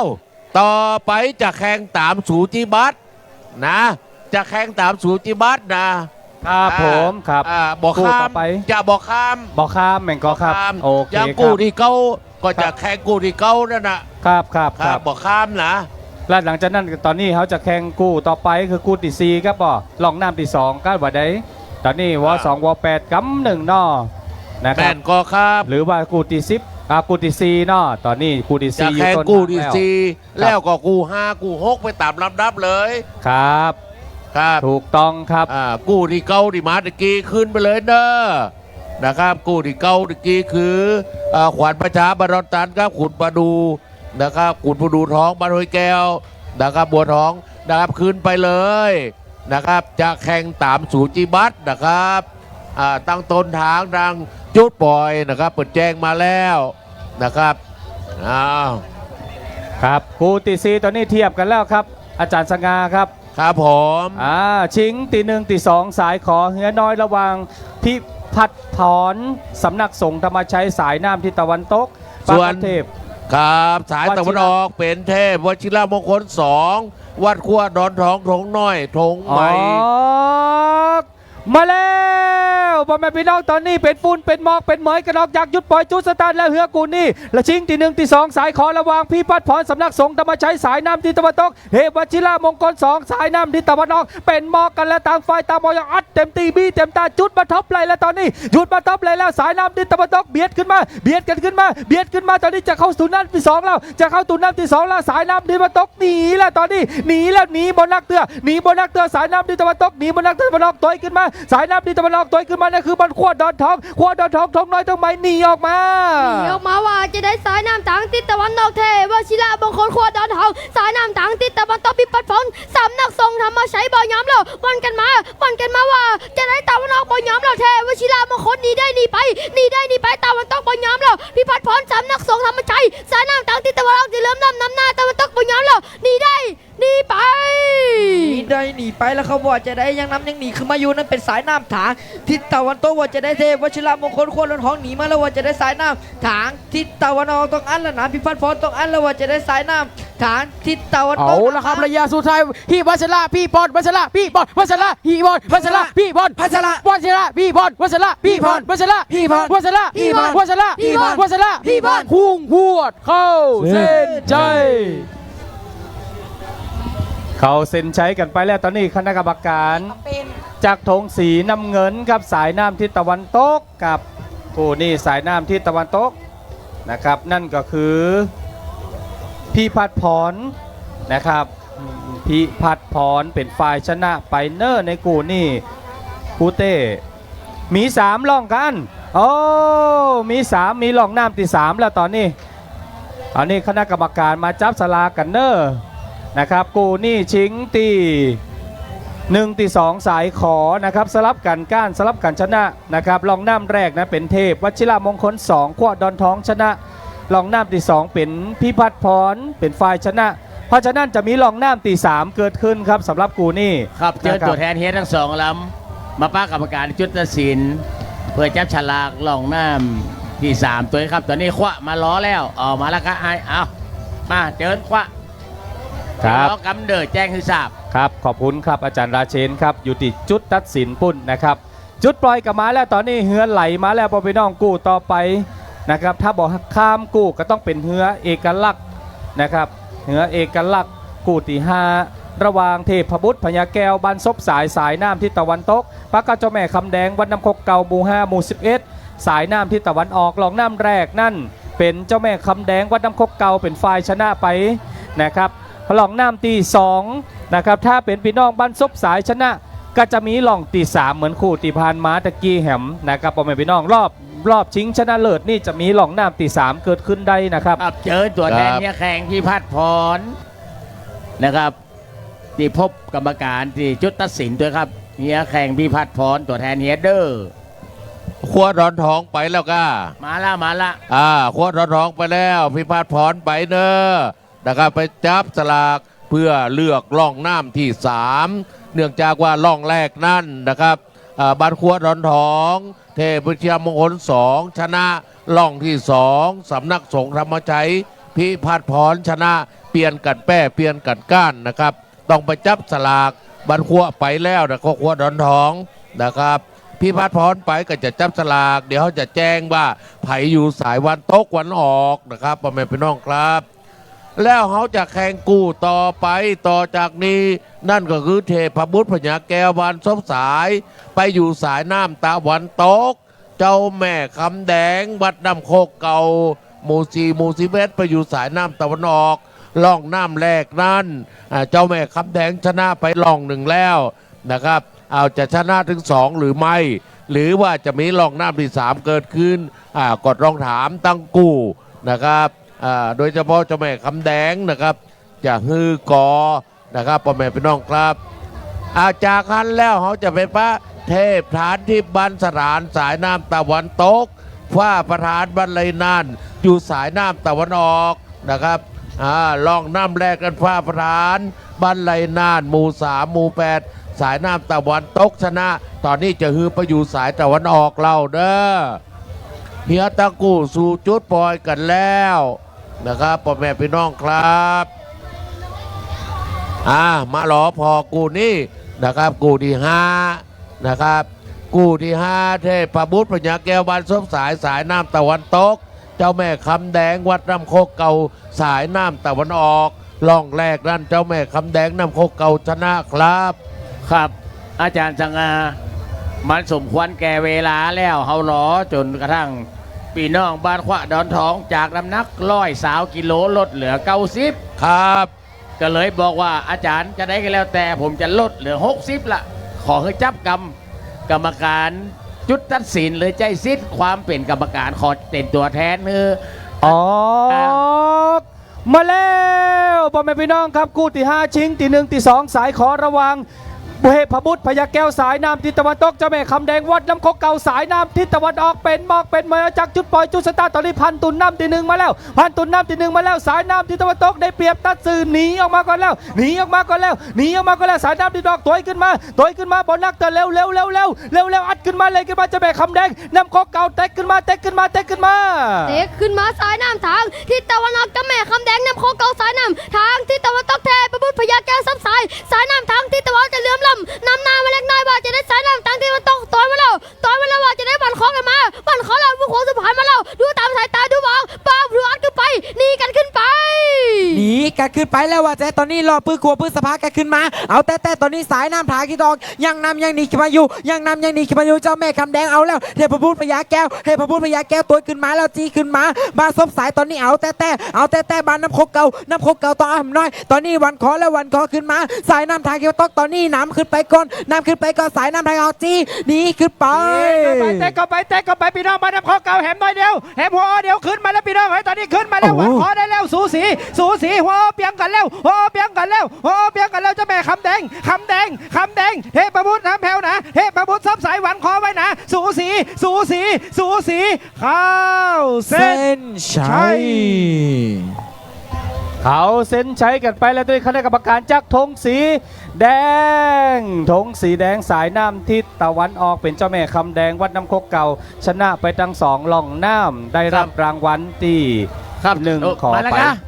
ต่อไปจะแข่งตามสูจิบัตนะจะแข่งตามสูจิบัตนะครับ ผมครับ บอก กู้ ข้า ต่ ม อไป จะบอกข้าม บอกข้ามแม่งก็ครับ ข้าม โอเค ยัง ครั กู้ บ ที่เก้าก็จะแข่งกู้ที่เก้านั่นนะครับ ครับ ค ค รั รั บบ บอกข้ามนะ และหลังจากนั้นตอนนี้เขาจะแข่งกู้ต่อไปคือกู้ที่ 4ครับบ่ลองน้ำที่2ก็ว่าได้ตอนนี้ว2ว8กำ1นอนะค แม่ รับ นก็ครับ หรือว่ากู้ที่10กู้ที่4นอตอนนี้กู้ที่ จะ 4อยู่ แข่ง ต้น กู้ที่ ทาง สี่ แล้ว แล้วก็กู้ห้ากู้หกไปตามลำดับเลย ครับ ครับ ถูกต้องครับ กู้ที่เก้าที่มาตะกี้ขึ้นไปเลยเด้อนะครับกู้ที่เก้าตะกี้คือขวัญประชาบารอนตันครับขุนประดูนะครับขุนประดูท้องบ้านห้วยแก้วนะครับบัวท้องนะครับขึ้นไปเลยนะครับจะแข่งตามสูจิบัตนะครับตั้งต้นทางดังจุดปล่อยนะครับเปิดแจ้งมาแล้วนะครับอ้าว ครับกู้ที่4ตอนนี้เทียบกันแล้วครับ อาจารย์สง่าครับ ครับผม ชิงตี1ตี2สายขอเหือน้อยระหวังพิพัฒน์พรสำนักสงฆ์ธรรมชัยสายน้ำทิศตะวันตก ส่วน ปากเทพ ครับสายตะวันออกเป็นเทพวชิรมงคล2วัดขั้วดอนทองทงน้อยทงใหม่ มาแล้วพ่อแม่พี่น้องตอนนี้เป็นฝุ่นเป็นหมอกเป็นเหมยกระนอกอยากหยุดปล่อยจุดสตาร์ทแล้วเหือกูนี่และชิงตี1ตี2สายขอระหวางพี่พัดพรสำนักสงฆ์ธรรมชัยสายน้ำทิศตะวันตกเทพวชิรมงคล2สายน้ำทิศตะวันออกเป็นหมอกกันแล้วต่างฝ่ายต่างมองอัดเต็มตีบี้เต็มตาจุดมาท็อปเลยแล้วตอนนี้หยุดมาท็อปเลยแล้วสายน้ำทิศตะวันตกเบียดขึ้นมาเบียดกันขึ้นมาเบียดขึ้นมาตอนนี้จะเข้าสู่น้ำที่2แล้วจะเข้าสู่น้ำที่2แล้วสายน้ำทิศตะวันตกหนีแล้วตอนนี้หนีแล้วหนีบนนักเตือหนีบนนักเตือสายน้ำทิศตะวันตกหนีบนนักเตือตะวันออกต่อยขึ้นมาสายน้ำทิศตะวันออกต่อยขึ้นมานั่นคือมันขวดดอนทองขวดดอนทองทงน้อยทงใหม่หนีออกมา หนีออกมาว่าจะได้สายน้ำทางทิศตะวันออกเทวชิระบงคลขวดดอนทองสายน้ำทางทิศตะวันตกพิพัฒน์พลสำนักทรงธรรมชัยบ่อยย้ำแล้ววันกันมาว่าจะได้ตะวันออกบ่อยย้ำแล้วเทวชิระบงคลหนีได้หนีไปหนีได้หนีไปตะวันตกบ่อยย้ำแล้วพิพัฒน์พลสำนักทรงธรรมชัยสายน้ำทางทิศตะวันออกจะเริ่มนำหน้าตะวันตกบ่อยย้ำแล้วหนีได้หนีไป หนีได้หนีไปแล้วเขาบอกจะได้ยังน้ำยังหนีขึ้นมาอยู่นั่นเป็นสายน้ำถางทิศตะวันตกว่าจะได้เทพวชิรมงคลควรล้นห้องหนีมาแล้วว่าจะได้สายน้ำถางทิศตะวันออกต้องอันแล้วนะพิพัฒน์พรต้องอันแล้วว่าจะได้สายน้ำถางทิศตะวันต เอา ก ละครับระยะสุดท้ายพี่วัชระพี่บอลวัชระพี่บอลวัชระพี่บอลวัชระพี่บอลวัชระวัชระพี่บอลวัชระพี่บอลวัชระพี่บอลวัชระพี่บอลวัชระพี่บอลวัชระพี่บอลพุ่งพวดเข้าเส้นใจ เขาเซ็นใช้กันไปแล้วตอนนี้คณะกรรมการจากธงสีน้ำเงินกับสายน้ำทิศตะวันตกกับผู้นี่สายน้ำทิศตะวันตกนะครับนั่นก็คือพี่พัดพรนะครับพี่พัดพรเป็นฝ่ายชนะไปเนอร์ในกูนี่กูเต้มี3ล่องกันโอ้มี3มีล่องน้ำที่3แล้วตอนนี้คณะกรรมการมาจับสลากกันเนอร์นะครับกูนี่ชิงตี1ตี2สายขอนะครับสลับกันก้านสลับกันชนะนะครับลองน้ำแรกนะเป็นเทพวชิรมงคล2ขวดดอนท้องชนะลองน้ำตี2เป็นพิพัฒน์พรเป็นฝ่ายชนะเพราะฉะนั้นจะมีลองน้ำตี3เกิดขึ้นครับสำหรับกูนี่ ครับเจอตัวแทนเฮียทั้งสองลำมาป้ากรรมการจุดตัดสินเพื่อจับฉลากลองน้ำที่ 3 ตัวนี้ครับตอนนี้คว้ามาล้อแล้วออกมาแล้วครับเอามาเดินคว้า ครับ ล้อกำเดิดแจ้งให้ทราบ ครับขอบคุณครับอาจารย์ราเชนครับอยู่ที่จุดตัดสินปุ่นนะครับจุดปล่อยกลับมาแล้วตอนนี้เฮือไหลมาแล้วพอไปน้องกู้ต่อไปนะครับถ้าบอกข้ามกู้ก็ต้องเป็นเฮือเอกลักษณ์นะครับเฮือเอกลักษณ์กู้ที่5ระหว่างเทพบุตรพญาแก้วบันซบสายน้ำทิศตะวันตกปากกาเจ้าแม่คำแดงวัดน้ำคกเก่าหมู่5หมู่11สายน้ำทิศตะวันออกลองน้ำแรกนั่นเป็นเจ้าแม่คำแดงวัดน้ำคกเก่าเป็นฝ่ายชนะไปนะครับลองน้ำตี2นะครับถ้าเป็นพี่น้องบ้านซบสายชนะ ก็จะมีหล่องตีสามเหมือนคู่ตีพานม้าตะกี้แหมนะครับพ่อแม่พี่น้องรอบชิงชนะเลิศนี่จะมีหล่องน้ำตีสามเกิดขึ้นได้นะครับ ครับเจอตัวแทนเนี่ยแข่งพี่พัดพรนะครับที่พบกรรมการที่จุดตัดสินด้วยครับเฮียแข่งพี่พัดพรตัวแทนเฮียเดอร์ ขวดร้อนทองไปแล้วก็ มาละ ขวดร้อนทองไปแล้วพิพาทพรไปเนอะนะครับไปจับสลากเพื่อเลือกล่องน้ำที่ 3 เนื่องจากว่าล่องแรกนั่นนะครับบ้านขวดร้อนทอง เทพวิทยามงคล2ชนะล่องที่ 2สำนักสงฆ์ธรรมชัยพิพาทพรชนะเปลี่ยนกันแป้เปลี่ยนกันก้านนะครับต้องไปจับสลากบ้านขวดไปแล้วนะขวดร้อนทองนะครับพี่พัดพรไปก็จะจับสลากเดี๋ยวเขาจะแจ้งว่าไผอยู่สายวันตกวันออกนะครับพ่อแม่พี่น้องครับ แล้วเขาจะแข่งกู้ต่อไปต่อจากนี้นั่นก็คือเทพบุตรพญาแก้ววันซบสายไปอยู่สายน้ำตะวันตก เจ้าแม่คำแดงวัดน้ำโคกเก่าหมู่4หมู่11ไปอยู่สายน้ำตะวันออกล่องน้ำแรกนั่นเจ้าแม่คำแดงชนะไปล่องหนึ่งแล้วนะครับเอาจะชนะถึง2หรือไม่หรือว่าจะมีล่องน้ำที่3เกิดขึ้นกดลองถามตั้งกู้นะครับโดยเฉพาะเจ้าแม่คำแดงนะครับจะฮือกอนะครับพ่อแม่พี่น้องครับจากนั้นแล้วเขาจะเป็นพระเทพฐานที่บันสถานสายน้ำตะวันตกฟ้าประธานบรรลัยนานอยู่สายน้ำตะวันออกนะครับล่องน้ำแรกกันฟ้าประธานบรรลัยนานหมู่3หมู่8สายน้ำตะวันตกชนะตอนนี้จะฮือไปอยู่สายตะวันออกเราเด้อเฮียตะกู้สู่จุดปล่อยกันแล้วนะครับพ่อแม่พี่น้องครับมาหลอพอกูนี่นะครับกูที่5นะครับกูที่5เทพบุตรพญาแก้วบานซบสายสายน้ำตะวันตกเจ้าแม่คำแดงวัดน้ำโคกเก่าสายน้ำตะวันออกล่องแรกนั่นเจ้าแม่คำแดงน้ำโคกเก่าชนะครับครับอาจารย์สังอามันสมควรแก่เวลาแล้วเฮาหลอจนกระทั่งพี่น้องบ้านขวะดอนทองจากน้ำหนัก120 กิโลลดเหลือ90ครับก็เลยบอกว่าอาจารย์จะได้ก็แล้วแต่ผมจะลดเหลือ60ละขอให้จับกรรมการจุดตัดสินเลยใจซิดความเป็นกรรมการขอเป็นตัวแทนออกมาแล้วพ่อแม่พี่น้องครับคู่ที่5ชิงที่1ที่2สายขอระวังเทพบุตรพญาแก้วสายน้ำทิศตะวันตกเจ้าแม่คำแดงวัดน้ำโคกเก่าสายน้ำทิศตะวันออกเป็นหมอกเป็นเมย์จากจุดปล่อยจุดสตาร์ตอนนี้พันตุนน้ำที่1มาแล้วพันตุนน้ำที่1มาแล้วสายน้ำทิศตะวันตกได้เปรียบตัดสื่อหนีออกมาก่อนแล้วหนีออกมาก่อนแล้วสายน้ำที่ดอกถอยขึ้นมาบอลนักแต่เร็วอัดขึ้นมาเลยขึ้นมาเจ้าแม่คำแดงน้ำโคกเก่าเตะขึ้นมาสายน้ำทางทิศตะวันออกเจ้าแม่คำแดงน้ำโคกเก่าสายน้ำทางทิศตะวันตกเทพบุตรพญาแก้วซับสายน้ำทางทิศตะวันจะเลื่อมล้ำนำหน้ามาเล็กน้อยว่าจะได้สายน้ำทางที่มันต้องต่อยมาแล้วว่าจะได้บันคอกันมาบันคอแล้วผู้โค้งสุพรรณมาแล้วดูตามสายตาดูบอกป้าดูอัดขึ้นไปหนีกันขึ้นไปแล้วว่าแต่ตอนนี้รอปื้อขัวปื้อสภากันขึ้นมาเอาแต่ตอนนี้สายน้ำทางที่ดอกยังนำยังหนีขึ้นมาอยู่เจ้าแม่คำแดงเอาแล้วเทพบุตรพญาแก้วตัวขึ้นมาแล้วจีขึ้นมาบานซบสายตอนนี้เอาแต่บานน้ำโคกเก่าต่อน้อยตอนนี้วันคอขึ้นมาสายน้ำทางที่ตกตอนนี้น้ำขึ้นไปก่อนสายน้ำทางเอาจีนี่ขึ้นไปเตะเข้าไปพี่น้องมาน้ำโคกเก่าแหมน้อยเดียวแหมหัวเดียวขึ้นมาแล้วพี่น้องตอนนี้ขึ้นมาแล้ววันคอได้แล้วสูสีหัวเปียงกันแล้วเจ้าแม่คำแดงเทพบุตรน้ำแผ่วนะเทพบุตรซับสายวันคอไว้นะสูสีเข้าเส้นชัยเขาเซ็นใช้กันไปแล้วด้วยคณะกรรมการจากธงสีแดงสายน้ำทิศตะวันออกเป็นเจ้าแม่คำแดงวัดน้ำโคกเก่าชนะไปทั้ง2ล่องน้ำได้รับรางวัลที่1ขอไป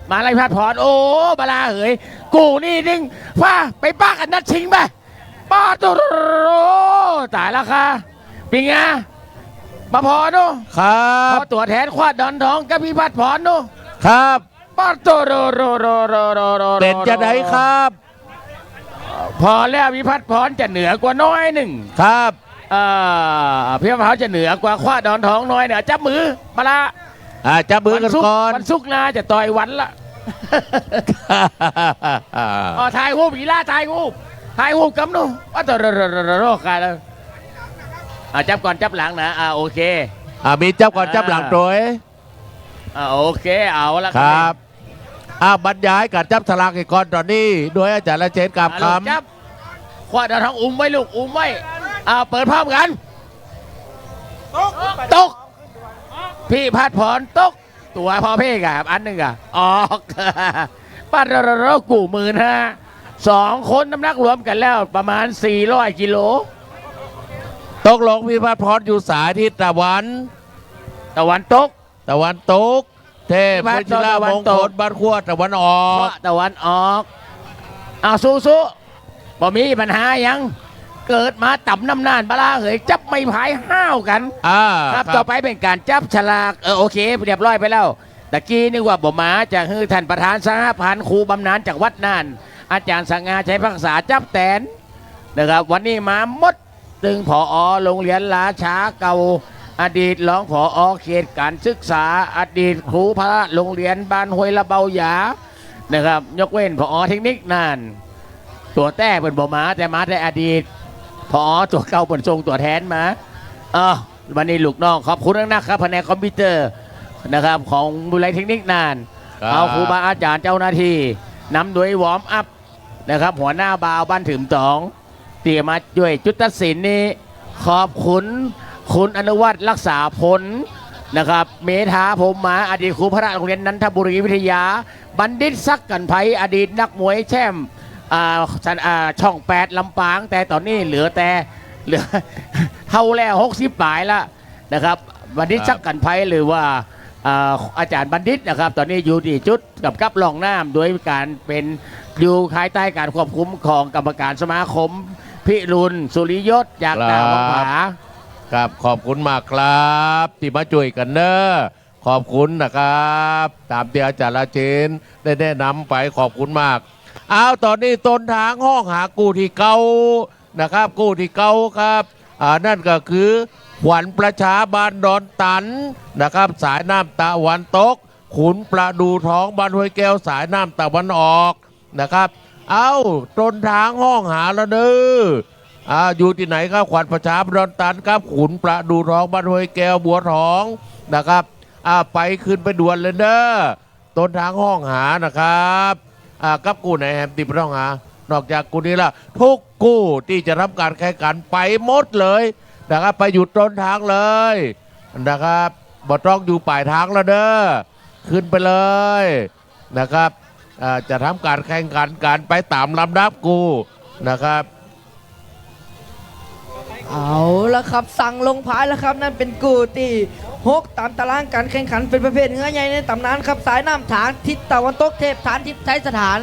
มาอะไรพัดพรโอ้บาลาเอ๋ยกูนี่ดึงฟ้าไปป้ากันนัดชิงไปป้าตัวตายแล้วค่ะปิงไงมาพอดูครับพอตัวแทนควาดดอนทองกับพี่พัดพรดูครับป้าตัวเป็นจะไหนครับพอแล้วพี่พัดพรจะเหนือกว่าน้อยหนึ่งครับพี่พัดพรจะเหนือกว่าควาดดอนทองน้อยเนี่ยจับมือบาลาจับมือกันก่อนวันศุกร์นาจะต่อยวันละถ่ายรูปอีล่าถ่ายรูป ถ่ายรูปกับหนูว่าตัวโรคกันแล้วจับก่อนจับหลังนะโอเค มีจับก่อนจับหลังโดย โอเคเอาละ ครับบรรยายการจับฉลากอีกก่อนตอนนี้โดยอาจารย์ละเจนกับค จับขวาดาวทองอุ้มไว้ลูกอุ้มไว้เปิดพร้อมกันตกพี่พัดพรตกตัวพอเพ่กับอันหนึ่งอะออกปัดเรากู15,000 คนน้ำหนักรวมกันแล้วประมาณ400 กิโล ำตกลงพิพัฒน์พรอยู่สายทิศตะวัน ตะวันตก ตะวันตก เทพวชิรมงคลบ้านขั้วตะวันออก ตะวันออกสู้บ่มีปัญหายังเกิดมาต่ำน้ำนานบลาเหยจับไม่พายห้าวกันครับต่อไปเป็นการจับฉลากโอเคเรียบร้อยไปแล้วตะกี้นึกว่าบ่มาจากฮือท่านประธานสหพันธ์ครูบำนาญจากวัดน่านอาจารย์สังงาใช้ภาษาจับแตนนะครับวันนี้มาหมดตึงผอโรงเรียนราชาเก่าอดีตรองผอเขตการศึกษาอดีตครูพระโรงเรียนบ้านห้วยละเบาหยานะครับยกเว้นผอเทคนิคน่านตัวแต้เป็นบ่มาแต่มาแต่อดีตผอตัวเก่าเป็นทรงตัวแทนมาวันนี้ลูกน้องขอบคุณนักครับแผนกคอมพิวเตอร์นะครับของบุรีเทคนิคน่านเอาครูบาอาจารย์เจ้าหน้าที่นำโดยวอร์มอัพนะครับหัวหน้าบาวบ้านถึงตองเตรียมมาด้วยจุดตัดสินนี้ขอบคุณคุณอนุวัฒน์รักษาผลนะครับเมธาผมมาอดีตครูพระโรงเรียนนันทบุรีวิทยาบัณฑิตซักกันไพอดีตนักมวยแชมป์ช่อง8ลำปางแต่ตอนนี้เหลือเท่าแล้ว60 ปลายแล้วนะครับบัณฑิตซักกันไพหรือว่าอาจารย์บัณฑิตนะครับตอนนี้อยู่ที่จุดกับรองน้ำโดยการเป็นอยู่ภายใต้การควบคุมของกรรมการสมาคมพิรุณสุริยศจากดาววังผาครับขอบคุณมากครับที่มาช่วยกันเนอะขอบคุณนะครับตามที่อาจารย์ละเจนได้แนะนำไปขอบคุณมากตอนนี้ต้นทางห้องหากูที่เก่านะครับกูที่เก่าครับนั่นก็คือขวัญประชาบานดอนตันนะครับสายน้ำตะวันตกขุนประดูท้องบ้านห้วยแก้วสายน้ำตะวันออกนะครับต้นทางห้องหาแล้วเด้ออยู่ที่ไหนครับขวัญประชาบานดอนตันครับขุนประดูท้องบ้านห้วยแก้วบัวทองนะครับไปขึ้นไปด่วนเลยเด้อต้นทางห้องหานะครับกับกู้ไหนแฮมติดต้องหานอกจากกู้นี้ละทุกกู้ที่จะทำการแข่งขันไปหมดเลยนะครับไปหยุดต้นทางเลยนะครับบ่ต้องอยู่ปลายทางแล้วเด้อขึ้นไปเลยนะครับจะทำการแข่งขันการไปตามลำดับกู้นะครับ เอาละครับสั่งลงพายแล้วครับนั่นเป็นกูตี6ตามตารางการแข่งขันเป็นประเภทเนื้อใหญ่ในตำนานครับสายน้ำฐานทิศตะวันตกเทพฐานทิศไทยสถาน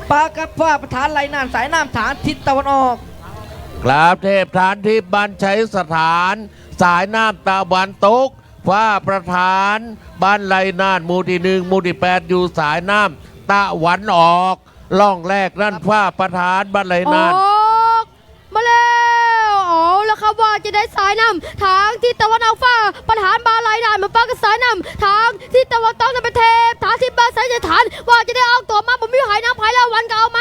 ปากับฟ้าประธานไหลนานสายน้ำฐานทิศตะวันออกกราบเทพฐานที่บ้านชัยสถานสายน้ำตะวันตกฟ้าประธานบ้านไหลนานหมู่ที่1หมู่ที่8อยู่สายน้ำตะวันออกล่องแรกนั่นฟ้าประธานบ้านไหลนานมาแล้วแล้วครับว่าจะได้สายนำทางที่ตะวันออกฟ้าประธานบาลายนานมาป้ากับสายนำทางที่ตะวันตกจะเป็นเทพฐานที่บ้านสายจะฐานว่าจะได้ออกตัวมาผมมีหายน้ำพายแล้ววันก็เอาม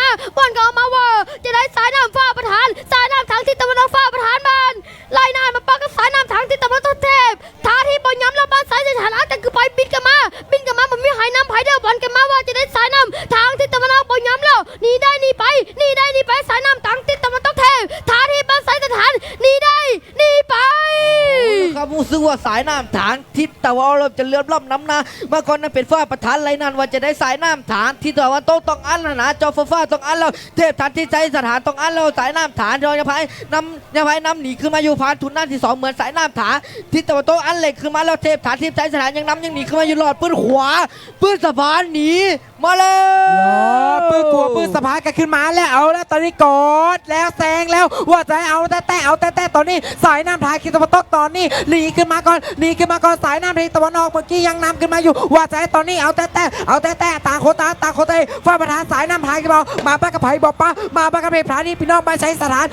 าว่าจะได้สายนำฟ้าประธานสายนำทางที่ตะวันออกฟ้าประธานบ้านลายนานมาป้ากับสายนำทางที่ตะวันตกเทพฐานที่บนย้ำแล้วบ้านสายจะฐานอาจจะคือไปบินกันมาผมมีหายน้ำพายเดียววันกันมาว่าจะได้สายนำทางที่ตะวันออกบนย้ำแล้วนี่ได้นี่ไปสายนำทางที่ตะวันตกเทพฐานที่บ้านสายจะฐานนี่ได้นี่ไปครับมูซึ่งว่าสายน้ำฐานทิศตะวันออกเริ่มจะเลื่อนล่ำน้ำนาเมื่อก่อนนั้นเป็นฟ้าประธานไรนั่นว่าจะได้สายน้ำฐานทิศตะวันตกต้องอันนะจอฟ้าต้องอันแล้วเทพฐานที่ใจสถานต้องอันแล้วสายน้ำฐานยาพายน้ำหนีขึ้นมาอยู่ผ่านทุนหน้าที่2เหมือนสายน้ำฐานทิศตะวันตกอันเหล็กขึ้นมาแล้วเทพฐานที่ใจสถานยังหนีขึ้นมาอยู่หลอดปืนขวาปืนสะพานหนีมาแล้วปืนขวาปืนสะพานกันขึ้นมาแล้วเอาแล้วตอนนี้กดแล้วแซงแล้วว่าจะเอาแต่ตอนนี้สายน้ำฐานทิศตะวันตกตอนนี้หนีขึ้นมาก่อนสายน้ำทิศตะวันออกเมื่อกี้ยังนำขึ้นมาอยู่ว่าจะตอนนี้เอาแต่ต่างคนฟ้าประธานสายน้ำฐานกันมาป้ากระไผ่บอกป้ามาป้ากระไผ่พระนี่พี่น้องไปใช้สถาน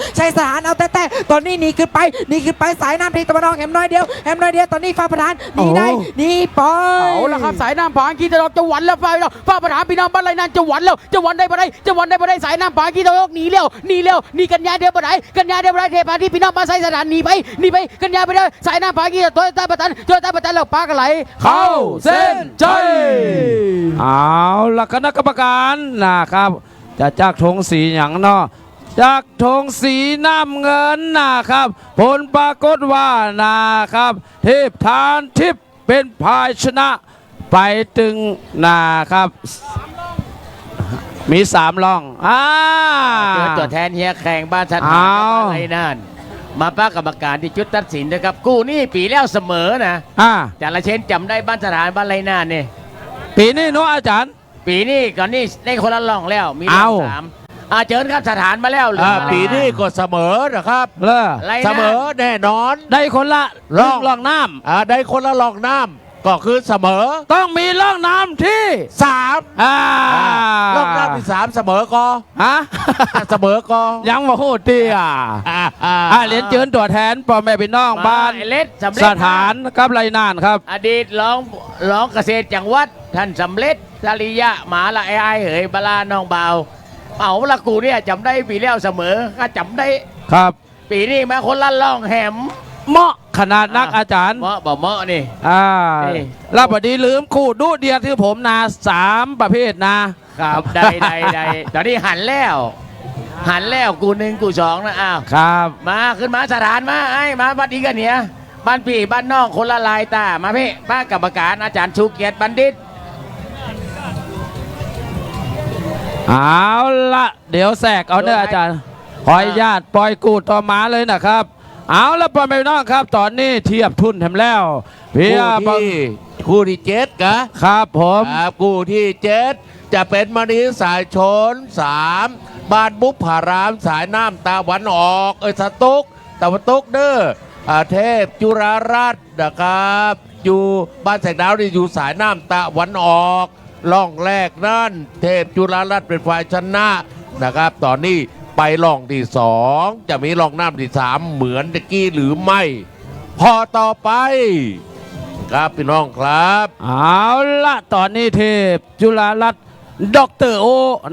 เอาแต่ตอนนี้หนีขึ้นไปสายน้ำทิศตะวันออกแหมน้อยเดียวตอนนี้ฟ้าประธานหนีได้หนีไปเอาละครับสายน้ำผางกีตะลอกจะหวันแล้วฟ้าประธาน ถามพี่น้องบ้านไรนั่นจะหวันแล้วจะหวันได้บ่ได้จะหวันได้บ่ได้สายน้ำปากีตะวันตกหนีเร็วหนีกันยาเดียวบ่ได้กันยาเดียวบ่ได้เทพาที่พี่น้องบ้านไซสถานหนีไปกันยาไปเด้อสายน้ำปากีตัวใต้ประตันแล้วปากันไหลเข้าเส้นใจ เอาละคณะกรรมการนะครับ จะจากธงสีอย่างเนาะจากธงสีน้ำเงินนะครับผลปรากฏว่านะครับเทพทานทิพย์เป็นพายชนะไปตึงนะครับมี3ร่องเจอตัวแทนเฮียแข่งบ้านสถานอะไรนั่นมาป้ากรรมการที่จุดตัดสินนะครับกู้นี่ปีแล้วเสมอนะจาระเชนจำได้บ้านสถานบ้านไรน่านนี่ ปีนี้เนาะอาจารย์ ปีนี้ก่อนนี่ได้คนละร่องแล้วมีร่องสามเจิญครับสถานมาแล้วหรือ ปีนี้ก็เสมอนะครับ เสมอแน่นอน ได้คนละร่องน้ำ ได้คนละร่องน้ำก็คือเสมอ ต้องมีร่องน้ำที่ 3ร่องน้ำที่3เสมอก็ เสมอก็ ยังมาพูดตีเหรียญเจิญตัวแทนพ่อแม่พี่น้องบ้าน เล็ดสถานกับไรน่านครับ อดีตร้องเกษตรจังหวัดท่านสำเร็จสริยะหมาละไอ้เหยบาลาน้องเบาเอาละกูเนี่ยจำได้ปีแล้วเสมอก็จำได้ครับปีนี้มาคนละล่องแหมเหมาะขนาดนักอาจารย์เหมาะบ่เหมาะนี่แล้วพอดีลืมคู่ดูเดียที่ผม3ประเภทครับได้ตอนนี้หันแล้วกู1กู2นะอ้าวครับมาขึ้นมาสถานมาไอ้มาบัดอีกันเนี่ยบ้านพี่บ้านน้องคนละลายตามาพี่ป้ากรรมการอาจารย์ชูเกียรติบัณฑิตเอาละเดี๋ยวแทรกเอาเด้ออาจารย์ขออนุญาตปล่อยกูต่อมาเลยนะครับเอาละพ่อแม่พี่น้องครับตอนนี้เทียบทุนทำแล้วคู่ที่7กะครับผมคู่ที่7จะเป็นมณีสายชน3บ้านบุพพารามสายน้ำตะวันออกสตุกตะวันตกเด้อเทพจุฬาราชนะครับอยู่บ้านแสงดาวนี่อยู่สายน้ำตะวันออกล่องแรกนั่นเทพจุฬาราชเป็นฝ่ายชนะนะครับตอนนี้ไปล่องที่2จะมีล่องน้ำที่3เหมือนตะกี้หรือไม่พอต่อไปครับพี่น้องครับเอาละตอนนี้เทพจุฬารัตน์ดร.โอ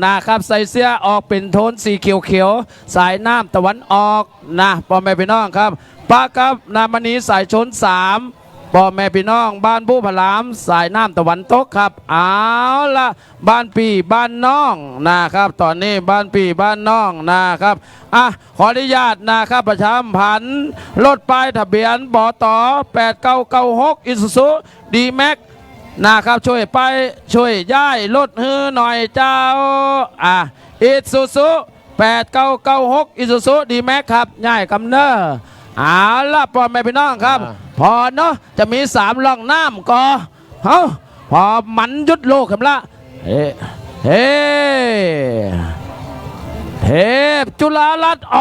นะครับใส่เสื้อออกเป็นโทนสีเขียวๆสายน้ำตะวันออกพ่อแม่พี่น้องครับปากับนามณีสายชน3พ่อแม่พี่น้องบ้านบุพลามสายน้ำตะวันตกครับเอาละบ้านปีบ้านน้องนะครับตอนนี้บ้านปีบ้านน้องนะครับขออนุญาตนะครับประชาสัมพันธ์รถป้ายทะเบียนบต8996อิซูซุดีแม็กนะครับช่วยย้ายรถฮือหน่อยเจ้าอิซูซุ8996อิซูซุดีแม็กครับย้ายกำเนิดเอาละพ่อแม่พี่น้องครับพอเนาะจะมี3ล่องน้ำก็พอมันยุดโลกครับละเทพจุฬารัตน์อ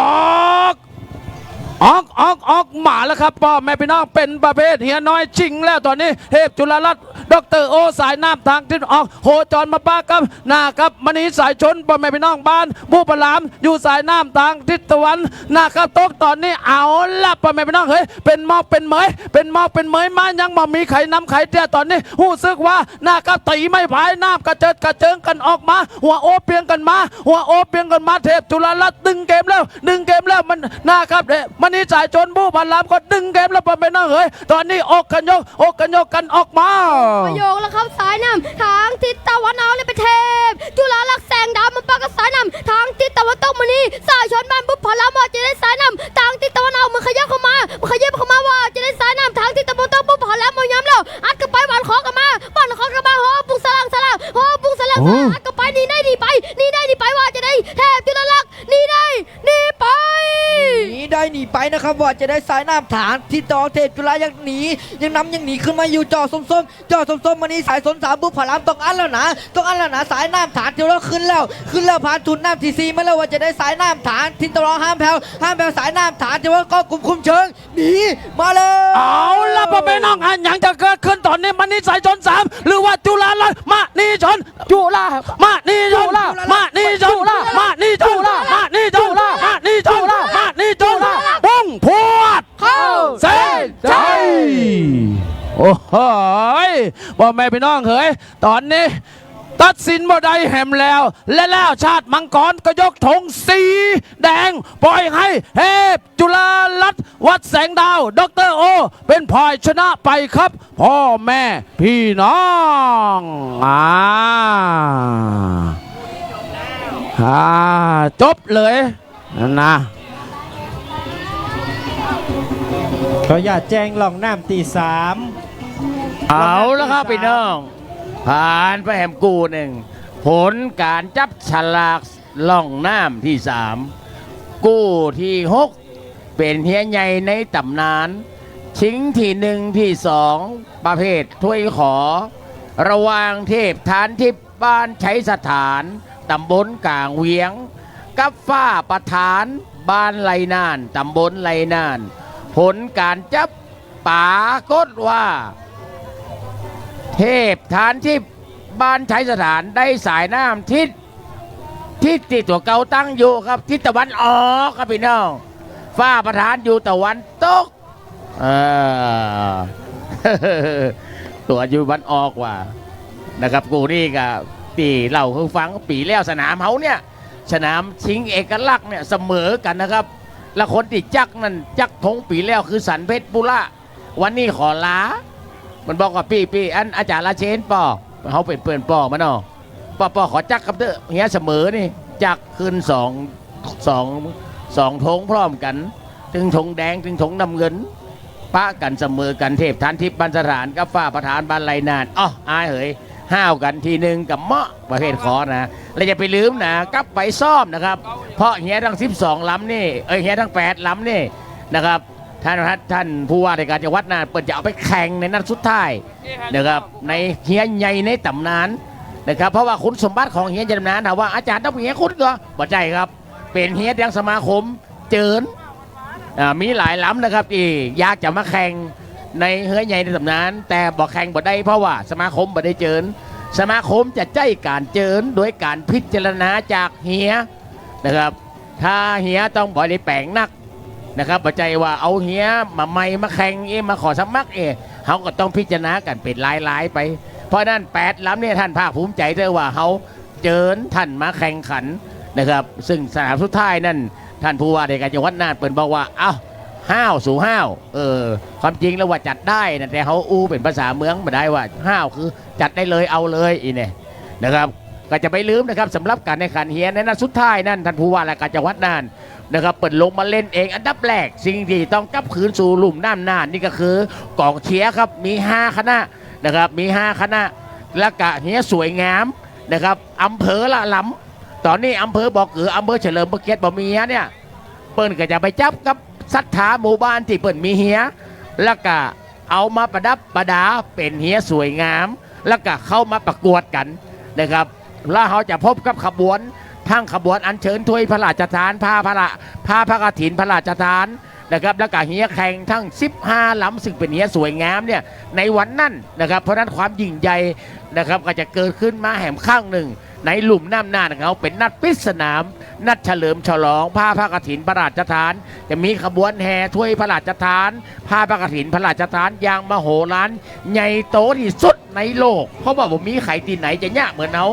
อกมาแล้วครับพ่อแม่พี่น้องเป็นประเภทเฮียน้อยจริงแล้วตอนนี้เทพจุฬารัตน์ดร.โอสายน้ำทางทิศออกโหจรมาป้ากับนะครับมณีสายชนพ่อแม่พี่น้องบ้านบุพลามอยู่สายน้ำทางทิศตะวันนะครับตกตอนนี้เอาละพ่อแม่พี่น้องเฮ้ยเป็นมอกเป็นเหมยมายังบ่มีไข่น้ำไข่เตี้ยตอนนี้หู้ซึกว่านะครับตีไม่พายน้ำกระเจิงกันออกมาหัวโอเปียงกันมาเทพจุฬารัตน์ดึงเกมแล้วมันนะครับมณีสายชนบุพลามก็ดึงเกมแล้วพ่อแม่พี่น้องเฮ้ยตอนนี้อกกันยกกันออกมาโยกแล้วครับสายน้ำทางทิศตะวันออกเนี่ยเป็นเทพจุฬาลักษณ์แสงดาวมันปากับสายน้ำทางทิศตะวันตกมันนี่สายชนบ้านบุพพลามว่าจะได้สายน้ำทางทิศตะวันออกมันขยับเข้ามาว่าจะได้สายน้ำทางทิศตะวันตกบุพพลามมันย้ำแล้วอัดกันไปวันขอกันมาฮอปุงสลังอัดกันไปนี่ได้ไปว่าจะได้เทพจุฬาลักษณ์นี่ไปนะครับว่าจะได้สายน้ำฐานที่ต่อเทพจุฬายังหนีขึ้นมาอยู่จอส้มมันนี่สายสน3บุพพลามต้องอันแล้วนะสายน้ำฐานที่เราขึ้นแล้วผ่านทุนน้ำที่4มาแล้วว่าจะได้สายน้ำฐานที่ตะวันห้ามแผ่วสายน้ำฐานที่ว่าก็คุมเชิงหนีมาเลยเอาละพ่อแม่น้องอย่างจะเกิดขึ้นตอนนี้มันนี่สายชน3หรือว่าจุฬารัตน์มานี่ชนปุ้งพวดเข้าเส้นใจโอ้โหพ่อแม่พี่น้องเฮ้ยตอนนี้ ตัดสินบ่ได้แหมแล้วและแล้วชาติมังกรก็ยกธงสีแดงปล่อยให้เทพจุฬาลัตน์วัดแสงดาวดรโอเป็นฝ่ายชนะไปครับพ่อแม่พี่น้องจบเลยนะ ขออย่าตแจ้งลองน้ำตีสาม เอาแล้วครับพี่น้องผ่านไปแหมกูหนึ่งผลการจับฉลากล่องน้ำที่ 3กู้ที่ 6 เป็นเฮียใหญ่ในตำนานชิงที่ 1 ที่ 2 ประเภทถ้วยขอ ระหว่างเทพฐานทิพย์บ้านใช้สถานตำบลกลางเวียง กับฝ้าประธานบ้านไหลนานตำบลไหลนาน ผลการจับปากฏว่า เทพฐานที่บ้านใช้สถานได้สายน้ำทิศที่ตัวเก่าตั้งอยู่ครับทิศตะวันออกครับพี่น้องฝ้าประธานอยู่ตะวันตกตัวอยู่วันออกว่านะครับกูนี่กับปีเล่าคือฟังปีแล้วสนามเขาเนี่ยสนามชิงเอกลักษณ์เนี่ยเสมอกันนะครับและคนที่จักนั่นจักทงปีแล้วคือสันเพชรปุระวันนี้ขอลามันบอกว่าพี่อันอาจารย์ราเชนปอเขาเป็นเพื่อนปอมาเนาะปอขอจักกับเด้อเฮียเสมอนี่จักขึ้นสองธงพร้อมกันถึงธงแดงถึงธงน้ำเงินปะกันเสมอกันเทพฐานทิพย์บ้านสถานกับฝ้าประธานบ้านไหลนานอายเหยห้าวกันทีหนึ่งกับเมาะประเภทขอนะแล้วอย่าไปลืมนะกลับไปซ่อมนะครับเพราะเฮียทั้ง12ลำนี่เฮียทั้ง8ลำนี่นะครับท่านผู้ว่าราชการจังหวัดน่านเปิดจะเอาไปแข่งในนัดสุดท้ายนะครับในเฮียใหญ่ในตำนานนะครับเพราะว่าคุณสมบัติของเฮียในตำนานถามว่าอาจารย์ต้องเป็นเฮียคุณก็บ่ใจครับเป็นเฮียทางสมาคมเจิญมีหลายลำนะครับที่อยากจะมาแข่งในเฮียใหญ่ในตำนานแต่บอกแข่งบ่ได้เพราะว่าสมาคมบ่ได้เจิญสมาคมจะใจการเจิญโดยการพิจารณาจากเฮียนะครับถ้าเฮียต้องบ่ได้แปลงนักนะครับปัจจัยว่าเอาเฮียมาใหม่มาแข่งมาขอสมัครเขาก็ต้องพิจารณากันเป็นลายๆไปเพราะนั้น8ลำเนี่ยท่านภาคภูมิใจด้วยว่าเขาเจิญท่านมาแข่งขันนะครับซึ่งสนามสุดท้ายนั่นท่านผู้ว่าราชการจังหวัดน่านเปิดบอกว่าห้าวสู่ห้าวความจริงแล้วว่าจัดได้นะแต่เขาเป็นภาษาเมืองไม่ได้ว่าห้าวคือจัดได้เลยเอาเลยเนี่ยนะครับก็จะไปลืมนะครับสำหรับการในขันเฮียในนัดสุดท้ายนั่นท่านผู้ว่าราชการจังหวัดน่านนะครับเปิดลงมาเล่นเองอันดับแรกสิ่งที่ต้องกลับคืนสู่หลุมน้ำน่านนี่ก็คือกองเชียร์ครับมี5คณะนะครับมี5คณะและกะเฮียสวยงามนะครับอำเภอละลำตอนนี้อำเภอบ่อเกืออำเภอเฉลิมพระเกียรติบ่มีเฮียเนี่ยเปิ้นก็จะไปจับกับศรัทธาหมู่บ้านที่เปิ้นมีเฮียแล้วก็เอามาประดับประดาเป็นเฮียสวยงามแล้วก็เข้ามาประกวดกันนะครับแล้วเขาจะพบกับขบวนทั้งขบวนอัญเชิญถ้วยพระราชทานผ้าพระกฐินพระราชทานนะครับแล้วก็เฮียแข่งทั้ง15ลำซึ่งเป็นเฮียสวยงามเนี่ยในวันนั้นนะครับเพราะนั้นความยิ่งใหญ่นะครับก็จะเกิดขึ้นมาแห่มข้างหนึ่งในหลุมน้ำน่านเขาเป็นนัดปิดสนามนัดเฉลิมฉลองผ้าพระกฐินพระราชทานจะมีขบวนแห่ถ้วยพระราชทานผ้าพระกฐินพระราชทานอย่างมโหฬารใหญ่โตที่สุดในโลกเพราะว่าผมมีไข่ตีไหนจะเนี่ยเหมือนเขา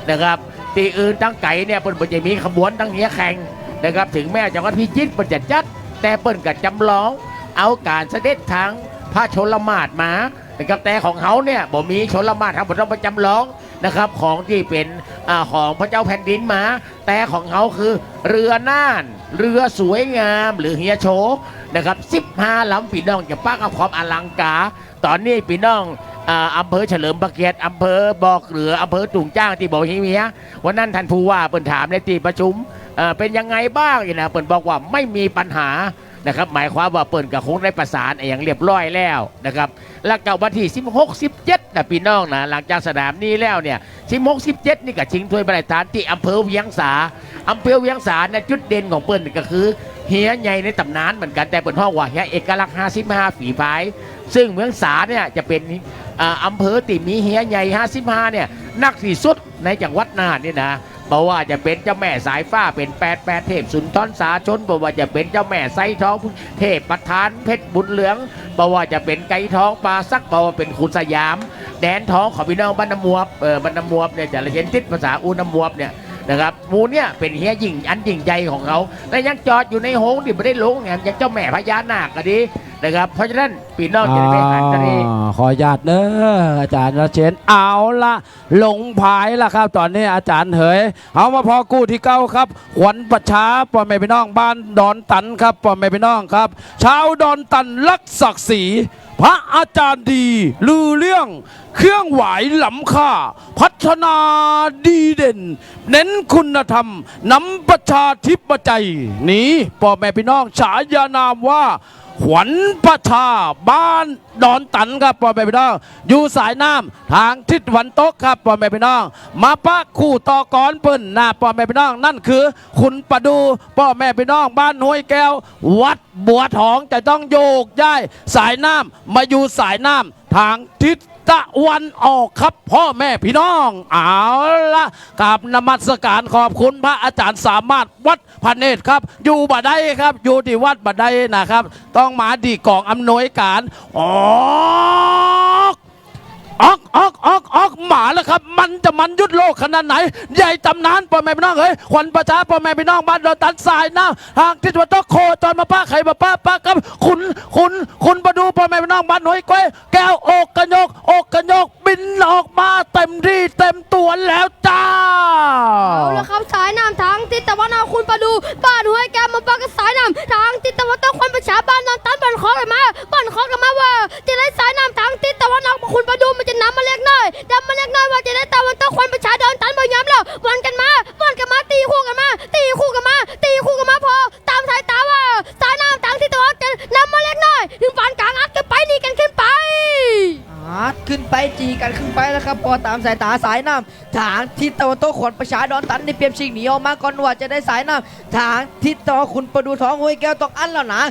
นะครับตีอื่นตั้งไก่เนี่ยเปิ้ลจะมีขบวนตั้งเฮียแข่งนะครับถึงแม้จังหวัดพิจิตรเปิ้ลจะจัดแต่เปิ้ลก็จำลองเอาการเสด็จทางพระชนมาศมานะครับแต่ของเขาเนี่ยบ่มีชนมาศครับผมต้องไปจำลองนะครับของที่เป็นของพระเจ้าแผ่นดินมาแต่ของเขาคือเรือน่านเรือสวยงามหรือเฮียโชนะครับ15ลำพี่น้องจะปักเอาความอลังการตอนนี้พี่น้องอำเภอเฉลิมพระเกียรติอำเภอบ่อเกลืออำเภอตุงจ้างที่บ่อเฮียวันนั้นท่านผู้ว่าเปิ่นถามในที่ประชุมเป็นยังไงบ้างนะเปิ่นบอกว่าไม่มีปัญหานะครับหมายความว่าเปิ่นกับคงได้ประสานอย่างเรียบร้อยแล้วนะครับแล้วก็วันที่16-17นะพี่น้องนะหลังจากสนามนี้แล้วเนี่ย16-17นี่ก็ชิงถ้วยพระราชทานที่อำเภอเวียงสาเนี่ยจุดเด่นของเปิ่นก็คือเฮียใหญ่ในตำนานเหมือนกันแต่เปิ่นห้องว่าเฮียเอกลักษณ์55ฝีพายซึ่งเมืองสาเนี่ยจะเป็นอำเภอที่มีเฮียใหญ่55เนี่ยนักที่สุดในจังหวัดน่านนี่นะเพราะว่าจะเป็นเจ้าแม่สายฟ้าเป็น88เทพสุนทรสาชนเพราะว่าจะเป็นเจ้าแม่ไซทองเทพประธานเพชรบุญเหลืองเพราะว่าจะเป็นไก่ทองปลาซักเพราะว่าเป็นขุนสยาม แดนท้องของพี่น้องบ้านน้ำมวบบ้านน้ำมวบเนี่ยจะเรียนติดภาษาอูน้ำมวบเนี่ยนะครับหมูเนี่ยเป็นเฮียยิ่งอันยิ่งใหญ่ของเขาแต่ยังจอดอยู่ในโฮงที่ไม่ได้ลงแงมยังเจ้าแม่พญานาคก็ดีนะครับเพราะฉะนั้นพี่น้องจะได้ไปหันตะลี ขออนุญาตเด้ออาจารย์ระเชนเอาละหลงพายละครับ ตอนนี้อาจารย์เหยเอามาพอกู้ที่เก้าครับขวัญประชาพ่อแม่พี่น้องบ้านดอนตันครับพ่อแม่พี่น้องครับชาวดอนตันรักศักดิ์ศรีพระอาจารย์ดีลือเรื่องเครื่องหวายล้ำค่าพัฒนาดีเด่น เน้นคุณธรรมนำประชาธิปไตยนี้พ่อแม่พี่น้องฉายานามว่าขวัญประชาบ้านดอนตันครับพ่อแม่พี่น้องอยู่สายน้ำทางทิศตะวันตกครับพ่อแม่พี่น้องมาปะคู่ต่อกรเปิ้นนะพ่อแม่พี่น้องนั่นคือคุณประดูพ่อแม่พี่น้องบ้านห้วยแก้ววัดบัวทองจะต้องโยกย้ายสายน้ำมาอยู่สายน้ำทางทิศตะวันออกครับพ่อแม่พี่น้องเอาละกราบนมัสการขอบคุณพระอาจารย์สามารถวัดพระเนตรครับอยู่บ่ได้ครับอยู่ที่วัดบ่ได้นะครับ ต้องมาดีกองอำนวยการออกหมาแล้วครับมันจะมันยุดโลกขนาดไหนใหญ่ตำนานพ่อแม่พี่น้องเฮ้ยขวัญประชาพ่อแม่พี่น้องบ้านเราตัดสายน้ำทางทิศตะวันตกโคจรมาป้าไข่มาป้าครับคุณประดูพ่อแม่พี่น้องบ้านหน่วยก้อยแก้วอกกระยกบินออกมาเต็มที่เต็มตัวแล้วจ้า เอาละครับสายน้ำทางทิศตะวันออกคุณประดูบ้านห้วยแก้วมาปากับสายน้ำทางทิศตะวันตกคนประชาบ้านนอนตันบ้านคอกันมาว่าจะได้สายน้ำทางทิศตะวันออกคุณประดูมันจะนำมาเล็กน้อยว่าจะได้ตะวันตกคนประชาเดินตันบ่ย้ำแล้ววันกันมาตีคู่กันมาพอตามสายตาว่าสายน้ำทางทิศตะวันจะนำมาเล็กน้อยถึงปานกลางอัดกันไปนี่กันขึ้นไป ขึ้นไปจีกันขึ้นไปแล้วครับพอตามสายตาสายน้ำทางทิศตะวันตกขวัญประชาดอนตันในเปียมชิงหนีออกมาก่อนว่าจะได้สายน้ำทางทิศตะวันคุณประดูท้องห้วยแก้วต้องอันแล้วนะ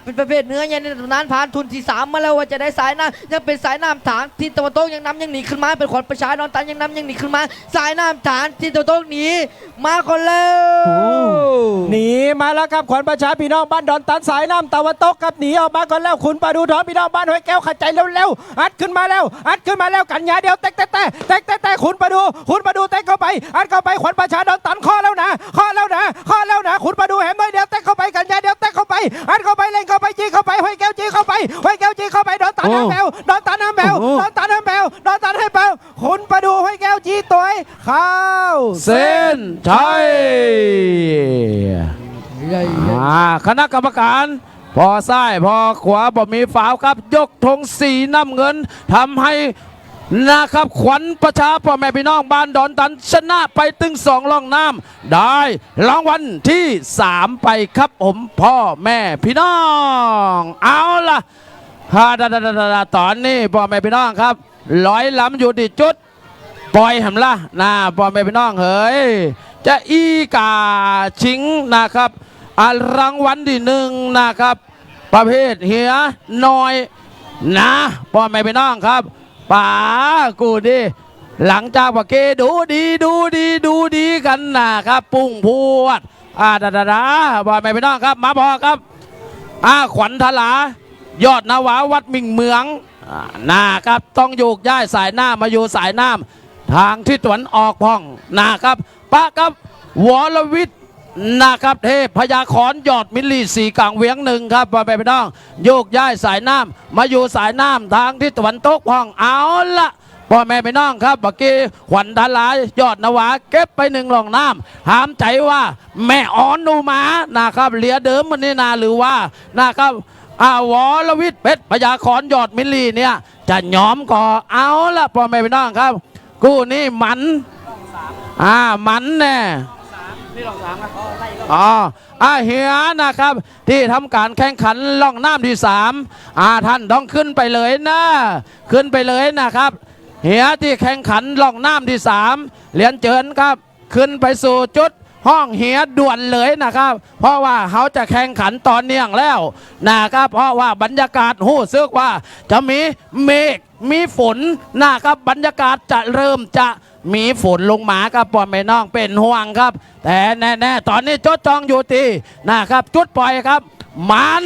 เป็นประเภทเนื้อยันในตำนานผ่านทุนที่3มาแล้วว่าจะได้สายน้ำยังเป็นสายน้ำทางทิศตะวันตกยังนำยังหนีขึ้นมาเป็นขวัญประชาดอนตันยังนำยังหนีขึ้นมาสายน้ำทางทิศตะวันตกหนีมาคนแล้ว หนีมาแล้วครับขวัญประชาพี่น้องบ้านดอนตันสายน้ำตะวันตกครับหนีออกมาก่อนแล้วคุณประดูท้องพี่น้องบ้านห้วยแก้วขัดใจเร็วๆอัดขึ้นมาแล้วกันยาเดียวแตกคุณประดูแตกเข้าไปอัดเข้าไปขวัญประชาดอนตันข้อแล้วนะคุณประดูแหมเดียวแตกเข้าไปกันยาเดียวแตกเข้าไปอัดเข้าไปเล่นเข้าไปจี้เข้าไปห้วยแก้วจี้เข้าไปดอนตันน้ำแมวคุณประดูห้วยแก้วจี้ตัวเข้า เส้นชัยคณะกรรมการพอซ้ายพอขวาบ่มีฝาวครับยกธงสีน้ำเงินทำให้นะครับขวัญประชาพ่อแม่พี่น้องบ้านดอนตันชนะไปตึง2ล่องน้ำได้รางวัลที่3ไปครับผมพ่อแม่พี่น้องเอาล่ะตอนนี้พ่อแม่พี่น้องครับร้อยล้ำอยู่ที่จุดปล่อยหำละพ่อแม่พี่น้องเฮ้ยจะอีกาชิงนะครับรางวัลที่1นะครับประเภทเฮียน้อยนะพ่อแม่พี่น้องครับป๋ากูดิหลังจากว่าเกดูดีกันนะครับปุ้งพวดพ่อแม่พี่น้องครับมาพอครับขวัญทลายอดนาวาวัดมิ่งเมืองนะครับต้องโยกย้ายสายน้ำมาอยู่สายน้ำทางทิศตะวันออกพ่องนะครับปะกับวรวิทย์นะครับเทพพยาคอนยอดมิลลีสีกลางเวียง1ครับพ่อแม่พี่น้องโยกย้ายสายน้ำมาอยู่สายน้ำทางทิศตะวันตกพ่องเอาละพ่อแม่พี่น้องครับเมื่อกี้ขวัญทลายยอดนวาเก็บไป1ล่องน้ำถามใจว่าแม่อ่อนดูมานะครับเหลียเดิมมันนี่หรือว่านะครับวรวิทย์เพชรพยาคอนยอดมิลลีเนี่ยจะยอมก่อเอาละพ่อแม่พี่น้องครับกู้นี่มันแน่เฮียนะครับที่ทำการแข่งขันล่องน้ำที่3ท่านต้องขึ้นไปเลยนะครับเฮียที่แข่งขันล่องน้ำที่3เรียนเชิญครับขึ้นไปสู่จุดห้องเฮียด่วนเลยนะครับเพราะว่าเขาจะแข่งขันตอนเนียงแล้วนะครับเพราะว่าบรรยากาศหู้ซึกว่าจะมีเมฆมีฝนนะครับบรรยากาศจะเริ่มจะมีฝนลงมาครับพ่อแม่น้องเป็นห่วงครับแต่แน่ๆตอนนี้จดจองอยู่ที่นะครับจุดปล่อยครับมัน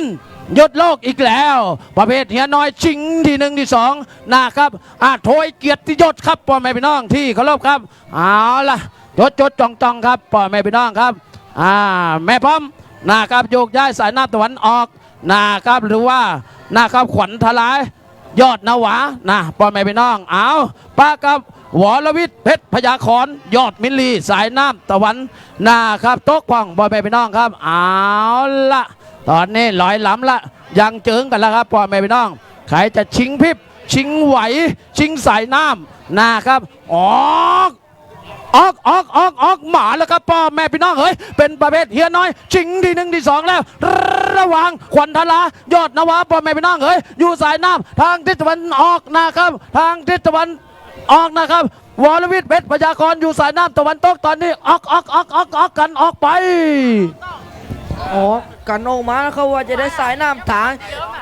ยศโลกอีกแล้ว ประเภทเฮียน้อยชิงที่หนึ่งที่สองนะครับโถยเกียรติยศครับพ่อแม่พี่น้องที่เคารพครับเอาล่ะจดจ้องครับพ่อแม่พี่น้องครับแม่พร้อมนะครับโยกย้ายสายน้ำตะวันออกนะครับหรือว่านะครับขวัญทลายยอดนวาพ่อแม่พี่น้องเอาป้ากับวรวิทย์เพชรพยาคอนยอดมิลลีสายน้ำตะวันนะครับโต๊ะพ่องพ่อแม่พี่น้องครับเอาละตอนนี้ลอยล้ำละยังเจิงกันแล้วครับพ่อแม่พี่น้องใครจะชิงพริบชิงไหวชิงสายน้ำนะครับออกหมาแล้วครับพ่อแม่พี่น้องเฮ้ยเป็นประเภทเฮียน้อยชิงที่หนึ่งที่สองแล้วระหว่างขวัญทลายอดนวาพ่อแม่พี่น้องเฮ้ยอยู่สายน้ำทางทิศตะวันออกนะครับทางทิศตะวันออกนะครับวรวิทย์เพชรพยากรอยู่สายน้ำตะวันตกตอนนี้ออกกันออกไป อ๋อกันออกมาแล้วเขาว่าจะได้สายน้ำถาง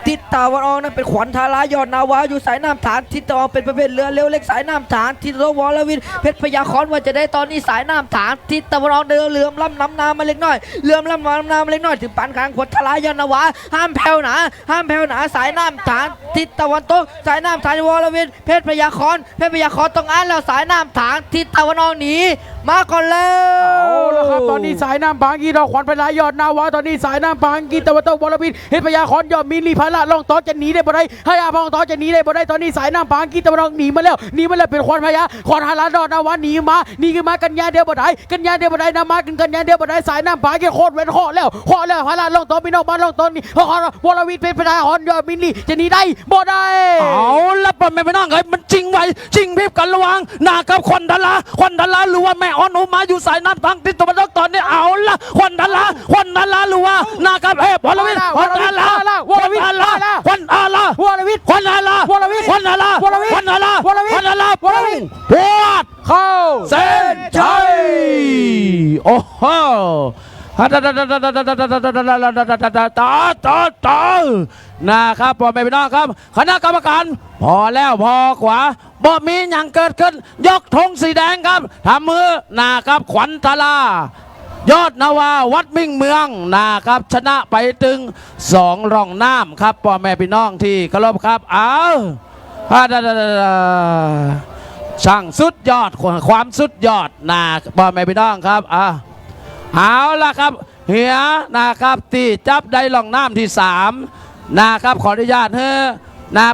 ทิศตะวันออกนั้นเป็นขวัญทารายอดนาวาอยู่สายน้ำถางทิศตะวันออกเป็นประเภทเรือเร็วเล็กสายน้ำถางทิศตะวันวรวิทย์เพชรพยาคอนว่าจะได้ตอนนี้สายน้ำถางทิศตะวันออกเรือเรือล่ำน้ำน้ำมาเล็กน้อยเรือล่ำน้ำน้ำมาเล็กน้อยถึงปานกลางขวัญทารายอดนาวาห้ามแผ่วหนาสายน้ำถางทิศตะวันตกสายน้ำถางวรวิทย์เพชรพยาคอนต้องอ่านแล้วสายน้ำถางทิศตะวันออกหนีมาก่อนแล้ว เอาละครับตอนนี้สายน้ำบางกีดอกขวัญพลายยอดนาวาตอนนี้สายน้ำบางกีตะวันตกวรวิทย์เฮ็ดพยาคอนยอดมิลีพาละล่องตอจะหนีได้บ่ได้ให้อาพองตอจะหนีได้บ่ได้ตอนนี้สายน้ำบางกีตะวันตกหนีมาแล้วเป็นขวัญพยาขวัญฮาลาดอดนาวาหนีขึ้นมากันยาเดียวบ่ได้นามากันยาเดียวบ่ได้สายน้ำบางกีโคตรเว้นข้อแล้วพาละล่องตอพี่น้องบ้านล่องตอนี่วรวิทย์เป็นพยาคอนยอดมิลีจะหนีได้บ่ได้เอาละพ่อแม่พี่น้องเฮ้ยมันจริงไว้จริงพริบกันระวังนะครับขวัญทลาหรือว่าแม่ออนอุมาอยู่สายน้ำทางทิศตะวันตกตอนนี้เอาละขวัญทลาหรือว่านะครับวรวิทย์ขวัญทลาพวดเข้าเส้นชัยโอ้โหนะครับพ่อแม่พี่น้องครับคณะกรรมการพอแล้วพอกว่าบ่มีอย่างเกิดขึ้นยกธงสีแดงครับทำมือนะครับขวัญทลายอดนาวาวัดมิ่งเมืองนะครับชนะไปถึง2ร่องน้ำครับพ่อแม่พี่น้องที่เคารพครับช่างสุดยอดความสุดยอดพ่อแม่พี่น้องครับเอาล่ะครับเฮียนะครับที่จับได้ร่องน้ำที่3นะครับขออนุญาต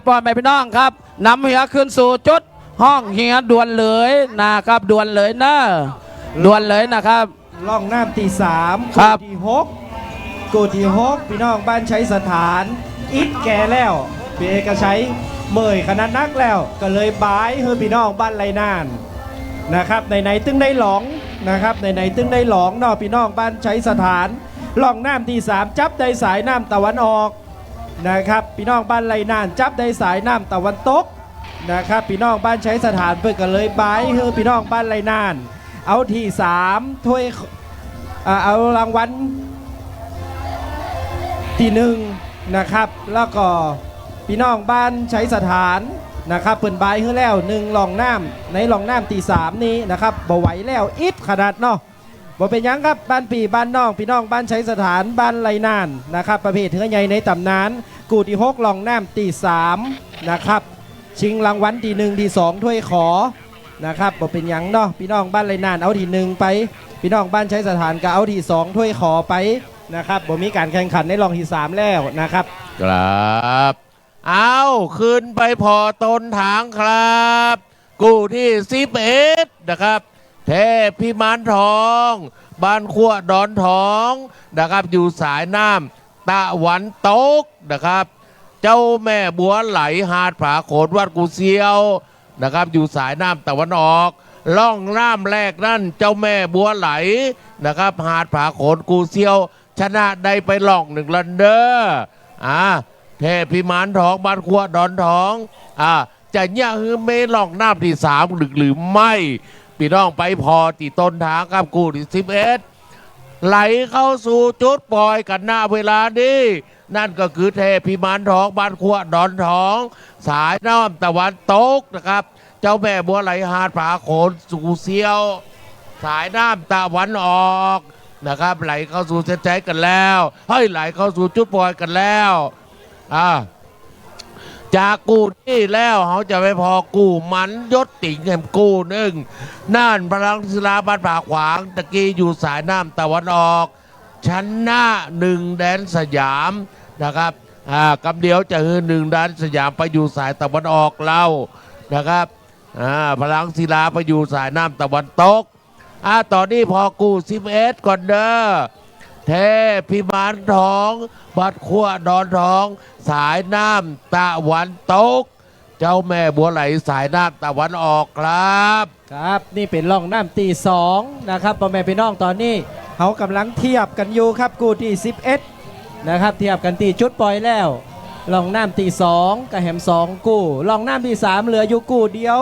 พ่อแม่พี่น้องครับนำเฮียขึ้นสู่จุดห้องเฮียด่วนเลยนะครับด่วนเลยนะครับล่องน้ำที่3ครับกูที่6พี่น้องบ้านใช้สถานอิดแก่แล้วพี่เอกชัยเมื่อยขนาดนักแล้วก็เลยบายเฮ้พี่น้องบ้านไรนานนะครับไหนตึ้งได้หลองนะครับไหนตึ้งได้หลองเนาะพี่น้องบ้านใช้สถานล่องน้ำที่3จับได้สายน้ำตะวันออกนะครับพี่น้องบ้านไรนานจับได้สายน้ำตะวันตกนะครับพี่น้องบ้านใช้สถานเพื่อก็เลยบายเฮ้พี่น้องบ้านไรนานเอาที่3ถ้วยเอารางวัลที่1นะครับแล้วก็พี่น้องบ้านใช้สถานนะครับเปิ่นบายให้แล้ว1ล่องน้ำในล่องน้ำที่3นี้นะครับบ่ไหวแล้วอิดขนาดเนาะบ่เป็นยังครับบ้านปีบ้านน้องพี่น้องบ้านใช้สถานบ้านไรนานนะครับประเภทเถือใหญ่ในตำนานกูที่6ล่องน้ำที่3นะครับชิงรางวัลที่1ที่2ถ้วยขอนะครับบ่เป็นยังเนาะพี่น้องบ้านไรนานเอาที่1ไปพี่น้องบ้านใช้สถานก็เอาที่2ถ้วยขอไปนะครับบ่มีการแข่งขันในรองที่3แล้วนะครับครับเอาขึ้นไปพอต้นทางครับกูที่11นะครับเทพพิมานทองบ้านขั้วดอนทองนะครับอยู่สายน้ำตะวันตกนะครับเจ้าแม่บัวไหลหาดผาโขนวัดกูเซียวนะครับอยู่สายน้ำตะวันออกล่องน้ำแรกนั่นเจ้าแม่บัวไหลนะครับหาดผาโขนกูเซียวชนะได้ไปล่อง1ลันเดอร์เทพพิมานทองบ้านขั้วดอนทองจะเนี่ยคือเมล่องน้ำที่3หรือไม่พี่น้องไปพอตีต้นทางครับกูที่11ไหลเข้าสู่จุดปล่อยกันหน้าเวลานี้นั่นก็คือเทพพิมานทองบ้านขั้วดอนทองสายน้ำตะวันตกนะครับเจ้าแม่บัวไหลหาดผาโขนสู่เซียวสายน้ำตะวันออกนะครับไหลเข้าสู่เส้นชัยกันแล้วไหลเข้าสู่จุดปล่อยกันแล้ว จากกู้นี่แล้วเขาจะไปพอกู้มันยศติ่งแห่งกู้หนึ่งน่านพลังศิลาบ้านป่าขวางตะกี้อยู่สายน้ำตะวันออกชนะ1 แดนสยามนะครับกำเดียวจะคือ1 แดนสยามไปอยู่สายตะวันออกเรานะครับพลังศิลาไปอยู่สายน้ำตะวันตกตอนนี้พอกู้11ก่อนเด้อเทพพิมานทองบัดขั้วดอนทองสายน้ำตะวันตกเจ้าแม่บัวไหลสายน้ำตะวันออกครับครับนี่เป็นร่องน้ำตี2นะครับพ่อแม่พี่น้องตอนนี้เขากำลังเทียบกันอยู่ครับกูที่11นะครับเทียบกันตีจุดปล่อยแล้วร่องน้ำตี2กับแหม2กู้ร่องน้ำตี3เหลืออยู่กู้เดียว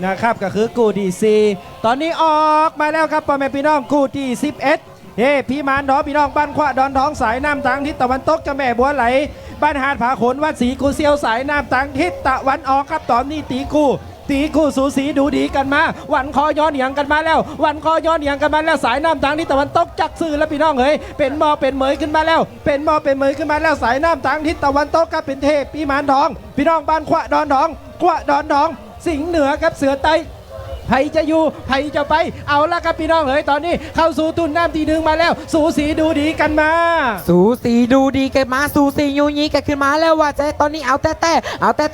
นะครับก็คือกู้ที่4ตอนนี้ออกมาแล้วครับพ่อแม่พี่น้องกู้ที่11พี่มานทองพี่น้องบ้านขวาดอนท้องสายน้ำทางทิศตะวันตกเจ้าแม่บัวไหลบ้านหาดผาขนวัดศรีกูเซียวสายน้ำทางทิศตะวันออกครับตอนนี้ตีคู่สูสีดูดีกันมาวันคอย้อนเหยียงกันมาแล้ววันคอย้อนเหยียงกันมาแล้วสายน้ำทางทิศตะวันตกจักซื่อแล้วพี่น้องเฮ้ยเป็นมอเป็นเหมยขึ้นมาแล้วเป็นมอเป็นเหมยขึ้นมาแล้วสายน้ำทางทิศตะวันตกครับเป็นเทพพี่มานทองพี่น้องบ้านขวาดอนท้องสิงห์เหนือครับเสือไตไผจะอยู่ไผจะไปเอาละครับพี่น้องเอ๋ยตอนนี้เข้าสู่ตุนน้ำที 1มาแล้วสูสีดูดีกันมาสูสีดูดีกันมาสูสียูยีกันขึ้นมาแล้วว่าจะตอนนี้เอาแ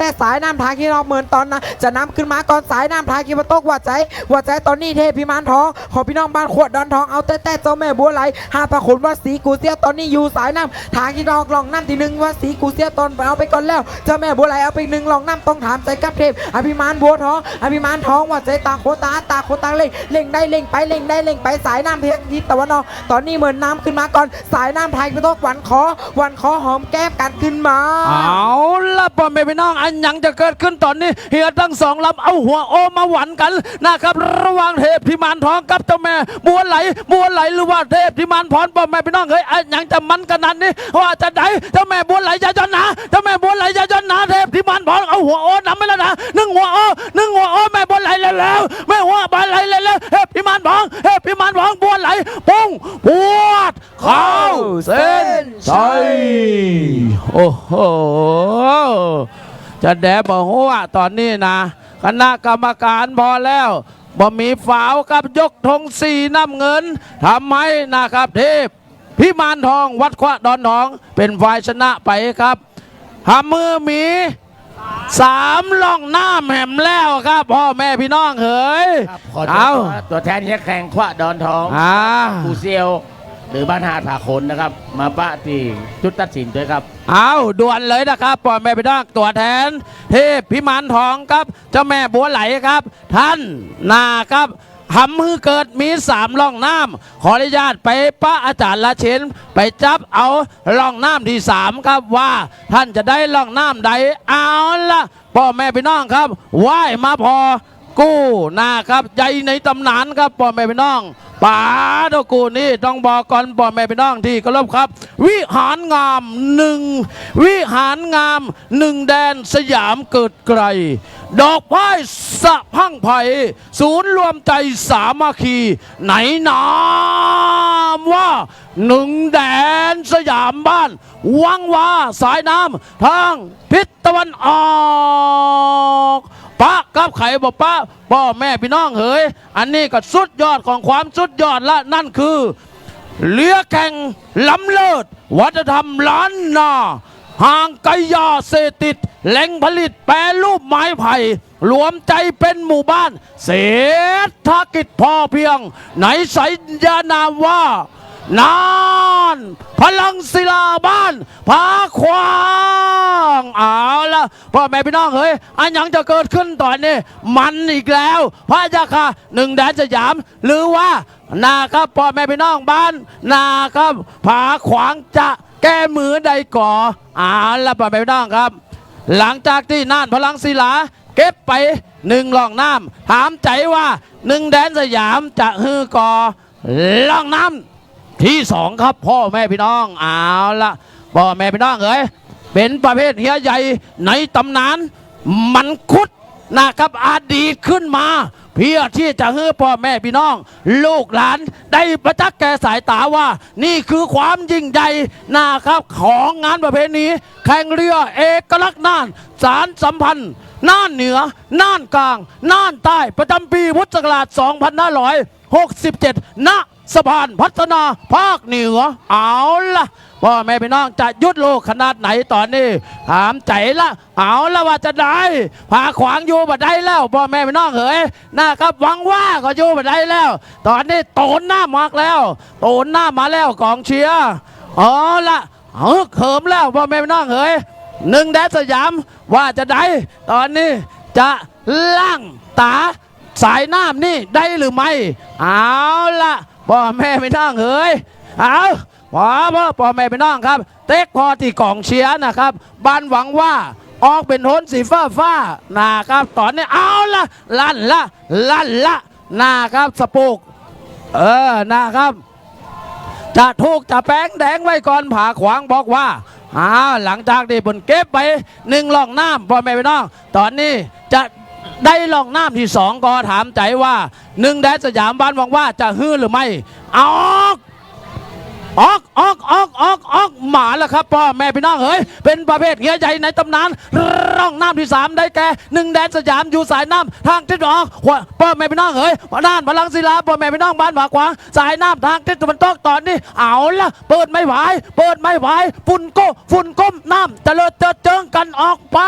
ต่สายน้ำทางที่เราเหมือนตอนนะจะนำขึ้นมาก่อนสายน้ำทางที่มาตกว่าใจตอนนี้เทพพิมานทองขอพี่น้องบ้านขวดดอนทองเอาแต่เจ้าแม่บัวไหลหาประคุณว่าสีกูเสียตอนนี้อยู่สายน้ำทางที่เราลองน้ำที 1ว่าสีกูเสียตอนเอาไปก่อนแล้วเจ้าแม่บัวไหลเอาไป1ลองน้ำต้องถามใจกับเทพอภิมานบัวทองอภิมานทองว่าใจตาโคตาเล่งได้เล่งไปสายน้ำทิศตะวันออกตอนนี้เหมือนน้ำขึ้นมาก่อนสายน้ำไทยก็ต้องวันคอหอมแก้มกันขึ้นมาเอาละพ่อแม่พี่น้องอันยังจะเกิดขึ้นตอนนี้เฮียทั้ง2 ลำเอาหัวโอมาหวันกันนะครับระหว่างเทพพิมานทองกับเจ้าแม่บัวไหลหรือว่าเทพพิมานพรพ่อแม่พี่น้องเฮ้ยอันยังจะมันขนาดนี้ว่าจะได้เจ้าแม่บัวไหลจะย้อนหนาเจ้าแม่บัวไหลจะย้อนหนาเทพพิมานพรเอาหัวโอนำไปแล้วนะ1 หัวโอแม่บัวไหลแล้วแม่หัวบัวไหลแล้วเทพพิมานพรบัวไหลปุ้งปวดเข้าเส้นชัยโอ้โหจะแดบหัวตอนนี้นะคณะกรรมการพอแล้วบ่มีฝาวกับยกธงสีน้ำเงินทำให้นะครับเทพพิมานทองวัดขวาดอนทองเป็นฝ่ายชนะไปครับหามือหมี3 ล่องหน้าแหมแล้วครับพ่อแม่พี่น้องเฮ้ยเอาตัวแทนที่แข่งขวาดอนทองกูเซียวหรือบ้านหาดผาขนนะครับมาปะที่จุดตัดสินด้วยครับเอาด่วนเลยนะครับพ่อแม่พี่น้องตัวแทนเทพพิมานทองครับเจ้าแม่บัวไหลครับท่านนะครับหำมือเกิดมี3 ล่องน้ำขออนุญาตไปปะอาจารย์ละเชนไปจับเอาล่องน้ำที่3ครับว่าท่านจะได้ล่องน้ำใดเอาละพ่อแม่พี่น้องครับไหว้มาพอกู้นะครับใจในตำนานครับพ่อแม่พี่น้องป่าตะกูนี่ต้องบอกก่อนพ่อแม่พี่น้องที่เคารพครับ วิหารงาม1 แดนสยามเกิดไกลดอกไม้สะพังไผ่ศูนย์รวมใจสามัคคีไหนนามว่า1 แดนสยามบ้านวังวาสายน้ำทางทิศตะวันออกปะกับไข่บอกปะพ่อแม่พี่น้องเฮ้ยอันนี้ก็สุดยอดของความสุดยอดละนั่นคือเรือแข่งล้ำเลิศวัฒนธรรมล้านนาห่างไกลยาเสพติดแหล่งผลิตแปรรูปไม้ไผ่รวมใจเป็นหมู่บ้านเศรษฐกิจพอเพียงไหนใส่ยานามว่านานพลังศิลาบ้านผาขวางเอาละพ่อแม่พี่น้องเฮ้ยอันยังจะเกิดขึ้นตอนนี้มันอีกแล้วพระยาค่ะ1 แดนสยามหรือว่านะครับพ่อแม่พี่น้องบ้านนะครับผาขวางจะแก้มือใดก่อเอาละพ่อแม่พี่น้องครับหลังจากที่น่านพลังศิลาเก็บไป1 ล่องน้ำถามใจว่า1 แดนสยามจะฮือก่อล่องน้ำที่2ครับพ่อแม่พี่น้องเอาละพ่อแม่พี่น้องเอ้ยเป็นประเภทเฮียใหญ่ในตำนานมันคุดนะครับอดีตขึ้นมา เพื่อที่จะให้พ่อแม่พี่น้อง ลูกหลานได้ประจักษ์แก่สายตาว่า นี่คือความยิ่งใหญ่นะครับของงานประเพณีแข่งเรือเอกลักษณ์น่านสารสัมพันธ์น่านเหนือน่านกลางน่านใต้ประจำปีพุทธศักราช 2567 ณ สะพานพัฒนาภาคเหนือเอาล่ะพ่อแม่พี่น้องจะยุดโลกขนาดไหนตอนนี้ถามใจละเอาละว่าจะได้พาขวางอยู่บัดได้แล้วพ่อแม่พี่น้องเอ๋ยนะครับหวังว่าก็อยู่บัดได้แล้ว ตอนนี้โตนหน้ามากแล้วโตนหน้ามาแล้วกองเชียร์เอาละเขิมแล้วพ่อแม่พี่น้องเอ๋ยหนึ่งแดนสยามว่าจะได้ตอนนี้จะล่างตาสายน้ำนี่ได้หรือไม่เอาละพ่อแม่พี่น้องเอ๋ยเอาพ่อแม่พี่น้องครับเต็กพอที่กองเชียร์นะครับบ้านหวังว่าออกเป็นโทนสีฟ้านะครับตอนนี้เอาละลั่นละนะครับสปุกนะครับจะถูกจะแป้งแดงไว้ก่อนผ่าขวางบอกว่าหลังจากที่บนเก็บไป1ล่องน้ำพ่อแม่พี่น้องตอนนี้จะได้ล่องน้ำที่2ก็ถามใจว่า1แดนสยามบ้านหวังว่าจะฮื้อหรือไม่ออกมาแล้วครับพ่อแม่พี่น้องเฮ้ยเป็นประเภทเฮียใหญ่ในตำนานร่องน้ำที่3ได้แก่1แดนสยามอยู่สายน้ำทางทิศตะวันออกพ่อแม่พี่น้องเฮ้ยน่านพลังศิลาพ่อแม่พี่น้องบ้านผาขวางสายน้ำทางทิศตะวันตกตอนนี้เอาละเปิดไม่ไหวฝุ่นก้มน้ำจะเลิศเจิงกันออกไป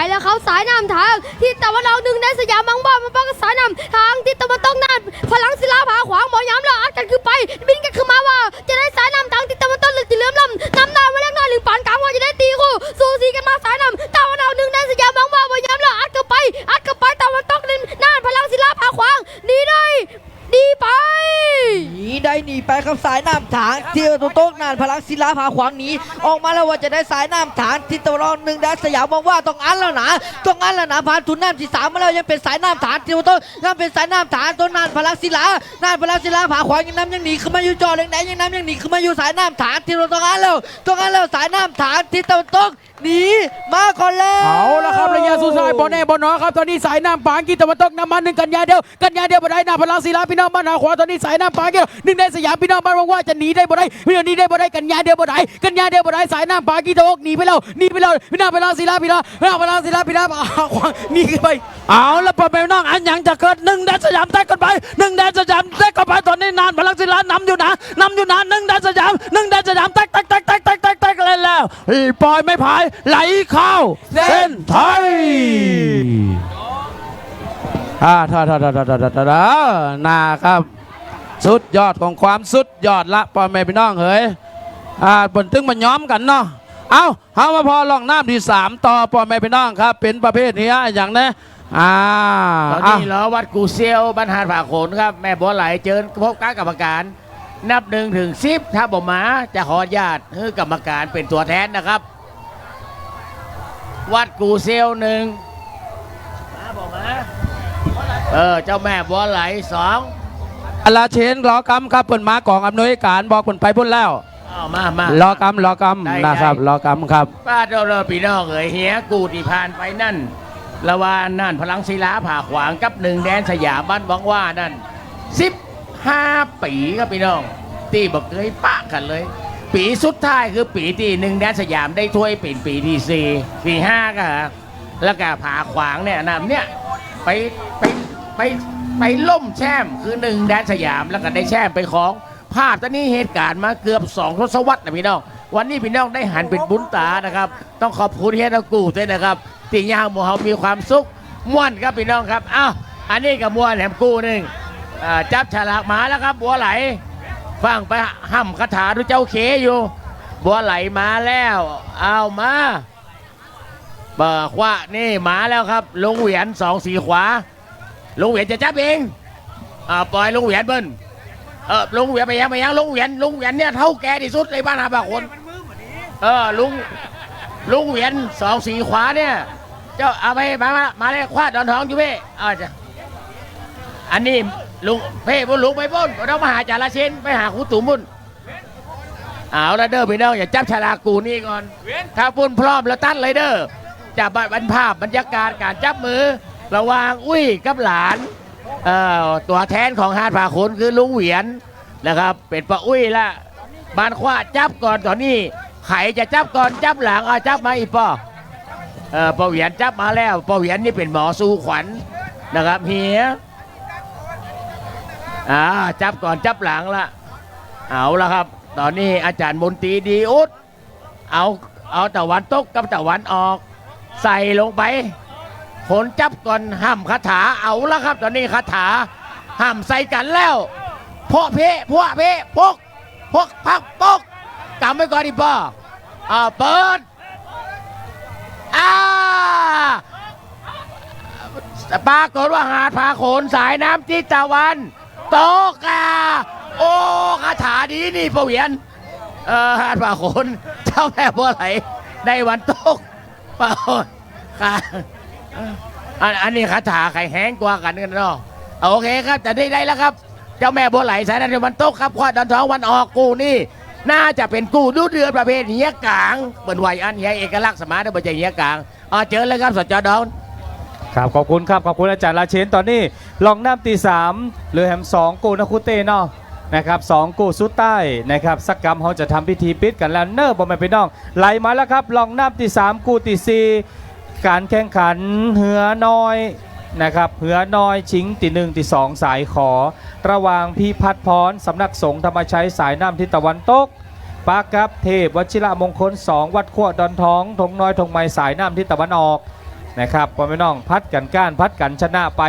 แล้วเขาสายน้ำทางที่ตะวันออก1แดนสยามบางบ้านมาป้องสายน้ำทางที่ตะวันตกน่านพลังศิลาผาขวางหมอย้ำแล้วอัดกันคือไปบินกันคือมาว่าจะได้สายน้ำทางที่ตะวันตกหรือจะเลื่อมล้ำน้ำหน้ามาเล็กน้อยหรือปานกลางว่าจะได้ตีคู่สู้สีกันมาสายน้ำตะวันออก1แดนสยามบางบ้านหมอย้ำแล้วอัดกันไปตะวันตกน่านพลังศิลาผาขวางหนีได้ดีไปหนีไปครับสายน้ำถางที่ตัวโต๊ะนานพลังศิลาผาขวางหนีออกมาแล้วว่าจะได้สายน้ำถางที่ตะวันออก1แดนสยามมองว่าต้องอันแล้วนะผ่านทุนน้ำที่3มาแล้วยังเป็นสายน้ำถางที่ตัวโต๊ะยังเป็นสายน้ำถางตัวนานพลังศิลาผาขวางยังน้ำยังหนีขึ้นมาอยู่จอแดงยังน้ำยังหนีขึ้นมาอยู่สายน้ำถางที่เราต้องอันแล้วสายน้ำถางที่ตะวันตกหนีมาก่อนแล้วเอาละครับระยะสุดท้ายบอลแน่บอลน้อยครับตอนนี้สายน้ำปางกีตะวันตกน้ำมัน1 กันยาเดียวบ่ได้นาพลังศิลาพี่น้องบ้านหาขวาตอนนี้สายน้ำปางกี1แดนสยามพี่น้องบ้านหวังว่าจะหนีได้บ่ได้หนีได้บ่ได้กันยาเดียวบ่ได้สายน้ำปางกีตะวันตกหนีไปแล้วพี่น้องพลังศิลาพี่น้องพลังศิลาพี่น้องขวางหนีไปเอาละพ่อแม่พี่น้องอันยังจะเกิด1แดนสยามแตกกันไป1แดนสยามแตกกันไปตอนนี้นานพลังศิลานำอยู่นะ1แดนสยามแตกแล้วปล่อยไม่พายไหลเข้าเส้นไทยนะครับสุดยอดของความสุดยอดละพ่อแม่พี่น้องเฮ้ยบนตึงมันย้อมกันเนาะเอามาพอลองน้ำที่3ต่อพ่อแม่พี่น้องครับเป็นประเภทนี้อย่างนี้ตอนนี้เหรอวัดกูเซียวบ้านหาดผาโขนครับแม่บัวไหลเจิญพบกับกรรมการนับ1 ถึง 10ถ้าบ่มาจะขออนุญาตให้กรรมการเป็นตัวแทนนะครับวัดกูเซียว1มาบอกมาเจ้าแม่บัวไหล2อาลาเชนรอกำครับเปิดมากองอำนวยการบอกคนไปพุ่นแล้วมารอกำนะครับรอกำครับป้าเราพี่น้องเอ๋ยเฮียกูที่ผ่านไปนั่นละวานนั่นพลังศิลาผ่าขวางกับ1แดนสยามบ้านหวังว่านั่น15 ปีครับพี่น้องตีบอกเคยปะกันเลยปีสุดท้ายคือปีที่1แดนสยามได้ถ้วยเป็นปีที่4 5ก็แล้วก็ผ่าขวางเนี่ยนำเนี่ยไปล่มแช่มคือ1แดนสยามแล้วก็ได้แช่มไปของภาพตอนนี้เหตุการณ์มาเกือบ2 ทศวรรษนะพี่น้องวันนี้พี่น้องได้หันเป็นบุญตานะครับต้องขอบคุณเฮียตะกูด้วยนะครับตีย่างหมู่เฮามีความสุขม่วนครับพี่น้องครับอันนี้กับบัวแหลมกูนึงจับฉลากมาแล้วครับบัวไหลฟังไปห้ำคาถาดูเจ้าเขอยู่บัวไหลมาแล้วเอามาเบิกว่านี่มาแล้วครับลุงเหวียน2 สีขวาลุงเหวียนจะจับเองปล่อยลุงเหวียนเบิ้ลลุงเหวียนไปยังลุงเหวียนเนี่ยเท่าแก่ที่สุดในบ้านหาบางคนลุงเหวียน2 สีขวาเนี่ยเจ้าเอาไปมาเลยคว้าดอนทองอยู่เพ่อันนี้ลุงเพ่บุญลุงไปบุญเรามาหาจาราเชนไปหาครูตุ๋มบุญเอาละเด้อพี่น้องอย่าจับฉลากกูนี่ก่อนถ้าบุญพร้อมแล้วตั้นเลยเด้อจับบรรยากาศการจับมือระหว่างอุ้ยกับหลาน ตัวแทนของหาดผาขนคือลุงเหวียนนะครับเป็นป้าอุ้ยละบานขว้าจับก่อนตอนนี้ไข่จะจับก่อนจับหลังจับมาอีกป้อป้าเหวียนจับมาแล้วป้าเหวียนนี่เป็นหมอสู้ขวัญนะครับเฮียจับก่อนจับหลังละเอาละครับตอนนี้อาจารย์มนตรีดีอุดเอาตะวันตกกับตะวันออกใส่ลงไปผลจับก่อนห้ามคาถาเอาละครับตอนนี้คาถาห้ามใส่กันแล้วพวกเพพวกเพพวกพักปกกำไว้ก่อนดิป้อเปิดปรากฏว่าหาดผาโขนสายน้ำทิศตะวันตกโอ้คาถาดีนี่ประเวียนหาดผาโขนเจ้าแม่บัวไหลในวันตกเปล่าค่ะอันนี้คาถาไข่แห้งกว่ากันเนาะโอเคครับจะได้แล้วครับเจ้าแม่บัวไหลสายน้ำทิศตะวันตกครับควาดอนท้องวันออกกูนี่น่าจะเป็นกูดูเดือดประเภทเฮียกลางเปิดไหวอันเฮียเอกลักษณ์สมาร์ทบัจเจเฮียกลางเจอเลยครับสจดอน ครับขอบคุณครับขอบคุณอาจารย์ราเชนตอนนี้ลองน้ำตี3เหลือแฮม2กูนะคุเต้เนาะนะครับ2กูสุดใต้นะครับสักกรรมเขาจะทำพิธีปิดกันแล้วเนอร์บอมแมนไปน้องไหลมาแล้วครับลองน้ำตี3กูตี4การแข่งขันเหือน้อยนะครับเหือน้อยชิงตี1ตี2สายขอระหว่างพี่พัดพรสำนักสงฆ์ธรรมชัยสายน้ำทิศตะวันตกปากับเทพวชิระมงคล2วัดขั้วดอนท้องทงน้อยทงไม้สายน้ำทิศตะวันออกนะครับพ่อแม่น้องพัดกันก้านพัดกันชนะไป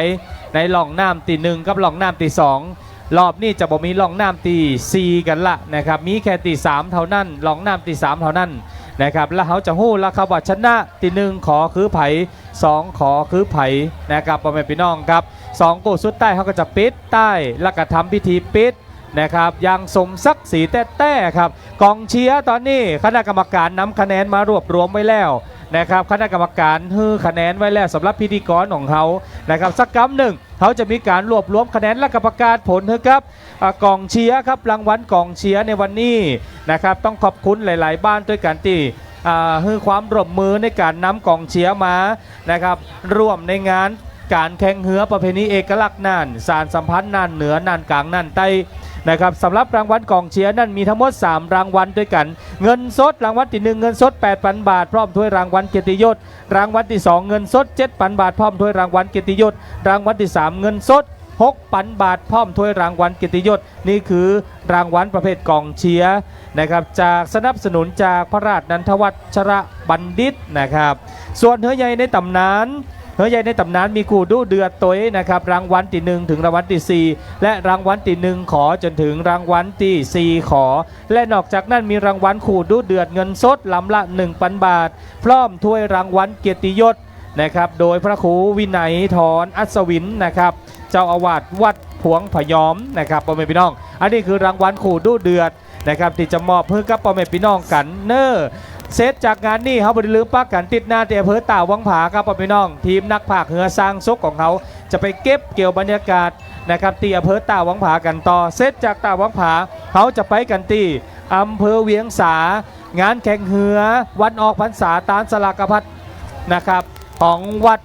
ในล่องน้ำตี1กับล่องน้ำตี2รอบนี้จะบ่มีล่องน้ำตี4กันละนะครับมีแค่ตี3เท่านั้นล่องน้ำตี3เท่านั้นนะครับแล้วเขาจะหู้แล้วครับว่าชนะตี1ขอคือไผ่2ขอคือไผ่นะครับพ่อแม่พี่น้องครับ2กูสุดใต้เขาก็จะปิดใต้แล้วก็ทำพิธีปิดนะครับยังสมศักดิ์ศรีแต้ๆครับกองเชียร์ตอนนี้คณะกรรมการนำคะแนนมารวบรวมไว้แล้วนะครับคณะกรรมการฮือคะแนนไว้แล้วสำหรับพิธีกรของเขานะครับสักคำหนึ่งเขาจะมีการรวบรวมคะแนนและประกาศผลครับกองเชียร์ครับรางวัลกองเชียร์ในวันนี้นะครับต้องขอบคุณหลายๆบ้านด้วยกันที่ฮือความร่วมมือในการนำกองเชียร์มานะครับร่วมในงานการแข่งเหือประเพณีเอกลักษณ์น่านสารสัมพันธ์น่านเหนือน่านกลางน่านใต้นะครับสำหรับรางวัลกองเชียร์นั้นมีทั้งหมด3รางวัลด้วยกันเงินสดรางวัลที่1เงินสด 8,000 บาทพร้อมถ้วยรางวัลเกียรติยศรางวัลที่2เงินสด 7,000 บาทพร้อมถ้วยรางวัลเกียรติยศรางวัลที่3เงินสด 6,000 บาทพร้อมถ้วยรางวัลเกียรติยศนี่คือรางวัลประเภทกองเชียร์นะครับจากสนับสนุนจากพระราชนันทวัชรบัณฑิตนะครับส่วนเฮือใหญ่ในตำนานเฮือใหญ่ในตำนานมีคู่ดูเดือดตัวนะครับรางวัลที่1ถึงรางวัลที่4และรางวัลที่1ขอจนถึงรางวัลที่4ขอและนอกจากนั้นมีรางวัลคู่ดูเดือดเงินสดลำละ 1,000 บาทพร้อมถ้วยรางวัลเกียรติยศนะครับโดยพระครูวินัยธรอัศวินนะครับเจ้าอาวาสวัดผวงพยอมนะครับพ่อแม่พี่น้องอันนี้คือรางวัลคู่ดูเดือดนะครับที่จะมอบเพื่อกับพ่อแม่พี่น้องกันเนอเซตจากงานนี้เขาบ่ได้ลืมปักกันติดหน้าที่อำเภอตาวังผาครับพ่อพี่น้องทีมนักพากย์เรือสร้างซุกของเขาจะไปเก็บเกี่ยวบรรยากาศนะครับที่อำเภอตาวังผากันต่อเซตจากตาวังผาเขาจะไปกันที่อำเภอเวียงสางานแข่งเรือวันออกพรรษาตามสลากพัดนะครับของวัด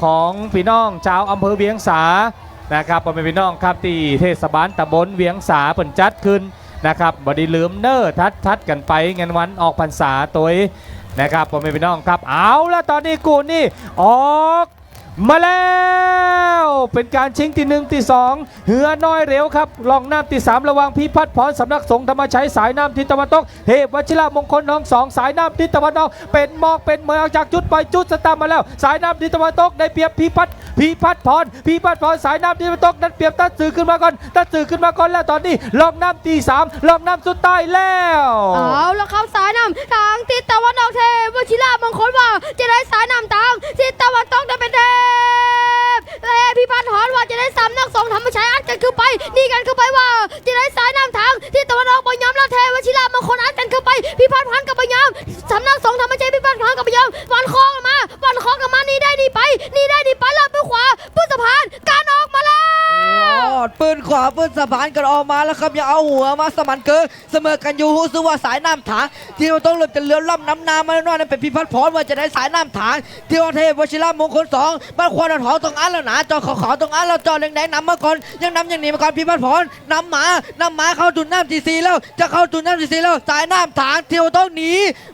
ของพี่น้องชาวอำเภอเวียงสานะครับพ่อแม่พี่น้องครับที่เทศบาลตำบลเวียงสาเปิ่นจัดขึ้นนะครับบดีลืมเนอร์ทัดกันไปงานวันออกพรรษาตัวนะครับพ่อแม่พี่น้องครับเอาละตอนนี้กูนี่ออกมาแล้วเป็นการชิงที่1ที่2เหือน้อยเร็วครับลองน้ำที่3ระวังพี่พัดพรสำนักสงฆ์ธรรมชัยสายน้ำทิศตะวันตกเทพวชิระมงคลน้อง2สายน้ำทิศตะวันออกเป็นหมอกเป็นเมืองจากจุดไปจุดสตาร์มาแล้วสายน้ำทิศตะวันตกได้เปรียบพี่พัดพรสายน้ำทิศตะวันตกนั้นเปรียบตัดสื่อขึ้นมาก่อนแล้วตอนนี้ลองน้ำที่3ลองน้ำสุดใต้แล้วเอาละครับสายน้ำทางทิศตะวันออกเทพวชิระมงคลว่าจะได้สายน้ำทางทิศตะวันตกได้เป็นเทพพี่พัดหอนว่าจะได้สำนักสงฆ์ธรรมชัยอัดกันคือไปนี่กันคือไปว่าจะได้สายน้ำทางที่ตะวันออกบยอมแล้วเทวชิระมงคลอัดกันคือไปพี่พัดพันกับบยอมสำนักสงฆ์ธรรมชัยพี่พัดพันกับบยอมวันคล้องกันมานี่ได้นี่ไปรอบมือขวาปืนสะพานการออกมาแล้วปืนขวา เพื่อนสะพานกันออกมาแล้วครับอย่าเอาหัวมาสมันเกินเสมอกันอยู่หูซื้อว่าสายน้ำถางที่เราต้องเริ่มจะเลี้ยวล่ำน้ำนามาแล้วนั่นเป็นพิพัฒน์พรว่าจะได้สายน้ำถางที่วังเทพวชิระมงคล2บ้านควานหอตรงอันแล้วนะจอขอตรงอันแล้วจอแดงๆนำมาก่อนยังนำอย่างนี้มาก่อนพิพัฒน์พรนำหมาเข้าจุดน้ำทีซีแล้วจะเข้าจุดน้ำทีซีแล้วสายน้ำถางที่เราต้องหนี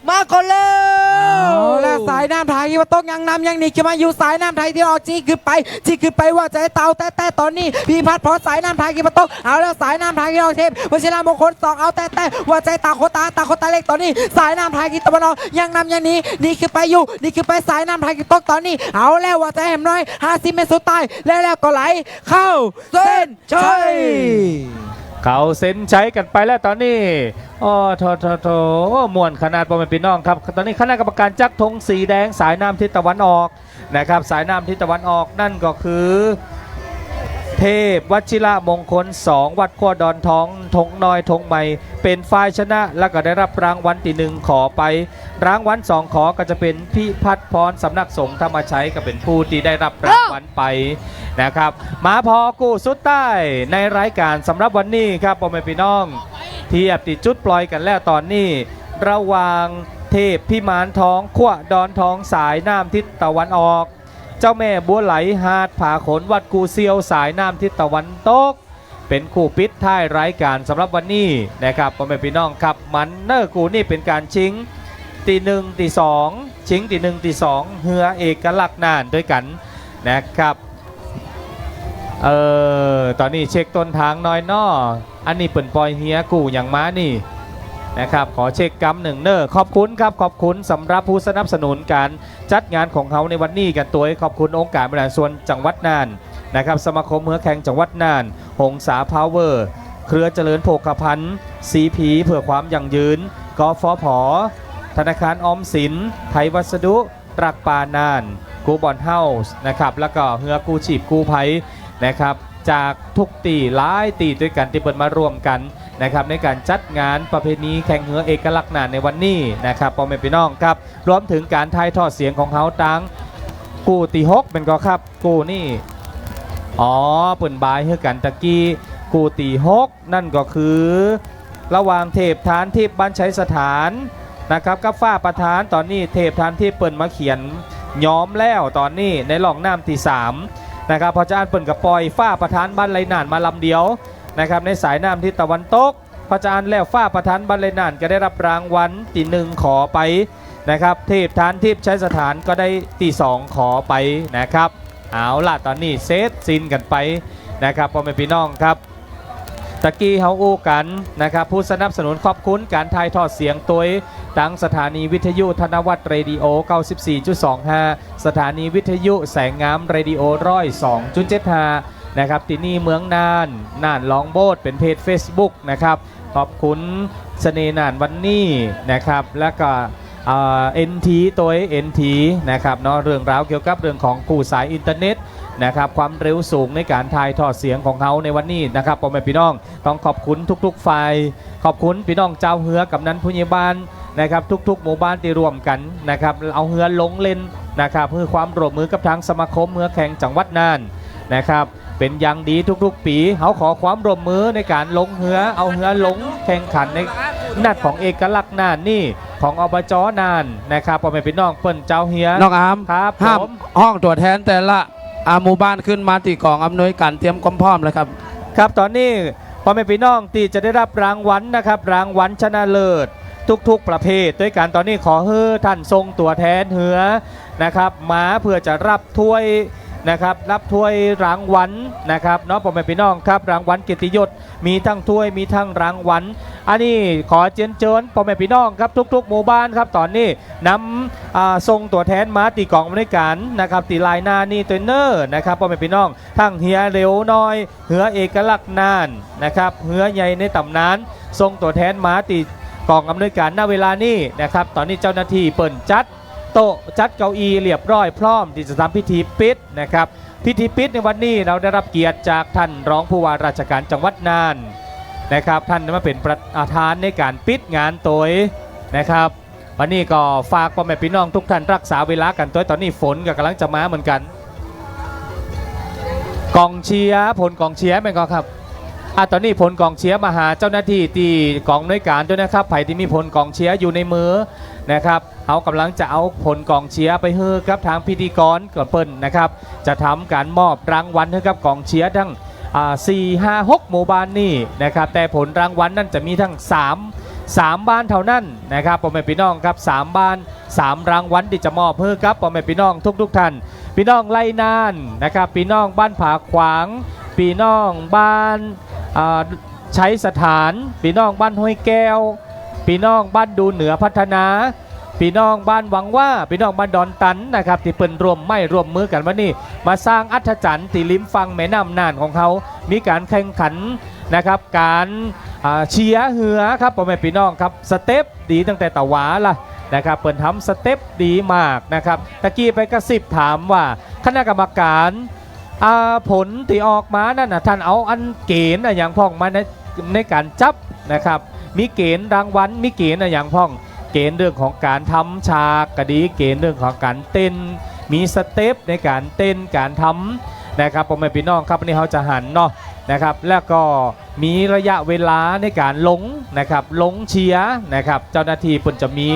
มาก่อนแล้ว เอาและสายน้ำไทยว่าต้องยังนำยังหนีขึ้นมาอยู่สายน้ำไทยที่ออกจี้คือไปว่าจะให้เตาแต่ตอนนี้พี่พัดพอสายน้ำไทยกี่ประตูเอาแล้วสายน้ำไทยที่ออกเทพวชิรามงคล2เอาแต่ว่าใจตาโคตาเล็กตอนนี้สายน้ำไทยกี่ตะวันออกยังนำยังหนีนี่คือไปอยู่นี่คือไปสายน้ำไทยกี่ตอนนี้เอาแล้วว่าใจแหมน้อย50 เมตรสุดท้ายแล้วก็ไหลเข้าเส้นชัย เขาเซ็นใช้กันไปแล้วตอนนี้อ๋อโถม่วนขนาดพ่อแม่พี่น้องครับตอนนี้คณะกรรมการจักธงสีแดงสายน้ำทิศตะวันออกนะครับสายน้ำทิศตะวันออกนั่นก็คือเทพวชิระมงคล2วัดขั้วดอนท้องทงน้อยทงใหม่เป็นฝ่ายชนะแล้วก็ได้รับรางวัลที่1ขอไปรางวัล2ขอก็จะเป็นพิพัฒน์พรสำนักสงฆ์ธรรมชัยก็เป็นผู้ที่ได้รับรางวัลไปนะครับมาพอกู้สุดใต้ในรายการสำหรับวันนี้ครับพ่อแม่พี่น้องเทียบติดจุดปล่อยกันแล้วตอนนี้ระหว่างเทพพิมานทองขั้วดอนทองสายน้ำทิศตะวันออกเจ้าแม่บัวไหลหาดผาขนวัดกูเซียวสายน้ำทิศตะวันตกเป็นคู่ปิดท้ายรายการสำหรับวันนี้นะครับพ่อแม่พี่น้องครับมันเนอร์กูนี่เป็นการชิงตี1ตี2ชิงตี1ตี2เหือเอกลักษณ์นานด้วยกันนะครับตอนนี้เช็คต้นทางน้อยนออันนี้เปิ่นปล่อยเฮียกูอย่างม้านี่นะครับขอเช็คกำหนึ่งเนอขอบคุณครับขอบคุณสำหรับผู้สนับสนุนการจัดงานของเขาในวันนี้กันตัวขอบคุณองค์การบริหารส่วนจังหวัดน่านนะครับสมาคมเหือแข่งจังหวัดน่านหงสาพาวเวอร์เครือเจริญโภคภัณฑ์สีผีเพื่อความยั่งยืนกฟผธนาคารออมสินไทยวัสดุตรักป่านานกูบอลเฮาส์นะครับแล้วก็เหือกูชีพกูไพนะครับจากทุกตีหลายตีด้วยกันที่เปิดมารวมกันนะครับในการจัดงานประเพณีแข่งเหือเอกลักษณ์น่านในวันนี้นะครับพ่อแม่พี่น้องครับรวมถึงการถ่ายทอดเสียงของเขาตั้งกูตีฮกเป็นก็ครับกูนี่เปิ่นบายเฮือกันตะกี้กูตีฮกนั่นก็คือระหว่างเทพฐานทิพย์บ้านชัยสถานนะครับกับฝ้าประธานตอนนี้เทพฐานทิพย์เปิ่นมาเขียนย้อมแล้วตอนนี้ในหล่องน้ำที่3นะครับพอจะอ่านเปิ่นกับปล่อยฝ้าประธานบ้านไรนานมาลำเดียวนะครับในสายน้ำทิศตะวันตกพอจะอ่านแล้วฝ้าประธานบ้านไรนานก็ได้รับรางวัลที่1ขอไปนะครับเทพฐานทิพย์ชัยสถานก็ได้ที่2ขอไปนะครับเอาล่ะตอนนี้เซตซินกันไปนะครับพ่อแม่พี่น้องครับตะกี้เฮาอู้กันนะครับผู้สนับสนุนขอบคุณการถ่ายทอดเสียงตัวตั้งสถานีวิทยุธนวัฒน์เรดิโอ 94.25 สถานีวิทยุแสงงามเรดิโอ 102.75 นะครับที่นี่เมืองน่านลองโบดเป็นเพจ Facebook นะครับขอบคุณเสน่ห์น่านวันนี้นะครับแล้วก็NT ตัว NT นะครับเนาะเรื่องราวเกี่ยวกับเรื่องของคู่สายอินเทอร์เน็ตนะครับความเร็วสูงในการถ่ายทอดเสียงของเขาในวันนี้นะครับพ่อแม่พี่น้องต้องขอบคุณทุกๆฝ่ายขอบคุณพี่น้องเจ้าเหือกับนั้นผู้ใหญ่บ้านนะครับทุกๆหมู่บ้านที่รวมกันนะครับเอาเหือลงเล่นนะครับเพื่อความร่วมมือกับทางสมาคมเหือแข่งจังหวัดน่านนะครับเป็นอย่างดีทุกๆปีเขาขอความร่วมมือในการลงเหือเอาเหือลงแข่งขันในนัดของเอกลักษณ์น่านนี่ของอบจน่านนะครับพ่อแม่พี่น้องเปิ้นเจ้าเฮียน้องอาม ครับห้าม ผม ห้องตัวแทนแต่ละหมู่บ้านขึ้นมาตีกองอำนวยการเตรียมความพร้อมเลยครับครับตอนนี้พ่อแม่พี่น้องที่จะได้รับรางวัลนะครับรางวัลชนะเลิศทุกๆประเภทด้วยกันตอนนี้ขอให้ท่านทรงตัวแทนเหือนะครับมาเพื่อจะรับถ้วยนะครับรับถ้วยรางวัลนะครับเนาะพ่อแม่พี่น้องครับรางวัลเกียรติยศมีทั้งถ้วยมีทั้งรางวัลอันนี้ขอเชิญพ่อแม่พี่น้องครับทุกๆหมู่บ้านครับตอนนี้นำส่งตัวแทนมาตีกองบริการนะครับตีลายหน้านี่ตัวเนอร์นะครับพ่อแม่พี่น้องทั้งเฮียเร็วน้อยเหือเอกลักษณ์น่านนะครับเหือใหญ่ในตำนานส่งตัวแทนมาตีกองอำนวยการณเวลานี้นะครับตอนนี้เจ้าหน้าที่เปิ่นจัดโต๊ะจัดเก้าอี้เรียบร้อยพร้อมที่จะทำพิธีปิดนะครับพิธีปิดในวันนี้เราได้รับเกียรติจากท่านรองผู้ว่าราชการจังหวัดน่านนะครับท่านมาเป็นประธานในการปิดงานโดยนะครับวันนี้ก็ฝากพ่อแม่พี่น้องทุกท่านรักษาเวลากันตัวตอนนี้ฝนก็กำลังจะมาเหมือนกันกองเชียร์ผลกองเชียร์เป็นก็ครับ ตอนนี้ผลกองเชียร์มาหาเจ้าหน้าที่ที่กองหน่วยการด้วยนะครับไผ่ที่มีผลกองเชียร์อยู่ในมือนะครับเขากำลังจะเอาผลกองเชียร์ไปให้กับทางพิธีกรก่อนเปิ้ลนะครับจะทำการมอบรางวัลให้กับกองเชียร์ทั้ง4 5 6 หมู่บ้านนี่นะครับแต่ผลรางวัลนั่นจะมีทั้ง3บ้านเท่านั้นนะครับพ่อแม่พี่น้องครับ3บ้าน3รางวัลที่จะมอบให้กับพ่อแม่พี่น้องทุกท่านพี่น้องไล่นานนะครับพี่น้องบ้านผาขวางพี่น้องบ้านใช้สถานพี่น้องบ้านห้วยแก้วพี่น้องบ้านดูเหนือพัฒนาพี่น้องบ้านหวังว่าพี่น้องบ้านดอนตันนะครับที่เปิ่นรวมมือกันวันนี้มาสร้างอัศจรรย์ที่ริมฝั่งแม่น้ำน่านของเขามีการแข่งขันนะครับการเชียร์เหือครับพ่อแม่พี่น้องครับสเต็ปดีตั้งแต่ตะหวาล่ะนะครับเปิ่นทำสเต็ปดีมากนะครับตะกี้ไปกระซิบถามว่าคณะกรรมการผลที่ออกมานั่นนะท่านเอาอันเกณฑ์อย่างพ่องมาในการจับนะครับมีเกณฑ์รางวัลมีเกณฑ์อย่างพ่องเกณฑ์เรื่องของการทำฉากก็ดีเกณฑ์เรื่องของการเต้นมีสเต็ปในการเต้นการทำนะครับพ่อแม่พี่น้องครับวันนี้เขาจะหันเนาะนะครับแล้วก็มีระยะเวลาในการลงนะครับลงเชียร์นะครับเจ้าหน้าที่เพิ่นจะมี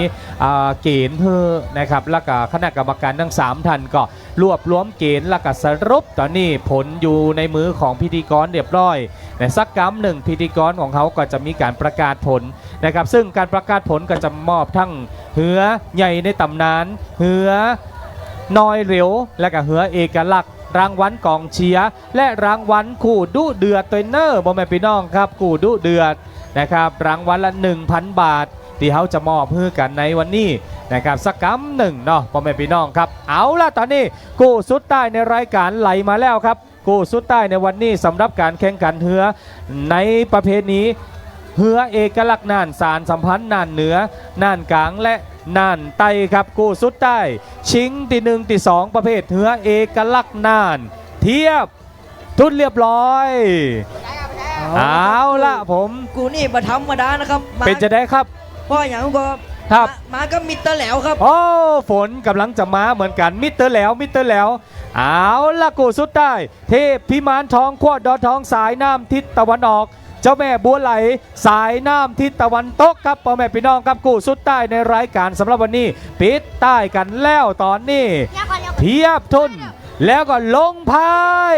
เกณฑ์เพื่อนะครับแล้วก็คณะกรรมการทั้ง3ท่านก็รวบรวมเกณฑ์แล้วก็สรุปตอนนี้ผลอยู่ในมือของพิธีกรเรียบร้อยในสักกำหนึ่งพิธีกรของเขาก็จะมีการประกาศผลนะครับซึ่งการประกาศผลก็จะมอบทั้งเหือใหญ่ในตำนานเหือน้อยเร็วและก็เหือเอกลักษณ์รางวัลกองเชียร์และรางวัลคู่ดุเดือดตัวเนอร์บอมแมพี่น้องครับคู่ดุเดือดนะครับรางวัลละ 1,000 บาทที่เขาจะมอบให้กันในวันนี้นะครับสักกำหนึ่งเนาะบอมแมพี่น้องครับเอาล่ะตอนนี้คู่สุดใต้ในรายการไหลมาแล้วครับคู่สุดใต้ในวันนี้สำหรับการแข่งขันเหือในประเภทนี้เหือเอกลักษณ์น่านสารสัมพันธ์น่านเหนือน่านกลางและน่านใต้ครับคู่สุดใต้ชิงที่1ที่2ประเภทเหือเอกลักษณ์น่านเทียบทุนเรียบร้อยเอาละผม กูนี่มาธรรมดานะครับเป็นจะได้ครับ พ่ออย่างก็ ครับ มาก็มิเตอร์แหลวครับ โอ้ฝนกำลังจะมาเหมือนกันมิเตอร์แหลวเอาละคู่สุดใต้เทพพิมานทองขวดดอนทองสายน้ำทิศตะวันออกเจ้าแม่บัวไหลสายน้ำทิศตะวันตกครับพ่อแม่พี่น้องครับคู่สุดใต้ในรายการสำหรับวันนี้ปิดใต้กันแล้วตอนนี้เทียบทุนแล้วก็ลงพาย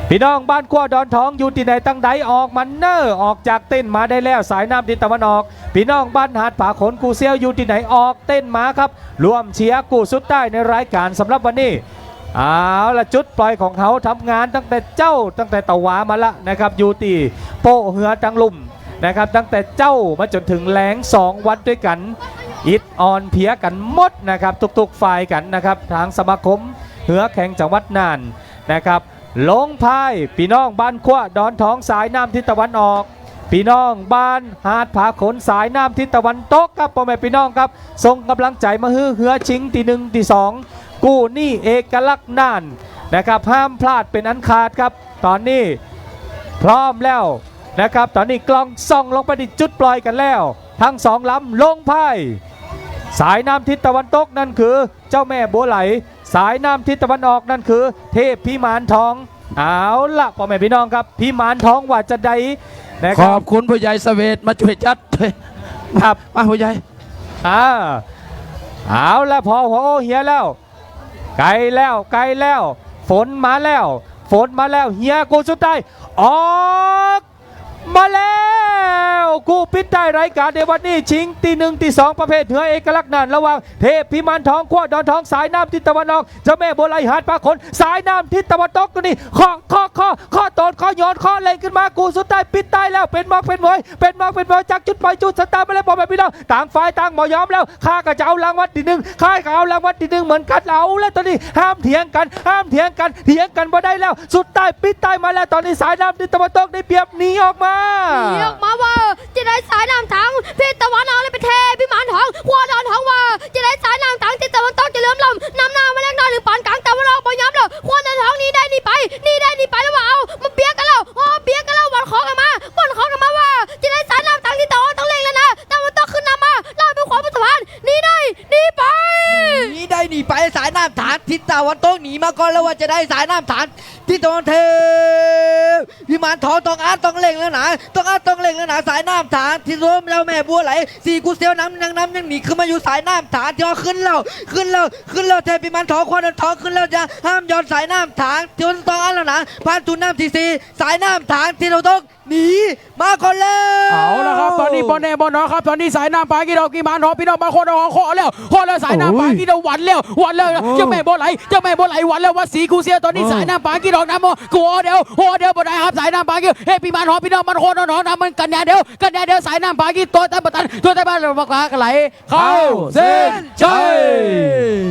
พี่น้องบ้านขั้วดอนทองอยู่ที่ไหนตั้งใดออกมันเนอร์ออกจากเต้นมาได้แล้วสายน้ำทิศตะวันออกพี่น้องบ้านหาดผาขนกูเซียวอยู่ที่ไหนออกเต้นมาครับรวมเชียร์คู่สุดใต้ในรายการสำหรับวันนี้เอาละจุดปล่อยของเขาทำงานตั้งแต่ตะวามาละนะครับอยู่ที่โปะเหือตังลุ่มนะครับตั้งแต่เจ้ามาจนถึงแหลง2 วันด้วยกันอิดออนเพียกันหมดนะครับทุกๆฝ่ายกันนะครับทางสมาคมเหือแข่งจังหวัดน่านนะครับลงพายพี่น้องบ้านขั้วดอนทองสายน้ำทิศตะวันออกพี่น้องบ้านหาดผาขนสายน้ำทิศตะวันตกครับพ่อแม่พี่น้องครับส่งกำลังใจมาฮือเหือชิงที่1ที่2กู้นี่เอกลักษณ์น่านนะครับห้ามพลาดเป็นอันขาดครับตอนนี้พร้อมแล้วนะครับตอนนี้กล้องส่องลงไปที่จุดปล่อยกันแล้วทั้ง2 ลำลงพายสายน้ำทิศตะวันตกนั่นคือเจ้าแม่บัวไหลสายน้ำทิศตะวันออกนั่นคือเทพพิมานทองเอาละพ่อแม่พี่น้องครับพิมานทองว่าจะได้นะค ข รั อบคุณผู้ใหญ่เสเวตมาช่วยจัดครับมาผู้ใหญ่เอาละพอหัวโอเฮียแล้วไกลแล้วฝนมาแล้วเฮียกูสุดท้ายออกมาแล้วกูปิดได้รายการในวันนี้ชิงที่1ที่2ประเภทเหือเอกลักษณ์นั่นระหว่างเทพพิมานทองขั้วดอนทองสายน้ำทิศตะวันออกเจ้าแม่บัวไหลหาดปลาขนสายน้ำทิศตะวันตกตัวนี้ข้อตอนข้อย้อนข้อเล่นขึ้นมากูสุดท้ายปิดได้แล้วเป็นมอกเป็นมวยจากจุดปล่อยจุดสตาร์ทไปแล้วบอกแบบพี่น้องต่างฝ่ายต่างหมอยอมแล้วข้าก็จะเอารางวัลที่1ข้าก็เอารางวัลที่1เหมือนกันเอาแล้วตอนนี้ห้ามเถียงกันบ่ได้แล้วสุดท้ายปิดได้มาแล้วตอนนี้สายน้ำทิศตะวันตกได้เปรียบหนีออกมาว่าจะได้สายน้ำถังทิศตะวันออกเลยเป็นเทพิมานทองขั้วดอนทองว่าจะได้สายน้ำถังทิศตะวันตกจะเลื่อมล้ำน้ำหน้ามาเล็กน้อยหรือปานกลางตะวันออกบ่ย้ำแล้วขั้วดอนทองนี่ได้นี่ไปแล้วว่าเอามันเปียกกันแล้ววันขอกันมาว่าจะได้สายน้ำถังทิศตะวันออกต้องเล่งแล้วนะตะวันตกขึ้นนำมาเราเป็นความสะพานนี่ได้นี่ไปสายน้ำถังทิศตะวันตกหนีมาก่อนแล้วว่าจะได้สายน้ำถังทิศตะวันเทพิ มานทองต้องอาร์ตต้องเล่งแล้วนะต้องอาร์ตต้องเล่งแล้วนะสายน้ำฐานที่รวมแล้วแม่บัวไหลสีกูเซียวน้ำยังหนีขึ้นมาอยู่สายน้ำฐานที่ว่าขึ้นแล้วเทพิมานทองควานทองขึ้นแล้วจะห้ามย้อนสายน้ำฐานที่ต้องอาร์ตแล้วนะผ่านทุนน้ำทีซีสายน้ำฐานที่เราต้องหนีมาก่อนแล้ว เอาละครับตอนนี้บอลแน่บอลน้อยครับตอนนี้สายน้ำปากีดอกกีมานทองพี่น้องบางคนเอาขอแล้วสายน้ำปากีดอกหวันแล้วเจ้าแม่บัวไหลหวันแล้วว่าสีกูเซียวตอนนี้สายน้ำปากีดอกน้ำกูเดียวบอลได้ครับสายน้ำปากีเฮ้พี่มานทองพี่น้องมันโคตรน้องน้ำมันกันแน่เดียวสายน้ำปากีตัวแต่ประตันตัวแต่บ้านเราบักลากันไหลเข้าเส้นชัย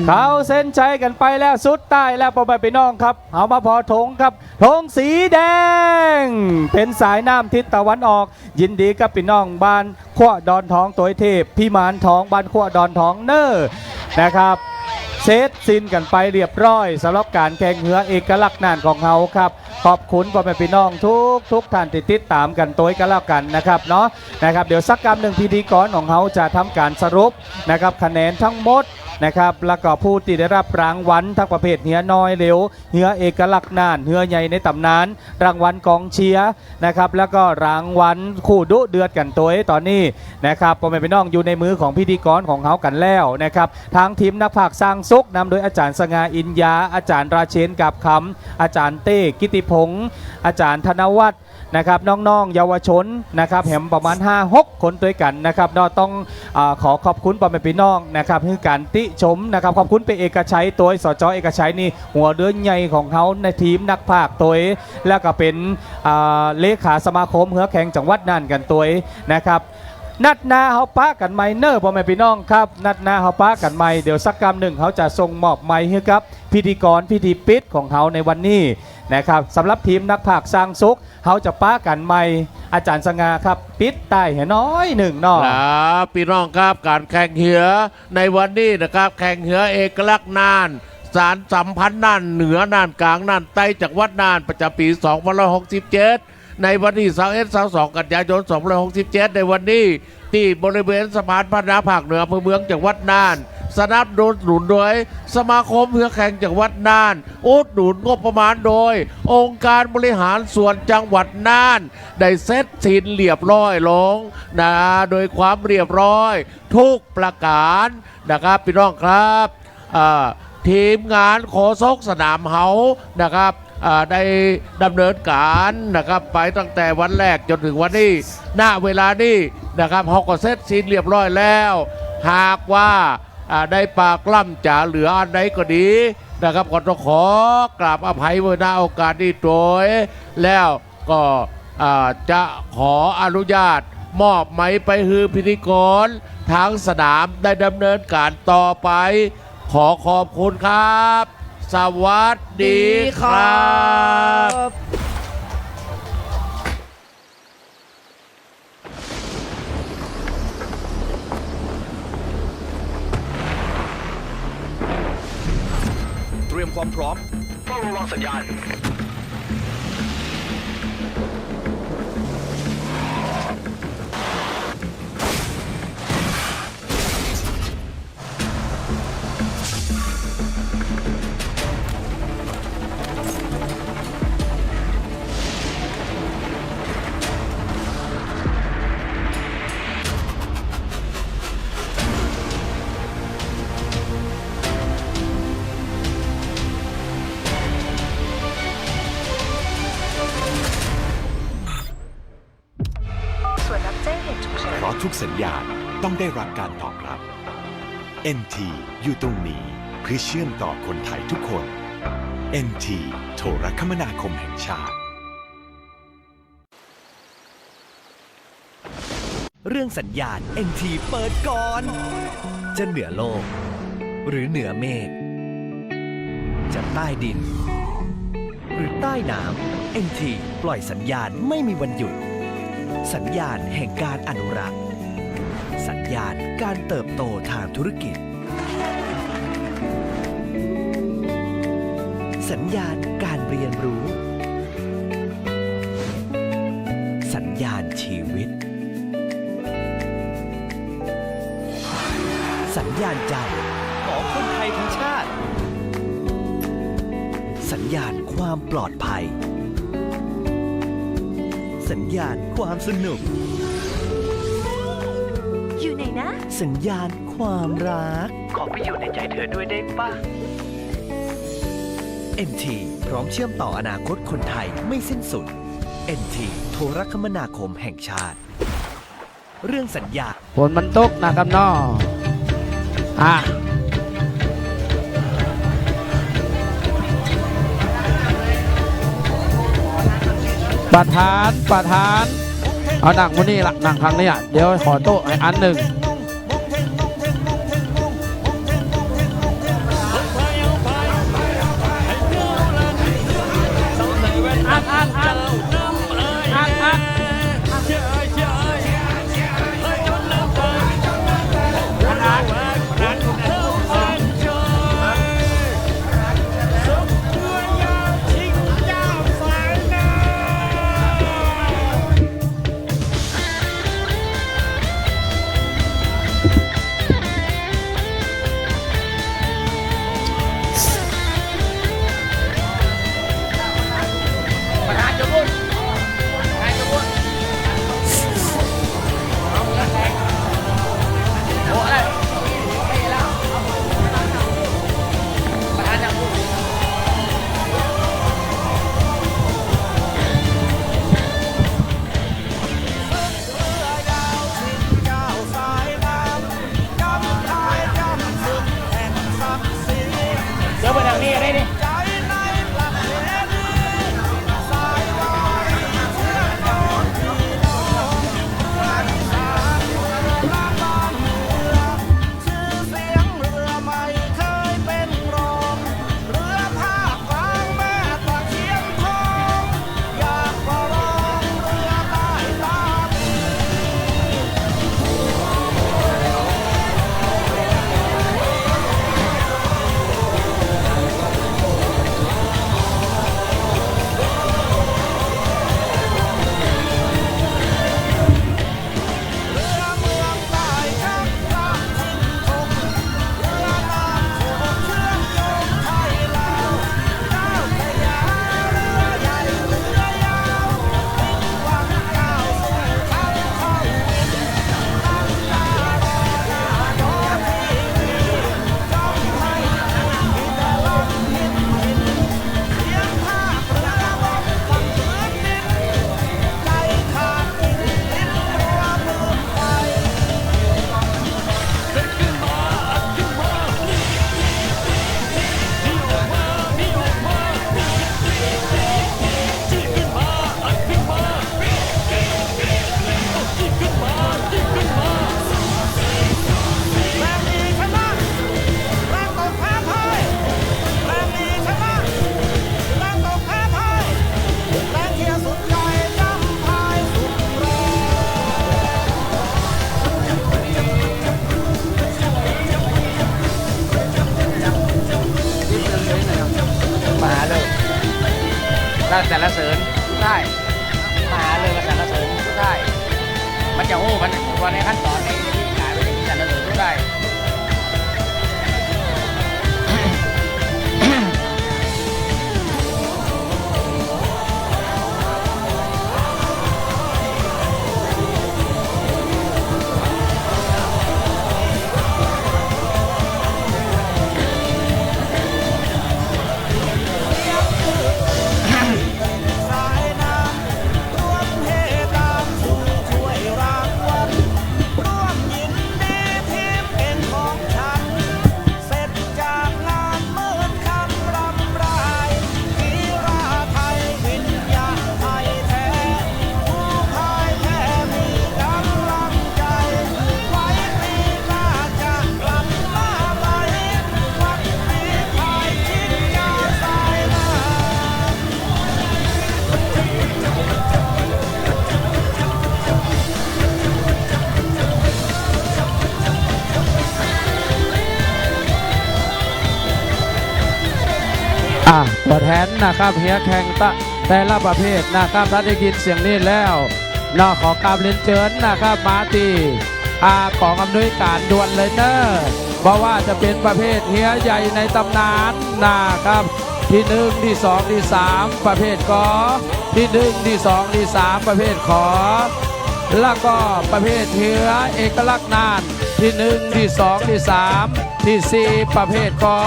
เขาเส้นใจกันไปแล้วสุดใต้แล้วพ่อแม่พี่น้องครับเอามาพอธงครับธงสีแดงเป็นสายน้ำทิศตะวันออกยินดีกับพี่น้องบ้านขั้วดอนทองตัวเทพพี่มานทองบ้านขั้วดอนทองเนอร์นะครับเซตสิ้นกันไปเรียบร้อยสำหรับการแข่งเหือเอกลักษณ์น่านของเขาครับขอบคุณพ่อแม่พี่น้องทุกท่านที่ติดตามกันตัวกันแล้วกันนะครับเนาะนะครับเดี๋ยวสักกรรมหนึ่งพิธีกรของเขาจะทำการสรุปนะครับคะแนนทั้งหมดนะครับแล้วก็ผู้ที่ได้รับรางวัลทั้งประเภทเหือน้อยเร็วเหือเอกลักษณ์น่านเหือใหญ่ในตำนานรางวัลกองเชียร์นะครับแล้วก็รางวัลคู่ดุเดือดกันตัวตอนนี้นะครับพ่อแม่พี่น้องอยู่ในมือของพิธีกรของเขากันแล้วนะครับทางทีมนักพากย์สร้างสุขนำโดยอาจารย์สง่าอินยาอาจารย์ราเชนกับคำอาจารย์เต้กิติพงศ์อาจารย์ธนวัฒน์นะครับน้องๆเยาวชนนะครับแหมประมาณ 5-6 คนด้วยกันนะครับเราต้องขอขอบคุณพ่อแม่พี่น้องนะครับคือการติชมนะครับขอบคุณไปเอกชัยตัวสจเอกชัยนี่หัวเดือนใหญ่ของเขาในทีมนักพากย์ตัวแล้วก็เป็นเลขาสมาคมเหือแข่งจังหวัดน่านกันตัวนะครับนัดหน้าเขาปะกันไม่เนอร์พ่อแม่พี่น้องครับนัดหน้าเขาปะกันไม่เดี๋ยวสักกรรมหนึ่งเขาจะส่งมอบไม้ให้กับพิธีกรพิธีปิดของเขาในวันนี้นะครับสำหรับทีมนักพากย์สร้างสุขเขาจะปะกันไม่อาจารย์สง่าครับปิดใต้ให้น้อยหนึ่งเนาะครับพี่น้องครับการแข่งเหือในวันนี้นะครับแข่งเหือเอกลักษณ์น่านสารสัมพันธ์น่านเหนือน่านกลางน่านใต้จังหวัดน่านประจำปี 2567ในวันที่21-22 กันยายน 2567ในวันนี้ที่บริเวณสะพานพัฒนาภาคเหนืออำเภอเมืองจังหวัดน่านสนับสนุนโดยสมาคมเหือแข่งจังหวัดน่านอุดหนุนงบประมาณโดยองค์การบริหารส่วนจังหวัดน่านได้เซตสินเรียบร้อยลงนะโดยความเรียบร้อยทุกประการนะครับพี่น้องครับทีมงานโฆษกสนามเฮานะครับได้ดำเนินการนะครับไปตั้งแต่วันแรกจนถึงวันนี้ณเวลานี้นะครับเขาก็เซตสินเรียบร้อยแล้วหากว่าได้ปากล่ำจะเหลืออันใดก็ดีนะครับก็ต้องขอกราบอภัยไว้ณโอกาสนี้โดยแล้วก็จะขออนุญาตมอบไม้ไปฮือพิธีกรทางสนามได้ดำเนินการต่อไปขอขอบคุณครับสวัสดีครับ เตรียมความพร้อมเฝ้าระวังสัญญาณ เพราะทุกสัญญาณต้องได้รับการตอบรับ NT อยู่ตรงนี้เพื่อเชื่อมต่อคนไทยทุกคน NT โทรคมนาคมแห่งชาติเรื่องสัญญาณ NT เปิดก่อนจะเหนือโลกหรือเหนือเมฆจะใต้ดินหรือใต้น้ำ NT ปล่อยสัญญาณไม่มีวันหยุดสัญญาณแห่งการอนุรักษ์สัญญาณการเติบโตทางธุรกิจสัญญาณการเรียนรู้สัญญาณชีวิตสัญญาณใจของคนไทยทั้งชาติสัญญาณความปลอดภัย สัญญาณความสนุก อยู่ไหนนะ สัญญาณความรัก ขอไปอยู่ในใจเธอด้วยได้ปะ NT พร้อมเชื่อมต่ออนาคตคนไทยไม่สิ้นสุด NT โทรคมนาคมแห่งชาติ เรื่องสัญญา ฝนมันตกนะครับน้อประธานเอาหนังวันนี้ละหนังครั้งนี้อ่ะเดี๋ยวขอโต๊ะให้อันหนึ่งเดี๋ยวไปทางนี้ได้ดิ ถ้าสรรเสริญได้มาหาเลยมาสรรเสริญได้ มันจะโอ้มันวันในขั้นตอนในที่ขายมันจะมีสรรเสริญได้ ตัวแทนนะครับเฮียแข่งแต่ละประเภทนะครับถ้าได้ยินเสียงนี้แล้วนอกขอกราบเรียนเชิญนะครับมาตีของอำนวยการด่วนเลยเนอะเพราะว่าจะเป็นประเภทเฮียใหญ่ในตำนานนะครับที่1ที่2ที่3ประเภทกอ ที่1ที่2ที่3ประเภทขอแล้วก็ประเภทเหือเอกลักษณ์น่านที่1ที่2ที่3ที่4ประเภทขอ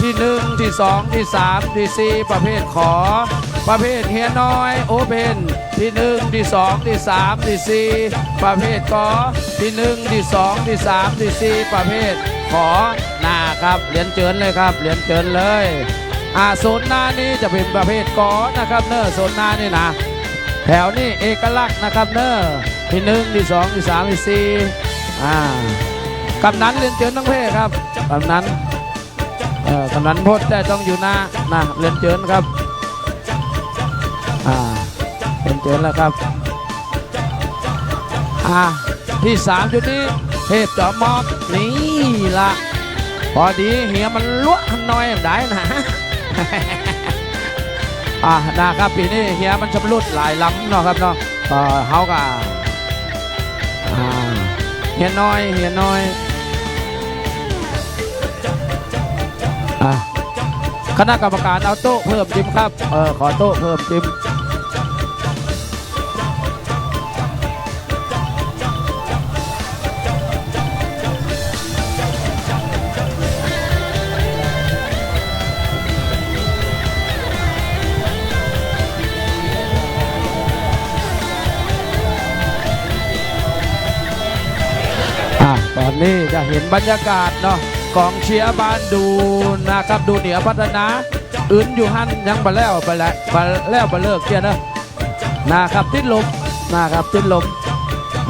ที่1ที่2ที่3ที่4ประเภทขอประเภทเฮียน้อยโอเพนที่1ที่2ที่3ที่4ประเภทขอที่1ที่2ที่3ที่4ประเภทขอนะครับเรียนเชิญเลยครับเรียนเชิญเลยโซนหน้านี้จะเป็นประเภทกอนะครับเนอโซนหน้านี่นะแถวนี้เอกลักษณ์นะครับเนอที่1ที่2ที่3ที่4กำนันเรียนเชิญทั้งเพศครับกำนันกำนันพจน์แต่ต้องอยู่หน้าเรียนเชิญครับเรียนเชิญแล้วครับที่3จุดนี้เทพจอมมอกนี่ละพอดีเหียมันลวกหน่อยได้นะนะครับปีนี้เฮียมันชำรุดหลายล้ำเนาะครับเนาะเฮาก็เฮียน้อยคณะกรรมการเอาโต๊ะเพิ่มจิมครับขอโต๊ะเพิ่มจิมตอนนี้จะเห็นบรรยากาศเนาะกองเชียร์บ้านดูนะครับดูเหนือพัฒนาอื่นอยู่หันยังไปแล้วไปเลิกเกียร์นะครับติดลมนะครับติดลม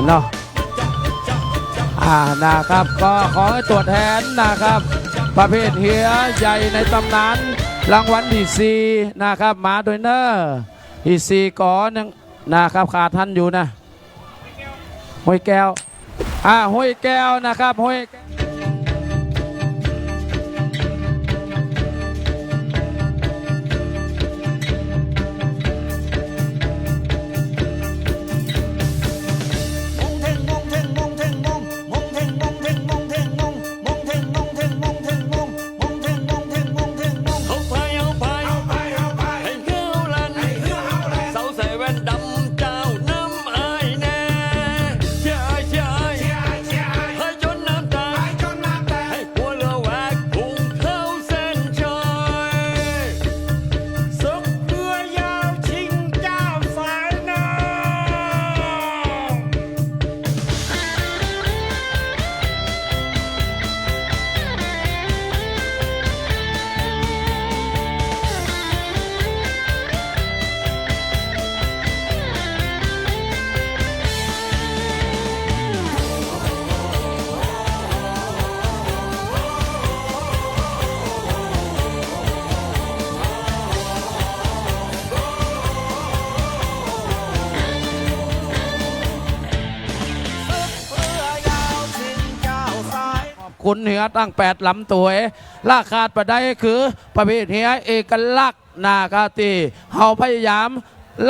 เนาะนะครับก็ขอให้ตัวแทนนะครับประเภทเฮียใหญ่ในตำนานรางวัลที่4นะครับมาโดยเนอร์ที่4ก่อนนะครับขาดท่านอยู่นะห้วยแก้วห้วยแก้วนะครับห้วยคุณเฮียตั้ง8ลำตัวราคาประได้คือประเภทเฮียเอกลักษณ์นะครับที่เฮาพยายาม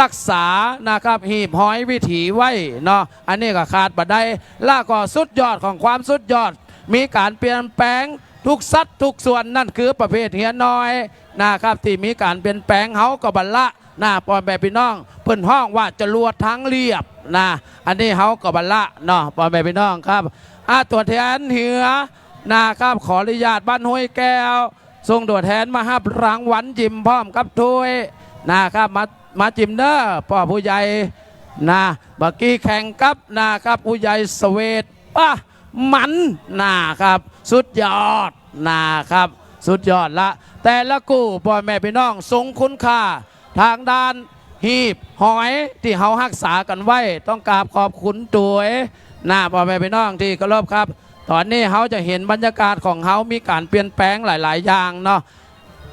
รักษานะครับหีบห้อยวิถีไว้เนาะอันนี้ก็ขาดประได้ล่าก็สุดยอดของความสุดยอดมีการเปลี่ยนแปลงทุกสัดทุกส่วนนั่นคือประเภทเฮียน้อยนะครับที่มีการเปลี่ยนแปลงเฮาก็บัลละปอนแบบพี่น้องเพิ่นห้องว่าจะลวดทั้งเรียบอันนี้เฮาก็บัลละเนาะปอนแบบพี่น้องครับตัวแทนเหือนะครับขออนุญาตบ้านห้วยแก้วส่งตัวแทนมารับรางวัลจิมพร้อมกับถ้วยนะครับมาจิมเนอร์พ่อผู้ใหญ่เมื่อกี้แข่งกับนะครับผู้ใหญ่สเวตมันนะครับสุดยอดนะครับสุดยอดละแต่ละกู้พ่อแม่พี่น้องทรงคุณค่าทางด้านหีบหอยที่เขารักษากันไว้ต้องกราบขอบคุณตัวพ่อแม่พี่น้องที่เคารพครับตอนนี้เขาจะเห็นบรรยากาศของเขามีการเปลี่ยนแปลงหลายๆอย่างเนาะ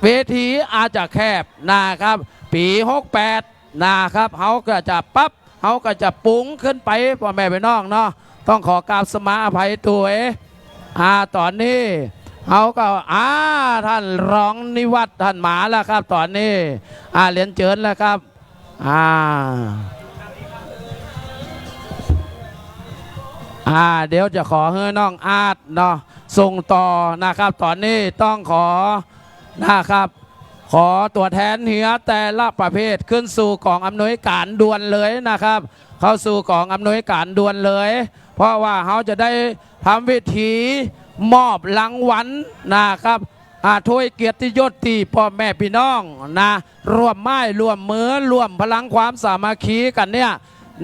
เวทีอาจจะแคบนะครับปี68นะครับเขาก็จะเขาก็จะปุ้งขึ้นไปพ่อแม่พี่น้องเนาะต้องขอกราบสมาอภัยตัวตอนนี้เขาก็ท่านรองนิวัฒน์ท่านหมาแล้วครับตอนนี้เรียนเชิญแล้วครับเดี๋ยวจะขอให้น้องอาร์ตเนาะส่งต่อนะครับตอนนี้ต้องขอนะครับ ขอตัวแทนเหือแต่ละประเภทขึ้นสู่กองอำนวยการด่วนเลยนะครับ เข้าสู่กองอำนวยการด่วนเลย เพราะว่าเขาจะได้ทำวิธีมอบรางวัลนะครับถ้วยเกียรติยศที่พ่อแม่พี่น้องนะร่วมไม้ร่วมมือร่วมพลังความสามัคคีกันเนี่ย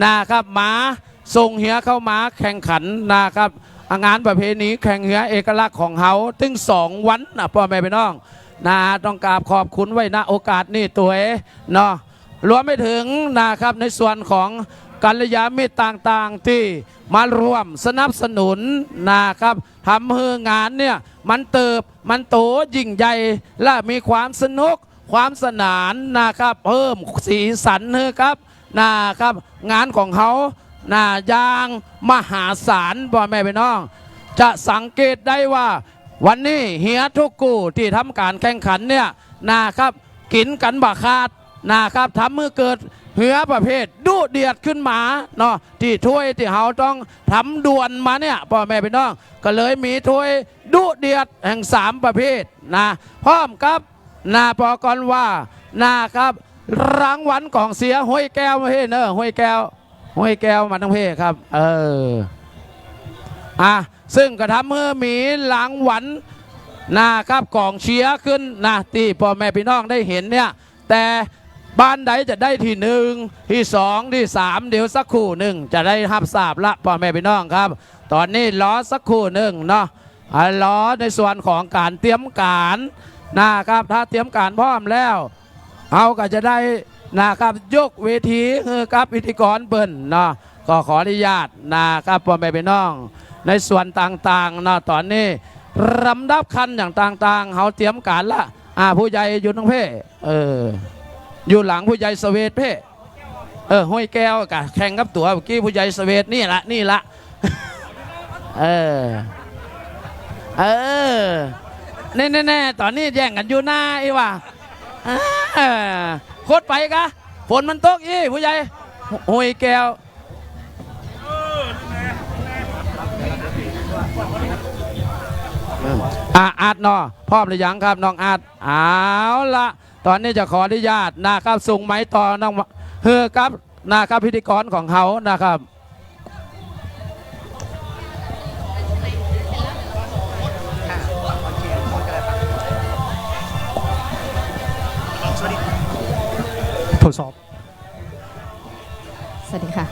นะครับมาส่งเหือเข้ามาแข่งขันนะครับงานประเพณีแข่งเหือเอกลักษณ์ของเขาถึง2 วันนะพ่อแม่พี่น้องต้องกราบขอบคุณไว้ณโอกาสนี้ตัวเนาะรวมไปถึงนะครับในส่วนของกัลยาณมิตรต่างๆที่มาร่วมสนับสนุนนะครับทำให้งานเนี่ยมันเติบมันโตยิ่งใหญ่และมีความสนุกความสนานนะครับเพิ่มสีสันให้ครับงานของเขาอย่างมหาศาลพ่อแม่พี่น้องจะสังเกตได้ว่าวันนี้เฮียทุกกูที่ทำการแข่งขันเนี่ยนะครับกินกันบะขาดนะครับทำให้เกิดเหือประเภทดุเดือดขึ้นมาเนาะที่ถ้วยที่เขาต้องทำด่วนมาเนี่ยพ่อแม่พี่น้องก็เลยมีถ้วยดุเดือดแห่ง3 ประเภทพร้อมกับปอกรว่านะครับรางวัลของเสียห้วยแก้วมาให้เนอะห้วยแก้วมาทั้งเพศครับซึ่งก็ทำเมื่อมีรางวัลนะครับกองเชียร์ขึ้นที่พ่อแม่พี่น้องได้เห็นเนี่ยแต่บ้านใดจะได้ที่1ที่2ที่3เดี๋ยวสักครู่หนึ่งจะได้รับทราบละพ่อแม่พี่น้องครับตอนนี้รอสักครู่หนึ่งเนาะรอในส่วนของการเตรียมการนะครับถ้าเตรียมการพร้อมแล้วเอาก็จะได้นะครับยกเวทีกับพิธีกรเปิ้นเนาะก็ขออนุญาตนะครับพ่อแม่พี่น้องในส่วนต่างๆตอนนี้ลำดับขั้นอย่างต่างๆเขาเตรียมการละผู้ใหญ่อยู่ตรงเพอยู่หลังผู้ใหญ่สเวทห้วยแก้วกะแข่งกับตัวเมื่อกี้ผู้ใหญ่สเวทนี่ละแน่ตอนนี้แย่งกันอยู่หน้าไอ้ว่าโคตรไปกะฝนมันตกผู้ใหญ่ห้วยแก้วอาร์ตเนาะพร้อมหรือยังครับน้องอาร์ตเอาละตอนนี้จะขออนุญาตนะครับส่งไม้ต่อน้องครับพิธีกรของเขานะครับทดสอบสวัสดีค่ะ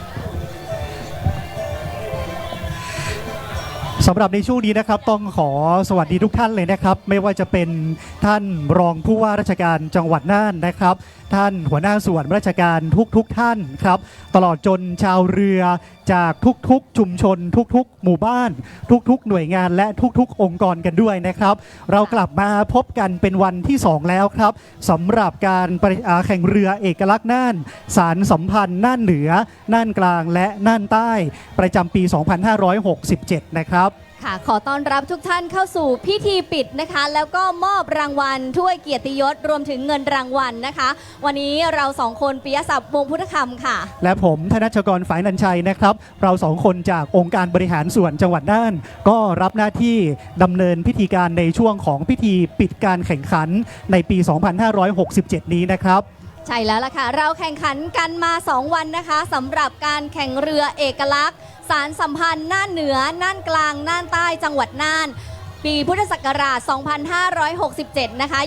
สำหรับในช่วงนี้นะครับต้องขอสวัสดีทุกท่านเลยนะครับไม่ว่าจะเป็นท่านรองผู้ว่าราชการจังหวัดน่านนะครับท่านหัวหน้าส่วนราชการทุกท่านครับตลอดจนชาวเรือจากทุกชุมชนทุกหมู่บ้านทุกหน่วยงานและทุกองค์กรกันด้วยนะครับเรากลับมาพบกันเป็นวันที่2แล้วครับสำหรับการแข่งเรือเอกลักษณ์น่านสารสัมพันธ์น่านเหนือน่านกลางและน่านใต้ประจำปี 2567 นะครับขอต้อนรับทุกท่านเข้าสู่พิธีปิดนะคะแล้วก็มอบรางวัลถ้วยเกียรติยศรวมถึงเงินรางวัลนะคะวันนี้เรา2คนปิยศัพท์วงศ์พุทธคำค่ะและผมธนชกรฝายนันชัยนะครับเรา2คนจากองค์การบริหารส่วนจังหวัดน่านก็รับหน้าที่ดำเนินพิธีการในช่วงของพิธีปิดการแข่งขันในปี 2567 นี้นะครับใช่แล้วล่ะค่ะเราแข่งขันกันมา2 วันนะคะสำหรับการแข่งเรือเอกลักษณ์สารสัมพันธ์น่านเหนือน่านกลางน่านใต้จังหวัดน่านปีพุทธศักราช 2567 นะคะ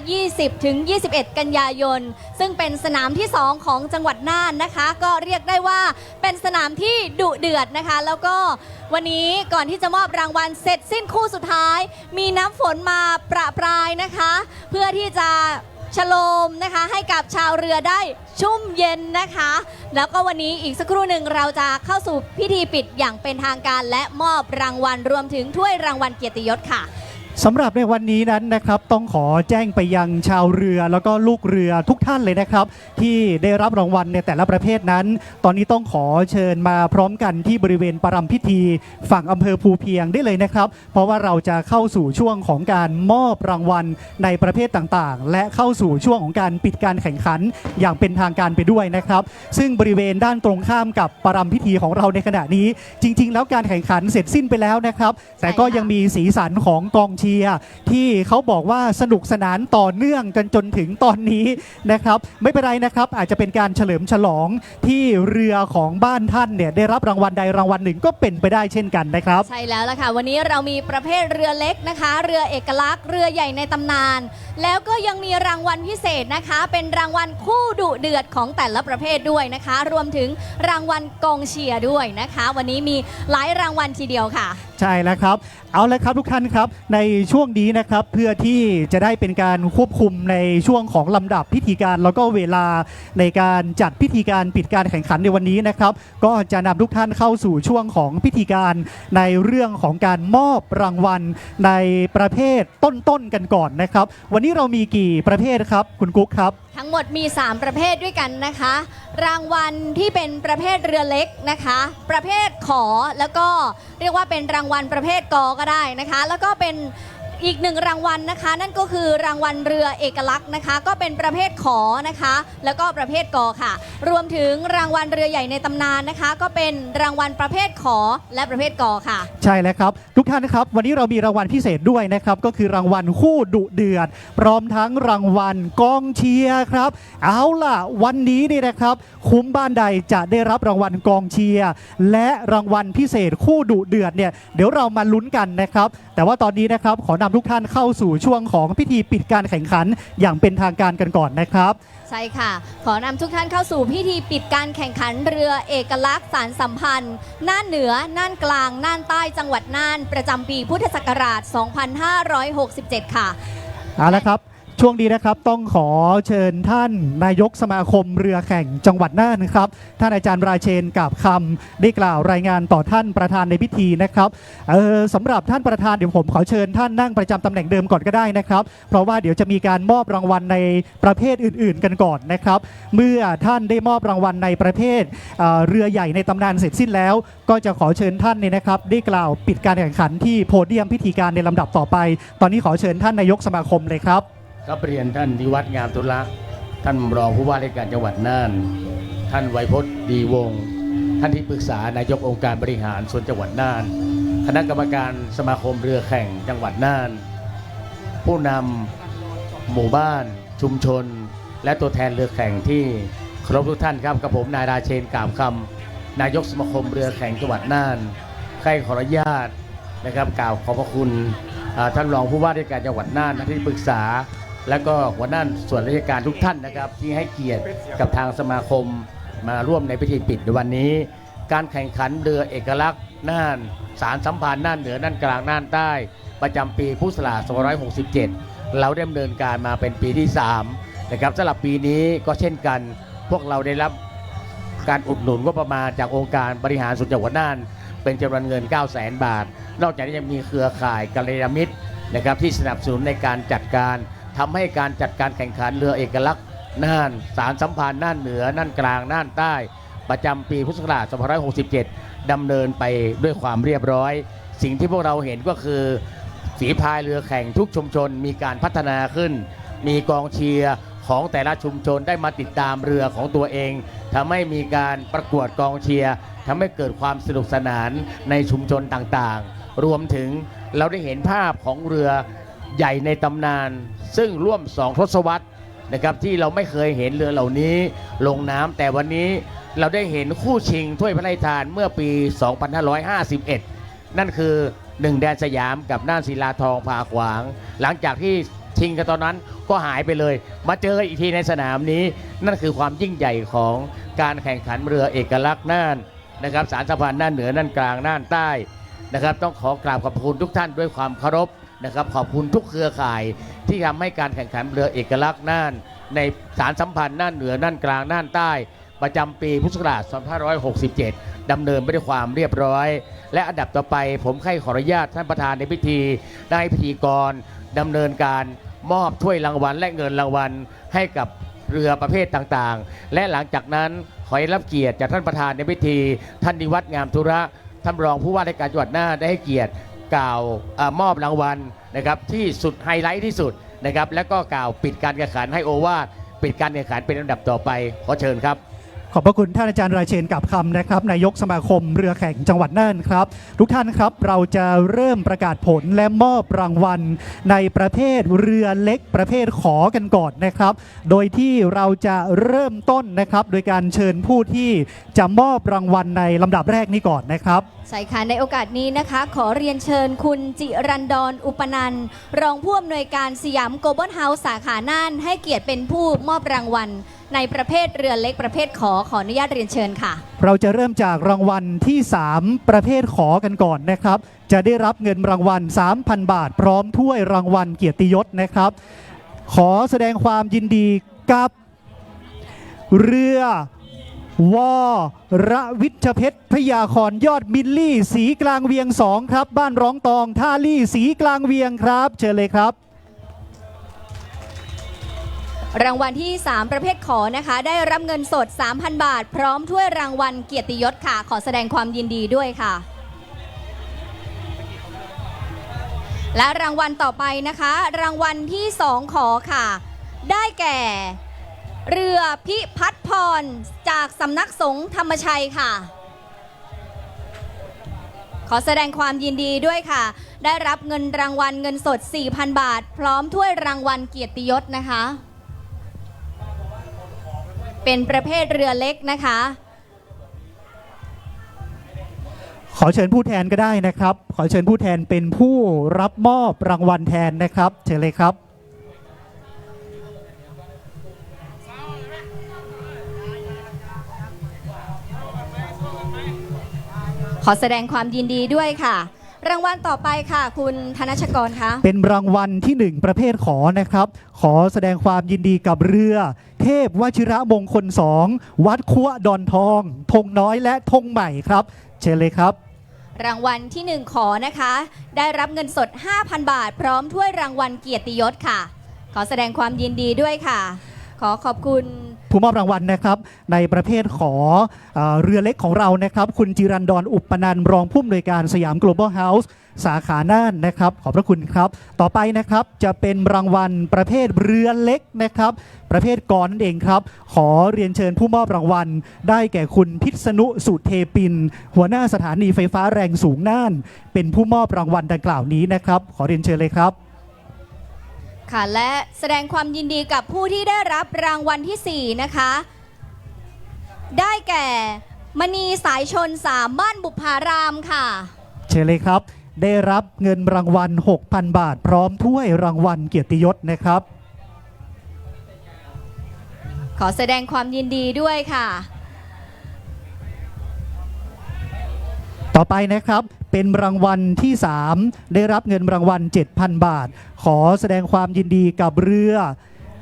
20-21 กันยายนซึ่งเป็นสนามที่2ของจังหวัดน่านนะคะก็เรียกได้ว่าเป็นสนามที่ดุเดือดนะคะแล้วก็วันนี้ก่อนที่จะมอบรางวัลเสร็จสิ้นคู่สุดท้ายมีน้ำฝนมาประปรายนะคะเพื่อที่จะฉลมนะคะให้กับชาวเรือได้ชุ่มเย็นนะคะแล้วก็วันนี้อีกสักครู่หนึ่งเราจะเข้าสู่พิธีปิดอย่างเป็นทางการและมอบรางวัลรวมถึงถ้วยรางวัลเกียรติยศค่ะ สำหรับในวันนี้นั้นนะครับต้องขอแจ้งไปยังชาวเรือแล้วก็ลูกเรือทุกท่านเลยนะครับที่ได้รับรางวัลในแต่ละประเภทนั้นตอนนี้ต้องขอเชิญมาพร้อมกันที่บริเวณประรำพิธีฝั่งอำเภอภูเพียงได้เลยนะครับเพราะว่าเราจะเข้าสู่ช่วงของการมอบรางวัลในประเภทต่างๆและเข้าสู่ช่วงของการปิดการแข่งขันอย่างเป็นทางการไปด้วยนะครับซึ่งบริเวณด้านตรงข้ามกับประรำพิธีของเราในขณะนี้จริงๆแล้วการแข่งขันเสร็จสิ้นไปแล้วนะครับแต่ก็ยังมีสีสันของกองเชียร์ ชียร์ที่เขาบอกว่าสนุกสนานต่อเนื่องกันจนถึงตอนนี้นะครับไม่เป็นไรนะครับอาจจะเป็นการเฉลิมฉลองที่เรือของบ้านท่านเนี่ยได้รับรางวัลใดรางวัลหนึ่งก็เป็นไปได้เช่นกันนะครับ ใช่แล้วล่ะค่ะวันนี้เรามีประเภทเรือเล็กนะคะ เรือเอกลักษณ์เรือใหญ่ในตำนาน แล้วก็ยังมีรางวัลพิเศษนะคะ เป็นรางวัลคู่ดุเดือดของแต่ละประเภทด้วยนะคะ รวมถึงรางวัลกองเชียร์ด้วยนะคะ วันนี้มีหลายรางวัลทีเดียวค่ะ ใช่แล้วครับเอาละครับทุกท่านครับในช่วงนี้นะครับเพื่อที่จะได้เป็นการควบคุมในช่วงของลำดับพิธีการแล้วก็เวลาในการจัดพิธีการปิดการแข่งขันในวันนี้นะครับก็จะนำทุกท่านเข้าสู่ช่วงของพิธีการในเรื่องของการมอบรางวัลในประเภทต้นๆกันก่อนนะครับวันนี้เรามีกี่ประเภทครับคุณกุ๊กครับ ทั้งหมดมี 3 ประเภทด้วยกันนะคะ รางวัลที่เป็นประเภทเรือเล็กนะคะ ประเภทขอแล้วก็เรียกว่าเป็นรางวัลประเภทกอก็ได้นะคะ แล้วก็เป็นอีก1รางวัลนะคะ นั่นก็คือรางวัลเรือเอกลักษณ์นะคะ ก็เป็นประเภทขอนะคะ แล้วก็ประเภทกอค่ะ รวมถึงรางวัลเรือใหญ่ในตำนานนะคะ ก็เป็นรางวัลประเภทขอและประเภทกอค่ะ ใช่แล้วครับทุกท่านนะครับวันนี้เรามีรางวัลพิเศษด้วยนะครับก็คือรางวัลคู่ดุเดือดพร้อมทั้งรางวัลกองเชียร์ครับเอาล่ะวันนี้นี่นะครับคุ้มบ้านใดจะได้รับรางวัลกองเชียร์และรางวัลพิเศษคู่ดุเดือดเนี่ยเดี๋ยวเรามาลุ้นกันนะครับแต่ว่าตอนนี้นะครับขอนำทุกท่านเข้าสู่ช่วงของพิธีปิดการแข่งขันอย่างเป็นทางการกันก่อนนะครับ ใช่ค่ะ ขอนำทุกท่านเข้าสู่พิธีปิดการแข่งขันเรือเอกลักษณ์สารสัมพันธ์น่านเหนือน่านกลางน่านใต้จังหวัดน่านประจำปีพุทธศักราช 2567 ค่ะ เอาละครับช่วงนี้นะครับต้องขอเชิญท่านนายกสมาคมเรือแข่งจังหวัดน่านครับท่านอาจารย์ราเชนกาบคำได้กล่าวรายงานต่อท่านประธานในพิธีนะครับสำหรับท่านประธานเดี๋ยวผมขอเชิญท่านนั่งประจำตำแหน่งเดิมก่อนก็ได้นะครับเพราะว่าเดี๋ยวจะมีการมอบรางวัลในประเภทอื่นๆกันก่อนนะครับเมื่อท่านได้มอบรางวัลในประเภทเรือใหญ่ในตำนานเสร็จสิ้นแล้วก็จะขอเชิญท่านเนี่ยนะครับได้กล่าวปิดการแข่งขันที่โพเดียมพิธีการในลำดับต่อไปตอนนี้ขอเชิญท่านนายกสมาคมเลยครับครับเรียนท่านนิวัฒน์งามตุลาท่านรองผู้ว่าราชการจังหวัดน่านท่านไวยพจน์ดีวงศ์ท่านที่ปรึกษานายกองค์การบริหารส่วนจังหวัดน่านคณะกรรมการสมาคมเรือแข่งจังหวัดน่านผู้นำหมู่บ้านชุมชนและตัวแทนเรือแข่งที่เคารพทุกท่านครับกับผมนายราเชนกาบคำนายกสมาคมเรือแข่งจังหวัดน่านใครขออนุญาตนะครับกล่าวขอบพระคุณท่านรองผู้ว่าราชการจังหวัดน่านท่านที่ปรึกษาและก็หัวหน้าส่วนราชการทุกท่านนะครับที่ให้เกียรติกับทางสมาคมมาร่วมในพิธีปิดในวันนี้การแข่งขันเรือเอกลักษณ์น่านสารสัมพันธ์น่านเหนือน่านกลางน่านใต้ประจำปีพุทธศักราช2567เราดำเนินการมาเป็นปีที่3นะครับสำหรับปีนี้ก็เช่นกันพวกเราได้รับการอุดหนุนงบประมาณจากองค์การบริหารส่วนจังหวัดน่านเป็นจำนวนเงิน 900,000 บาทนอกจากนี้ยังมีเครือข่ายกัลยาณมิตรนะครับที่สนับสนุนในการจัดการทำให้การจัดการแข่งขันเรือเอกลักษณ์น่านสารสัมพันธ์น่านเหนือน่านกลางน่านใต้ประจำปีพุทธศักราช2567ดำเนินไปด้วยความเรียบร้อยสิ่งที่พวกเราเห็นก็คือฝีพายเรือแข่งทุกชุมชนมีการพัฒนาขึ้นมีกองเชียร์ของแต่ละชุมชนได้มาติดตามเรือของตัวเองทำให้มีการประกวดกองเชียร์ทำให้เกิดความสนุกสนานในชุมชนต่างๆรวมถึงเราได้เห็นภาพของเรือใหญ่ในตำนานซึ่งร่วม2 ทศวรรษนะครับที่เราไม่เคยเห็นเรือเหล่านี้ลงน้ำแต่วันนี้เราได้เห็นคู่ชิงถ้วยพระราชทานเมื่อปี 2551 นั่นคือ1แดนสยามกับน่านศิลาทองพาขวางหลังจากที่ชิงกันตอนนั้นก็หายไปเลยมาเจออีกทีในสนามนี้นั่นคือความยิ่งใหญ่ของการแข่งขันเรือเอกลักษณ์น่านนะครับสารสัมพันธ์น่านเหนือน่านกลางน่านใต้นะครับต้องขอกราบขอบคุณทุกท่านด้วยความเคารพนะครับขอบคุณทุกเครือข่ายที่ทำให้การแข่งขันเรือเอกลักษณ์น่านในสารสัมพันธ์น่านเหนือน่านกลางน่านใต้ประจำปีพุทธศักราช2567ดำเนินไปด้วยความเรียบร้อยและอันดับต่อไปผมให้ขออนุญาตท่านประธานในพิธีได้พิธีกรดำเนินการมอบถ้วยรางวัลและเงินรางวัลให้กับเรือประเภทต่างๆและหลังจากนั้นขอรับเกียรติจากท่านประธานในพิธีท่านนิวัฒน์งามธุระท่านรองผู้ว่าราชการจังหวัดน่านได้ให้เกียรติกล่าวมอบรางวัลนะครับที่สุดไฮไลท์ที่สุดนะครับและก็กล่าวปิดการแข่งขันให้โอวาทปิดการแข่งขันเป็นลำดับต่อไปขอเชิญครับ ขอบพระคุณท่านอาจารย์ราเชนกับคำนะครับนายกสมาคมเรือแข่งจังหวัดน่านครับ ทุกท่านครับเราจะเริ่มประกาศผลและมอบรางวัลในประเภทเรือเล็กประเภทขอกันก่อนนะครับ โดยที่เราจะเริ่มต้นนะครับโดยการเชิญผู้ที่จะมอบรางวัลในลำดับแรกนี้ก่อนนะครับ ใช่ค่ะในโอกาสนี้นะคะขอเรียนเชิญคุณจิรันดรอุปนันท์รองผู้อำนวยการสยามโกลบอลเฮาส์สาขาน่านให้เกียรติเป็นผู้มอบรางวัลในประเภทเรือเล็กประเภทขออนุญาตเรียนเชิญค่ะ เราจะเริ่มจากรางวัลที่ 3 ประเภทขอกันก่อนนะครับ จะได้รับเงินรางวัล 3,000 บาท พร้อมถ้วยรางวัลเกียรติยศนะครับ ขอแสดงความยินดีกับเรือวระวิชเพชรพยาครยอดมิลลี่สีกลางเวียง 2 ครับ บ้านร้องตองท่าลี่สีกลางเวียงครับ เชิญเลยครับ รางวัลที่ 3 ประเภทขอนะคะ ได้รับเงินสด 3,000 บาท พร้อมถ้วยรางวัลเกียรติยศค่ะ ขอแสดงความยินดีด้วยค่ะ และรางวัลต่อไปนะคะ รางวัลที่ 2 ขอค่ะ ได้แก่ เรือพิพัฒน์พรจากสำนักสงฆ์ธรรมชัยค่ะ ขอแสดงความยินดีด้วยค่ะ ได้รับเงินรางวัลเงินสด 4,000 บาท พร้อมถ้วยรางวัลเกียรติยศนะคะ เป็นประเภทเรือเล็กนะคะ ขอเชิญผู้แทนก็ได้นะครับ ขอเชิญผู้แทนเป็นผู้รับมอบรางวัลแทนนะครับ เชิญเลยครับ ขอแสดงความยินดีด้วยค่ะ รางวัลต่อไปค่ะ คุณธนชกรคะ เป็นรางวัลที่ 1 ประเภทขอนะครับ ขอแสดงความยินดีกับเรือ เทพวชิระมงคล 2 วัดคั้วดอนทองธงน้อยและธงใหม่ครับ เชิญเลยครับ รางวัลที่ 1 ขอนะคะ ได้รับเงินสด 5,000 บาท พร้อมถ้วยรางวัลเกียรติยศค่ะ ขอแสดงความยินดีด้วยค่ะ ขอขอบคุณ ผู้มอบรางวัลนะครับในประเภทขอเรือเล็กของเรานะครับ คุณจิรันดรอุปนันท์รองผู้อำนวยการสยาม Global House สาขาน่านนะครับ ขอบพระคุณครับ ต่อไปนะครับจะเป็นรางวัลประเภทเรือเล็กนะครับ ประเภทกรนั่นเองครับ ขอเรียนเชิญผู้มอบรางวัลได้แก่คุณพิษณุสุเทปิน หัวหน้าสถานีไฟฟ้าแรงสูงน่าน เป็นผู้มอบรางวัลดังกล่าวนี้นะครับ ขอเรียนเชิญเลยครับ ค่ะและแสดงความยินดีกับผู้ที่ได้รับรางวัลที่ 4 นะคะ ได้แก่มณีสายชน 3 บ้านบุพารามค่ะ เชิญเลยครับ ได้รับเงินรางวัล 6,000 บาท พร้อมถ้วยรางวัลเกียรติยศนะครับ ขอแสดงความยินดีด้วยค่ะ ต่อไปนะครับเป็นรางวัลที่ 3 ได้รับเงินรางวัล 7,000 บาท ขอแสดงความยินดีกับเรือ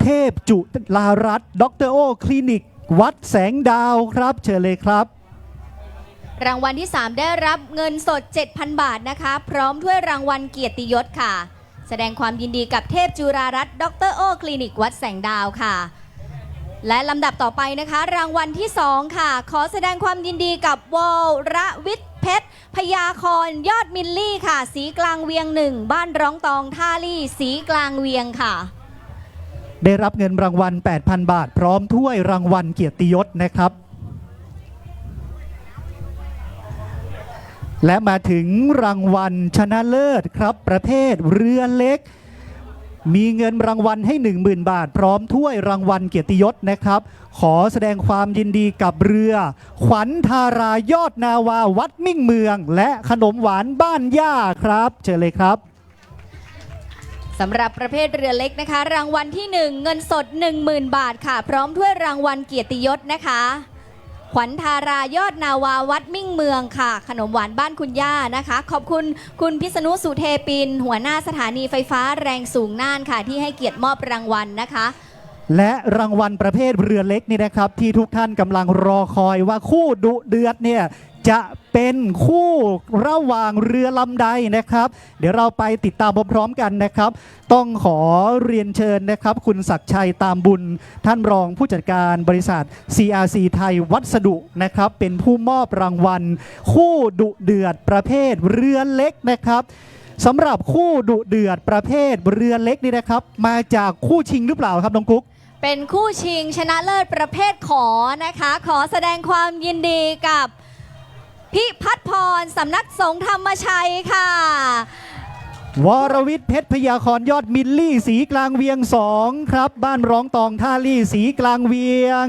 เทพจุฬารัตน์ดร.โอคลินิก วัดแสงดาวครับ เชิญเลยครับ รางวัลที่ 3 ได้รับเงินสด 7,000 บาทนะคะ พร้อมถ้วยรางวัลเกียรติยศค่ะ แสดงความยินดีกับเทพจุฬารัตน์ดร.โอคลินิก วัดแสงดาวค่ะ และลำดับต่อไปนะคะ รางวัลที่ 2 ค่ะ ขอแสดงความยินดีกับวรวิทย์เพชรพยาครยอดมิลลี่ค่ะ สีกลางเวียง 1 บ้านร้องตองท่าลี่สีกลางเวียงค่ะ ได้รับเงินรางวัล 8,000 บาท พร้อมถ้วยรางวัลเกียรติยศนะครับ และมาถึงรางวัลชนะเลิศครับ ประเภทเรือเล็ก มีเงินรางวัลให้ 10,000 บาท พร้อมถ้วยรางวัลเกียรติยศนะครับ ขอแสดงความยินดีกับเรือ ขวัญธารายอดนาวาวัดมิ่งเมือง และขนมหวานบ้านย่าครับ เชิญเลยครับ สำหรับประเภทเรือเล็กนะคะ รางวัลที่ 1 เงินสด 10,000 บาทค่ะ พร้อมถ้วยรางวัลเกียรติยศนะคะ ขวัญธารายอดนาวาวัดมิ่งเมืองค่ะ ขนมหวานบ้านคุณย่านะคะ ขอบคุณคุณพิษณุสุเทปิน หัวหน้าสถานีไฟฟ้าแรงสูงน่านค่ะ ที่ให้เกียรติมอบรางวัลนะคะ และรางวัลประเภทเรือเล็กนี่นะครับ ที่ทุกท่านกำลังรอคอยว่าคู่ดุเดือดเนี่ยจะเป็นคู่ระหว่างเรือลำใดนะครับ เดี๋ยวเราไปติดตามพร้อมๆกันนะครับ ต้องขอเรียนเชิญนะครับ คุณศักดิ์ชัยตามบุญ ท่านรองผู้จัดการบริษัท CRC ไทยวัสดุนะครับ เป็นผู้มอบรางวัล คู่ดุเดือดประเภทเรือเล็กนะครับสำหรับคู่ดุเดือดประเภทเรือเล็กนี่นะครับ มาจากคู่ชิงหรือเปล่าครับน้องกุ๊ก เป็นคู่ชิงชนะเลิศประเภทขอนะคะ ขอแสดงความยินดีกับพิพัฒน์พรสำนักสงฆ์ธรรมชัยค่ะ วรวิทย์เพชรพยาครยอดมิลลี่สีกลางเวียง2ครับบ้านร้องตองท่าลี่สีกลางเวียง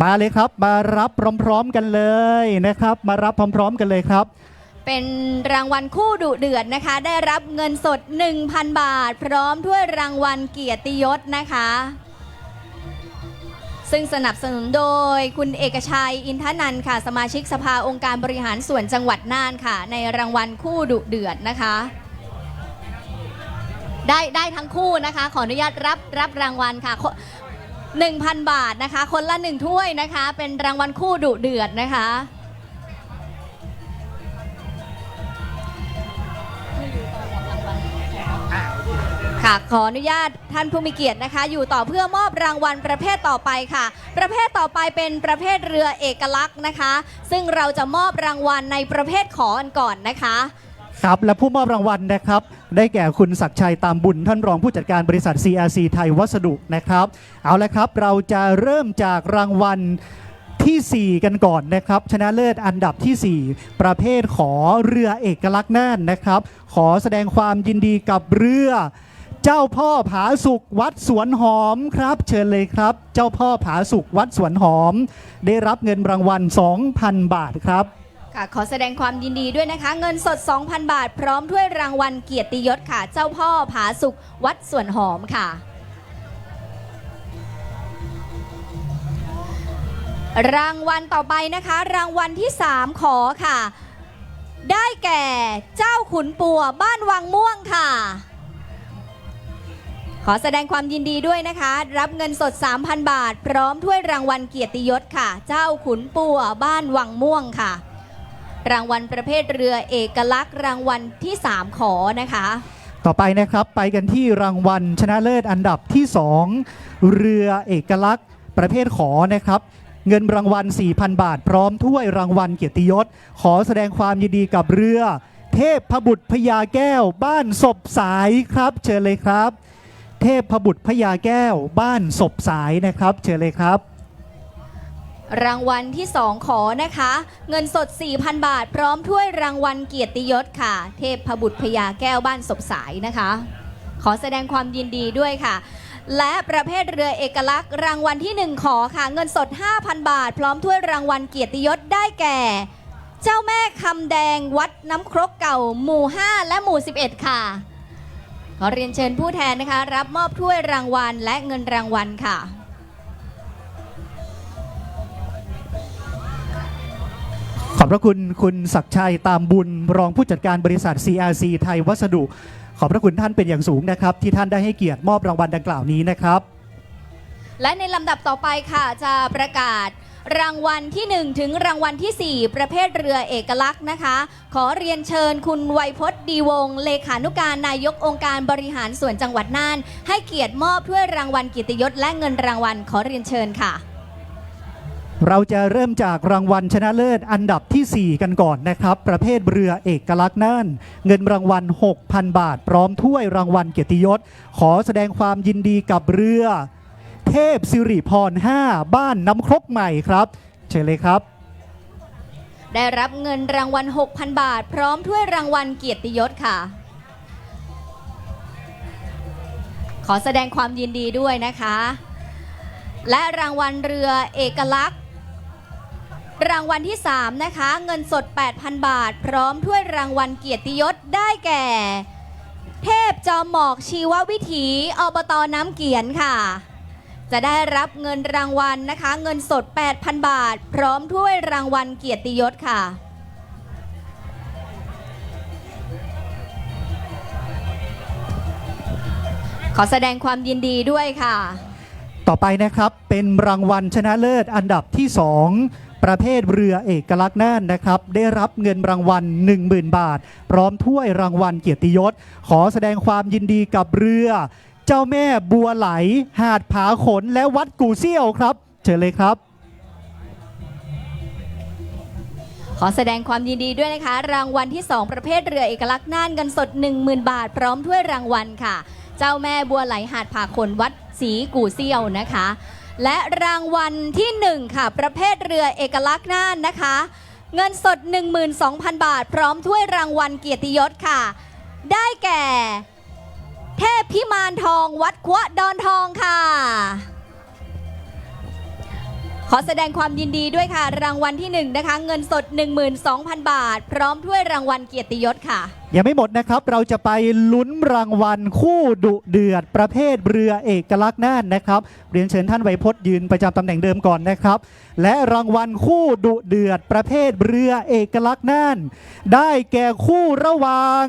มาเลยครับมารับพร้อมๆกันเลยนะครับ มารับพร้อมๆกันเลยครับ เป็นรางวัลคู่ดุเดือดนะคะ ได้รับเงินสด 1,000 บาท พร้อมถ้วยรางวัลเกียรติยศนะคะ ซึ่งสนับสนุนโดยคุณเอกชัยอินทนันท์ค่ะสมาชิกสภาองค์การบริหารส่วนจังหวัดน่านค่ะ ในรางวัลคู่ดุเดือดนะคะ ได้ทั้งคู่นะคะ ขออนุญาตรับรางวัลค่ะ 1,000 บาทนะคะ คนละ1ถ้วยนะคะ เป็นรางวัลคู่ดุเดือดนะคะค่ะขออนุญาตท่านผู้มีเกียรตินะคะ อยู่ต่อเพื่อมอบรางวัลประเภทต่อไปค่ะ ประเภทต่อไปเป็นประเภทเรือเอกลักษณ์นะคะ ซึ่งเราจะมอบรางวัลในประเภทขอกันก่อนนะคะ ครับและผู้มอบรางวัลนะครับ ได้แก่คุณศักดิ์ชัยตามบุญท่านรองผู้จัดการบริษัท CRC ไทยวัสดุนะครับเอาละครับเราจะเริ่มจากรางวัลที่ 4 กันก่อนนะครับชนะเลิศอันดับที่ 4 ประเภทขอเรือเอกลักษณ์น่านนะครับขอแสดงความยินดีกับเรือเจ้าพ่อผาสุกวัดสวนหอมครับเชิญเลยครับเจ้าพ่อผาสุกวัดสวนหอมได้รับเงินรางวัล 2,000 บาทครับค่ะขอแสดงความยินดีด้วยนะคะเงินสด 2,000 บาท พร้อมถ้วยรางวัลเกียรติยศค่ะเจ้าพ่อผาสุกวัดสวนหอมค่ะรางวัลต่อไปนะคะรางวัลที่ 3 ขอค่ะได้แก่เจ้าขุนปัวบ้านวังม่วงค่ะขอแสดงความยินดีด้วยนะคะรับเงินสด 3,000 บาท พร้อมถ้วยรางวัลเกียรติยศค่ะเจ้าขุนปัวบ้านวังม่วงค่ะรางวัลประเภทเรือเอกลักษณ์รางวัลที่ 3 ขอนะคะต่อไปนะครับไปกันที่รางวัลชนะเลิศอันดับที่ 2 เรือเอกลักษณ์ประเภทขอนะครับเงินรางวัล 4,000 บาท พร้อมถ้วยรางวัลเกียรติยศขอแสดงความยินดีกับเรือเทพพบุตรพญาแก้วบ้านศพสายครับเชิญเลยครับเทพพบุตรพญาแก้วบ้านศพสายนะครับเชิญเลยครับรางวัลที่ 2 ขอนะคะเงินสด 4,000 บาท พร้อมถ้วยรางวัลเกียรติยศค่ะเทพพบุตรพญาแก้วบ้านศพสายนะคะขอแสดงความยินดีด้วยค่ะและประเภทเรือเอกลักษณ์รางวัลที่ 1 ขอค่ะเงินสด 5,000 บาท พร้อมถ้วยรางวัลเกียรติยศได้แก่เจ้าแม่คำแดงวัดน้ำครกเก่าหมู่ 5 และหมู่ 11 ค่ะขอเรียนเชิญผู้แทนนะคะรับมอบถ้วยรางวัลและเงินรางวัลค่ะขอบพระคุณคุณศักดิ์ชัยตามบุญรองผู้จัดการบริษัท CRC ไทยวัสดุขอบพระคุณท่านเป็นอย่างสูงนะครับที่ท่านได้ให้เกียรติมอบรางวัลดังกล่าวนี้นะครับและในลำดับต่อไปค่ะจะประกาศรางวัลที่ 1 ถึงรางวัลที่ 4 ประเภทเรือเอกลักษณ์นะคะขอเรียนเชิญคุณไวยพจน์ดีวงศ์เลขานุการนายกองค์การบริหารส่วนจังหวัดน่านให้เกียรติมอบถ้วยรางวัลเกียรติยศและเงินรางวัลขอเรียนเชิญค่ะเราจะเริ่มจากรางวัลชนะเลิศอันดับที่ 4 กันก่อนนะครับประเภทเรือเอกลักษณ์น่านเงินรางวัล 6,000 บาทพร้อมถ้วยรางวัลเกียรติยศขอแสดงความยินดีกับเรือเทพสิริพร 5 บ้านน้ำครกใหม่ครับเชิญเลยครับได้รับเงินรางวัล 6,000 บาทพร้อมถ้วยรางวัลเกียรติยศค่ะขอแสดงความยินดีด้วยนะคะและรางวัลเรือเอกลักษณ์รางวัลที่ 3 นะคะเงินสด 8,000 บาทพร้อมถ้วยรางวัลเกียรติยศได้แก่เทพจอมหมอกชีววิถีอบต.น้ำเกียนค่ะจะได้รับเงินรางวัลนะคะเงินสด 8,000 บาทพร้อมถ้วยรางวัลเกียรติยศค่ะขอแสดงความยินดีด้วยค่ะต่อไปนะครับเป็นรางวัลชนะเลิศอันดับที่ 2 ประเภทเรือเอกลักษณ์น่านนะครับได้รับเงินรางวัล 10,000 บาทพร้อมถ้วยรางวัลเกียรติยศขอแสดงความยินดีกับเรือเจ้าแม่บัวไหลหาดผาขนและวัดกู่เซี่ยวครับเชิญเลยครับขอแสดงความยินดีด้วยนะคะรางวัลที่ 2 ประเภทเรือเอกลักษณ์น่านเงินสด 10,000 บาทพร้อมถ้วยรางวัลค่ะเจ้าแม่บัวไหลหาดผาขนวัด สีกู่เซี่ยวนะคะ และรางวัลที่ 1 ค่ะประเภทเรือเอกลักษณ์น่านนะคะ เงินสด 12,000 บาท พร้อมถ้วยรางวัลเกียรติยศค่ะ ได้แก่ เทพพิมานทองวัดควะดอนทองค่ะ ขอแสดงความยินดีด้วยค่ะรางวัลที่ 1 นะคะ เงินสด 12,000 บาท พร้อมถ้วยรางวัลเกียรติยศค่ะ ยังไม่หมดนะครับเราจะไปลุ้นรางวัลคู่ดุเดือดประเภทเรือเอกลักษณ์น่านนะครับเรียนเชิญท่านไวยพจน์ยืนประจำตำแหน่งเดิมก่อนนะครับและรางวัลคู่ดุเดือดประเภทเรือเอกลักษณ์น่านได้แก่คู่ระหว่าง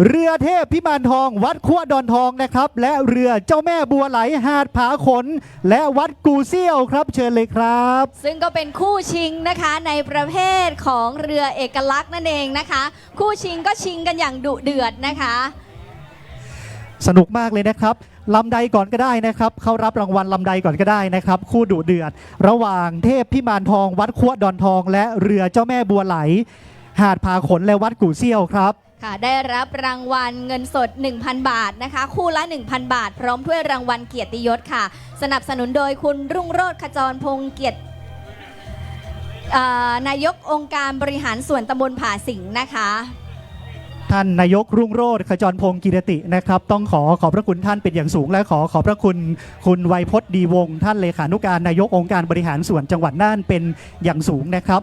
เรือเทพพิมานทองวัดขั้วดอนทองนะครับและเรือเจ้าแม่บัวไหลหาดผาขนและวัดกูเซี่ยวครับเชิญเลยครับ ซึ่งก็เป็นคู่ชิงนะคะในประเภทของเรือเอกลักษณ์นั่นเองนะคะ คู่ชิงก็ชิงกันอย่างดุเดือดนะคะ สนุกมากเลยนะครับลำใดก่อนก็ได้นะครับเขารับรางวัลลำใดก่อนก็ได้นะครับคู่ดุเดือดระหว่างเทพพิมานทองวัดขั้วดอนทองและเรือเจ้าแม่บัวไหลหาดผาขนและวัดกูเซี่ยวครับค่ะได้รับรางวัลเงินสด 1,000 บาทนะคะคู่ละ 1,000 บาท พร้อมถ้วยรางวัลเกียรติยศค่ะสนับสนุนโดยคุณรุ่งโรจน์ขจรพงษ์เกียรตินายกองค์การบริหารส่วนตำบลผาสิงห์นะคะท่านนายกรุ่งโรจน์ขจรพงษ์กิรตินะครับต้องขอบพระคุณท่านเป็นอย่างสูงและขอบพระคุณคุณไวยพจน์ดีวงศ์ท่านเลขานุการนายกองค์การบริหารส่วนจังหวัดน่านเป็นอย่างสูงนะครับ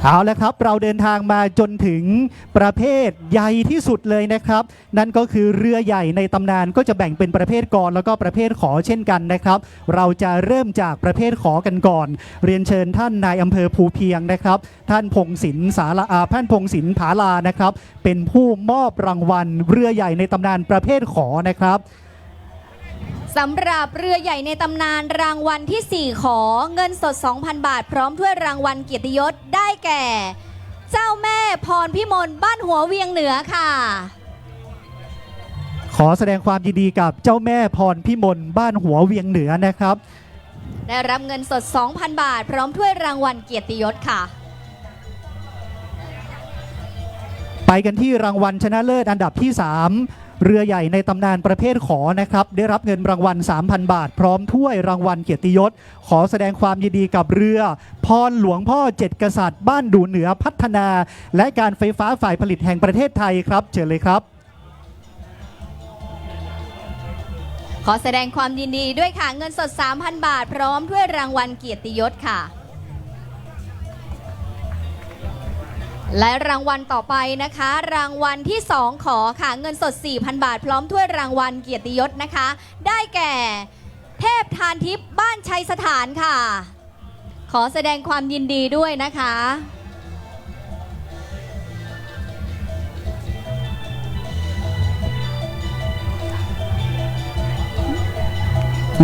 เอาละครับเราเดินทางมาจนถึงประเภทใหญ่ที่สุดเลยนะครับนั่นก็คือเรือใหญ่ในตำนานก็จะแบ่งเป็นประเภทกรแล้วก็ประเภทขอเช่นกันนะครับเราจะเริ่มจากประเภทขอกันก่อนเรียนเชิญท่านนายอำเภอภูเพียงนะครับท่านพงศิลป์ท่านพงศิลป์ผาลานะครับเป็นผู้มอบรางวัลเรือใหญ่ในตำนานประเภทขอนะครับสำหรับเรือใหญ่ในตำนานรางวัลที่ 4 ขอเงินสด 2,000 บาท พร้อมถ้วยรางวัลเกียรติยศได้แก่ เจ้าแม่พรพิมลบ้านหัวเวียงเหนือค่ะขอแสดงความยินดีกับเจ้าแม่พรพิมลบ้านหัวเวียงเหนือนะครับได้รับเงินสด 2,000 บาท พร้อมถ้วยรางวัลเกียรติยศค่ะไปกันที่รางวัลชนะเลิศอันดับที่ 3เรือใหญ่ในตำนานประเภทขอนะครับได้รับเงินรางวัล 3,000 บาทพร้อมถ้วยรางวัลเกียรติยศขอแสดงความยินดีกับเรือพรหลวงพ่อ7 กษัตริย์บ้านดูเหนือพัฒนาและการไฟฟ้าฝ่ายผลิตแห่งประเทศไทยครับเชิญเลยครับขอแสดงความยินดีด้วยค่ะเงินสด 3,000 บาทพร้อมถ้วยรางวัลเกียรติยศค่ะและรางวัลต่อไปนะคะรางวัลที่ 2 ขอค่ะเงินสด 4,000 บาทพร้อมถ้วยรางวัลเกียรติยศนะคะได้แก่เทพทานทิพย์บ้านชัยสถานค่ะขอแสดงความยินดีด้วยนะคะ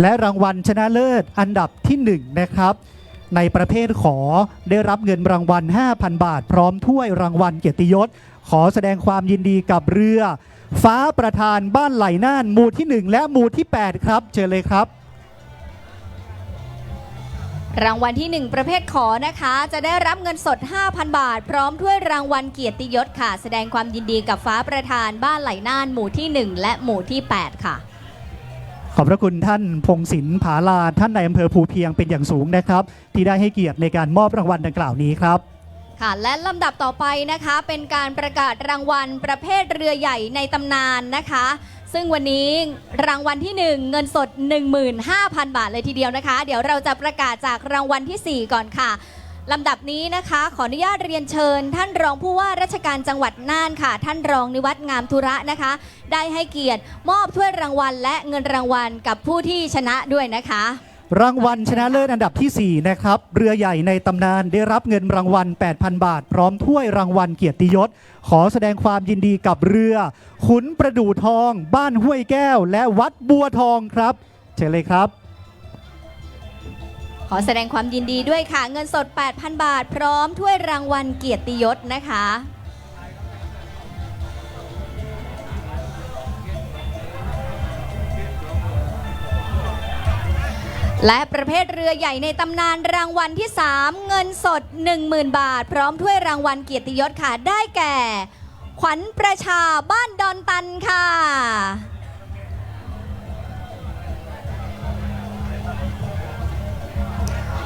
และรางวัลชนะเลิศอันดับที่1นะครับในประเภทขอได้รับเงินรางวัล 5,000 บาทพร้อมถ้วยรางวัลเกียรติยศขอแสดงความยินดีกับเรือฟ้าประธานบ้านไหลน่านหมู่ที่ 1 และหมู่ที่ 8 ครับเชิญเลยครับรางวัลที่ 1 ประเภทขอนะคะจะได้รับเงินสด 5,000 บาทพร้อมถ้วยรางวัลเกียรติยศค่ะแสดงความยินดีกับฟ้าประธานบ้านไหลน่านหมู่ที่ 1 และหมู่ที่ 8 ค่ะขอบพระคุณท่านพงศิลป์ผาลาท่านนายอำเภอภูเพียงเป็นอย่างสูงนะครับที่ได้ให้เกียรติในการมอบรางวัลดังกล่าวนี้ครับค่ะและลำดับต่อไปนะคะเป็นการประกาศรางวัลประเภทเรือใหญ่ในตำนานนะคะซึ่งวันนี้รางวัลที่ 1 เงินสด 15,000 บาทเลยทีเดียวนะคะเดี๋ยวเราจะประกาศจากรางวัลที่ 4 ก่อนค่ะลำดับนี้นะคะขออนุญาตเรียนเชิญท่านรองผู้ว่าราชการจังหวัดน่านค่ะท่านรองนิวัฒน์งามธุระนะคะได้ให้เกียรติมอบถ้วยรางวัลและเงินรางวัลกับผู้ที่ชนะด้วยนะคะรางวัลชนะเลิศอันดับที่ 4 นะครับเรือใหญ่ในตำนานได้รับเงินรางวัล 8,000 บาทพร้อมถ้วยรางวัลเกียรติยศขอแสดงความยินดีกับเรือขุนประดู่ทองบ้านห้วยแก้วและวัดบัวทองครับเชิญเลยครับขอแสดงความยินดีด้วยค่ะเงินสด 8,000 บาทพร้อมถ้วยรางวัลเกียรติยศนะคะ และประเภทเรือใหญ่ในตำนานรางวัลที่ 3 เงินสด 10,000 บาท พร้อมถ้วยรางวัลเกียรติยศค่ะได้แก่ ขวัญประชาบ้านดอนตันค่ะ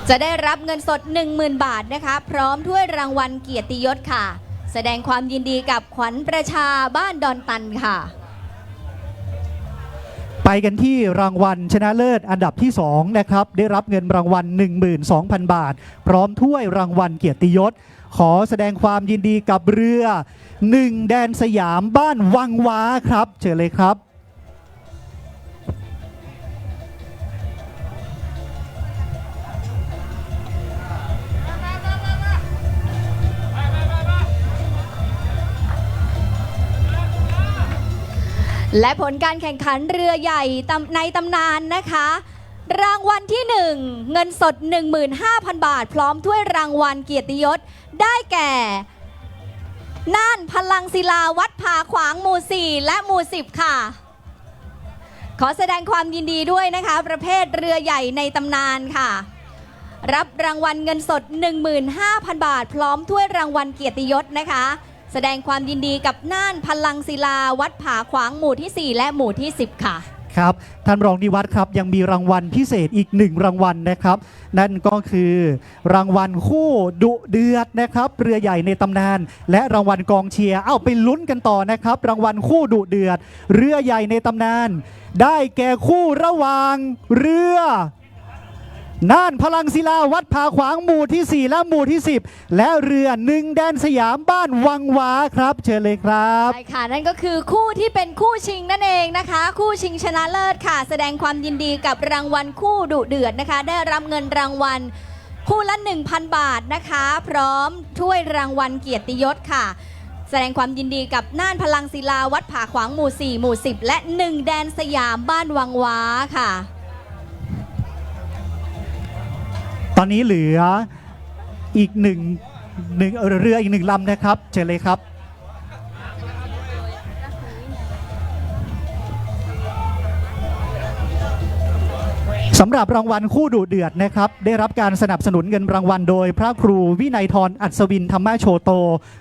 จะได้รับเงินสด 10,000 บาทนะคะพร้อมถ้วยรางวัลเกียรติยศค่ะแสดงความยินดีกับขวัญประชาบ้านดอนตันค่ะไปกันที่รางวัลชนะเลิศอันดับที่2นะครับได้รับเงินรางวัล 12,000 บาทพร้อมถ้วยรางวัลเกียรติยศขอแสดงความยินดีกับเรือ1แดนสยามบ้านวังว้าครับเชิญเลยครับและผลการแข่งขันเรือใหญ่ในตำนานนะคะ รางวัลที่ 1 เงินสด 15,000 บาทพร้อมถ้วยรางวัลเกียรติยศได้แก่น่านพลังศิลาวัดผาขวางหมู่ 4 และหมู่ 10 ค่ะขอแสดงความยินดีด้วยนะคะประเภทเรือใหญ่ในตำนานค่ะรับรางวัลเงินสด 15,000 บาทพร้อมถ้วยรางวัลเกียรติยศนะคะแสดงความยินดีกับน่านพลังศิลาวัดผาขวางหมู่ที่ 4 และหมู่ที่ 10 ค่ะครับท่านรองนิวัฒน์ครับยังมีรางวัลพิเศษอีก1รางวัลนะครับนั่นก็คือรางวัลคู่ดุเดือดนะครับเรือใหญ่ในตำนานและรางวัลกองเชียร์ไปลุ้นกันต่อนะครับรางวัลคู่ดุเดือดเรือใหญ่ในตำนานได้แก่คู่ระหว่างเรือน่านพลังศิลาวัดผาขวางหมู่ที่ 4 และหมู่ที่ 10และเรือ1แดนสยามบ้านวังว้าครับเชิญเลยครับใช่ค่ะนั่นก็คือคู่ที่เป็นคู่ชิงนั่นเองนะคะคู่ชิงชนะเลิศค่ะแสดงความยินดีกับรางวัลคู่ดุเดือดนะคะได้รับเงินรางวัลคู่ละ 1,000 บาทนะคะพร้อมถ้วยรางวัลเกียรติยศค่ะแสดงความยินดีกับน่านพลังศิลาวัดผาขวางหมู่ 4 หมู่ 10และ1แดนสยามบ้านวังว้าค่ะตอนนี้เหลืออีกหนึ่งเรืออีก1ลำนะครับเชิญเลยครับสำหรับรางวัลคู่ดุเดือดนะครับได้รับการสนับสนุนเงินรางวัลโดยพระครูวินัยธรอัศวินธรรมโชโต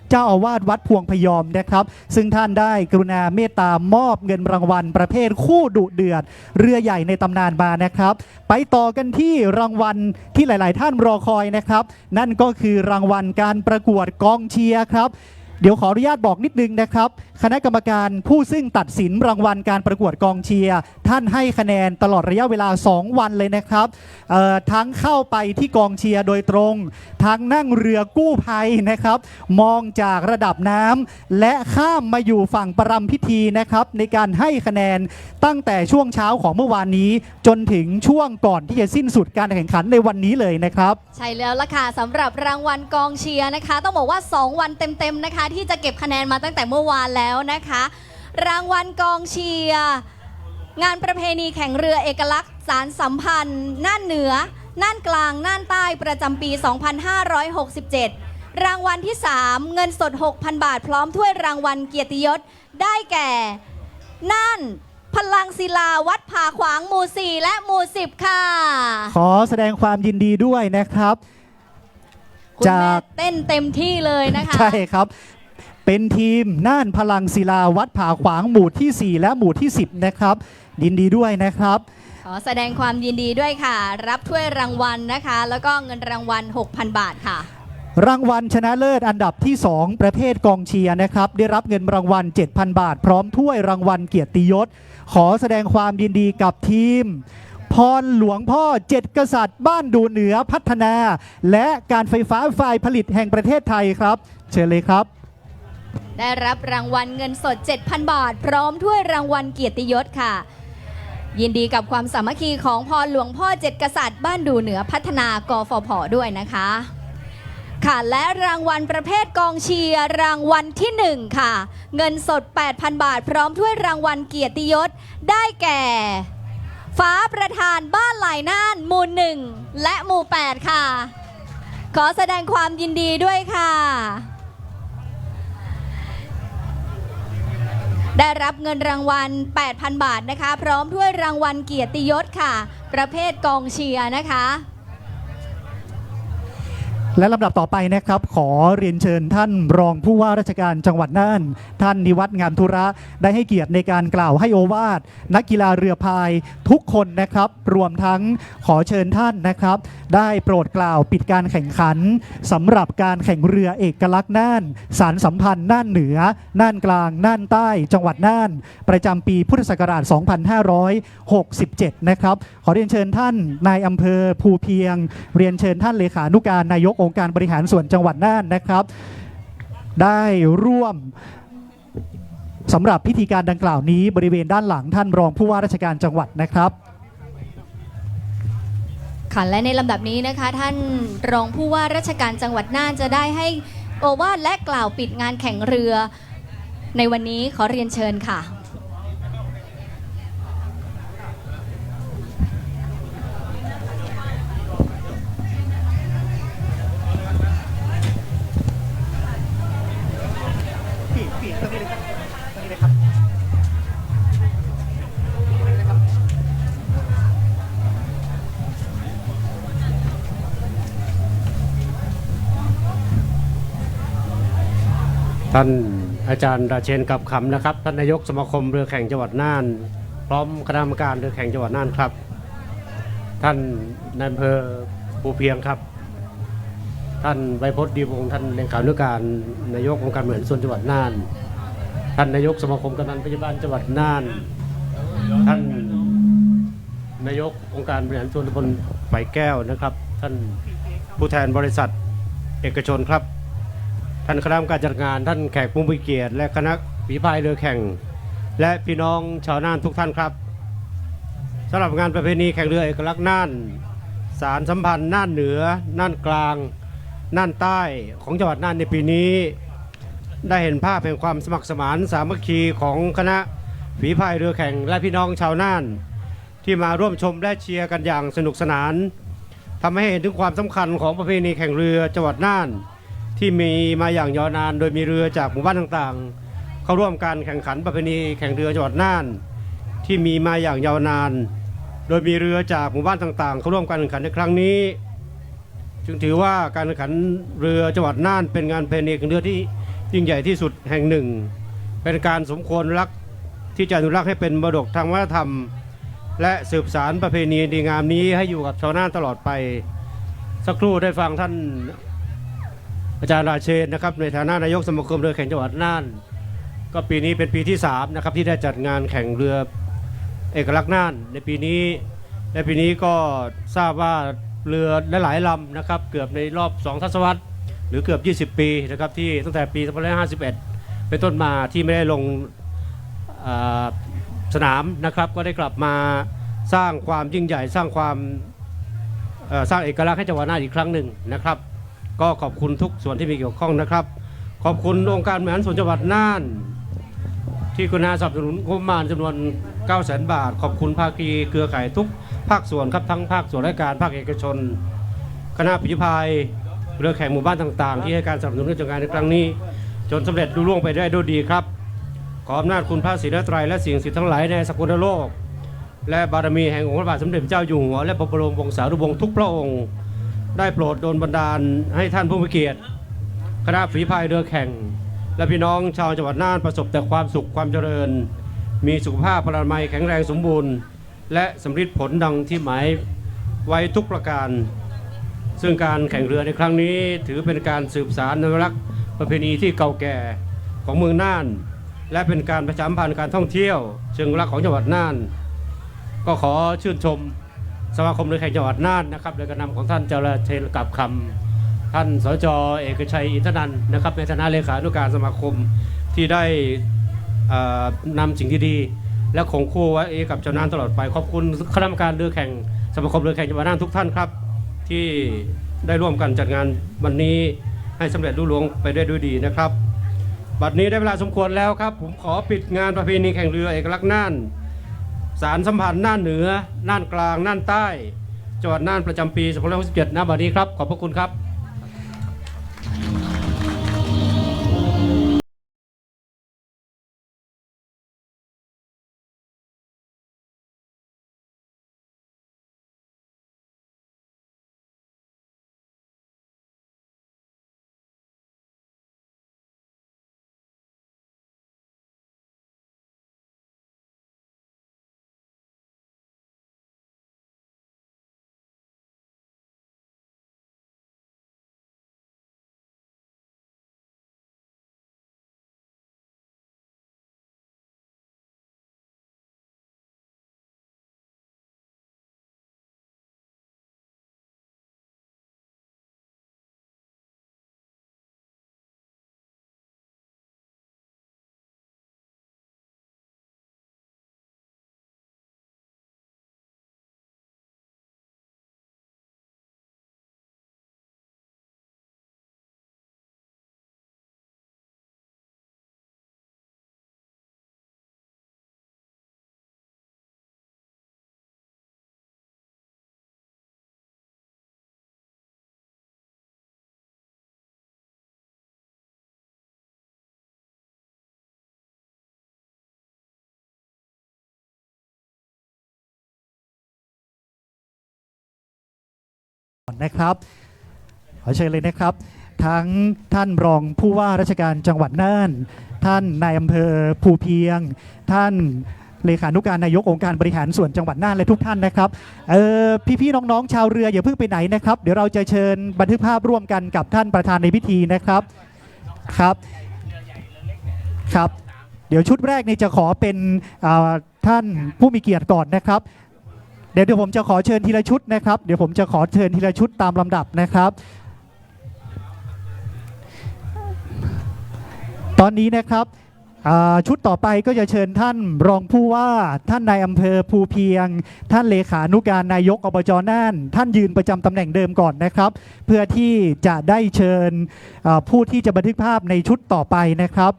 เจ้าอาวาสวัดพวงพยอมนะครับซึ่งท่านได้กรุณาเมตตามอบเงินรางวัลประเภทคู่ดุเดือดเรือใหญ่ในตำนานมานะครับไปต่อกันที่รางวัลที่หลายๆท่านรอคอยนะครับนั่นก็คือรางวัลการประกวดกองเชียร์ครับเดี๋ยวขออนุญาตบอกนิดนึงนะครับคณะกรรมการผู้ซึ่งตัดสินรางวัลการประกวดกองเชียร์ท่านให้คะแนนตลอดระยะเวลา2วันเลยนะครับทั้งเข้าไปที่กองเชียร์โดยตรงทั้งนั่งเรือกู้ภัยนะครับมองจากระดับน้ำและข้ามมาอยู่ฝั่งประรำพิธีนะครับในการให้คะแนนตั้งแต่ช่วงเช้าของเมื่อวานนี้จนถึงช่วงก่อนที่จะสิ้นสุดการแข่งขันในวันนี้เลยนะครับใช่แล้วล่ะค่ะสำหรับรางวัลกองเชียร์นะคะต้องบอกว่า2วันเต็มๆนะคะที่จะเก็บคะแนนมาตั้งแต่เมื่อวานแล้วนะคะรางวัลกองเชียร์งานประเพณีแข่งเรือเอกลักษณ์สารสัมพันธ์น่านเหนือน่านกลางน่านใต้ประจำปี 2567 รางวัลที่ 3 เงินสด 6,000 บาทพร้อมถ้วยรางวัลเกียรติยศได้แก่น่านพลังศิลาวัดผาขวางหมู่ 4 และหมู่ 10 ค่ะขอแสดงความยินดีด้วยนะครับคุณแม่เต้นเต็มที่เลยนะคะใช่ครับเป็นทีมน่านพลังศิลาวัดผาขวางหมู่ที่ 4 และหมู่ที่ 10นะครับยินดีด้วยนะครับขอแสดงความยินดีด้วยค่ะรับถ้วยรางวัลนะคะแล้วก็เงินรางวัล 6,000 บาทค่ะรางวัลชนะเลิศอันดับที่2ประเภทกองเชียร์นะครับได้รับเงินรางวัล 7,000 บาทพร้อมถ้วยรางวัลเกียรติยศขอแสดงความยินดีกับทีมพรหลวงพ่อ7กษัตริย์บ้านดูเหนือพัฒนาและการไฟฟ้าฝ่ายผลิตแห่งประเทศไทยครับเชิญเลยครับได้รับรางวัลเงินสด 7,000 บาทพร้อมถ้วยรางวัลเกียรติยศค่ะยินดีกับความสามัคคีของพรหลวงพ่อ7กษัตริย์บ้านดูเหนือพัฒนากฟผ.ด้วยนะคะค่ะและรางวัลประเภทกองเชียร์รางวัลที่1ค่ะเงินสด 8,000 บาทพร้อมถ้วยรางวัลเกียรติยศได้แก่ฟ้าประธานบ้านหลายน่านหมู่ 1 และหมู่ 8 ค่ะขอแสดงความยินดีด้วยค่ะได้รับเงินรางวัล 8,000 บาทนะคะพร้อมถ้วยรางวัลเกียรติยศค่ะ ประเภทกองเชียร์นะคะ และลำดับต่อไปนะครับขอเรียนเชิญท่านรองผู้ว่าราชการจังหวัดน่านท่านนิวัฒน์งามธุระได้ให้เกียรติในการกล่าวให้โอวาทนักกีฬาเรือพายทุกคนนะครับรวมทั้งขอเชิญท่านนะครับได้โปรดกล่าวปิดการแข่งขันสำหรับการแข่งเรือเอกลักษณ์น่านสารสัมพันธ์น่านเหนือน่านกลางน่านใต้จังหวัดน่านประจำปีพุทธศักราช 2567 นะครับขอเรียนเชิญท่านนายอำเภอภูเพียงเรียนเชิญท่านเลขานุการนายกองค์การบริหารส่วนจังหวัดน่านนะครับได้ร่วมสำหรับพิธีการดังกล่าวนี้บริเวณด้านหลังท่านรองผู้ว่าราชการจังหวัดนะครับค่ะและในลำดับนี้นะคะท่านรองผู้ว่าราชการจังหวัดน่านจะได้ให้โอวาทและกล่าวปิดงานแข่งเรือในวันนี้ขอเรียนเชิญค่ะท่านอาจารย์ราเชนกับคำนะครับท่านนายกสมาคมเรือแข่งจังหวัดน่านพร้อมคณะกรรมการเรือแข่งจังหวัดน่านครับท่านนายอำเภอภูเพียงครับท่านไวยพจน์ดีวงศ์ท่านเลขานุการนายกองค์การบริหารส่วนจังหวัดน่านท่านนายกสมาคมกำนันผู้ใหญ่บ้านจังหวัดน่านท่านนายกองค์การบริหารส่วนตำบลไผ่แก้วนะครับท่านผู้แทนบริษัทเอกชนครับท่านคณะกรรมการจัดงานท่านแขกผู้มีเกียรติและคณะฝีพายเรือแข่งและพี่น้องชาวน่านทุกท่านครับสำหรับงานประเพณีแข่งเรือเอกลักษณ์น่านสารสัมพันธ์น่านเหนือน่านกลางน่านใต้ของจังหวัดน่านในปีนี้ได้เห็นภาพแห่งความสมัครสมานสามัคคีของคณะฝีพายเรือแข่งและพี่น้องชาวน่านที่มาร่วมชมและเชียร์กันอย่างสนุกสนานทำให้เห็นถึงความสำคัญของประเพณีแข่งเรือจังหวัดน่านที่มีมาอย่างยาวนานโดยมีเรือจากหมู่บ้านต่างๆเข้าร่วมการแข่งขันประเพณีแข่งเรือจังหวัดน่านที่มีมาอย่างยาวนานโดยมีเรือจากหมู่บ้านต่างๆเข้าร่วมการแข่งขันในครั้งนี้จึงถือว่าการแข่งขันเรือจังหวัดน่านเป็นงานประเพณีแข่งเรือที่ยิ่งใหญ่ที่สุดแห่งหนึ่งเป็นการสมควรรักที่จะอนุรักษ์ให้เป็นมรดกทางวัฒนธรรมและสืบสานประเพณีดีงามนี้ให้อยู่กับชาวน่านตลอดไปสักครู่ได้ฟังท่านอาจารย์ราเชนนะครับในฐานะนายกสมาคมเรือแข่งจังหวัดน่านก็ปีนี้เป็นปีที่3นะครับที่ได้จัดงานแข่งเรือเอกลักษณ์น่านในปีนี้ก็ทราบว่าเรือหลายลำนะครับเกือบในรอบ2ทศวรรษหรือเกือบ20 ปีนะครับที่ตั้งแต่ปี2551เป็นต้นมาที่ไม่ได้ลงสนามนะครับก็ได้กลับมาสร้างความยิ่งใหญ่สร้างเอกลักษณ์ให้จังหวัดน่านอีกครั้งหนึ่งนะครับก็ขอบคุณทุกส่วนที่มีเกี่ยวข้องนะครับขอบคุณองค์การบริหารส่วนจังหวัดน่านที่กรุณาสนับสนุนงบประมาณจำนวน 900,000 บาทขอบคุณภาคีเครือข่ายทุกภาคส่วนครับทั้งภาคส่วนราชการภาคเอกชนคณะฝีพายเรือแข่งหมู่บ้านต่างๆที่ให้การสนับสนุนในจัดงานในครั้งนี้จนสำเร็จลุล่วงไปได้ด้วยดีครับขออำนาจคุณพระศรีรัตนตรัยและสิ่งศักดิ์สิทธิ์ทั้งหลายในสกุลโลกและบารมีแห่งองค์พระบาทสมเด็จพระเจ้าอยู่หัวและพระบรมวงศานุวงศ์ทุกพระองค์ได้โปรดโดลบันดาลให้ท่านผู้มีเกียรติคณะฝีพายเรือแข่งและพี่น้องชาวจังหวัดน่านประสบแต่ความสุขความเจริญมีสุขภาพพลามัยแข็งแรงสมบูรณ์และสำเร็จผลดังที่หมายไว้ทุกประการซึ่งการแข่งเรือในครั้งนี้ถือเป็นการสืบสานอนุรักษ์ประเพณีที่เก่าแก่ของเมืองน่านและเป็นการประชาสัมพันธ์การท่องเที่ยวเชิงลักษณ์ของจังหวัดน่านก็ขอชื่นชมสมาคมเรือแข่งจังหวัดน่านนะครับโดยการนำของท่านเจริญเชนกับคำท่านสจ.เอกชัยอินทนันท์นะครับในฐานะเลขานุการสมาคมที่ได้นำสิ่งดีๆและคงคู่ไว้กับชาวน่านตลอดไปขอบคุณคณะกรรมการเรือแข่งสมาคมเรือแข่งจังหวัดน่านทุกท่านครับที่ได้ร่วมกันจัดงานวันนี้ให้สำเร็จรุ่งเรืองไปได้ด้วยดีนะครับบัดนี้ได้เวลาสมควรแล้วครับผมขอปิดงานประเพณีแข่งเรือเอกลักษณ์น่านสารสัมพันธ์น่านเหนือน่านกลางน่านใต้จังหวัดน่านประจำปี2567ณบัดนี้ครับขอบพระคุณครับ นะครับขอเชิญเลยนะครับทั้งท่านรองผู้ว่าราชการจังหวัดน่านท่านนายอำเภอภูเพียงท่านเลขานุการนายกองค์การบริหารส่วนจังหวัดน่านและทุกท่านนะครับพี่ๆน้องๆชาวเรืออย่าเพิ่งไปไหนนะครับเดี๋ยวเราจะเชิญบันทึกภาพร่วมกันกับท่านประธานในพิธีนะครับครับเดี๋ยวชุดแรกนี่จะขอเป็นท่านผู้มีเกียรติก่อนนะครับเดี๋ยวผมจะขอเชิญทีละชุดนะครับเดี๋ยวผมจะขอเชิญทีละชุดตามลำดับนะครับตอนนี้นะครับชุดต่อไปก็จะเชิญท่านรองผู้ว่าท่านนายอำเภอภูเพียงท่านเลขานุการนายกอบจน่านท่านยืนประจำตำแหน่งเดิมก่อนนะครับเพื่อที่จะได้เชิญผู้ที่จะบันทึกภาพในชุดต่อไปนะครับ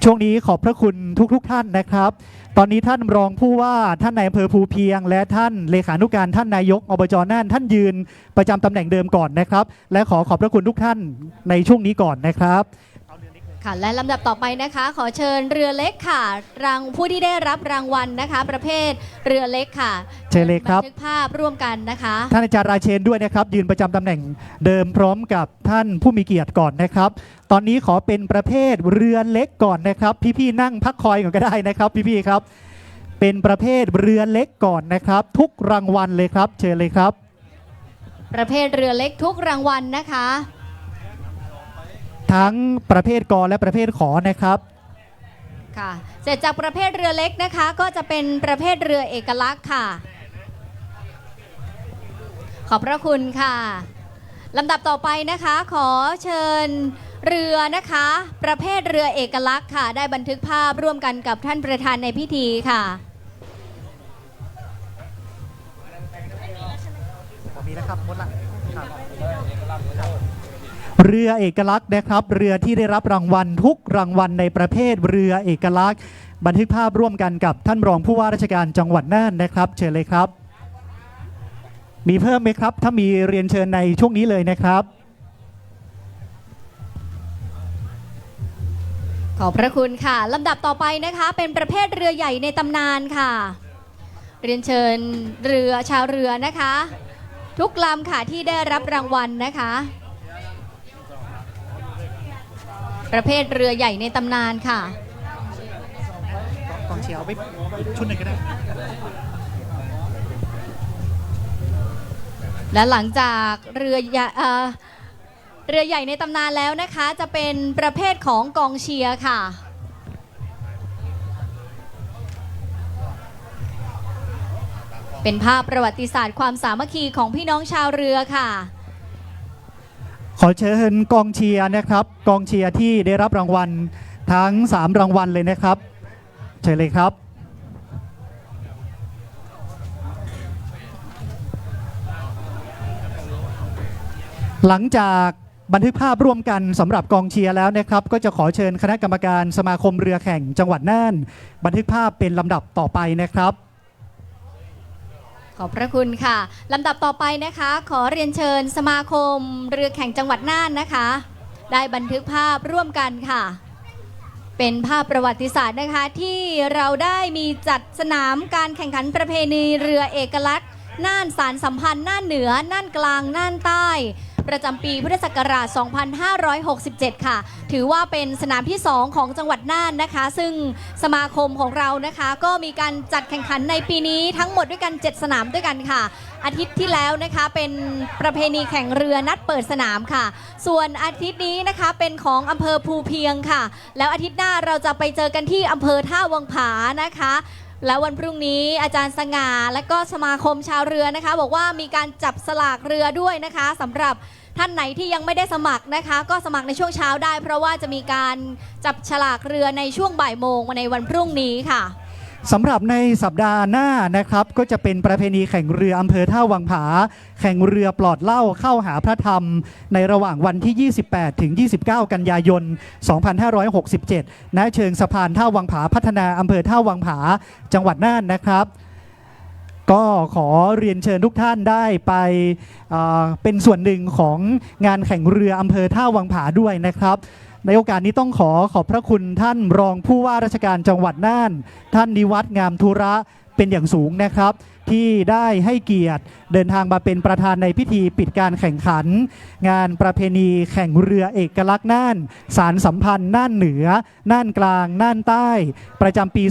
ช่วงนี้ขอบพระคุณทุกท่านนะครับตอนนี้ท่านรองผู้ว่าท่านนายอำเภอภูเพียงและท่านเลขานุการท่านนายกอบจน่านท่านยืนประจำตำแหน่งเดิมก่อนนะครับและขอบพระคุณทุกท่านในช่วงนี้ก่อนนะครับค่ะและลำดับต่อไปนะคะขอเชิญเรือเล็กค่ะผู้ที่ได้รับรางวัลนะคะประเภทเรือเล็กค่ะเชิญเลยครับบันทึกภาพร่วมกันนะคะท่านอาจารย์ราเชนด้วยนะครับยืนประจำตำแหน่งเดิมพร้อมกับท่านผู้มีเกียรติก่อนนะครับตอนนี้ขอเป็นประเภทเรือเล็กก่อนนะครับพี่ๆนั่งพักคอยก่อนก็ได้นะครับพี่ๆครับเป็นประเภทเรือเล็กก่อนนะครับทุกรางวัลเลยครับเชิญเลยครับประเภทเรือเล็กทุกรางวัลนะคะทั้งประเภทกและประเภทขอนะครับค่ะเสร็จจากประเภทเรือเล็กนะคะก็จะเป็นประเภทเรือเอกลักษณ์ค่ะขอบพระคุณค่ะลำดับต่อไปนะคะขอเชิญเรือนะคะประเภทเรือเอกลักษณ์ค่ะได้บันทึกภาพร่วมกันกับท่านประธานในพิธีค่ะมีนะครับหมดละเรือเอกลักษณ์นะครับเรือที่ได้รับรางวัลทุกรางวัลในประเภทเรือเอกลักษณ์บันทึกภาพร่วมกันกับท่านรองผู้ว่าราชการจังหวัดน่านนะครับเชิญเลยครับมีเพิ่มไหมครับถ้ามีเรียนเชิญในช่วงนี้เลยนะครับขอบพระคุณค่ะลำดับต่อไปนะคะเป็นประเภทเรือใหญ่ในตำนานค่ะเรียนเชิญชาวเรือนะคะทุกลำค่ะที่ได้รับรางวัลนะคะประเภทเรือใหญ่ในตำนานค่ะกองเชียร์เอาไปชุดหนึ่งก็ได้และหลังจากเรือใหญ่ในตำนานแล้วนะคะจะเป็นประเภทของกองเชียร์ค่ะเป็นภาพประวัติศาสตร์ความสามัคคีของพี่น้องชาวเรือค่ะขอเชิญกองเชียร์นะครับกองเชียร์ที่ได้รับรางวัลทั้ง3รางวัลเลยนะครับเชิญเลยครับหลังจากบันทึกภาพร่วมกันสำหรับกองเชียร์แล้วนะครับก็จะขอเชิญคณะกรรมการสมาคมเรือแข่งจังหวัดน่านบันทึกภาพเป็นลำดับต่อไปนะครับขอบพระคุณค่ะลำดับต่อไปนะคะขอเรียนเชิญสมาคมเรือแข่งจังหวัดน่านนะคะได้บันทึกภาพร่วมกันค่ะเป็นภาพประวัติศาสตร์นะคะที่เราได้มีจัดสนามการแข่งขันประเพณีเรือเอกลักษณ์น่านสารสัมพันธ์น่านเหนือน่านกลางน่านใต้ประจำปีพุทธศักราช 2567 ค่ะถือว่าเป็นสนามที่2ของจังหวัดน่านนะคะซึ่งสมาคมของเรานะคะก็มีการจัดแข่งขันในปีนี้ทั้งหมดด้วยกัน7สนามด้วยกันค่ะอาทิตย์ที่แล้วนะคะเป็นประเพณีแข่งเรือนัดเปิดสนามค่ะส่วนอาทิตย์นี้นะคะเป็นของอำเภอภูเพียงค่ะแล้วอาทิตย์หน้าเราจะไปเจอกันที่อำเภอท่าวังผานะคะแล้ววันพรุ่งนี้อาจารย์สง่าและก็สมาคมชาวเรือนะคะบอกว่ามีการจับสลากเรือด้วยนะคะสำหรับท่านไหนที่ยังไม่ได้สมัครนะคะก็สมัครในช่วงเช้าได้เพราะว่าจะมีการจับฉลากเรือในช่วงบ่ายโมงในวันพรุ่งนี้ค่ะสำหรับในสัปดาห์หน้านะครับก็จะเป็นประเพณีแข่งเรืออำเภอท่าวังผาแข่งเรือปลอดเหล้าเข้าหาพระธรรมในระหว่างวันที่ 28 ถึง 29 กันยายน 2567 ณ เชิงสะพานท่าวังผาพัฒนาอำเภอท่าวังผาจังหวัดน่านนะครับก็ขอเรียนเชิญทุกท่านได้ไปเป็นส่วนหนึ่งของงานแข่งเรืออำเภอท่าวังผาด้วยนะครับในโอกาสนี้ต้องขอบพระคุณท่านรองผู้ว่าราชการจังหวัดน่านท่านนิวัฒน์งามธุระเป็นอย่างสูงนะครับ ที่ได้ให้เกียรติเดินทางมาเป็นประธานในพิธีปิดการแข่งขัน งานประเพณีแข่งเรือเอกลักษณ์น่านสารสัมพันธ์น่านเหนือน่านกลางน่านใต้ ประจำปี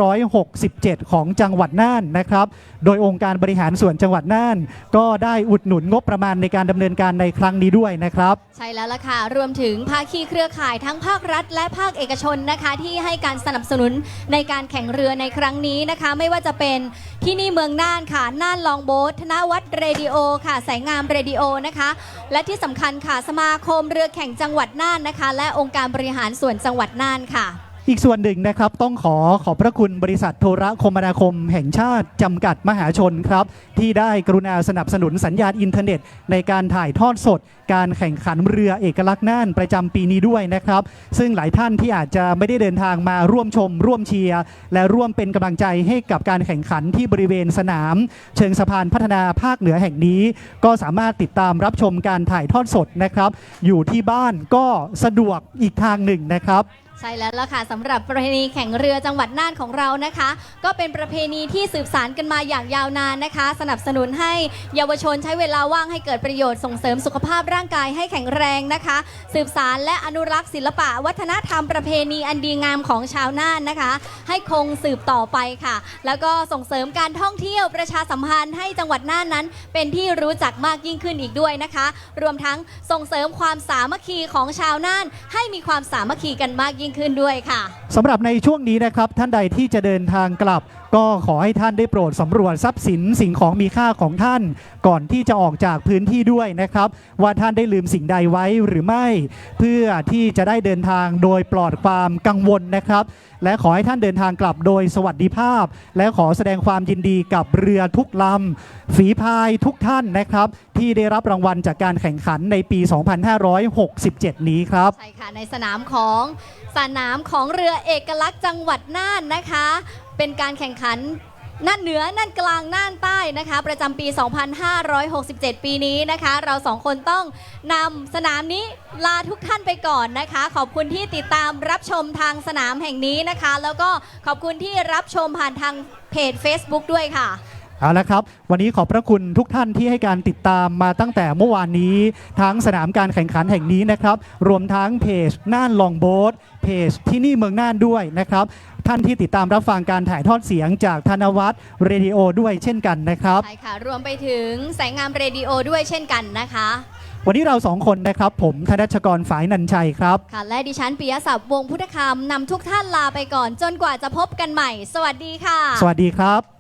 2567 ของจังหวัดน่านนะครับ โดยองค์การบริหารส่วนจังหวัดน่าน ก็ได้อุดหนุนงบประมาณในการดำเนินการในครั้งนี้ด้วยนะครับ ใช่แล้วล่ะค่ะรวมถึงภาคีเครือข่ายทั้งภาครัฐ และภาคเอกชนนะคะที่ให้การสนับสนุนในการแข่งเรือในครั้งนี้นะคะ ไม่ว่าจะเป็นที่นี่เมืองน่านค่ะน่านลองโบ๊ทธนวัฒน์เรดิโอค่ะแสงงามเรดิโอนะคะและที่สำคัญค่ะสมาคมเรือแข่งจังหวัดน่านนะคะและองค์การบริหารส่วนจังหวัดน่านค่ะ อีกส่วนหนึ่งนะครับต้องขอบพระคุณบริษัทโทรคมนาคมแห่งชาติจำกัดมหาชนครับที่ได้กรุณาสนับสนุนสัญญาณอินเทอร์เน็ตในการถ่ายทอดสดการแข่งขันเรือเอกลักษณ์น่านประจำปีนี้ด้วยนะครับซึ่งหลายท่านที่อาจจะไม่ได้เดินทางมาร่วมชมร่วมเชียร์และร่วมเป็นกำลังใจให้กับการแข่งขันที่บริเวณสนามเชิงสะพานพัฒนาภาคเหนือแห่งนี้ก็สามารถติดตามรับชมการถ่ายทอดสดนะครับอยู่ที่บ้านก็สะดวกอีกทางหนึ่งนะครับ ใช่แล้วล่ะค่ะสำหรับประเพณีแข่งเรือจังหวัดน่านของเรานะคะ ก็เป็นประเพณีที่สืบสานกันมาอย่างยาวนานนะคะ สนับสนุนให้เยาวชนใช้เวลาว่างให้เกิดประโยชน์ส่งเสริมสุขภาพร่างกายให้แข็งแรงนะคะ สืบสานและอนุรักษ์ศิลปะวัฒนธรรมประเพณีอันดีงามของชาวน่านนะคะ ให้คงสืบต่อไปค่ะ แล้วก็ส่งเสริมการท่องเที่ยวประชาสัมพันธ์ให้จังหวัดน่านนั้น เป็นที่รู้จักมากยิ่งขึ้นอีกด้วยนะคะ รวมทั้งส่งเสริมความสามัคคีของชาวน่านให้มีความสามัคคีกันมากยิ่งขึ้นด้วยค่ะ สำหรับในช่วงนี้นะครับท่านใดที่จะเดินทางกลับ ก็ขอให้ท่านได้โปรดสำรวจทรัพย์สินสิ่งของมีค่าของท่าน ก่อนที่จะออกจากพื้นที่ด้วยนะครับว่าท่านได้ลืมสิ่งใดไว้หรือไม่ เพื่อที่จะได้เดินทางโดยปลอดความกังวลนะครับและขอให้ท่านเดินทางกลับโดยสวัสดิภาพ และขอแสดงความยินดีกับเรือทุกลำฝีพายทุกท่านนะครับที่ได้รับรางวัลจากการแข่งขันในปี 2567 นี้ครับ ใช่ค่ะในสนามของเรือเอกลักษณ์จังหวัดน่านนะคะ เป็นการแข่งขันน่านเหนือน่านกลางน่านใต้นะคะประจำปี 2567 ปีนี้นะคะ เราสองคนต้องนำสนามนี้ลาทุกท่านไปก่อนนะคะ ขอบคุณที่ติดตามรับชมทางสนามแห่งนี้นะคะ แล้วก็ขอบคุณที่รับชมผ่านทางเพจ Facebook ด้วยค่ะ เอาละครับวันนี้ขอบพระคุณทุกท่านที่ให้การติดตามมาตั้งแต่เมื่อวานนี้ทั้งสนามการแข่งขันแห่งนี้นะครับรวมทั้งเพจน่านลองโบ๊ทเพจที่นี่เมืองน่านด้วยนะครับท่านที่ติดตามรับฟังการถ่ายทอดเสียงจากธนวัฒน์เรดิโอด้วยเช่นกันนะครับใช่ค่ะรวมไปถึงแสงงามเรดิโอด้วยเช่นกันนะคะวันนี้เราสองคนนะครับผมธนชกรฝายนันชัยครับค่ะและดิฉันปิยศัพท์วงศ์พุทธคำนำทุกท่านลาไปก่อนจนกว่าจะพบกันใหม่สวัสดีค่ะสวัสดีครับ